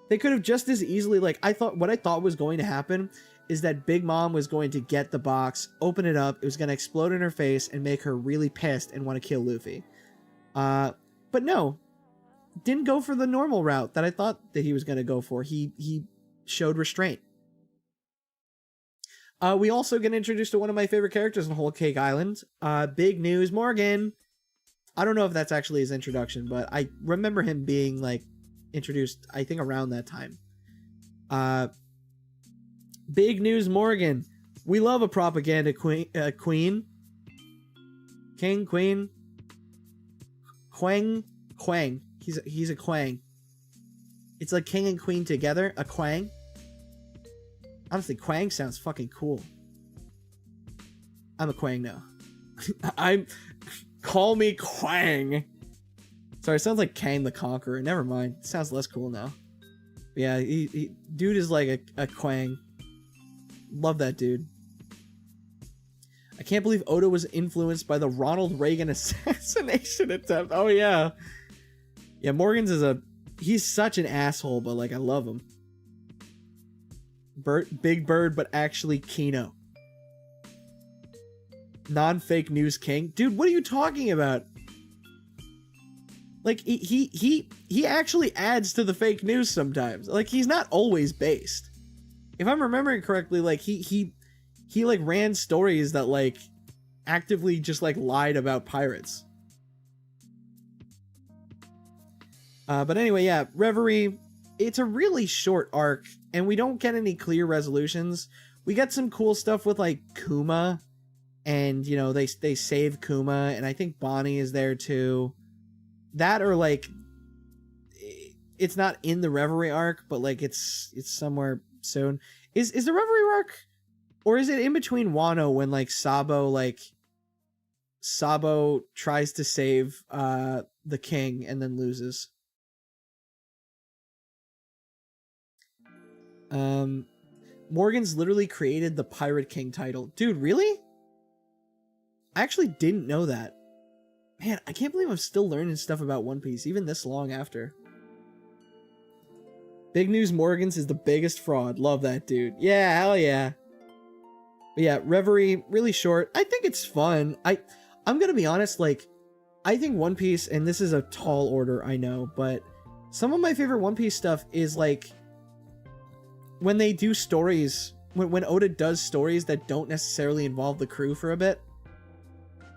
[SPEAKER 2] They could have just as easily, like, what I thought was going to happen is that Big Mom was going to get the box, open it up, it was going to explode in her face and make her really pissed and want to kill Luffy. But no, didn't go for the normal route that I thought that he was going to go for. He showed restraint. We also get introduced to one of my favorite characters in Whole Cake Island, Big News Morgan. I don't know if that's actually his introduction, but I remember him being, like, introduced, I think, around that time. Big News Morgan. We love a propaganda queen. King, queen. Quang. He's a quang. It's like king and queen together. A quang. Honestly, Quang sounds fucking cool. I'm a Quang now. Call me Quang. Sorry, it sounds like Kang the Conqueror. Never mind. It sounds less cool now. But Yeah, dude is like a Quang. Love that dude. I can't believe Oda was influenced by the Ronald Reagan assassination attempt. Oh yeah. Yeah, Morgans is he's such an asshole, but like I love him. Big Bird, but actually Kino. Non-fake news king. Dude, what are you talking about? Like he actually adds to the fake news sometimes. Like he's not always based. If I'm remembering correctly, like he like ran stories that like actively just like lied about pirates. But anyway, yeah, Reverie, it's a really short arc and we don't get any clear resolutions. We get some cool stuff with like Kuma, and you know, they save Kuma, and I think Bonnie is there too. That, or like it's not in the Reverie arc, but like it's somewhere soon. Is the Reverie arc, or is it in between Wano when like Sabo tries to save the king and then loses? Morgan's literally created the Pirate King title. Dude, really? I actually didn't know that. Man, I can't believe I'm still learning stuff about One Piece, even this long after. Big News Morgans is the biggest fraud. Love that dude. Yeah, hell yeah. But yeah, Reverie, really short. I think it's fun. I'm gonna be honest, like, I think One Piece, and this is a tall order, I know, but some of my favorite One Piece stuff is like when they do stories, when Oda does stories that don't necessarily involve the crew for a bit.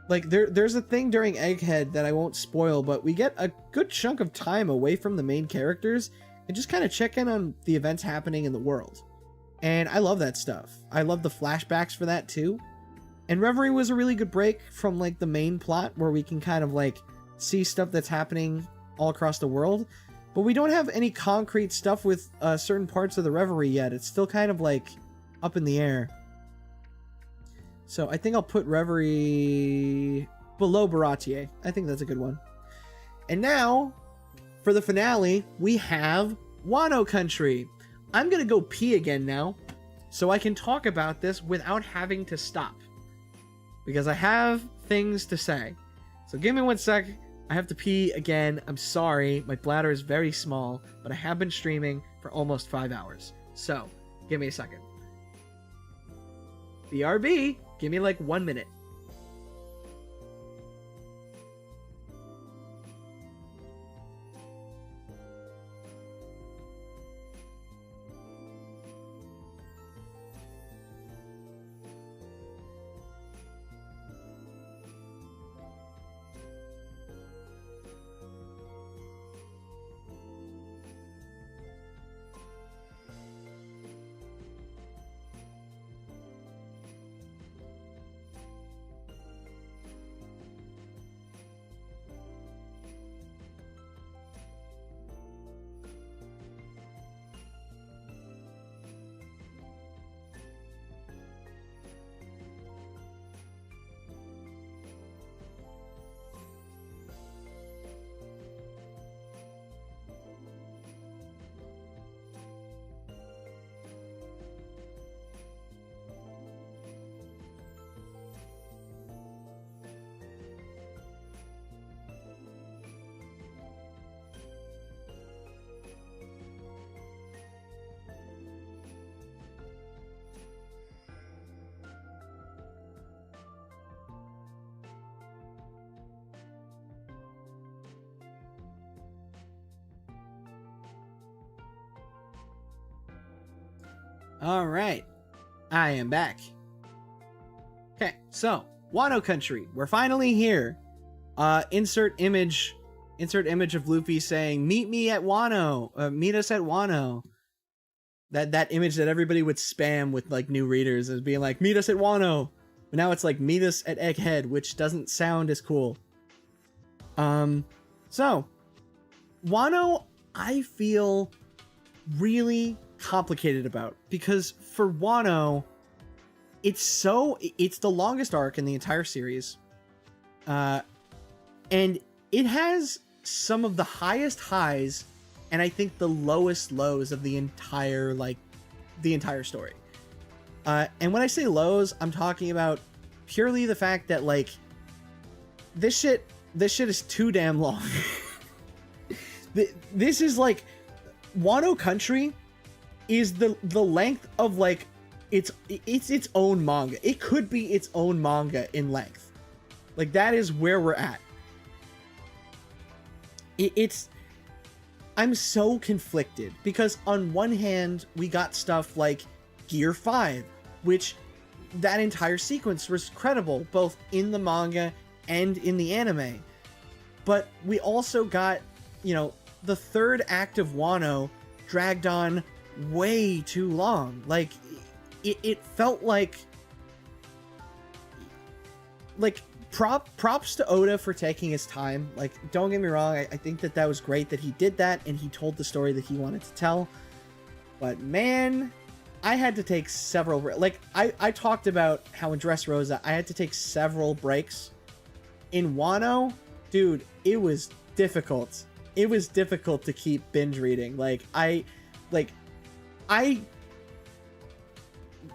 [SPEAKER 2] Like, there's a thing during Egghead that I won't spoil, but we get a good chunk of time away from the main characters and just kind of check in on the events happening in the world. And I love that stuff. I love the flashbacks for that too. And Reverie was a really good break from like the main plot where we can kind of like see stuff that's happening all across the world. But we don't have any concrete stuff with certain parts of the Reverie yet. It's still kind of like up in the air. So I think I'll put Reverie below Baratier. I think that's a good one. And now, for the finale, we have Wano Country. I'm going to go pee again now, so I can talk about this without having to stop. Because I have things to say. So give me 1 sec. I have to pee again. I'm sorry. My bladder is very small, but I have been streaming for almost 5 hours. So, give me a second. BRB. Give me like 1 minute. All right, I am back. Okay, so Wano Country, we're finally here. Insert image of Luffy saying, "Meet me at Wano. Meet us at Wano." That image that everybody would spam with like new readers as being like, "Meet us at Wano." But now it's like, "Meet us at Egghead," which doesn't sound as cool. So Wano, I feel really complicated about, because for Wano, it's the longest arc in the entire series, and it has some of the highest highs and I think the lowest lows of the entire story. And when I say lows, I'm talking about purely the fact that like this shit is too damn long. This is like Wano Country is the length of like it's its own manga. It could be its own manga in length. Like that is where we're at. I'm so conflicted because on one hand we got stuff like Gear 5, which that entire sequence was credible both in the manga and in the anime. But we also got, you know, the third act of Wano dragged on way too long. Like it felt like props to Oda for taking his time. Like, don't get me wrong, I think that was great that he did that and he told the story that he wanted to tell. But man, I had to take several, like I talked about how in Dressrosa I had to take several breaks. In Wano, dude, it was difficult. It was difficult to keep binge reading.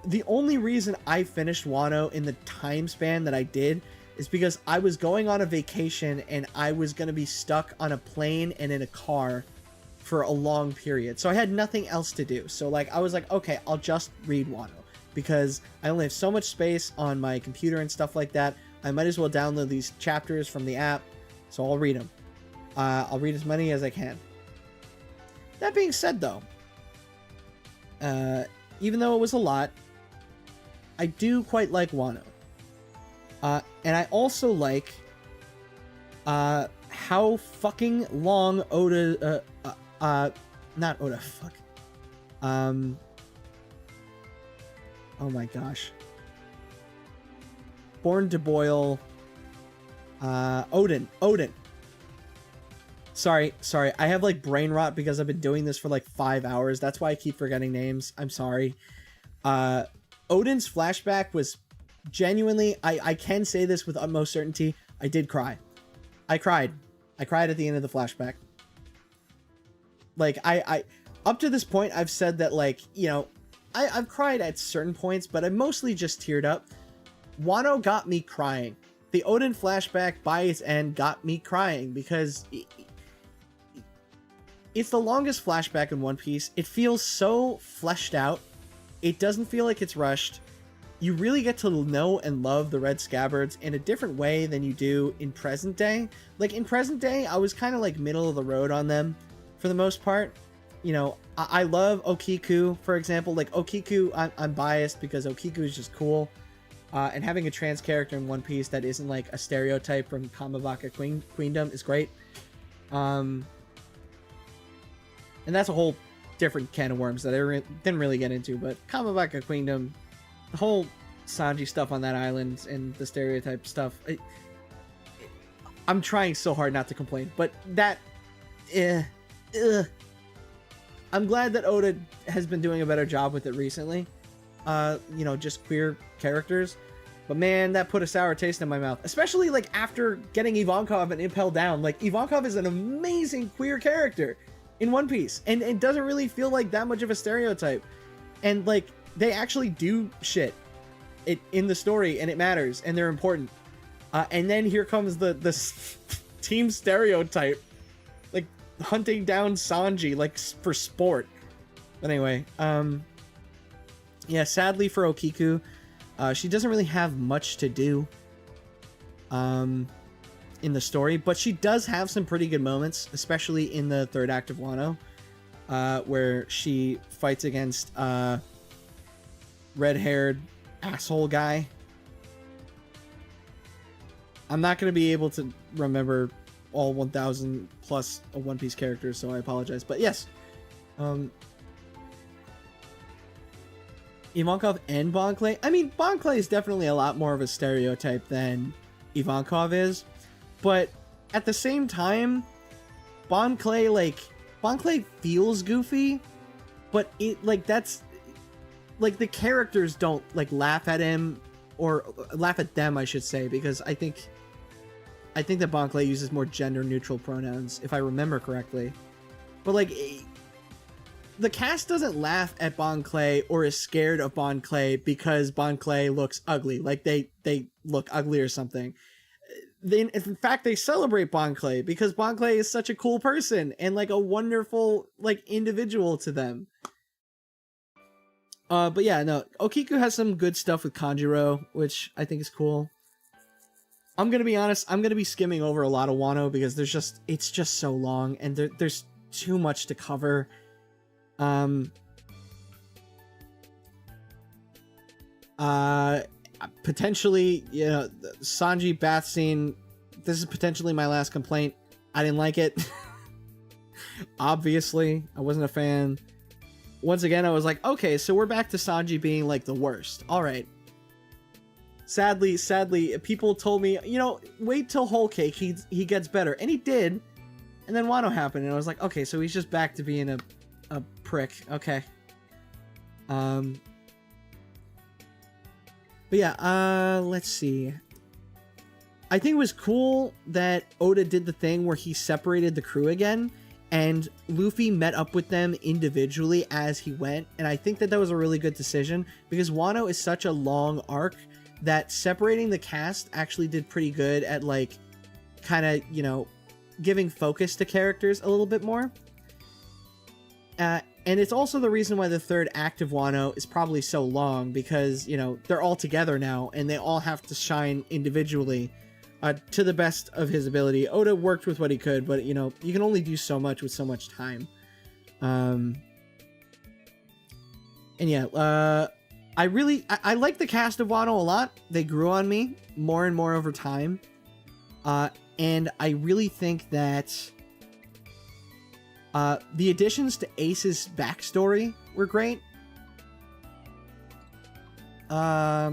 [SPEAKER 2] The only reason I finished Wano in the time span that I did is because I was going on a vacation and I was going to be stuck on a plane and in a car for a long period. So I had nothing else to do. So like, I was like, okay, I'll just read Wano because I only have so much space on my computer and stuff like that. I might as well download these chapters from the app. So I'll read them. I'll read as many as I can. That being said though, even though it was a lot, I do quite like Wano. And I also like how fucking long Oda, not Oda, fuck. Oh my gosh. Born to Boil, Odin. Sorry. I have like brain rot because I've been doing this for like 5 hours. That's why I keep forgetting names. I'm sorry. Odin's flashback was genuinely, I can say this with utmost certainty, I did cry. I cried at the end of the flashback. Like I up to this point I've said that, like, you know, I've cried at certain points, but I mostly just teared up. Wano got me crying. The Odin flashback by its end got me crying because it's the longest flashback in One Piece. It feels so fleshed out. It doesn't feel like it's rushed. You really get to know and love the Red Scabbards in a different way than you do in present day. Like in present day, I was kind of like middle of the road on them for the most part. You know, I love Okiku, for example. Like Okiku, I'm biased because Okiku is just cool. And having a trans character in One Piece that isn't like a stereotype from Kamabaka Queendom is great. And that's a whole different can of worms that I didn't really get into. But Kamabaka Queendom, the whole Sanji stuff on that island and the stereotype stuff, I'm trying so hard not to complain. But that, I'm glad that Oda has been doing a better job with it recently. You know, just queer characters. But man, that put a sour taste in my mouth. Especially like after getting Ivankov and Impel down. Like Ivankov is an amazing queer character in One Piece. And it doesn't really feel like that much of a stereotype. And like, they actually do shit in the story and it matters and they're important. And then here comes the team stereotype. Like hunting down Sanji like for sport. But anyway, yeah, sadly for Okiku, she doesn't really have much to do in the story, but she does have some pretty good moments, especially in the third act of Wano, where she fights against red-haired asshole guy. I'm not going to be able to remember all 1,000 plus One Piece characters, so I apologize. But yes, Ivankov and Bon Clay. I mean, Bon Clay is definitely a lot more of a stereotype than Ivankov is, but at the same time, Bon Clay feels goofy, but it that's like the characters don't like laugh at him or laugh at them, I should say, because I think that Bon Clay uses more gender neutral pronouns, if I remember correctly. But like, the cast doesn't laugh at Bon Clay or is scared of Bon Clay because Bon Clay looks ugly. Like they look ugly or something. In fact, they celebrate Bon Clay because Bon Clay is such a cool person and like a wonderful like individual to them. But yeah, no, Okiku has some good stuff with Kanjiro, which I think is cool. I'm gonna be honest, I'm gonna be skimming over a lot of Wano because it's just so long and there's too much to cover. Potentially, you know, the Sanji bath scene, this is potentially my last complaint. I didn't like it. Obviously, I wasn't a fan. Once again, I was like, okay, so we're back to Sanji being like the worst. All right. Sadly, people told me, you know, wait till Whole Cake, he gets better. And he did. And then Wano happened, and I was like, okay, so he's just back to being a prick. Okay. But yeah, let's see. I think it was cool that Oda did the thing where he separated the crew again, and Luffy met up with them individually as he went, and I think that was a really good decision, because Wano is such a long arc that separating the cast actually did pretty good at, like, kind of, you know, giving focus to characters a little bit more. And it's also the reason why the third act of Wano is probably so long, because, you know, they're all together now, and they all have to shine individually to the best of his ability. Oda worked with what he could, but, you know, you can only do so much with so much time. And yeah, I like the cast of Wano a lot. They grew on me more and more over time. And I really think that the additions to Ace's backstory were great. Let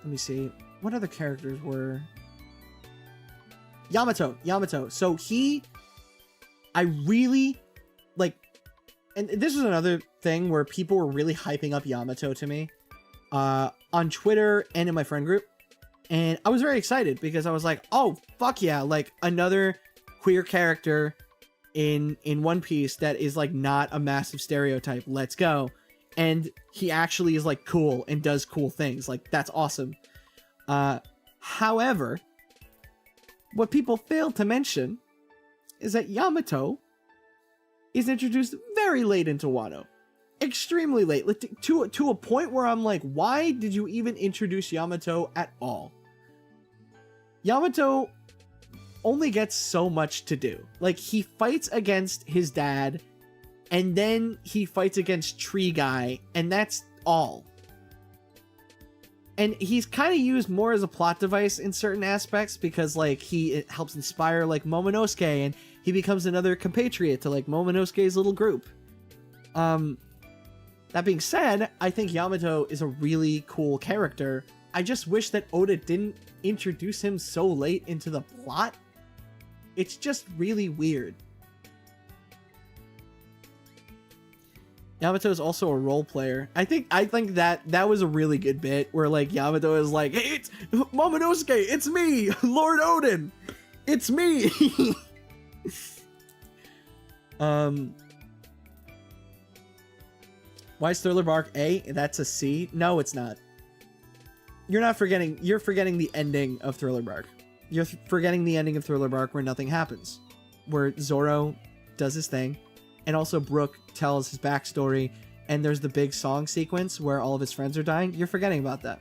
[SPEAKER 2] me see. What other characters were... Yamato. So I really, like... And this was another thing where people were really hyping up Yamato to me. On Twitter and in my friend group. And I was very excited because I was like, oh, fuck yeah. Like, another queer character in One Piece that is, like, not a massive stereotype. Let's go. And he actually is, like, cool and does cool things. Like, that's awesome. However, what people fail to mention is that Yamato is introduced very late into Wano. Extremely late. Like, to a point where I'm like, why did you even introduce Yamato at all? Yamato only gets so much to do. Like, he fights against his dad, and then he fights against Tree Guy, and that's all. And he's kind of used more as a plot device in certain aspects, because, like, it helps inspire, like, Momonosuke, and he becomes another compatriot to, like, Momonosuke's little group. That being said, I think Yamato is a really cool character. I just wish that Oda didn't introduce him so late into the plot. It's just really weird. Yamato is also a role player. I think that was a really good bit where, like, Yamato is like, hey, it's Momonosuke, it's me, Lord Odin, it's me. Why is Thriller Bark A? That's a C? No, it's not. You're forgetting the ending of Thriller Bark. You're forgetting the ending of Thriller Bark where nothing happens. Where Zoro does his thing, and also Brook tells his backstory, and there's the big song sequence where all of his friends are dying. You're forgetting about that.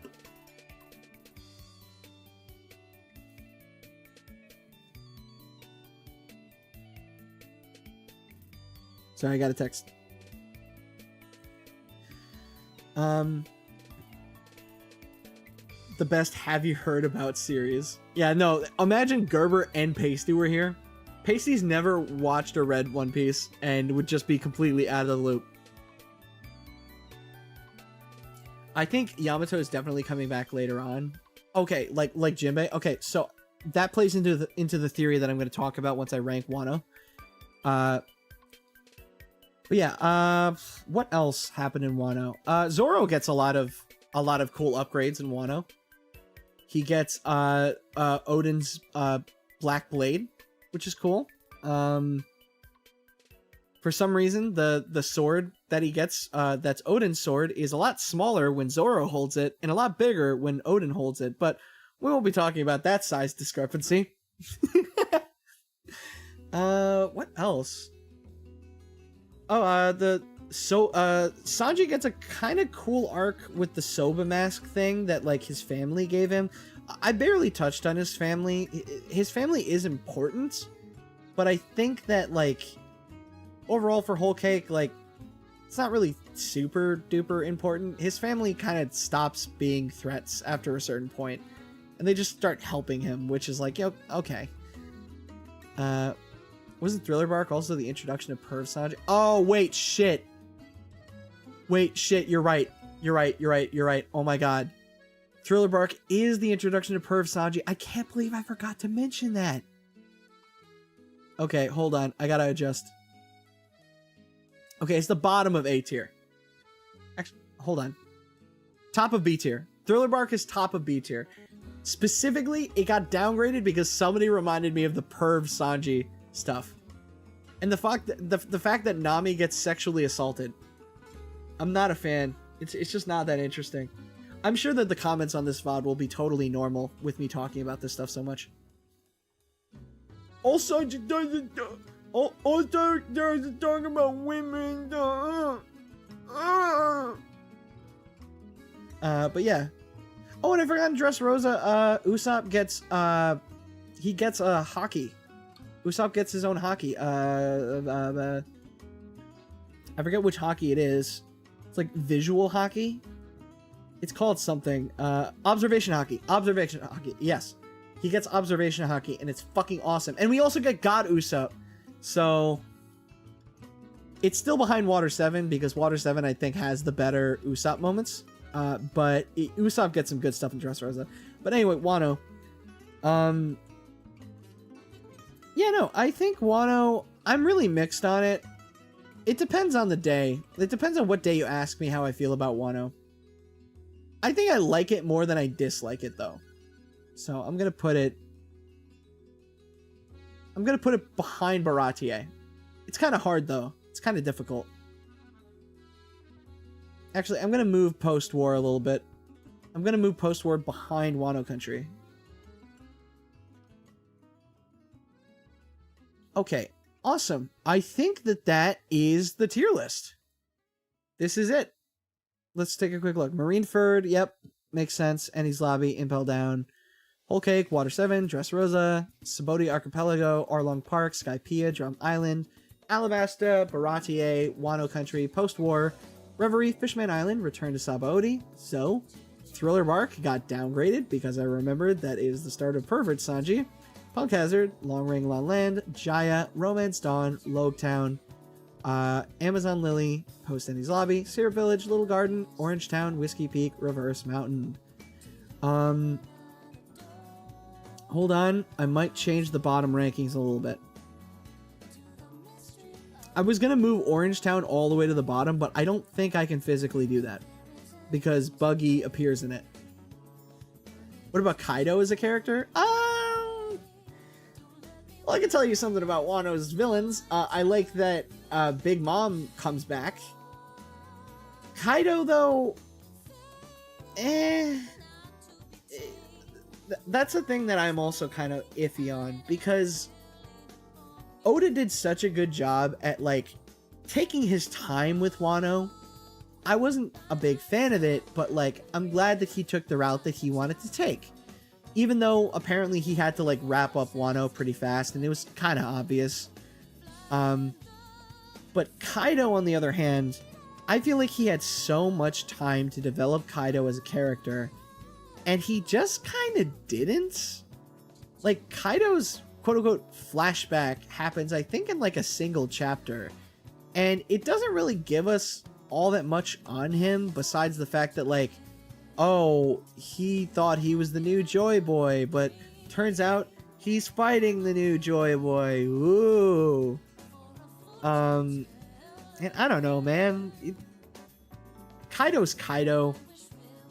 [SPEAKER 2] Sorry, I got a text. The best Have You Heard About series. Yeah, no, imagine Gerber and Pasty were here. Pasty's never watched or read One Piece and would just be completely out of the loop. I think Yamato is definitely coming back later on. Okay, like Jinbei. Okay, so that plays into the theory that I'm going to talk about once I rank Wano. But yeah, what else happened in Wano? Zoro gets a lot of cool upgrades in Wano. He gets Odin's Black Blade, which is cool. For some reason, the sword that he gets, that's Odin's sword, is a lot smaller when Zoro holds it, and a lot bigger when Odin holds it. But we won't be talking about that size discrepancy. What else? Oh, Sanji gets a kind of cool arc with the Soba mask thing that, like, his family gave him. I barely touched on his family. His family is important, but I think that, like, overall for Whole Cake, like, it's not really super duper important. His family kind of stops being threats after a certain point, and they just start helping him, which is like, yo, okay. Wasn't Thriller Bark also the introduction of Perv Sanji? Oh, wait, shit. Wait, shit, you're right. You're right. Oh my god. Thriller Bark is the introduction to Perv Sanji. I can't believe I forgot to mention that. Okay, hold on. I gotta adjust. Okay, it's the bottom of A tier. Actually, hold on. Top of B tier. Thriller Bark is top of B tier. Specifically, it got downgraded because somebody reminded me of the Perv Sanji stuff. And the fact that Nami gets sexually assaulted. I'm not a fan. It's just not that interesting. I'm sure that the comments on this VOD will be totally normal with me talking about this stuff so much. Also, doesn't talk about women. But yeah. Oh, and I forgot to address Rosa. Usopp gets he gets a hockey. Usopp gets his own hockey. I forget which hockey it is. It's like visual hockey. It's called something. Observation hockey. Observation hockey. Yes. He gets observation hockey, and it's fucking awesome. And we also get God Usopp. So it's still behind Water 7 because Water 7, I think, has the better Usopp moments. But Usopp gets some good stuff in Dressrosa. But anyway, Wano. Yeah, no, I think Wano, I'm really mixed on it. It depends on the day. It depends on what day you ask me how I feel about Wano. I think I like it more than I dislike it, though. So I'm gonna put it behind Baratie. It's kind of hard, though. It's kind of difficult. Actually, I'm gonna move post-war a little bit. I'm gonna move post-war behind Wano Country. Okay, awesome. I think that is the tier list. This is it. Let's take a quick look. Marineford, yep, makes sense. Ennie's Lobby, Impel Down, Whole Cake, Water 7, Dressrosa, Saboti Archipelago, Arlong Park, Skypiea, Drum Island, Alabasta, Baratie, Wano Country, Post-War, Reverie, Fishman Island, Return to Sabaody. So, Thriller Bark got downgraded because I remembered that is the start of Pervert Sanji. Punk Hazard, Long Ring Long Land, Jaya, Romance Dawn, Logetown, Amazon Lily, Post Ennie's Lobby, Syrup Village, Little Garden, Orange Town, Whiskey Peak, Reverse Mountain. Hold on, I might change the bottom rankings a little bit. I was gonna move Orange Town all the way to the bottom, but I don't think I can physically do that because Buggy appears in it. What about Kaido as a character? Well, I can tell you something about Wano's villains. I like that Big Mom comes back. Kaido, though, that's a thing that I'm also kind of iffy on because Oda did such a good job at, like, taking his time with Wano. I wasn't a big fan of it, but, like, I'm glad that he took the route that he wanted to take. Even though apparently he had to, like, wrap up Wano pretty fast, and it was kind of obvious. But Kaido, on the other hand, I feel like he had so much time to develop Kaido as a character, and he just kind of didn't. Like, Kaido's quote-unquote flashback happens, I think, in, like, a single chapter, and it doesn't really give us all that much on him, besides the fact that, like, oh, he thought he was the new Joy Boy, but turns out he's fighting the new Joy Boy. Ooh. And I don't know, man. Kaido's Kaido.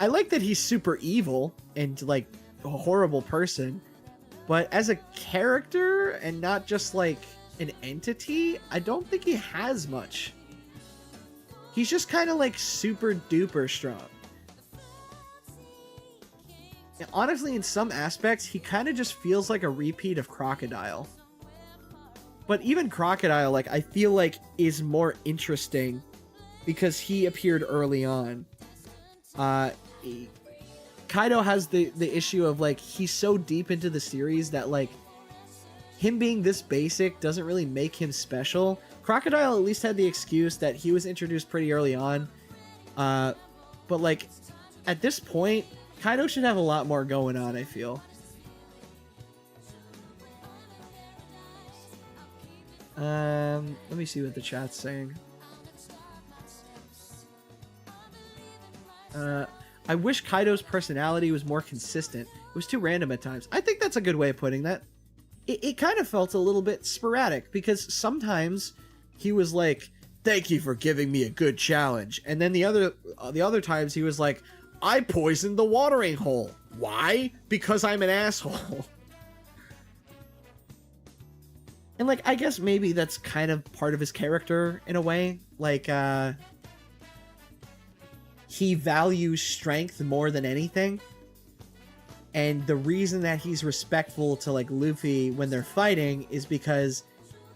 [SPEAKER 2] I like that he's super evil and, like, a horrible person, but as a character and not just, like, an entity, I don't think he has much. He's just kind of like super duper strong. And honestly, in some aspects, he kind of just feels like a repeat of Crocodile. But even Crocodile, like, I feel like is more interesting because he appeared early on. Kaido has the issue of, like, he's so deep into the series that, like, him being this basic doesn't really make him special. Crocodile at least had the excuse that he was introduced pretty early on. But, like, at this point, Kaido should have a lot more going on, I feel. Let me see what the chat's saying. I wish Kaido's personality was more consistent. It was too random at times. I think that's a good way of putting that. It kind of felt a little bit sporadic, because sometimes he was like, "Thank you for giving me a good challenge," and then the other times he was like, "I poisoned the watering hole. Why? Because I'm an asshole." And, like, I guess maybe that's kind of part of his character in a way. Like, he values strength more than anything. And the reason that he's respectful to, like, Luffy when they're fighting is because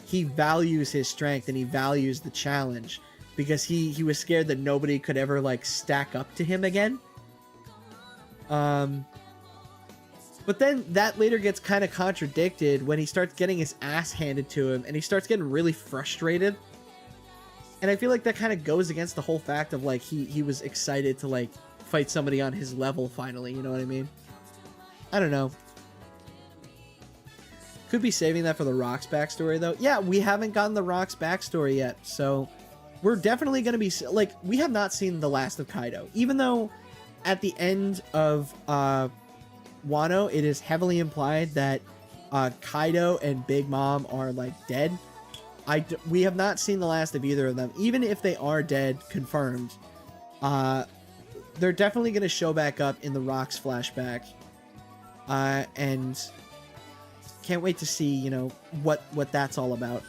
[SPEAKER 2] he values his strength and he values the challenge. Because he was scared that nobody could ever, like, stack up to him again. But then that later gets kind of contradicted when he starts getting his ass handed to him and he starts getting really frustrated. And I feel like that kind of goes against the whole fact of, like, he was excited to, like, fight somebody on his level finally, you know what I mean? I don't know. Could be saving that for the Rock's backstory, though. Yeah, we haven't gotten the Rock's backstory yet, so we're definitely going to be, like, we have not seen the last of Kaido. Even though at the end of Wano, it is heavily implied that Kaido and Big Mom are, like, dead. We have not seen the last of either of them. Even if they are dead, confirmed, they're definitely going to show back up in the Rock's flashback. And can't wait to see, you know, what that's all about.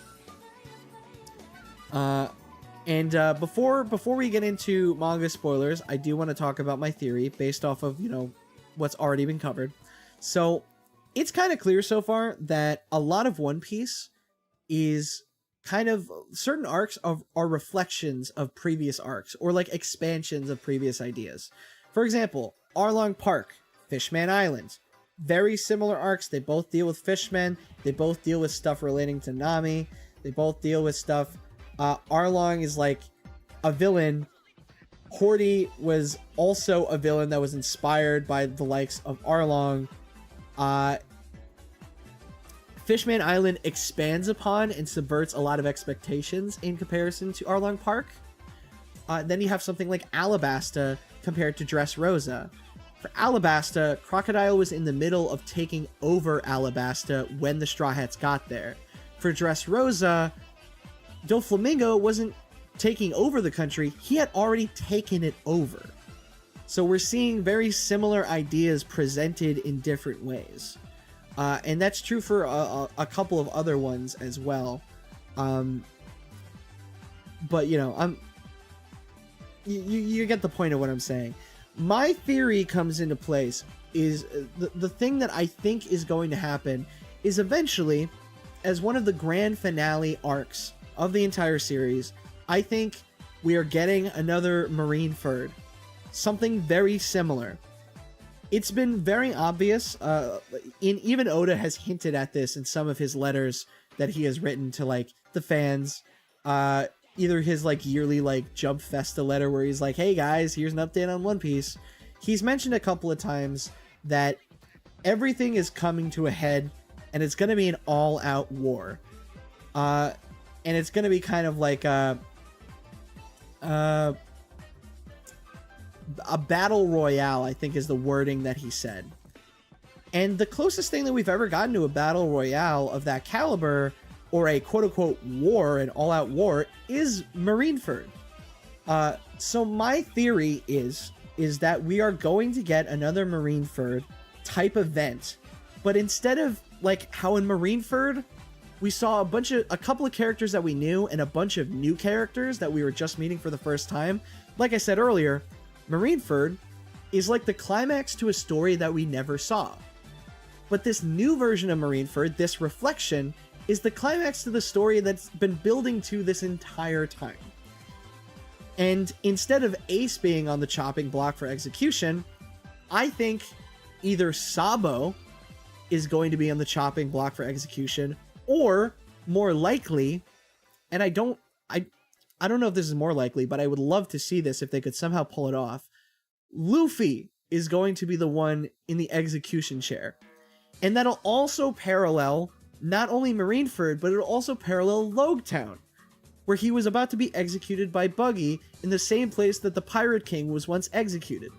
[SPEAKER 2] Before we get into manga spoilers, I do want to talk about my theory based off of, you know, what's already been covered. So it's kind of clear so far that a lot of One Piece is kind of, certain arcs are reflections of previous arcs, or like expansions of previous ideas. For example, Arlong Park, Fishman Island, very similar arcs. They both deal with fishmen. They both deal with stuff relating to Nami. They both deal with stuff. Arlong is like a villain. Horty was also a villain that was inspired by the likes of Arlong. Fishman Island expands upon and subverts a lot of expectations in comparison to Arlong Park. Then you have something like Alabasta compared to Dressrosa. For Alabasta, Crocodile was in the middle of taking over Alabasta when the Straw Hats got there. For Dressrosa, Doflamingo wasn't taking over the country, he had already taken it over. So we're seeing very similar ideas presented in different ways. And that's true for a couple of other ones as well. But, you know, you get the point of what I'm saying. My theory comes into place is the thing that I think is going to happen is eventually, as one of the grand finale arcs of the entire series, I think we are getting another Marineford. Something very similar. It's been very obvious, even Oda has hinted at this in some of his letters that he has written to, like, the fans. Either his, like, yearly, like, Jump Festa letter where he's like, hey guys, here's an update on One Piece. He's mentioned a couple of times that everything is coming to a head and it's going to be an all-out war. And it's going to be kind of like a battle royale, I think is the wording that he said. And the closest thing that we've ever gotten to a battle royale of that caliber, or a quote-unquote war, an all-out war, is Marineford. So my theory is that we are going to get another Marineford type event, but instead of, like, how in Marineford, we saw a couple of characters that we knew and a bunch of new characters that we were just meeting for the first time. Like I said earlier, Marineford is like the climax to a story that we never saw. But this new version of Marineford, this reflection, is the climax to the story that's been building to this entire time. And instead of Ace being on the chopping block for execution, I think either Sabo is going to be on the chopping block for execution, or more likely, and I don't know if this is more likely, but I would love to see this if they could somehow pull it off. Luffy is going to be the one in the execution chair. And that'll also parallel not only Marineford, but it'll also parallel Logtown, where he was about to be executed by Buggy in the same place that the Pirate King was once executed.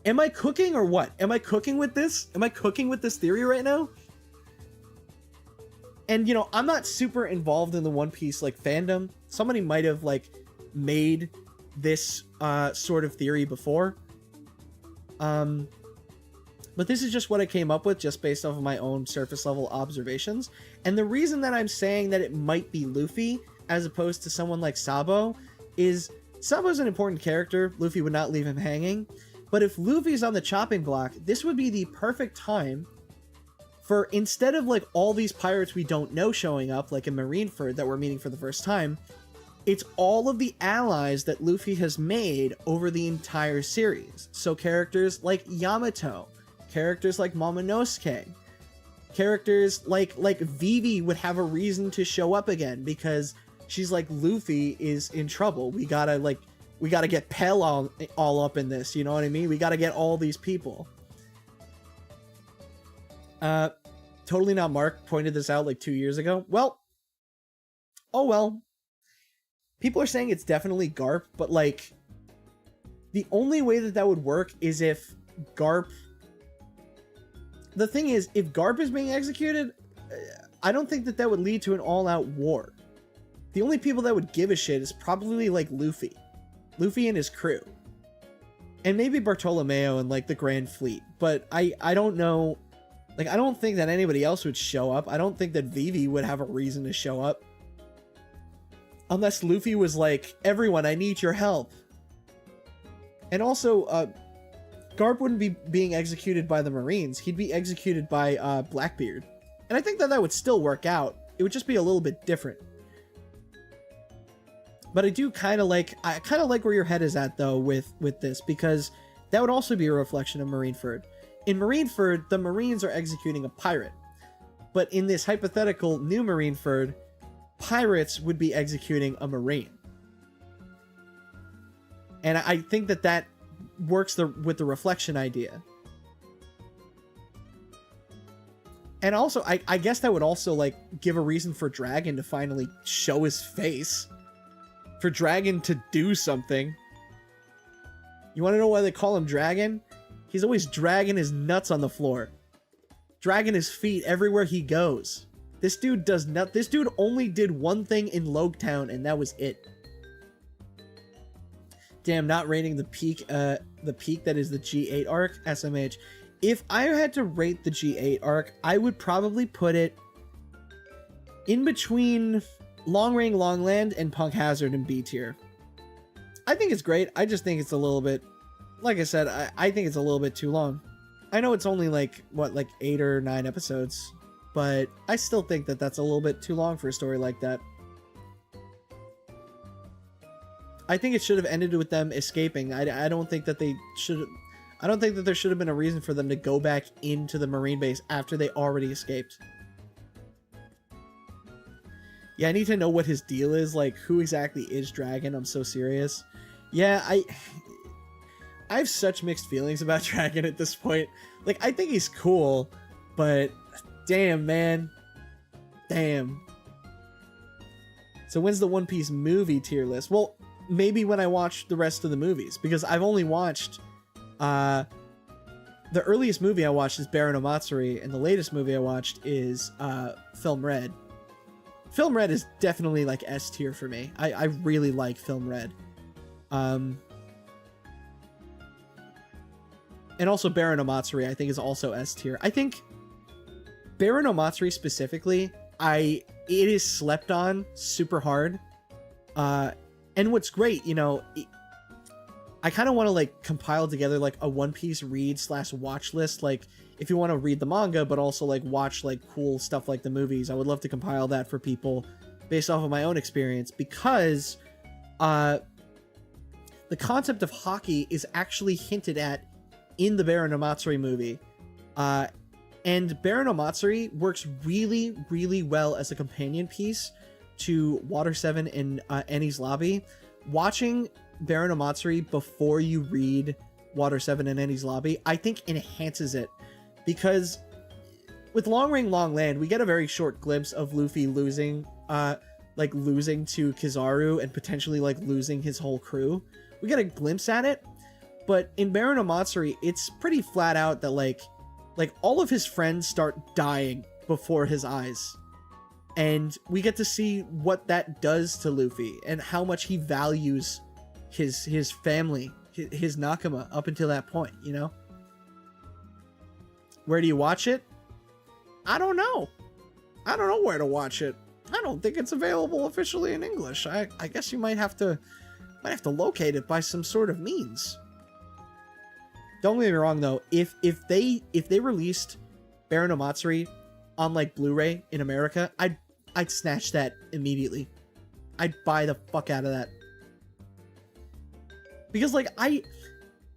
[SPEAKER 2] Am I cooking or what? Am I cooking with this? Am I cooking with this theory right now? And, you know, I'm not super involved in the One Piece, like, fandom. Somebody might have, like, made this sort of theory before. But this is just what I came up with just based off of my own surface level observations. And the reason that I'm saying that it might be Luffy as opposed to someone like Sabo is Sabo's an important character. Luffy would not leave him hanging. But if Luffy's on the chopping block, this would be the perfect time for, instead of like all these pirates we don't know showing up, like in Marineford that we're meeting for the first time, it's all of the allies that Luffy has made over the entire series. So characters like Yamato, characters like Momonosuke, characters like Vivi would have a reason to show up again because she's like, Luffy is in trouble. We gotta get Pell all up in this, you know what I mean? We gotta get all these people. Totally Not Mark pointed this out like 2 years ago. Well, oh well. People are saying it's definitely Garp, but like, the only way that would work is if Garp... The thing is, if Garp is being executed, I don't think that would lead to an all-out war. The only people that would give a shit is probably like Luffy and his crew, and maybe Bartolomeo and like the Grand Fleet. But I don't know, like, I don't think that anybody else would show up. I don't think that Vivi would have a reason to show up unless Luffy was like, everyone, I need your help. And also, Garp wouldn't be being executed by the Marines. He'd be executed by Blackbeard. And I think that would still work out. It would just be a little bit different. But I kind of like where your head is at, though, with this, because that would also be a reflection of Marineford. In Marineford, the Marines are executing a pirate. But in this hypothetical new Marineford, pirates would be executing a Marine. And I think that works with the reflection idea. And also, I guess that would also, like, give a reason for Dragon to finally show his face. For Dragon to do something. You want to know why they call him Dragon? He's always dragging his nuts on the floor. Dragging his feet everywhere he goes. This dude does not. This dude only did one thing in Logtown, and that was it. Damn, not rating the peak that is the G8 arc, SMH. If I had to rate the G8 arc, I would probably put it in between Long Ring Longland and Punk Hazard in B tier. I think it's great. I just think it's a little bit, like I said, I think it's a little bit too long. I know it's only like 8 or 9 episodes, but I still think that that's a little bit too long for a story like that. I think it should have ended with them escaping. I don't think that they should. I don't think that there should have been a reason for them to go back into the Marine base after they already escaped. Yeah, I need to know what his deal is. Like, who exactly is Dragon? I'm so serious. Yeah, I have such mixed feelings about Dragon at this point. Like, I think he's cool, but damn, man. Damn. So when's the One Piece movie tier list? Well, maybe when I watch the rest of the movies, because I've only watched the earliest movie I watched is Baron Matsuri, and the latest movie I watched is Film Red. Film Red is definitely like S tier for me. I really like Film Red. And also Baron Matsuri I think is also S tier. I think Baron Matsuri specifically, it is slept on super hard. And what's great, you know, I kind of want to like compile together like a One Piece read / watch list. Like if you want to read the manga, but also like watch like cool stuff like the movies, I would love to compile that for people based off of my own experience, because the concept of hockey is actually hinted at in the Baron Matsuri movie. And Baron Matsuri works really, really well as a companion piece to Water 7 and Enies Lobby. Watching Baron Matsuri before you read Water 7 and Enies Lobby, I think enhances it, because with Long Ring Long Land, we get a very short glimpse of Luffy losing to Kizaru and potentially like losing his whole crew. We get a glimpse at it, but in Baron Matsuri, it's pretty flat out that like all of his friends start dying before his eyes. And we get to see what that does to Luffy and how much he values his family, his Nakama up until that point, you know? Where do you watch it? I don't know. I don't know where to watch it. I don't think it's available officially in English. I guess you might have to locate it by some sort of means. Don't get me wrong though, if they released Baron Matsuri on like Blu-ray in America, I'd snatch that immediately. I'd buy the fuck out of that. Because like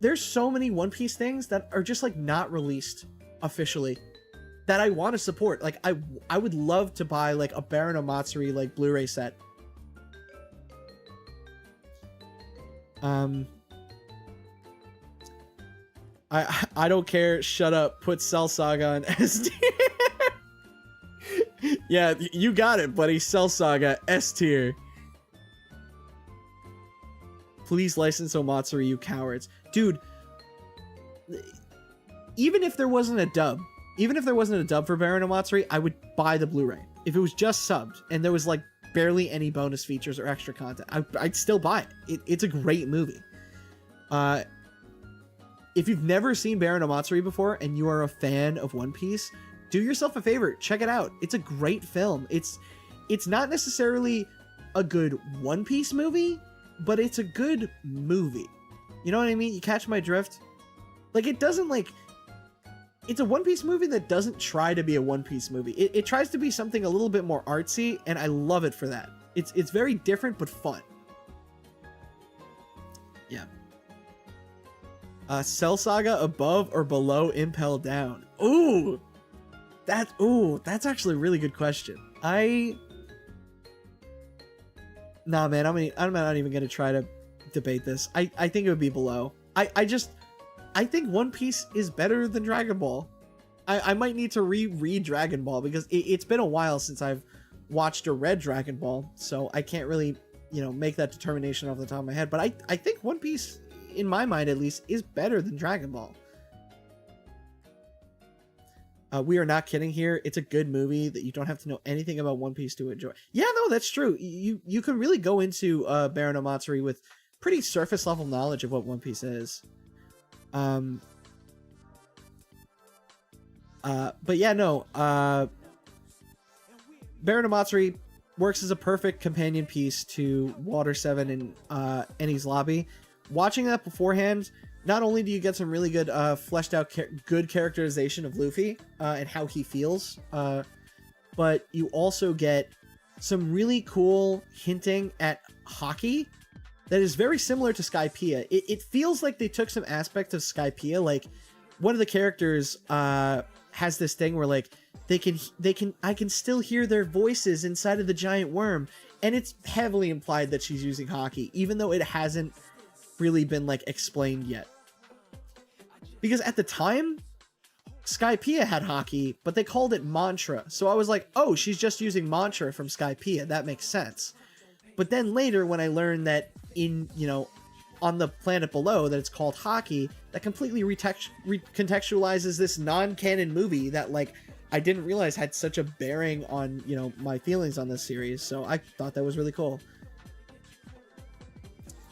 [SPEAKER 2] there's so many One Piece things that are just like not released officially that I want to support. Like I would love to buy like a Baron Matsuri like Blu-ray set. I don't care. Shut up. Put Cell Saga on S tier. Yeah, you got it, buddy. Cell Saga S tier. Please license Omatsuri, you cowards. Dude, even if there wasn't a dub for Baron Omatsuri, I would buy the Blu-ray. If it was just subbed and there was like barely any bonus features or extra content, I'd still buy it. It's a great movie. If you've never seen Baron Matsuri before and you are a fan of One Piece, do yourself a favor, check it out. It's a great film. It's not necessarily a good One Piece movie, but it's a good movie. You know what I mean? You catch my drift? Like, it doesn't like... It's a One Piece movie that doesn't try to be a One Piece movie. It tries to be something a little bit more artsy, and I love it for that. It's very different, but fun. Yeah. Cell Saga above or below Impel Down? Ooh! That's actually a really good question. Nah, man, I'm not even gonna try to debate this. I think it would be below. I think One Piece is better than Dragon Ball. I might need to reread Dragon Ball because it's been a while since I've watched or read Dragon Ball, so I can't really, make that determination off the top of my head. But I think One Piece, in my mind at least, is better than Dragon Ball. We are not kidding here. It's a good movie that you don't have to know anything about One Piece to enjoy. Yeah, no, that's true. You can really go into Baron Matsuri with pretty surface level knowledge of what One Piece is. But yeah, no. Baron Matsuri works as a perfect companion piece to Water 7 and Enies Lobby. Watching that beforehand, not only do you get some really good fleshed out good characterization of Luffy and how he feels, but you also get some really cool hinting at hockey that is very similar to Skypiea. It feels like they took some aspect of Skypiea. Like, one of the characters has this thing where like I can still hear their voices inside of the giant worm, and it's heavily implied that she's using hockey, even though it hasn't really been like explained yet. Because at the time, Skypiea had hockey, but they called it mantra. So I was like, oh, she's just using mantra from Skypiea. That makes sense. But then later, when I learned that on the planet below, that it's called hockey, that completely recontextualizes this non-canon movie that like I didn't realize had such a bearing on, my feelings on this series. So I thought that was really cool.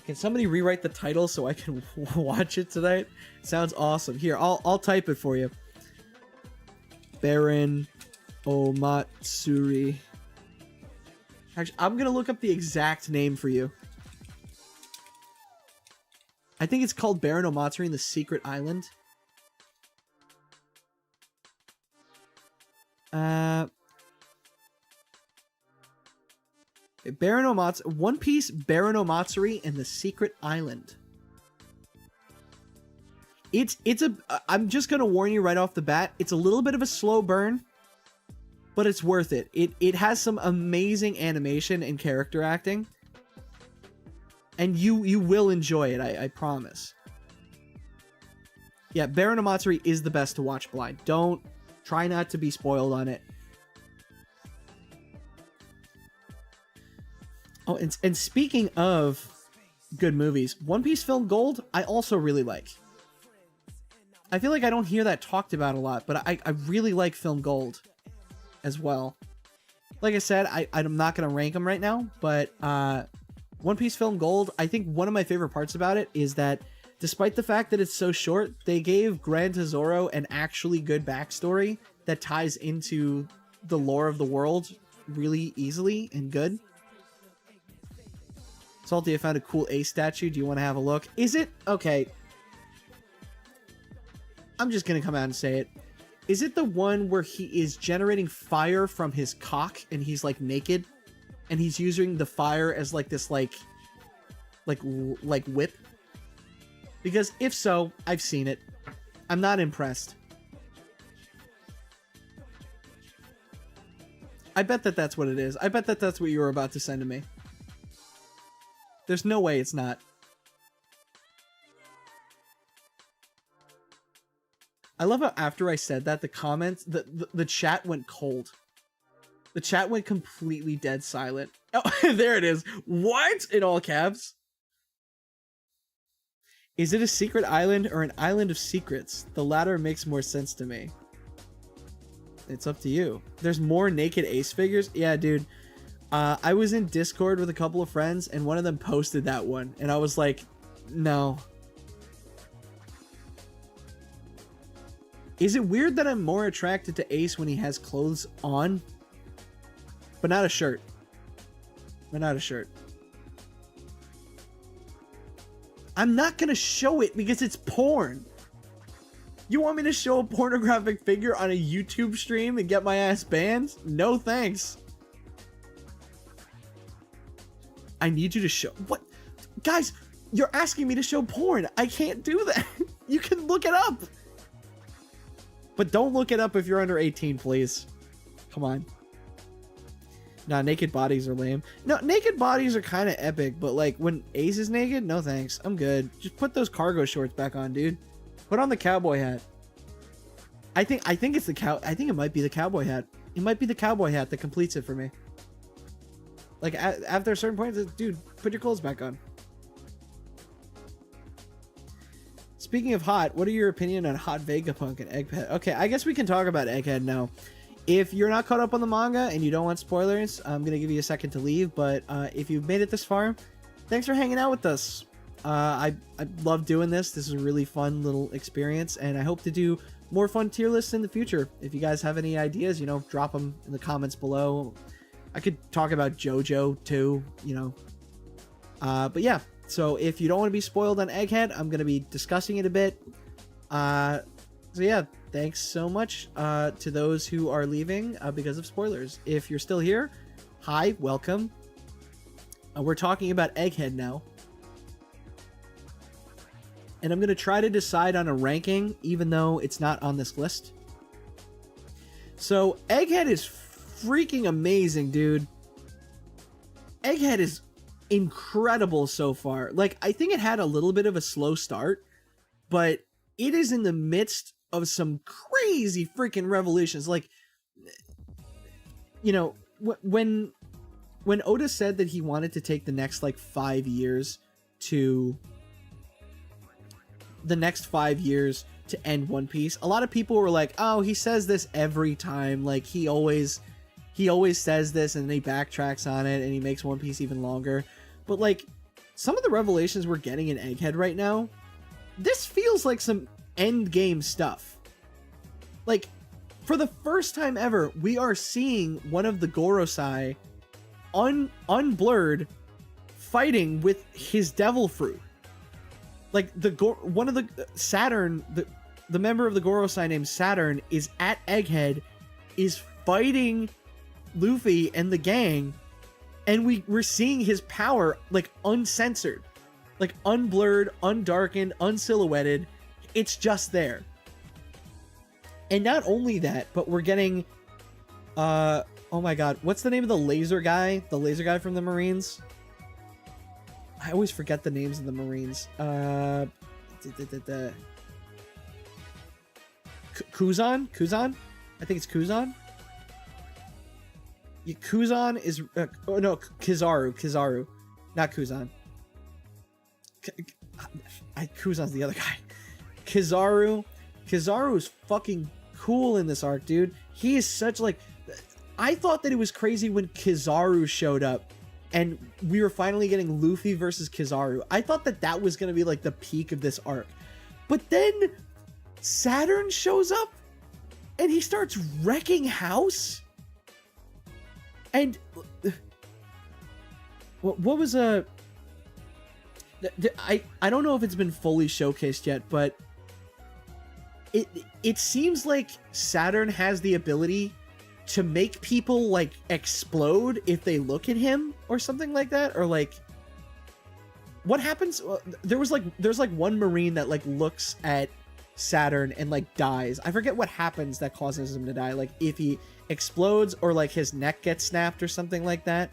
[SPEAKER 2] Can somebody rewrite the title so I can watch it tonight? Sounds awesome. Here, I'll type it for you. Baron Omatsuri. Actually, I'm gonna look up the exact name for you. I think it's called Baron Omatsuri in the Secret Island. Baron Omatsuri, One Piece Baron Omatsuri and the Secret Island. I'm just gonna warn you right off the bat. It's a little bit of a slow burn, but it's worth it. It has some amazing animation and character acting, and you will enjoy it. I promise. Yeah, Baron Omatsuri is the best to watch blind. Try not to be spoiled on it. Oh, and speaking of good movies, One Piece Film Gold, I also really like. I feel like I don't hear that talked about a lot, but I really like Film Gold as well. Like I said, I'm not going to rank them right now, but One Piece Film Gold, I think one of my favorite parts about it is that despite the fact that it's so short, they gave Grand Tesoro an actually good backstory that ties into the lore of the world really easily and good. Salty, I found a cool Ace statue. Do you want to have a look? Is it? Okay. I'm just going to come out and say it. Is it the one where he is generating fire from his cock and he's like naked and he's using the fire as like this like whip? Because if so, I've seen it. I'm not impressed. I bet that that's what it is. I bet that that's what you were about to send to me. There's no way it's not. I love how after I said that, the comments, the chat went cold. The chat went completely dead silent. Oh, there it is. What? In all caps. Is it a secret island or an island of secrets? The latter makes more sense to me. It's up to you. There's more naked Ace figures? Yeah, dude. I was in Discord with a couple of friends, and one of them posted that one, and I was like, no. Is it weird that I'm more attracted to Ace when he has clothes on? But not a shirt. But not a shirt. I'm not gonna show it because it's porn. You want me to show a pornographic figure on a YouTube stream and get my ass banned? No thanks. I need you to show... What? Guys, you're asking me to show porn. I can't do that. You can look it up. But don't look it up if you're under 18, please. Come on. Nah, naked bodies are lame. No, naked bodies are kind of epic, but like when Ace is naked, no thanks. I'm good. Just put those cargo shorts back on, dude. Put on the cowboy hat. I think it's the I think it might be the cowboy hat. It might be the cowboy hat that completes it for me. Like after a certain point, dude, put your clothes back on. Speaking of hot, what are your opinion on Hot Vegapunk and Egghead? Okay, I guess we can talk about Egghead now. If you're not caught up on the manga and you don't want spoilers, I'm going to give you a second to leave. But if you've made it this far, thanks for hanging out with us. I love doing this. This is a really fun little experience. And I hope to do more fun tier lists in the future. If you guys have any ideas, you know, drop them in the comments below. I could talk about JoJo too, you know. But yeah, so if you don't want to be spoiled on Egghead, I'm going to be discussing it a bit. So yeah, thanks so much to those who are leaving because of spoilers. If you're still here, hi, welcome. We're talking about Egghead now. And I'm going to try to decide on a ranking, even though it's not on this list. So Egghead is freaking amazing, dude. Egghead is incredible so far. Like, I think it had a little bit of a slow start, but it is in the midst of some crazy freaking revolutions. Like, you know, when Oda said that he wanted to take the next like 5 years to end One Piece, a lot of people were like, oh, he says this every time. Like, he always says this and then he backtracks on it and he makes One Piece even longer. But like, some of the revelations we're getting in Egghead right now, this feels like some end game stuff. Like, For the first time ever, we are seeing one of the Gorosei unblurred fighting with his devil fruit. Like one of the Saturn, the member of the Gorosei named Saturn is at Egghead, is fighting Luffy and the gang, and we're seeing his power like uncensored, like unblurred, undarkened, unsilhouetted. It's just there. And not only that, but we're getting oh my god, what's the name of the laser guy? The laser guy from the Marines? I always forget the names of the Marines. Kuzan? Kuzan? I think it's Kuzan. Yeah, Kuzan is oh no, Kizaru, not Kuzan. Kuzan's the other guy. Kizaru is fucking cool in this arc, dude. He is such like, I thought that it was crazy when Kizaru showed up and we were finally getting Luffy versus Kizaru. I thought that was going to be like the peak of this arc. But then Saturn shows up and he starts wrecking house. And what was I don't know if it's been fully showcased yet, but it seems like Saturn has the ability to make people like explode if they look at him or something like that, or like what happens. There's like one Marine that like looks at Saturn and like dies. I forget what happens that causes him to die, like if he explodes or like his neck gets snapped or something like that.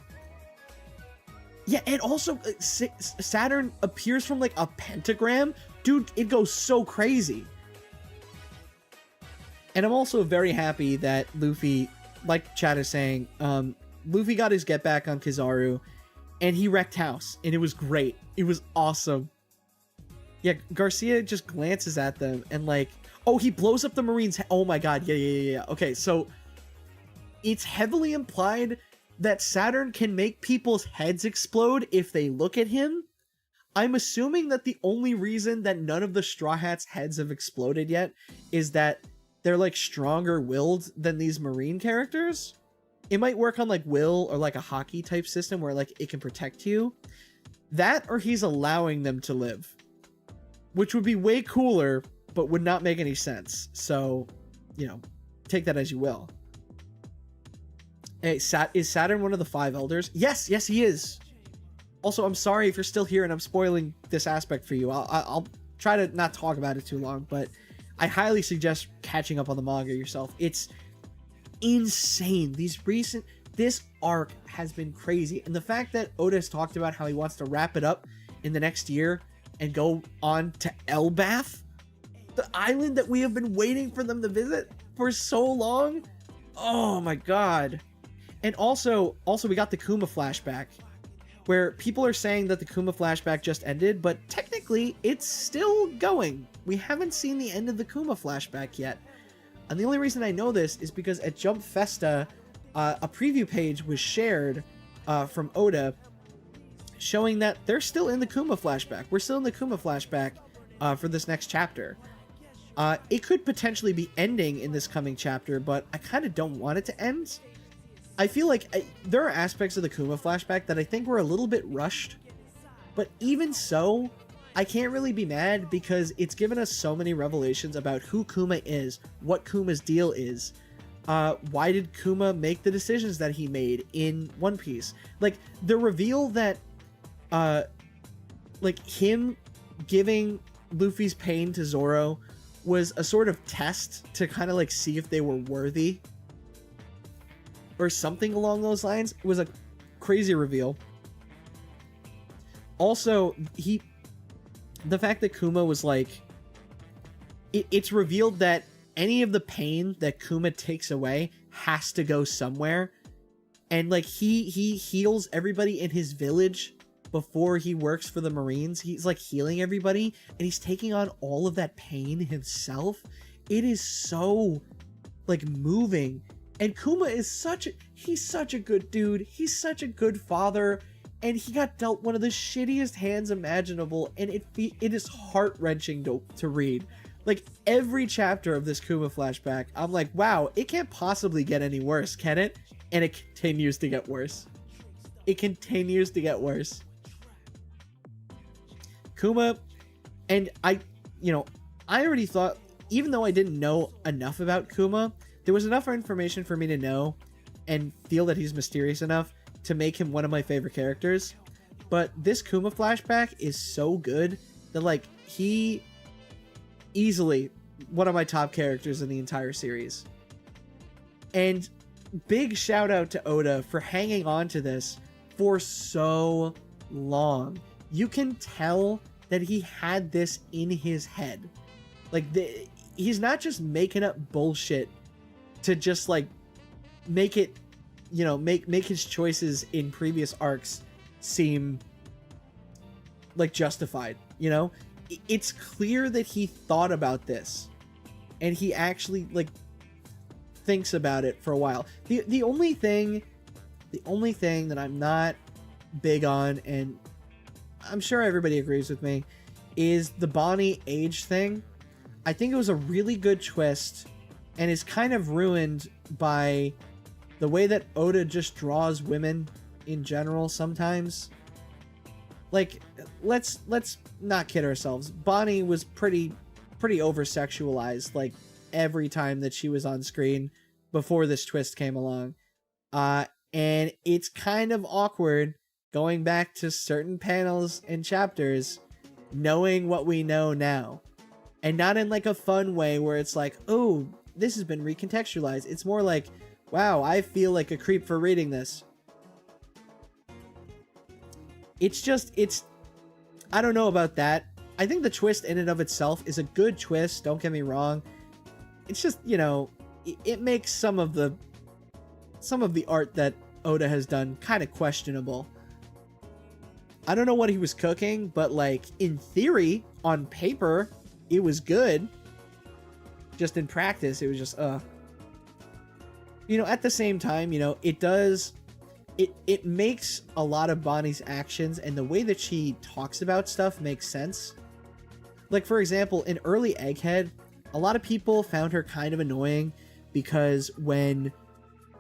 [SPEAKER 2] Yeah, and also Saturn appears from like a pentagram. Dude, it goes so crazy. And I'm also very happy that Luffy, like Chad is saying, Luffy got his get back on Kizaru and he wrecked house, and it was great. It was awesome. Yeah, Garcia just glances at them and like, oh, he blows up the Marines. Oh my god, yeah. Okay, so it's heavily implied that Saturn can make people's heads explode if they look at him. I'm assuming that the only reason that none of the Straw Hats' heads have exploded yet is that they're like stronger willed than these Marine characters. It might work on like will or like a hockey type system where like it can protect you. That, or he's allowing them to live, which would be way cooler, but would not make any sense. So, you know, take that as you will. Hey, is Saturn one of the 5 elders? Yes, he is. Also, I'm sorry if you're still here and I'm spoiling this aspect for you. I'll try to not talk about it too long, but I highly suggest catching up on the manga yourself. It's insane. This arc has been crazy. And the fact that Oda has talked about how he wants to wrap it up in the next year and go on to Elbath, the island that we have been waiting for them to visit for so long. Oh my god. And also we got the Kuma flashback, where people are saying that the Kuma flashback just ended, but technically it's still going. We haven't seen the end of the Kuma flashback yet. And the only reason I know this is because at Jump Festa, a preview page was shared from Oda showing that they're still in the Kuma flashback. We're still in the Kuma flashback for this next chapter. It could potentially be ending in this coming chapter, but I kind of don't want it to end. I feel like there are aspects of the Kuma flashback that I think were a little bit rushed, but even so, I can't really be mad because it's given us so many revelations about who Kuma is, what Kuma's deal is, why did Kuma make the decisions that he made in One Piece. Like, the reveal that, like, him giving Luffy's pain to Zoro was a sort of test to kind of, like, see if they were worthy, or something along those lines. It was a crazy reveal. Also, the fact that Kuma was like, it's revealed that any of the pain that Kuma takes away has to go somewhere, and like he heals everybody in his village before he works for the Marines. He's like healing everybody, and he's taking on all of that pain himself. It is so like moving. And Kuma is he's such a good dude. He's such a good father. And he got dealt one of the shittiest hands imaginable. And it is heart-wrenching to read. Like, every chapter of this Kuma flashback, I'm like, wow, it can't possibly get any worse, can it? And it continues to get worse. It continues to get worse. Kuma, and I already thought, even though I didn't know enough about Kuma, there was enough information for me to know and feel that he's mysterious enough to make him one of my favorite characters. But this Kuma flashback is so good that, like, he easily one of my top characters in the entire series. And big shout out to Oda for hanging on to this for so long. You can tell that he had this in his head. Like, he's not just making up bullshit to just, like, make it, you know, make his choices in previous arcs seem like justified, you know? It's clear that he thought about this and he actually, like, thinks about it for a while. The only thing that I'm not big on, and I'm sure everybody agrees with me, is the Bonnie age thing. I think it was a really good twist and is kind of ruined by the way that Oda just draws women in general sometimes. Like, let's not kid ourselves. Bonnie was pretty over-sexualized, like, every time that she was on screen before this twist came along. And it's kind of awkward going back to certain panels and chapters knowing what we know now. And not in, like, a fun way where it's like, oh, this has been recontextualized. It's more like, wow, I feel like a creep for reading this. I don't know about that. I think the twist in and of itself is a good twist, don't get me wrong. It's just, you know, it makes some of the art that Oda has done kind of questionable. I don't know what he was cooking, but, like, in theory, on paper, it was good. Just in practice, it was just, you know, at the same time, you know, it makes a lot of Bonnie's actions and the way that she talks about stuff makes sense. Like, for example, in early Egghead, a lot of people found her kind of annoying because when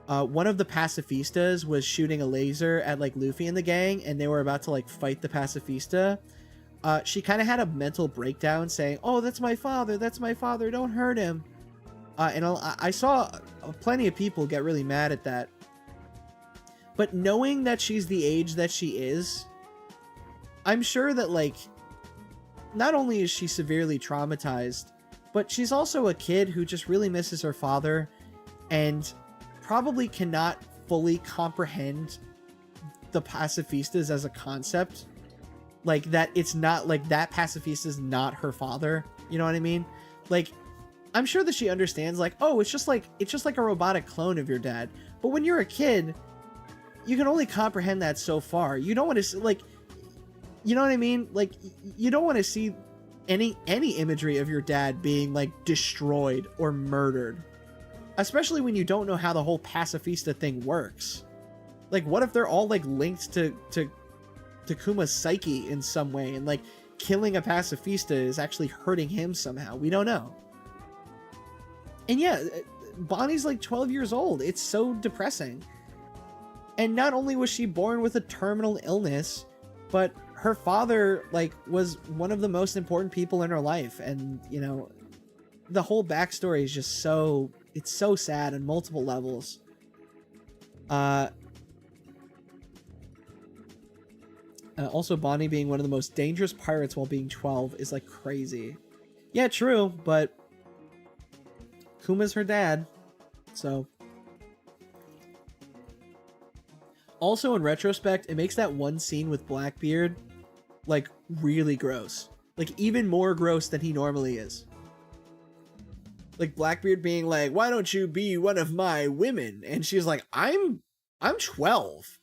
[SPEAKER 2] one of the pacifistas was shooting a laser at, like, Luffy and the gang and they were about to, like, fight the pacifista, she kind of had a mental breakdown saying, oh, that's my father, don't hurt him. And I saw plenty of people get really mad at that. But knowing that she's the age that she is, I'm sure that, like, not only is she severely traumatized, but she's also a kid who just really misses her father and probably cannot fully comprehend the pacifistas as a concept. Like, that it's not, like, that pacifista's not her father. You know what I mean? Like, I'm sure that she understands, like, oh, it's just like a robotic clone of your dad. But when you're a kid, you can only comprehend that so far. You don't want to, like, you know what I mean? Like, you don't want to see any imagery of your dad being, like, destroyed or murdered. Especially when you don't know how the whole pacifista thing works. Like, what if they're all, like, linked to Kuma's psyche in some way, and, like, killing a pacifista is actually hurting him somehow? We don't know. And yeah, Bonnie's, like, 12 years old. It's so depressing. And not only was she born with a terminal illness, but her father, like, was one of the most important people in her life. And, you know, the whole backstory is just so, it's so sad on multiple levels. Also, Bonnie being one of the most dangerous pirates while being 12 is, like, crazy. Yeah, true, but Kuma's her dad, so. Also, in retrospect, it makes that one scene with Blackbeard, like, really gross. Like, even more gross than he normally is. Like, Blackbeard being like, why don't you be one of my women? And she's like, I'm 12.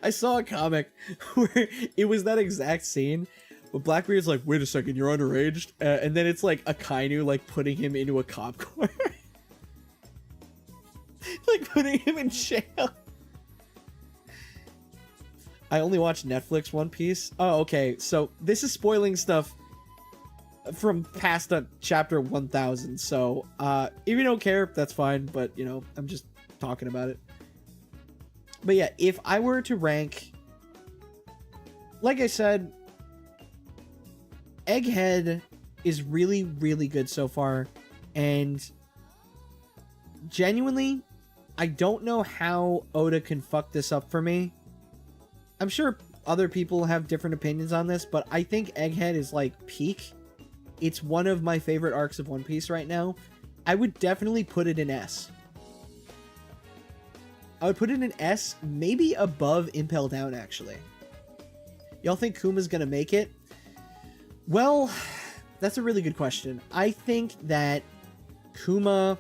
[SPEAKER 2] I saw a comic where it was that exact scene, but Blackbeard's like, wait a second, you're underage? And then it's like Akainu, like, putting him into a cop car. Like, putting him in jail. I only watched Netflix One Piece. Oh, okay. So this is spoiling stuff from past chapter 1000. So if you don't care, that's fine. But you know, I'm just talking about it. But yeah, if I were to rank, like I said, Egghead is really, really good so far, and genuinely, I don't know how Oda can fuck this up for me. I'm sure other people have different opinions on this, but I think Egghead is like peak. It's one of my favorite arcs of One Piece right now. I would definitely put it in S. I would put it in S, maybe above Impel Down, actually. Y'all think Kuma's gonna make it? Well, that's a really good question. I think that Kuma...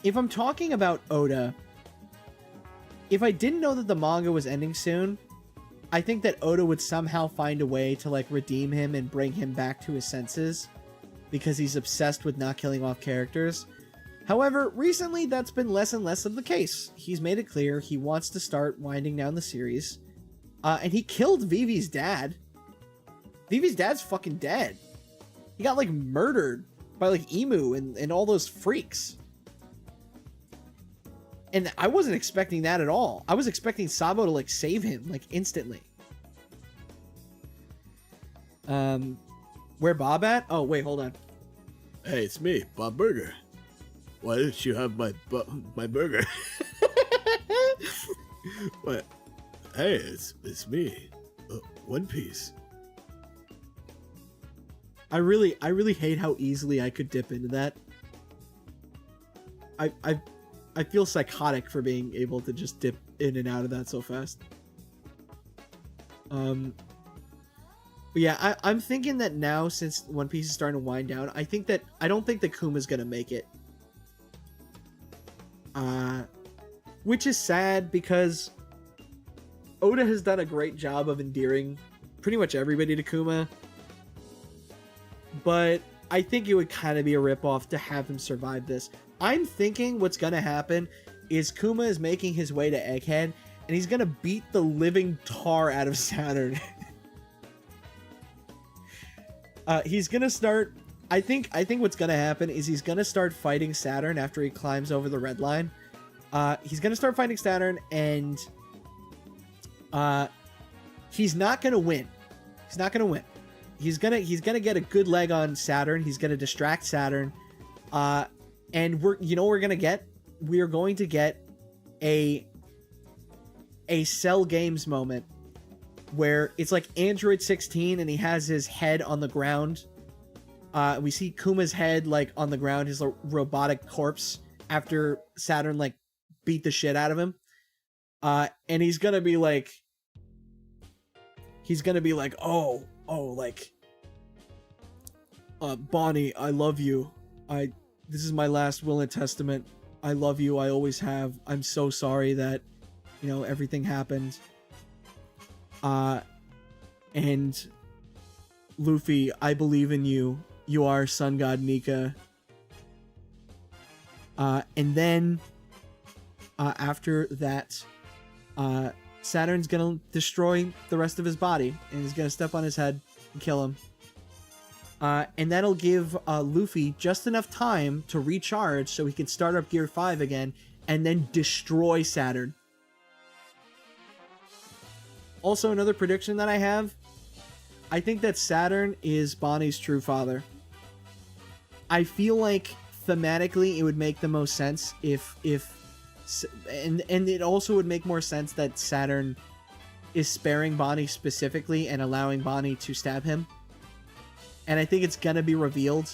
[SPEAKER 2] If I'm talking about Oda, if I didn't know that the manga was ending soon, I think that Oda would somehow find a way to like redeem him and bring him back to his senses, because he's obsessed with not killing off characters. However, recently that's been less and less of the case. He's made it clear he wants to start winding down the series. And he killed Vivi's dad. Vivi's dad's fucking dead. He got like murdered by like Emu and all those freaks. And I wasn't expecting that at all. I was expecting Sabo to like save him like instantly. Where Bob at? Oh, wait, hold on.
[SPEAKER 3] Hey, it's me, Bob Burger. Why didn't you have my burger? What? Hey, it's me, One Piece.
[SPEAKER 2] I really hate how easily I could dip into that. I feel psychotic for being able to just dip in and out of that so fast. But yeah, I'm thinking that now, since One Piece is starting to wind down, I don't think that Kuma's gonna make it. Which is sad, because Oda has done a great job of endearing pretty much everybody to Kuma. But I think it would kind of be a ripoff to have him survive this. I'm thinking what's going to happen is Kuma is making his way to Egghead, and he's going to beat the living tar out of Saturn. He's going to start... I think what's going to happen is he's going to start fighting Saturn after he climbs over the red line. He's going to start fighting Saturn, and he's not going to win. He's not going to win. He's gonna get a good leg on Saturn. He's gonna distract Saturn, and we're gonna get a Cell Games moment where it's like Android 16 and he has his head on the ground. We see Kuma's head like on the ground, his robotic corpse, after Saturn like beat the shit out of him, and he's gonna be like, oh, like, Bonnie, I love you. This is my last will and testament. I love you. I always have. I'm so sorry that, everything happened. And Luffy, I believe in you. You are Sun God Nika. And then, after that, Saturn's gonna destroy the rest of his body, and he's gonna step on his head and kill him. And that'll give Luffy just enough time to recharge so he can start up Gear 5 again, and then destroy Saturn. Also, another prediction that I have, I think that Saturn is Bonnie's true father. I feel like thematically it would make the most sense and it also would make more sense that Saturn is sparing Bonnie specifically and allowing Bonnie to stab him. And I think it's gonna be revealed.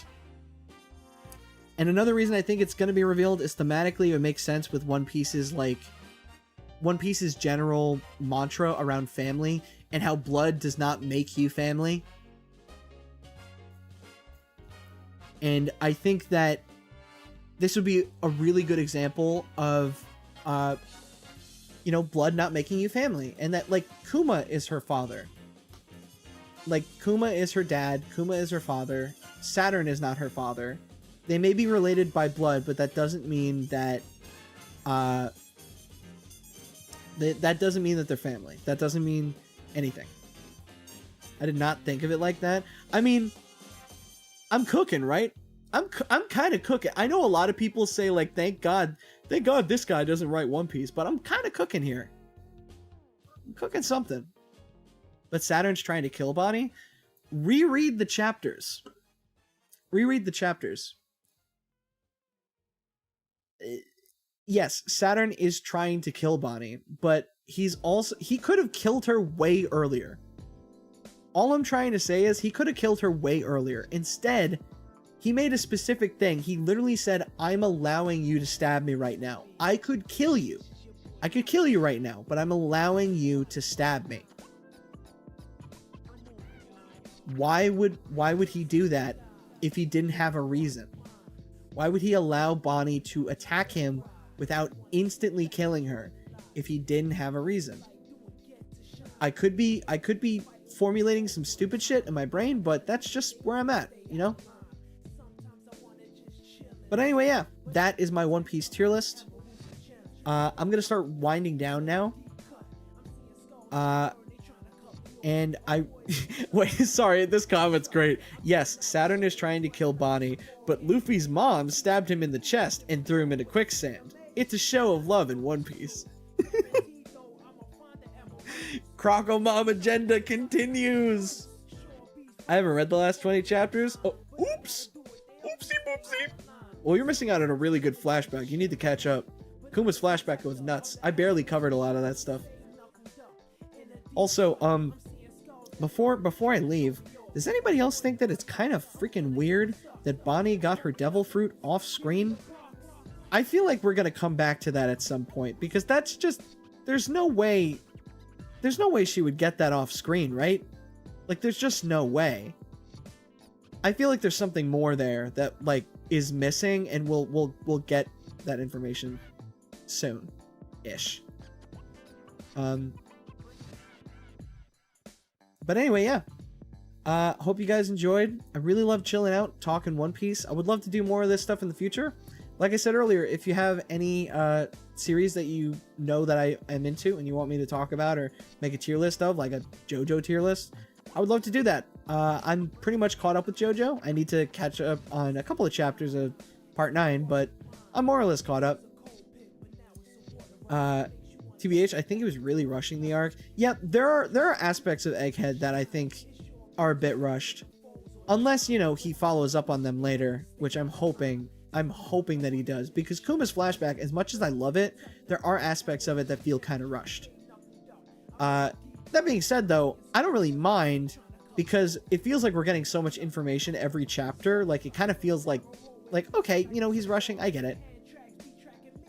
[SPEAKER 2] And another reason I think it's gonna be revealed is thematically it makes sense with One Piece's general mantra around family and how blood does not make you family. And I think that this would be a really good example of, blood not making you family. And that, like, Kuma is her father. Like, Kuma is her dad. Kuma is her father. Saturn is not her father. They may be related by blood, but that doesn't mean that, that doesn't mean that they're family. That doesn't mean anything. I did not think of it like that. I mean, I'm cooking, right? I'm kind of cooking. I know a lot of people say like, thank God this guy doesn't write One Piece, but I'm kind of cooking here. I'm cooking something. But Saturn's trying to kill Bonnie. Reread the chapters. Reread the chapters. Yes, Saturn is trying to kill Bonnie, but he could have killed her way earlier. All I'm trying to say is he could have killed her way earlier. Instead, he made a specific thing. He literally said, I'm allowing you to stab me right now. I could kill you. I could kill you right now, but I'm allowing you to stab me. Why would he do that if he didn't have a reason? Why would he allow Bonnie to attack him without instantly killing her if he didn't have a reason? I could be formulating some stupid shit in my brain, but that's just where I'm at, you know? But anyway, yeah, that is my One Piece tier list. I'm gonna start winding down now. And I wait, sorry, this comment's great. Yes, Saturn is trying to kill Bonnie, but Luffy's mom stabbed him in the chest and threw him into quicksand. It's a show of love in One Piece. Croco Mom agenda continues. I haven't read the last 20 chapters. Oh, oops. Oopsie boopsie. Well, you're missing out on a really good flashback. You need to catch up. Kuma's flashback goes nuts. I barely covered a lot of that stuff. Also, before I leave, does anybody else think that it's kind of freaking weird that Bonnie got her devil fruit off screen? I feel like we're gonna come back to that at some point, because that's just, there's no way she would get that off screen, right? Like, there's just no way. I feel like there's something more there that like is missing, and we'll get that information soon ish. But anyway, yeah. Hope you guys enjoyed. I really love chilling out, talking One Piece. I would love to do more of this stuff in the future. Like I said earlier, if you have any series that you know that I am into and you want me to talk about or make a tier list of, like a JoJo tier list, I would love to do that. I'm pretty much caught up with JoJo. I need to catch up on a couple of chapters of Part 9, but I'm more or less caught up. TBH, I think he was really rushing the arc. Yeah, there are aspects of Egghead that I think are a bit rushed. Unless, you know, he follows up on them later, which I'm hoping that he does. Because Kuma's flashback, as much as I love it, there are aspects of it that feel kind of rushed. That being said, though, I don't really mind, because it feels like we're getting so much information every chapter. Like, it kind of feels like, okay, you know, he's rushing. I get it.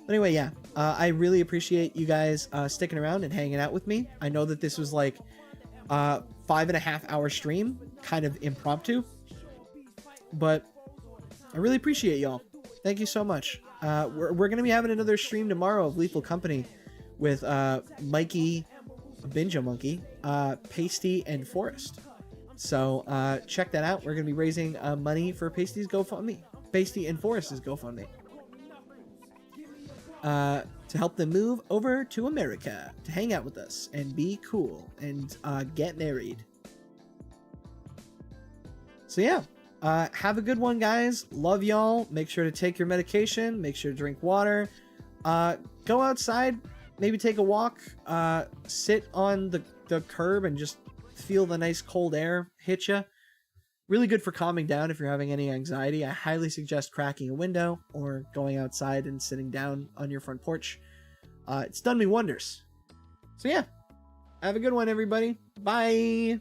[SPEAKER 2] But anyway, yeah, I really appreciate you guys sticking around and hanging out with me. I know that this was like a 5.5 hour stream, kind of impromptu, but I really appreciate y'all. Thank you so much. We're going to be having another stream tomorrow of Lethal Company with Mikey, Binjo Monkey, Pasty, and Forrest. So check that out. We're going to be raising money for Pasty's GoFundMe. Pasty and Forrest's GoFundMe. To help them move over to America to hang out with us and be cool and get married. So yeah, have a good one, guys. Love y'all. Make sure to take your medication. Make sure to drink water. Go outside. Maybe take a walk. Sit on the curb and just feel the nice cold air hit you. Really good for calming down if you're having any anxiety. I highly suggest cracking a window or going outside and sitting down on your front porch. It's done me wonders. So yeah, have a good one, everybody. Bye.